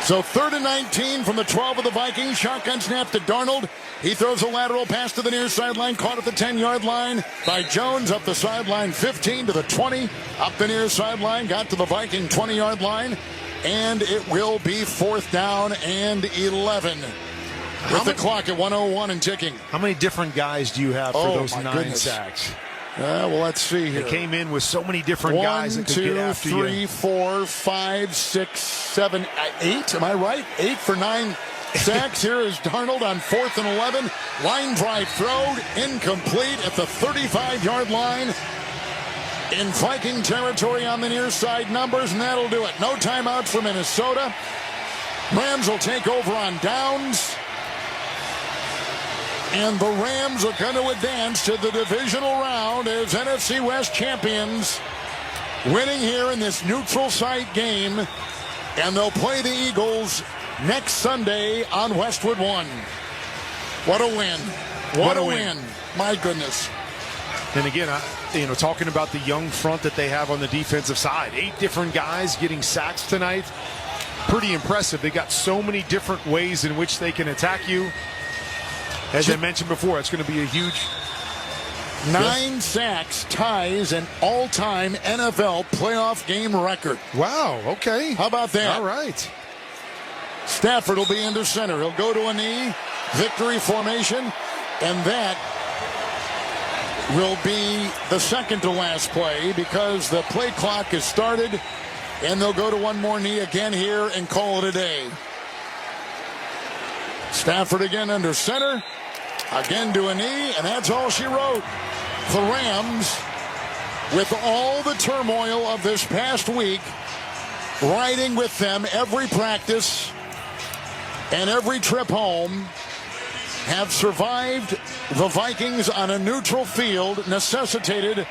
So 3rd and 19 from the 12 of the Vikings. Shotgun snap to Darnold. He throws a lateral pass to the near sideline, caught at the 10-yard line by Jones, up the sideline 15 to the 20, up the near sideline, got to the Viking 20-yard line, and it will be 4th down and 11 with the clock at 1:01 and ticking. How many different guys do you have for those 9 sacks? Well, let's see here. They came in with so many different guys that could get after you. 1, 2, 3, 4, 5, 6, 7, 8. Am I right? 8 for 9 sacks. Here is Darnold on 4th and 11. Line drive thrown, incomplete at the 35-yard line. In Viking territory on the near side numbers, and that'll do it. No timeouts for Minnesota. Rams will take over on downs. And the Rams are going to advance to the divisional round as NFC West champions, winning here in this neutral site game. And they'll play the Eagles next Sunday on Westwood 1. What a win. What a win. My goodness. And again, talking about the young front that they have on the defensive side. 8 different guys getting sacks tonight. Pretty impressive. They got so many different ways in which they can attack you. As I mentioned before, it's going to be a huge... 9 sacks ties an all-time NFL playoff game record. Wow, okay. How about that? All right. Stafford will be under center. He'll go to a knee, victory formation, and that will be the second to last play because the play clock is started, and they'll go to one more knee again here and call it a day. Stafford again under center. Again to a knee, and that's all she wrote. The Rams, with all the turmoil of this past week, riding with them every practice and every trip home, have survived the Vikings on a neutral field necessitated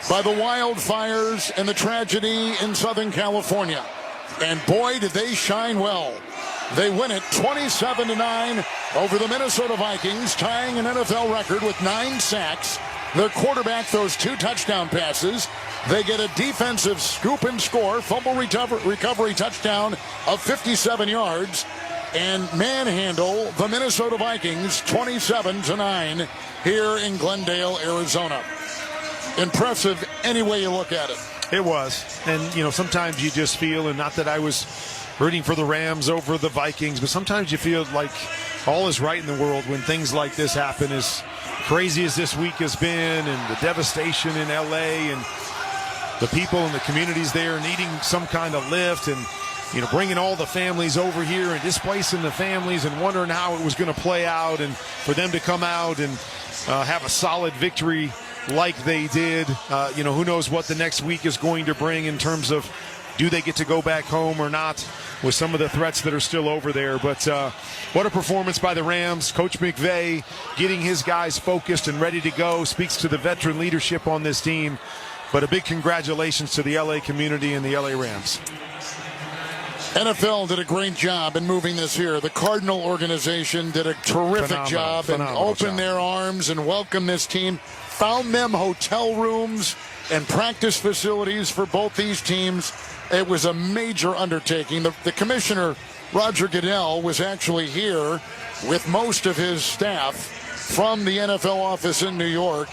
by the wildfires and the tragedy in Southern California. And boy, did they shine well. They win it 27-9 over the Minnesota Vikings, tying an NFL record with 9 sacks. Their quarterback throws 2 touchdown passes. They get a defensive scoop and score, fumble recovery touchdown of 57 yards, and manhandle the Minnesota Vikings 27-9 here in Glendale, Arizona. Impressive any way you look at it. It was. And, sometimes you just feel, and not that I was rooting for the Rams over the Vikings, but sometimes you feel like all is right in the world when things like this happen. As crazy as this week has been, and the devastation in LA, and the people and the communities there needing some kind of lift, and bringing all the families over here and displacing the families and wondering how it was going to play out, and for them to come out and have a solid victory like they did. Who knows what the next week is going to bring in terms of do they get to go back home or not with some of the threats that are still over there. But what a performance by the Rams. Coach McVay getting his guys focused and ready to go speaks to the veteran leadership on this team. But a big congratulations to the LA community and the LA Rams. NFL did a great job in moving this here. The Cardinal organization did a terrific job and opened their arms and welcomed this team. Found them hotel rooms and practice facilities for both these teams. It was a major undertaking. The commissioner, Roger Goodell, was actually here with most of his staff from the NFL office in New York,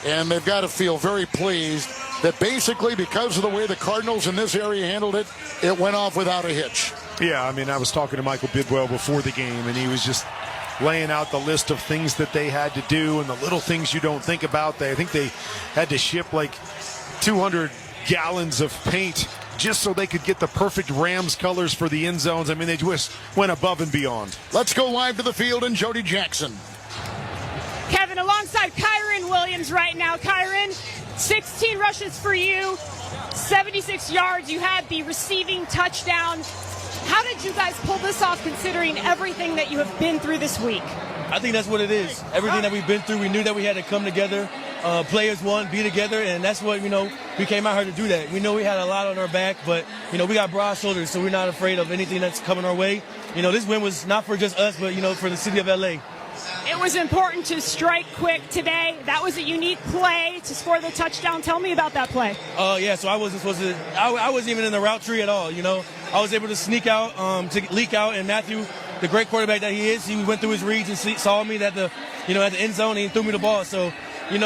and they've got to feel very pleased that basically because of the way the Cardinals in this area handled it, it went off without a hitch. Yeah, I mean, I was talking to Michael Bidwell before the game, and he was just laying out the list of things that they had to do and the little things you don't think about. I think they had to ship like 200 gallons of paint just so they could get the perfect Rams colors for the end zones. I mean, they just went above and beyond. Let's go live to the field and Jody Jackson. Kevin, alongside Kyron Williams right now. Kyron, 16 rushes for you, 76 yards. You had the receiving touchdown. How did you guys pull this off considering everything that you have been through this week? I think that's what it is. Everything that we've been through, we knew that we had to come together. Players won, be together, and that's what, we came out here to do that. We know we had a lot on our back, but, we got broad shoulders, so we're not afraid of anything that's coming our way. This win was not for just us, but, for the city of L.A. It was important to strike quick today. That was a unique play to score the touchdown. Tell me about that play. Yeah, so I wasn't supposed to, I wasn't even in the route tree at all, I was able to sneak out, to leak out, and Matthew, the great quarterback that he is, he went through his reads and saw me at the end zone, and he threw me the ball. So,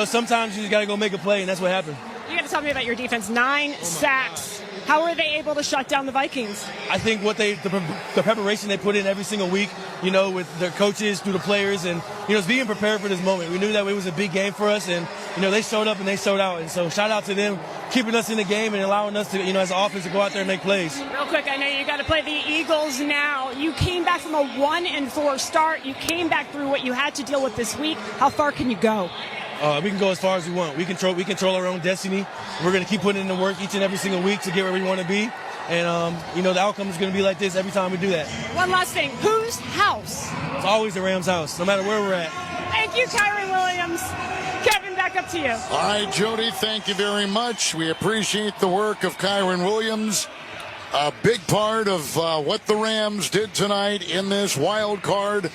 sometimes you just got to go make a play, and that's what happened. You got to tell me about your defense. 9 sacks. How were they able to shut down the Vikings? I think the preparation they put in every single week, with their coaches, through the players, and, it's being prepared for this moment. We knew that it was a big game for us, and, they showed up and they showed out. And so shout out to them, keeping us in the game and allowing us to, as an offense to go out there and make plays. Real quick, I know you got to play the Eagles now. You came back from a 1-4 start. You came back through what you had to deal with this week. How far can you go? We can go as far as we want. We control our own destiny. We're going to keep putting in the work each and every single week to get where we want to be. And, the outcome is going to be like this every time we do that. One last thing. Whose house? It's always the Rams' house, no matter where we're at. Thank you, Kyron Williams. Kevin, back up to you. All right, Jody, thank you very much. We appreciate the work of Kyron Williams. A big part of what the Rams did tonight in this wild card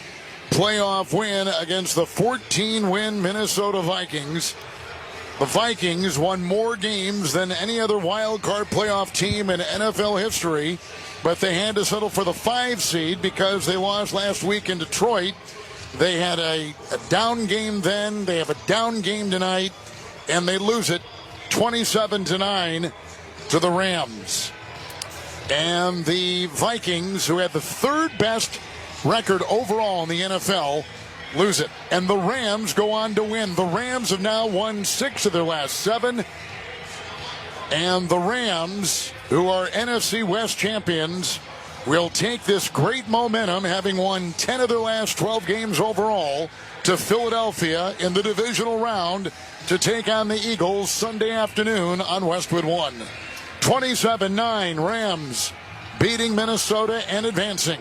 playoff win against the 14-win Minnesota Vikings. The Vikings won more games than any other wild card playoff team in NFL history, but they had to settle for the 5 seed because they lost last week in Detroit. They had a down game then. They have a down game tonight, and they lose it 27-9 to the Rams. And the Vikings, who had the 3rd best record overall in the NFL, lose it. And the Rams go on to win. The Rams have now won 6 of their last 7. And the Rams, who are NFC West champions, will take this great momentum, having won 10 of their last 12 games overall, to Philadelphia in the divisional round to take on the Eagles Sunday afternoon on Westwood 1. 27-9, Rams beating Minnesota and advancing.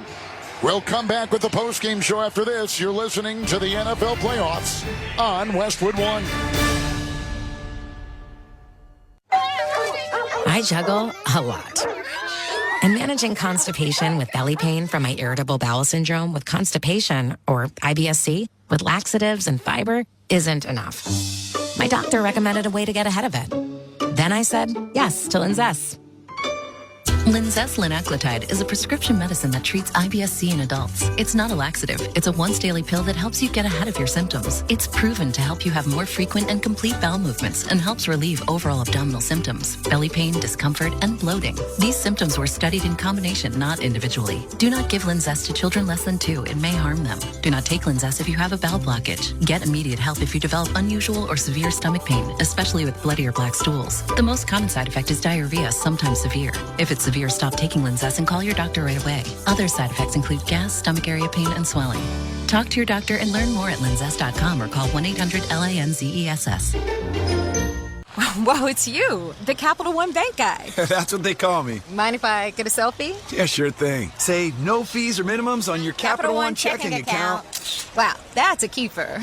We'll come back with the postgame show after this. You're listening to the NFL playoffs on Westwood 1. I juggle a lot. And managing constipation with belly pain from my irritable bowel syndrome with constipation, or IBS-C, with laxatives and fiber isn't enough. My doctor recommended a way to get ahead of it. Then I said yes to Linzess. Linzess linaclotide is a prescription medicine that treats IBS-C in adults. It's not a laxative. It's a once-daily pill that helps you get ahead of your symptoms. It's proven to help you have more frequent and complete bowel movements and helps relieve overall abdominal symptoms, belly pain, discomfort, and bloating. These symptoms were studied in combination, not individually. Do not give Linzess to children less than 2. It may harm them. Do not take Linzess if you have a bowel blockage. Get immediate help if you develop unusual or severe stomach pain, especially with bloody or black stools. The most common side effect is diarrhea, sometimes severe. If it's severe, stop taking Linzess and call your doctor right away. Other side effects include gas, stomach area pain, and swelling. Talk to your doctor and learn more at linzess.com or call 1-800-LANZESS. Whoa, it's you, the Capital One Bank guy. That's what they call me. Mind if I get a selfie? Yeah, sure thing. Say no fees or minimums on your Capital One checking account. Wow, that's a keeper.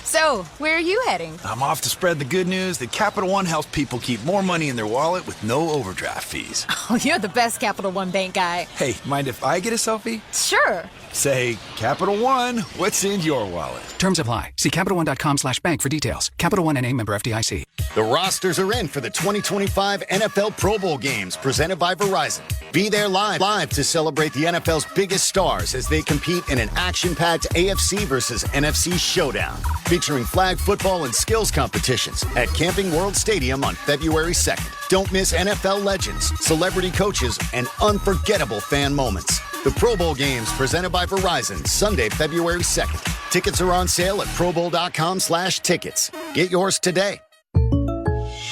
So, where are you heading? I'm off to spread the good news that Capital One helps people keep more money in their wallet with no overdraft fees. Oh, you're the best Capital One Bank guy. Hey, mind if I get a selfie? Sure. Say, Capital One, what's in your wallet? Terms apply. See CapitalOne.com/bank for details. Capital One N.A. member FDIC. The rosters are in for the 2025 NFL Pro Bowl games presented by Verizon. Be there live to celebrate the NFL's biggest stars as they compete in an action-packed AFC versus NFC showdown, featuring flag football and skills competitions at Camping World Stadium on February 2nd. Don't miss NFL legends, celebrity coaches, and unforgettable fan moments. The Pro Bowl games presented by Verizon, Sunday, February 2nd. Tickets are on sale at probowl.com/tickets. Get yours today.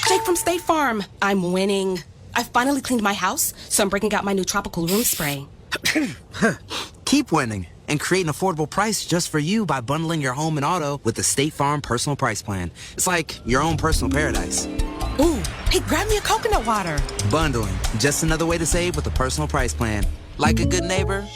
Jake from State Farm. I'm winning. I finally cleaned my house, so I'm breaking out my new tropical room spray. Keep winning and create an affordable price just for you by bundling your home and auto with the State Farm Personal Price Plan. It's like your own personal paradise. Ooh, hey, grab me a coconut water. Bundling, just another way to save with a personal price plan. Like a good neighbor,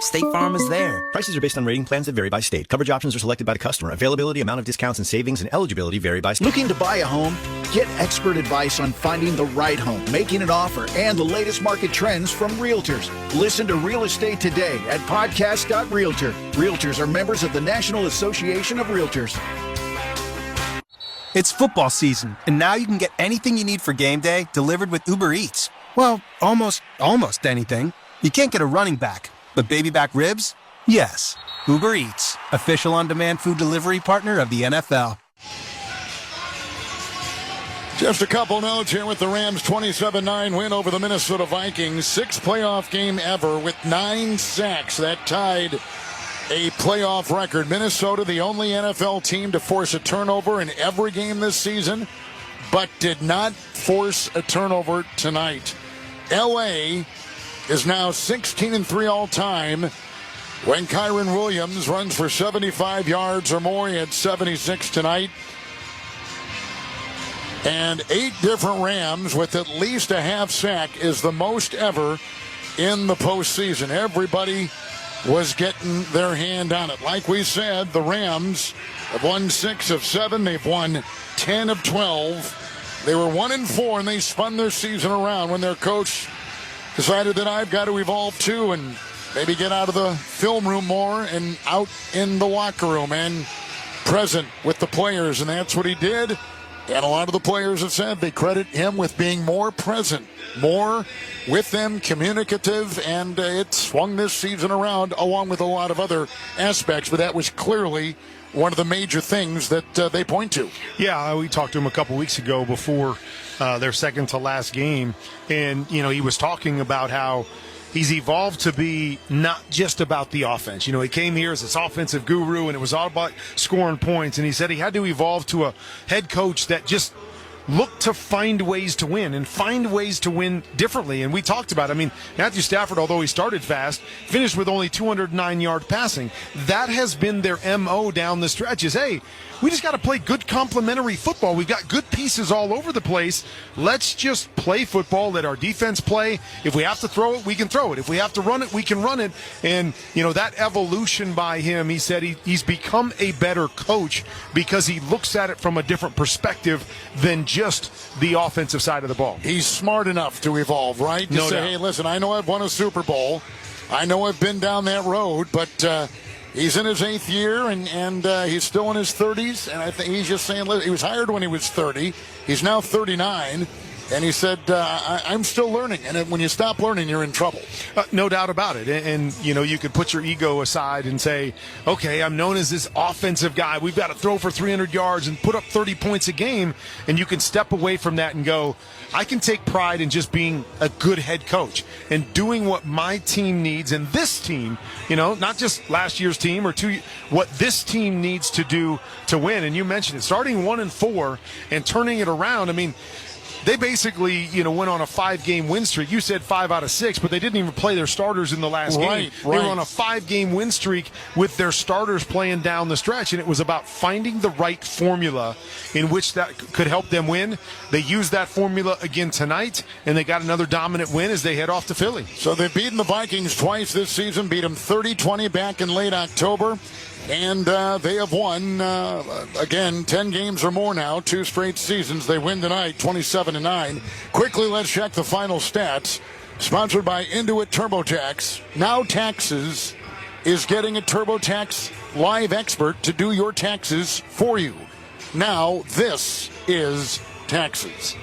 State Farm is there. Prices are based on rating plans that vary by state. Coverage options are selected by the customer. Availability, amount of discounts and savings, and eligibility vary by state. Looking to buy a home? Get expert advice on finding the right home, making an offer, and the latest market trends from realtors. Listen to Real Estate Today at podcast.realtor. Realtors are members of the National Association of Realtors. It's football season, and now you can get anything you need for game day delivered with Uber Eats. Well, almost anything. You can't get a running back, but baby back ribs? Yes. Uber Eats, official on-demand food delivery partner of the NFL. Just a couple notes here with the Rams' 27-9 win over the Minnesota Vikings. 6th playoff game ever with 9 sacks. That tied a playoff record. Minnesota, the only NFL team to force a turnover in every game this season, but did not force a turnover tonight. L.A. is now 16-3 all-time. When Kyron Williams runs for 75 yards or more, he had 76 tonight. And 8 different Rams with at least a half sack is the most ever in the postseason. Everybody was getting their hand on it. Like we said, the Rams have won 6 of 7. They've won 10 of 12. They were 1-4, and they spun their season around when their coach decided that I've got to evolve too and maybe get out of the film room more and out in the locker room and present with the players. And that's what he did. And a lot of the players have said they credit him with being more present, more with them, communicative, and it swung this season around along with a lot of other aspects. But that was clearly one of the major things that they point to. Yeah, we talked to him a couple weeks ago before their second to last game, and he was talking about how he's evolved to be not just about the offense. He came here as this offensive guru, and it was all about scoring points, and he said he had to evolve to a head coach that just look to find ways to win and find ways to win differently. And we talked about, Matthew Stafford, although he started fast, finished with only 209-yard passing. That has been their MO down the stretch is, hey, we just got to play good complementary football. We've got good pieces all over the place. Let's just play football, let our defense play. If we have to throw it, we can throw it. If we have to run it, we can run it. And, that evolution by him, he said he's become a better coach because he looks at it from a different perspective than just the offensive side of the ball. He's smart enough to evolve, right? To say, hey, listen, I know I've won a Super Bowl. I know I've been down that road, but he's in his 8th year, and he's still in his 30s. And I think he's just saying, he was hired when he was 30. He's now 39. And he said, I'm still learning. And when you stop learning, you're in trouble. No doubt about it. And you could put your ego aside and say, okay, I'm known as this offensive guy. We've got to throw for 300 yards and put up 30 points a game. And you can step away from that and go, I can take pride in just being a good head coach and doing what my team needs and this team, not just last year's team or what this team needs to do to win. And you mentioned it, starting 1-4 and turning it around. They basically, went on a 5-game win streak. You said 5 out of 6, but they didn't even play their starters in the last game. They were on a 5-game win streak with their starters playing down the stretch, and it was about finding the right formula in which that could help them win. They used that formula again tonight, and they got another dominant win as they head off to Philly. So they've beaten the Vikings twice this season, beat them 30-20 back in late October. And they have won, again, 10 games or more now, 2 straight seasons. They win tonight, 27-9. Quickly, let's check the final stats. Sponsored by Intuit TurboTax. Now Taxes is getting a TurboTax live expert to do your taxes for you. Now this is Taxes.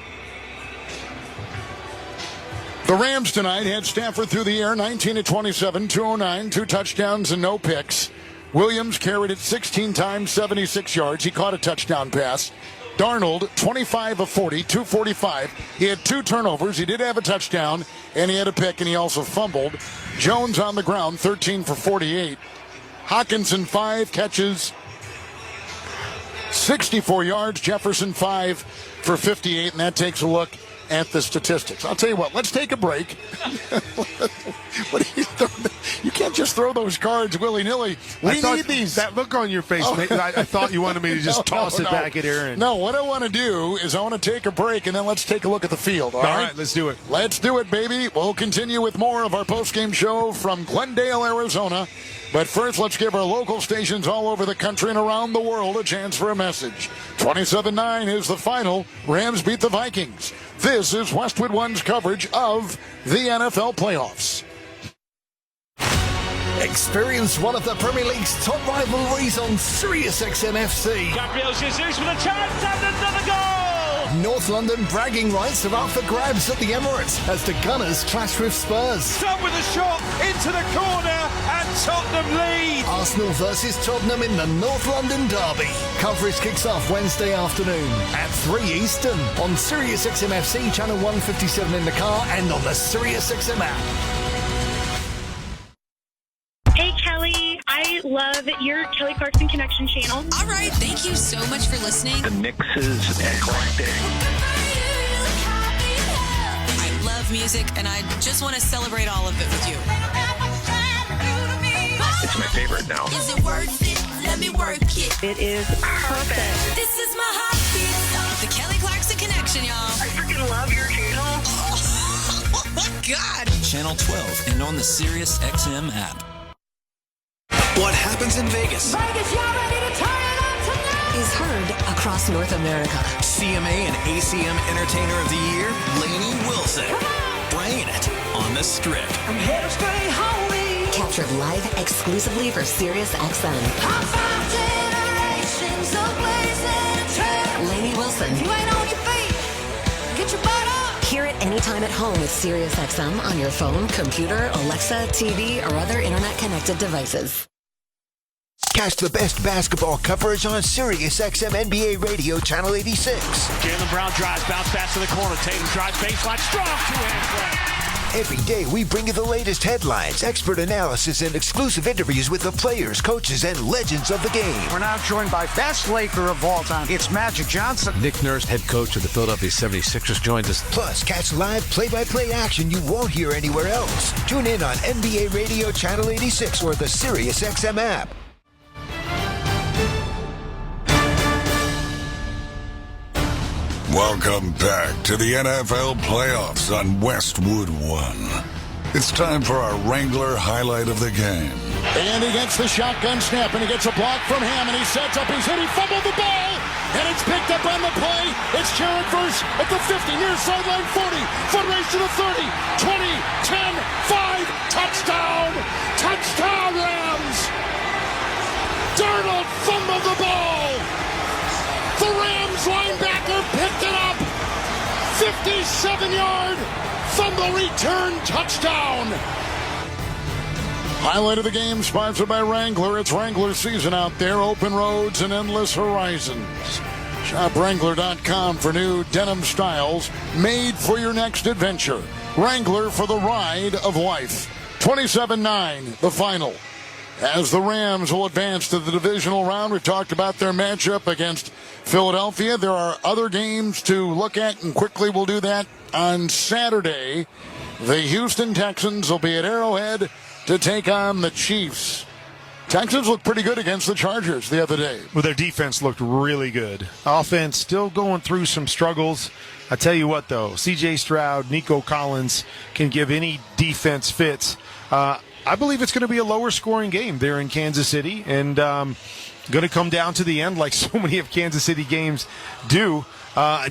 The Rams tonight had Stafford through the air, 19-27, 209, 2 touchdowns and no picks. Williams carried it 16 times, 76 yards. He caught a touchdown pass. Darnold, 25 of 40, 245. He had 2 turnovers. He did have a touchdown, and he had a pick, and he also fumbled. Jones on the ground, 13 for 48. Hawkinson, 5 catches, 64 yards. Jefferson, 5 for 58, and that takes a look at the statistics. I'll tell you what, let's take a break. What are you throwing? You can't just throw those cards willy-nilly. We need these. That look on your face, I thought you wanted me to just toss it back at Aaron. No, what I want to do is I want to take a break, and then let's take a look at the field. All right, let's do it. Let's do it, baby. We'll continue with more of our postgame show from Glendale, Arizona. But first, let's give our local stations all over the country and around the world a chance for a message. 27-9 is the final. Rams beat the Vikings. This is Westwood One's coverage of the NFL playoffs. Experience one of the Premier League's top rivalries on SiriusXM FC. Gabriel Jesus with a chance and another goal! North London bragging rights are up for grabs at the Emirates as the Gunners clash with Spurs. Done with a shot into the corner and Tottenham lead. Arsenal versus Tottenham in the North London derby. Coverage kicks off Wednesday afternoon at 3 Eastern on SiriusXM FC channel 157 in the car and on the SiriusXM app. Hey, Kelly. I love your Kelly Clarkson Connection channel. All right. Thank you so much for listening. The mix is eclectic. I love music, and I just want to celebrate all of it with you. It's my favorite now. Is it worth it? Let me work it. It is perfect. This is my heartbeat. The Kelly Clarkson Connection, y'all. I freaking love your channel. Oh my God. Channel 12 and on the SiriusXM app. What happens in Vegas Y'all ready to turn it up tonight? is heard across North America. CMA and ACM Entertainer of the Year, Lainey Wilson. Bringing it on the Strip. I'm here to stay home. Captured live exclusively for SiriusXM. Lainey Wilson. You ain't on your feet. Get your butt up. Hear it anytime at home with SiriusXM on your phone, computer, Alexa, TV, or other internet-connected devices. Catch the best basketball coverage on SiriusXM NBA Radio Channel 86. Jaylen Brown drives, bounce pass to the corner. Tatum drives baseline, strong two-hand play. Every day we bring you the latest headlines, expert analysis, and exclusive interviews with the players, coaches, and legends of the game. We're now joined by best Laker of all time. It's Magic Johnson. Nick Nurse, head coach of the Philadelphia 76ers, joins us. Plus, catch live play-by-play action you won't hear anywhere else. Tune in on NBA Radio Channel 86 or the SiriusXM app. Welcome back to the NFL playoffs on Westwood One. It's time for our Wrangler highlight of the game. And he gets the shotgun snap, and he gets a block from Ham, and he sets up, he's hit, he fumbled the ball, and it's picked up on the play. It's Jared Verse at the 50, near sideline 40, foot race to the 30, 20, 10, 5, touchdown! Touchdown, Rams! Darnold fumbled the ball! The Rams linebacker picked it up! 57-yard fumble return touchdown! Highlight of the game sponsored by Wrangler. It's Wrangler season out there. Open roads and endless horizons. Shop Wrangler.com for new denim styles made for your next adventure. Wrangler for the ride of life. 27-9, the final. As the Rams will advance to the divisional round, we've talked about their matchup against Philadelphia. There are other games to look at, and quickly we'll do that on Saturday. The Houston Texans will be at Arrowhead to take on the Chiefs. Texans looked pretty good against the Chargers the other day. Well, their defense looked really good. Offense still going through some struggles. I tell you what, though, C.J. Stroud, Nico Collins can give any defense fits. I believe it's going to be a lower scoring game there in Kansas City, and going to come down to the end like so many of Kansas City games do.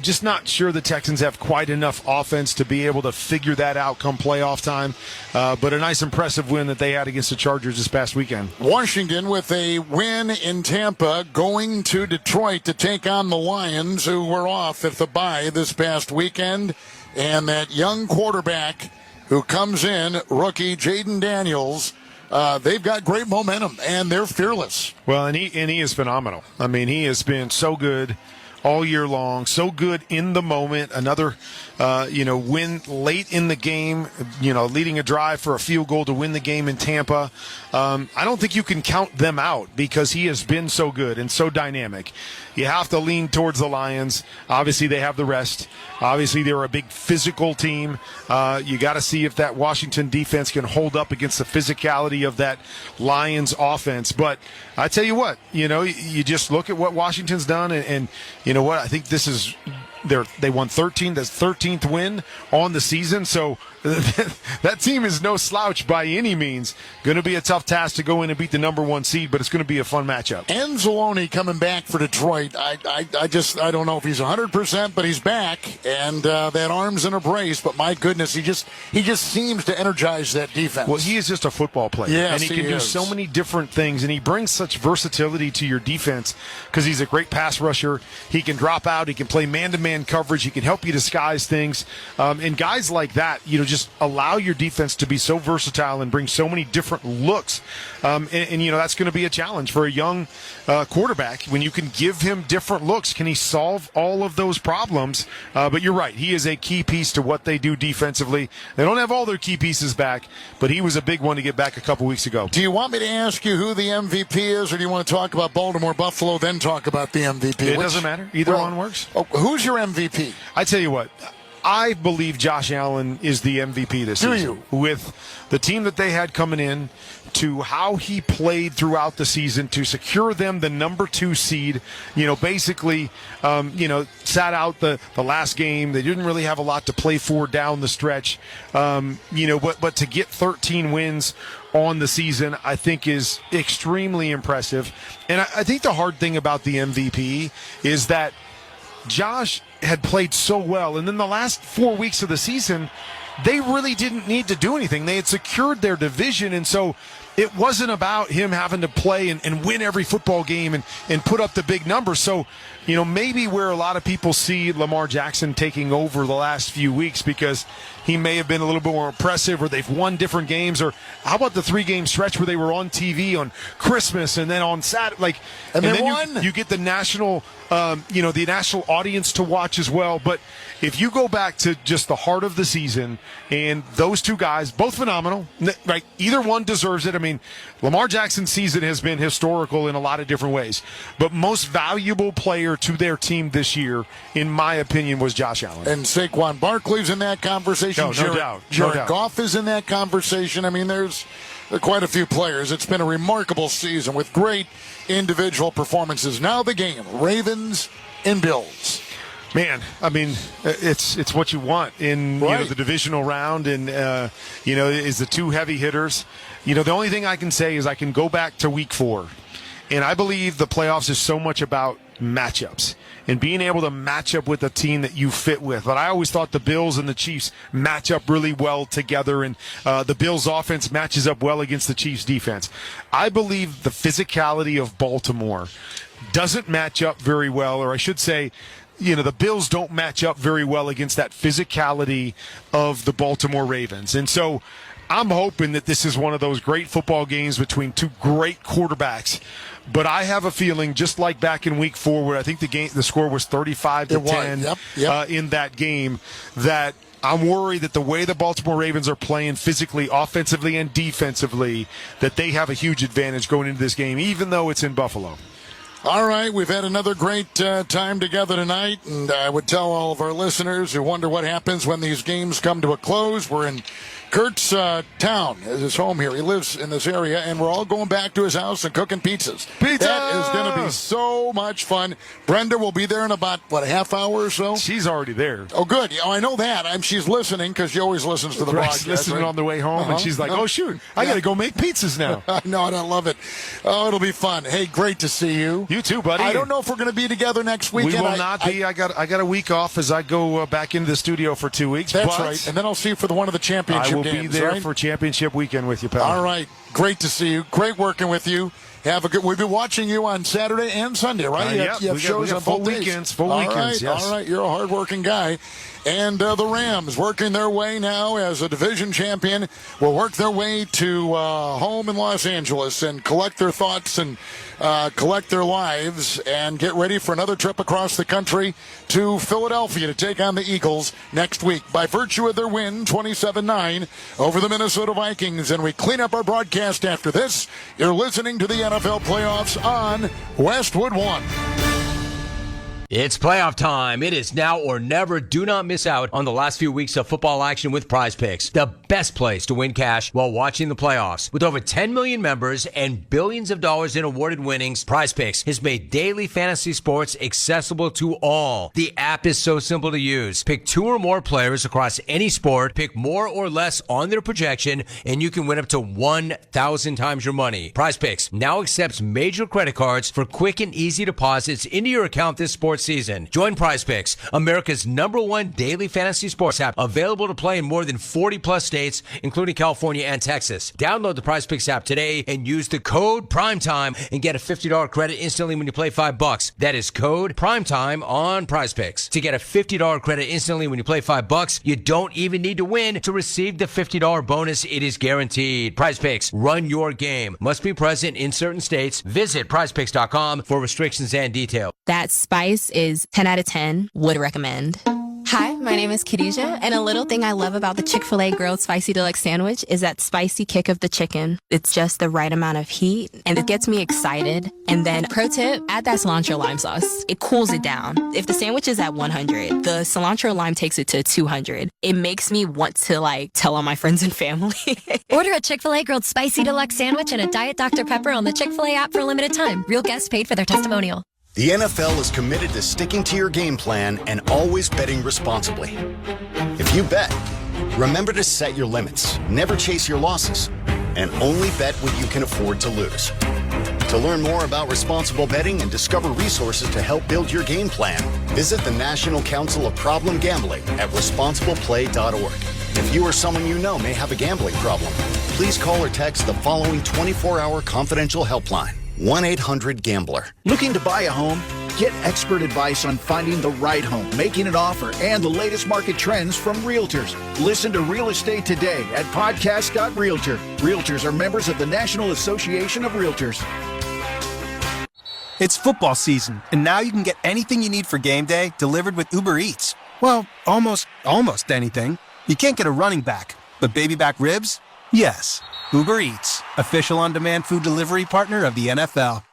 Just not sure the Texans have quite enough offense to be able to figure that out come playoff time. But a nice, impressive win that they had against the Chargers this past weekend. Washington with a win in Tampa, going to Detroit to take on the Lions, who were off at the bye this past weekend. And that young quarterback who comes in, rookie Jaden Daniels, they've got great momentum, and they're fearless. Well, and he is phenomenal. I mean, he has been so good all year long. So good in the moment. Another, win late in the game, leading a drive for a field goal to win the game in Tampa. I don't think you can count them out because he has been so good and so dynamic. You have to lean towards the Lions. Obviously, they have the rest. Obviously, they're a big physical team. You got to see if that Washington defense can hold up against the physicality of that Lions offense. But I tell you what, you just look at what Washington's done, and you know what? I think this is they won 13. That's 13th win on the season. So that team is no slouch by any means. Going to be a tough task to go in and beat the number 1 seed, but it's going to be a fun matchup. Anzalone coming back for Detroit. I don't know if he's 100%, but he's back, and that arm's in a brace. But my goodness, he just seems to energize that defense. Well, he is just a football player, yes, and he can do so many different things, and he brings such versatility to your defense because he's a great pass rusher. He can drop out. He can play man-to-man coverage. He can help you disguise things, and guys like that, just allow your defense to be so versatile and bring so many different looks. And that's going to be a challenge for a young quarterback when you can give him different looks. Can he solve all of those problems? But you're right. He is a key piece to what they do defensively. They don't have all their key pieces back, but he was a big one to get back a couple weeks ago. Do you want me to ask you who the MVP is, or do you want to talk about Baltimore, Buffalo, then talk about the MVP? It doesn't matter. Either one works. Who's your MVP? I tell you what. I believe Josh Allen is the MVP this season. Do you? With the team that they had coming in, to how he played throughout the season to secure them the number 2 seed, basically, sat out the last game. They didn't really have a lot to play for down the stretch, but to get 13 wins on the season, I think is extremely impressive. And I think the hard thing about the MVP is that Josh had played so well, and then the last 4 weeks of the season, they really didn't need to do anything. They had secured their division, and so it wasn't about him having to play and win every football game and put up the big numbers. So, maybe where a lot of people see Lamar Jackson taking over the last few weeks because he may have been a little bit more impressive, or they've won different games, or how about the 3-game stretch where they were on TV on Christmas and then on Saturday, and then won. You get the national, the national audience to watch as well. But if you go back to just the heart of the season, and those two guys, both phenomenal, right? Either one deserves it. I mean, Lamar Jackson's season has been historical in a lot of different ways, but most valuable player to their team this year, in my opinion, was Josh Allen. And Saquon Barkley's in that conversation. No doubt. Jared Goff is in that conversation. I mean, there's quite a few players. It's been a remarkable season with great individual performances. Now the game, Ravens and Bills. Man, I mean, it's what you want in the divisional round, and is the two heavy hitters. The only thing I can say is I can go back to week 4, and I believe the playoffs is so much about matchups and being able to match up with a team that you fit with. But I always thought the Bills and the Chiefs match up really well together, and the Bills offense matches up well against the Chiefs defense. I believe the physicality of Baltimore doesn't match up very well, or I should say, the Bills don't match up very well against that physicality of the Baltimore Ravens. And so I'm hoping that this is one of those great football games between two great quarterbacks. But I have a feeling, just like back in Week 4, where I think the score was 35-10 in that game, that I'm worried that the way the Baltimore Ravens are playing physically, offensively, and defensively, that they have a huge advantage going into this game, even though it's in Buffalo. All right, we've had another great time together tonight, and I would tell all of our listeners who wonder what happens when these games come to a close, we're in Kurt's town is his home here. He lives in this area, and we're all going back to his house and cooking pizzas. Pizza! That is going to be so much fun. Brenda will be there in about, a half hour or so? She's already there. Oh, good. I know that. She's listening because she always listens to the broadcast. She's listening on the way home, and she's like, oh, shoot, I got to go make pizzas now. I know, and I love it. Oh, it'll be fun. Hey, great to see you. You too, buddy. I don't know if we're going to be together next weekend. We will not be. I got a week off as I go back into the studio for 2 weeks. That's right. And then I'll see you for one of the championship games. I will be there for championship weekend with you, pal. All right. Great to see you. Great working with you. Have a good. We've been watching you on Saturday and Sunday, right? You have shows on full both weekends. Full weekends. Yes. All right. You're a hardworking guy. And the Rams working their way now as a division champion will work their way to home in Los Angeles and collect their thoughts and collect their lives and get ready for another trip across the country to Philadelphia to take on the Eagles next week by virtue of their win 27-9 over the Minnesota Vikings. And we clean up our broadcast after this. You're listening to the NFL playoffs on Westwood One. It's playoff time. It is now or never. Do not miss out on the last few weeks of football action with Prize Picks, the best place to win cash while watching the playoffs. With over 10 million members and billions of dollars in awarded winnings, Prize Picks has made daily fantasy sports accessible to all. The app is so simple to use. Pick 2 or more players across any sport, pick more or less on their projection, and you can win up to 1,000 times your money. Prize Picks now accepts major credit cards for quick and easy deposits into your account this sports season. Join Prize Picks, America's #1 daily fantasy sports app, available to play in more than 40 plus states, including California and Texas. Download the Prize Picks app today and use the code PRIMETIME and get a $50 credit instantly when you play $5. That is code PRIMETIME on Prize Picks. To get a $50 credit instantly when you play $5, you don't even need to win to receive the $50 bonus. It is guaranteed. Prize Picks, run your game. Must be present in certain states. Visit prizepicks.com for restrictions and details. That spice is 10 out of 10. Would recommend. Hi, my name is Khadijah, and a little thing I love about the Chick-fil-A Grilled Spicy Deluxe Sandwich is that spicy kick of the chicken. It's just the right amount of heat, and it gets me excited. And then, pro tip, add that cilantro lime sauce. It cools it down. If the sandwich is at 100, the cilantro lime takes it to 200. It makes me want to, tell all my friends and family. Order a Chick-fil-A Grilled Spicy Deluxe Sandwich and a Diet Dr. Pepper on the Chick-fil-A app for a limited time. Real guests paid for their testimonial. The NFL is committed to sticking to your game plan and always betting responsibly. If you bet, remember to set your limits, never chase your losses, and only bet what you can afford to lose. To learn more about responsible betting and discover resources to help build your game plan, visit the National Council of Problem Gambling at responsibleplay.org. If you or someone you know may have a gambling problem, please call or text the following 24-hour confidential helpline. 1-800-GAMBLER. Looking to buy a home? Get expert advice on finding the right home, making an offer, and the latest market trends from realtors. Listen to Real Estate Today at podcast.realtor. Realtors are members of the National Association of Realtors. It's football season, and now you can get anything you need for game day delivered with Uber Eats. Well, almost anything. You can't get a running back, but baby back ribs? Yes. Uber Eats, official on-demand food delivery partner of the NFL.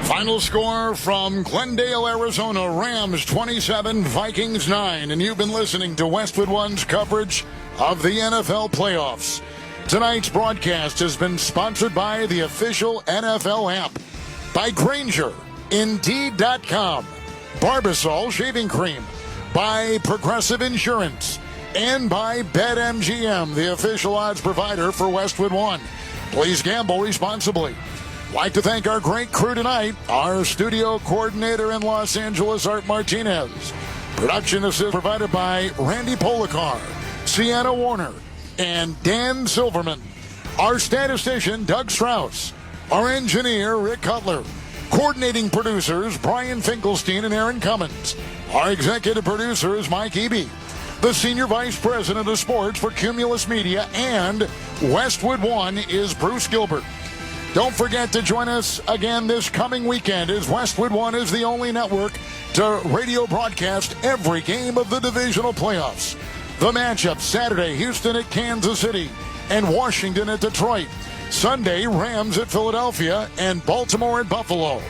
Final score from Glendale, Arizona. Rams 27, Vikings 9. And you've been listening to Westwood One's coverage of the NFL playoffs. Tonight's broadcast has been sponsored by the official NFL app, by Grainger, Indeed.com, Barbasol Shaving Cream, by Progressive Insurance, and by BetMGM, the official odds provider for Westwood One. Please gamble responsibly. Like to thank our great crew tonight, our studio coordinator in Los Angeles, Art Martinez. Production assist provided by Randy Polakar, Sienna Warner, and Dan Silverman. Our statistician, Doug Strauss. Our engineer, Rick Cutler. Coordinating producers, Brian Finkelstein and Aaron Cummins. Our executive producer is Mike Eby. The Senior Vice President of Sports for Cumulus Media and Westwood One is Bruce Gilbert. Don't forget to join us again this coming weekend, as Westwood One is the only network to radio broadcast every game of the divisional playoffs. The matchup Saturday, Houston at Kansas City and Washington at Detroit. Sunday, Rams at Philadelphia and Baltimore at Buffalo.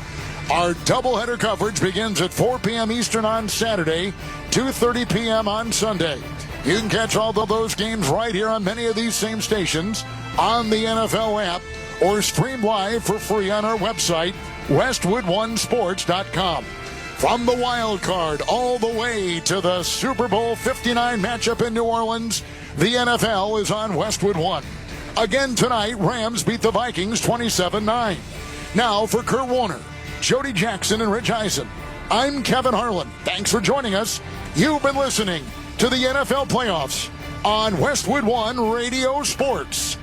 Our doubleheader coverage begins at 4 p.m. Eastern on Saturday, 2:30 p.m. on Sunday. You can catch all of those games right here on many of these same stations on the NFL app or stream live for free on our website, westwoodonesports.com. From the Wildcard all the way to the Super Bowl 59 matchup in New Orleans, the NFL is on Westwood One. Again tonight, Rams beat the Vikings 27-9. Now for Kurt Warner, Jody Jackson, and Rich Eisen, I'm Kevin Harlan. Thanks for joining us. You've been listening to the NFL playoffs on Westwood One Radio Sports.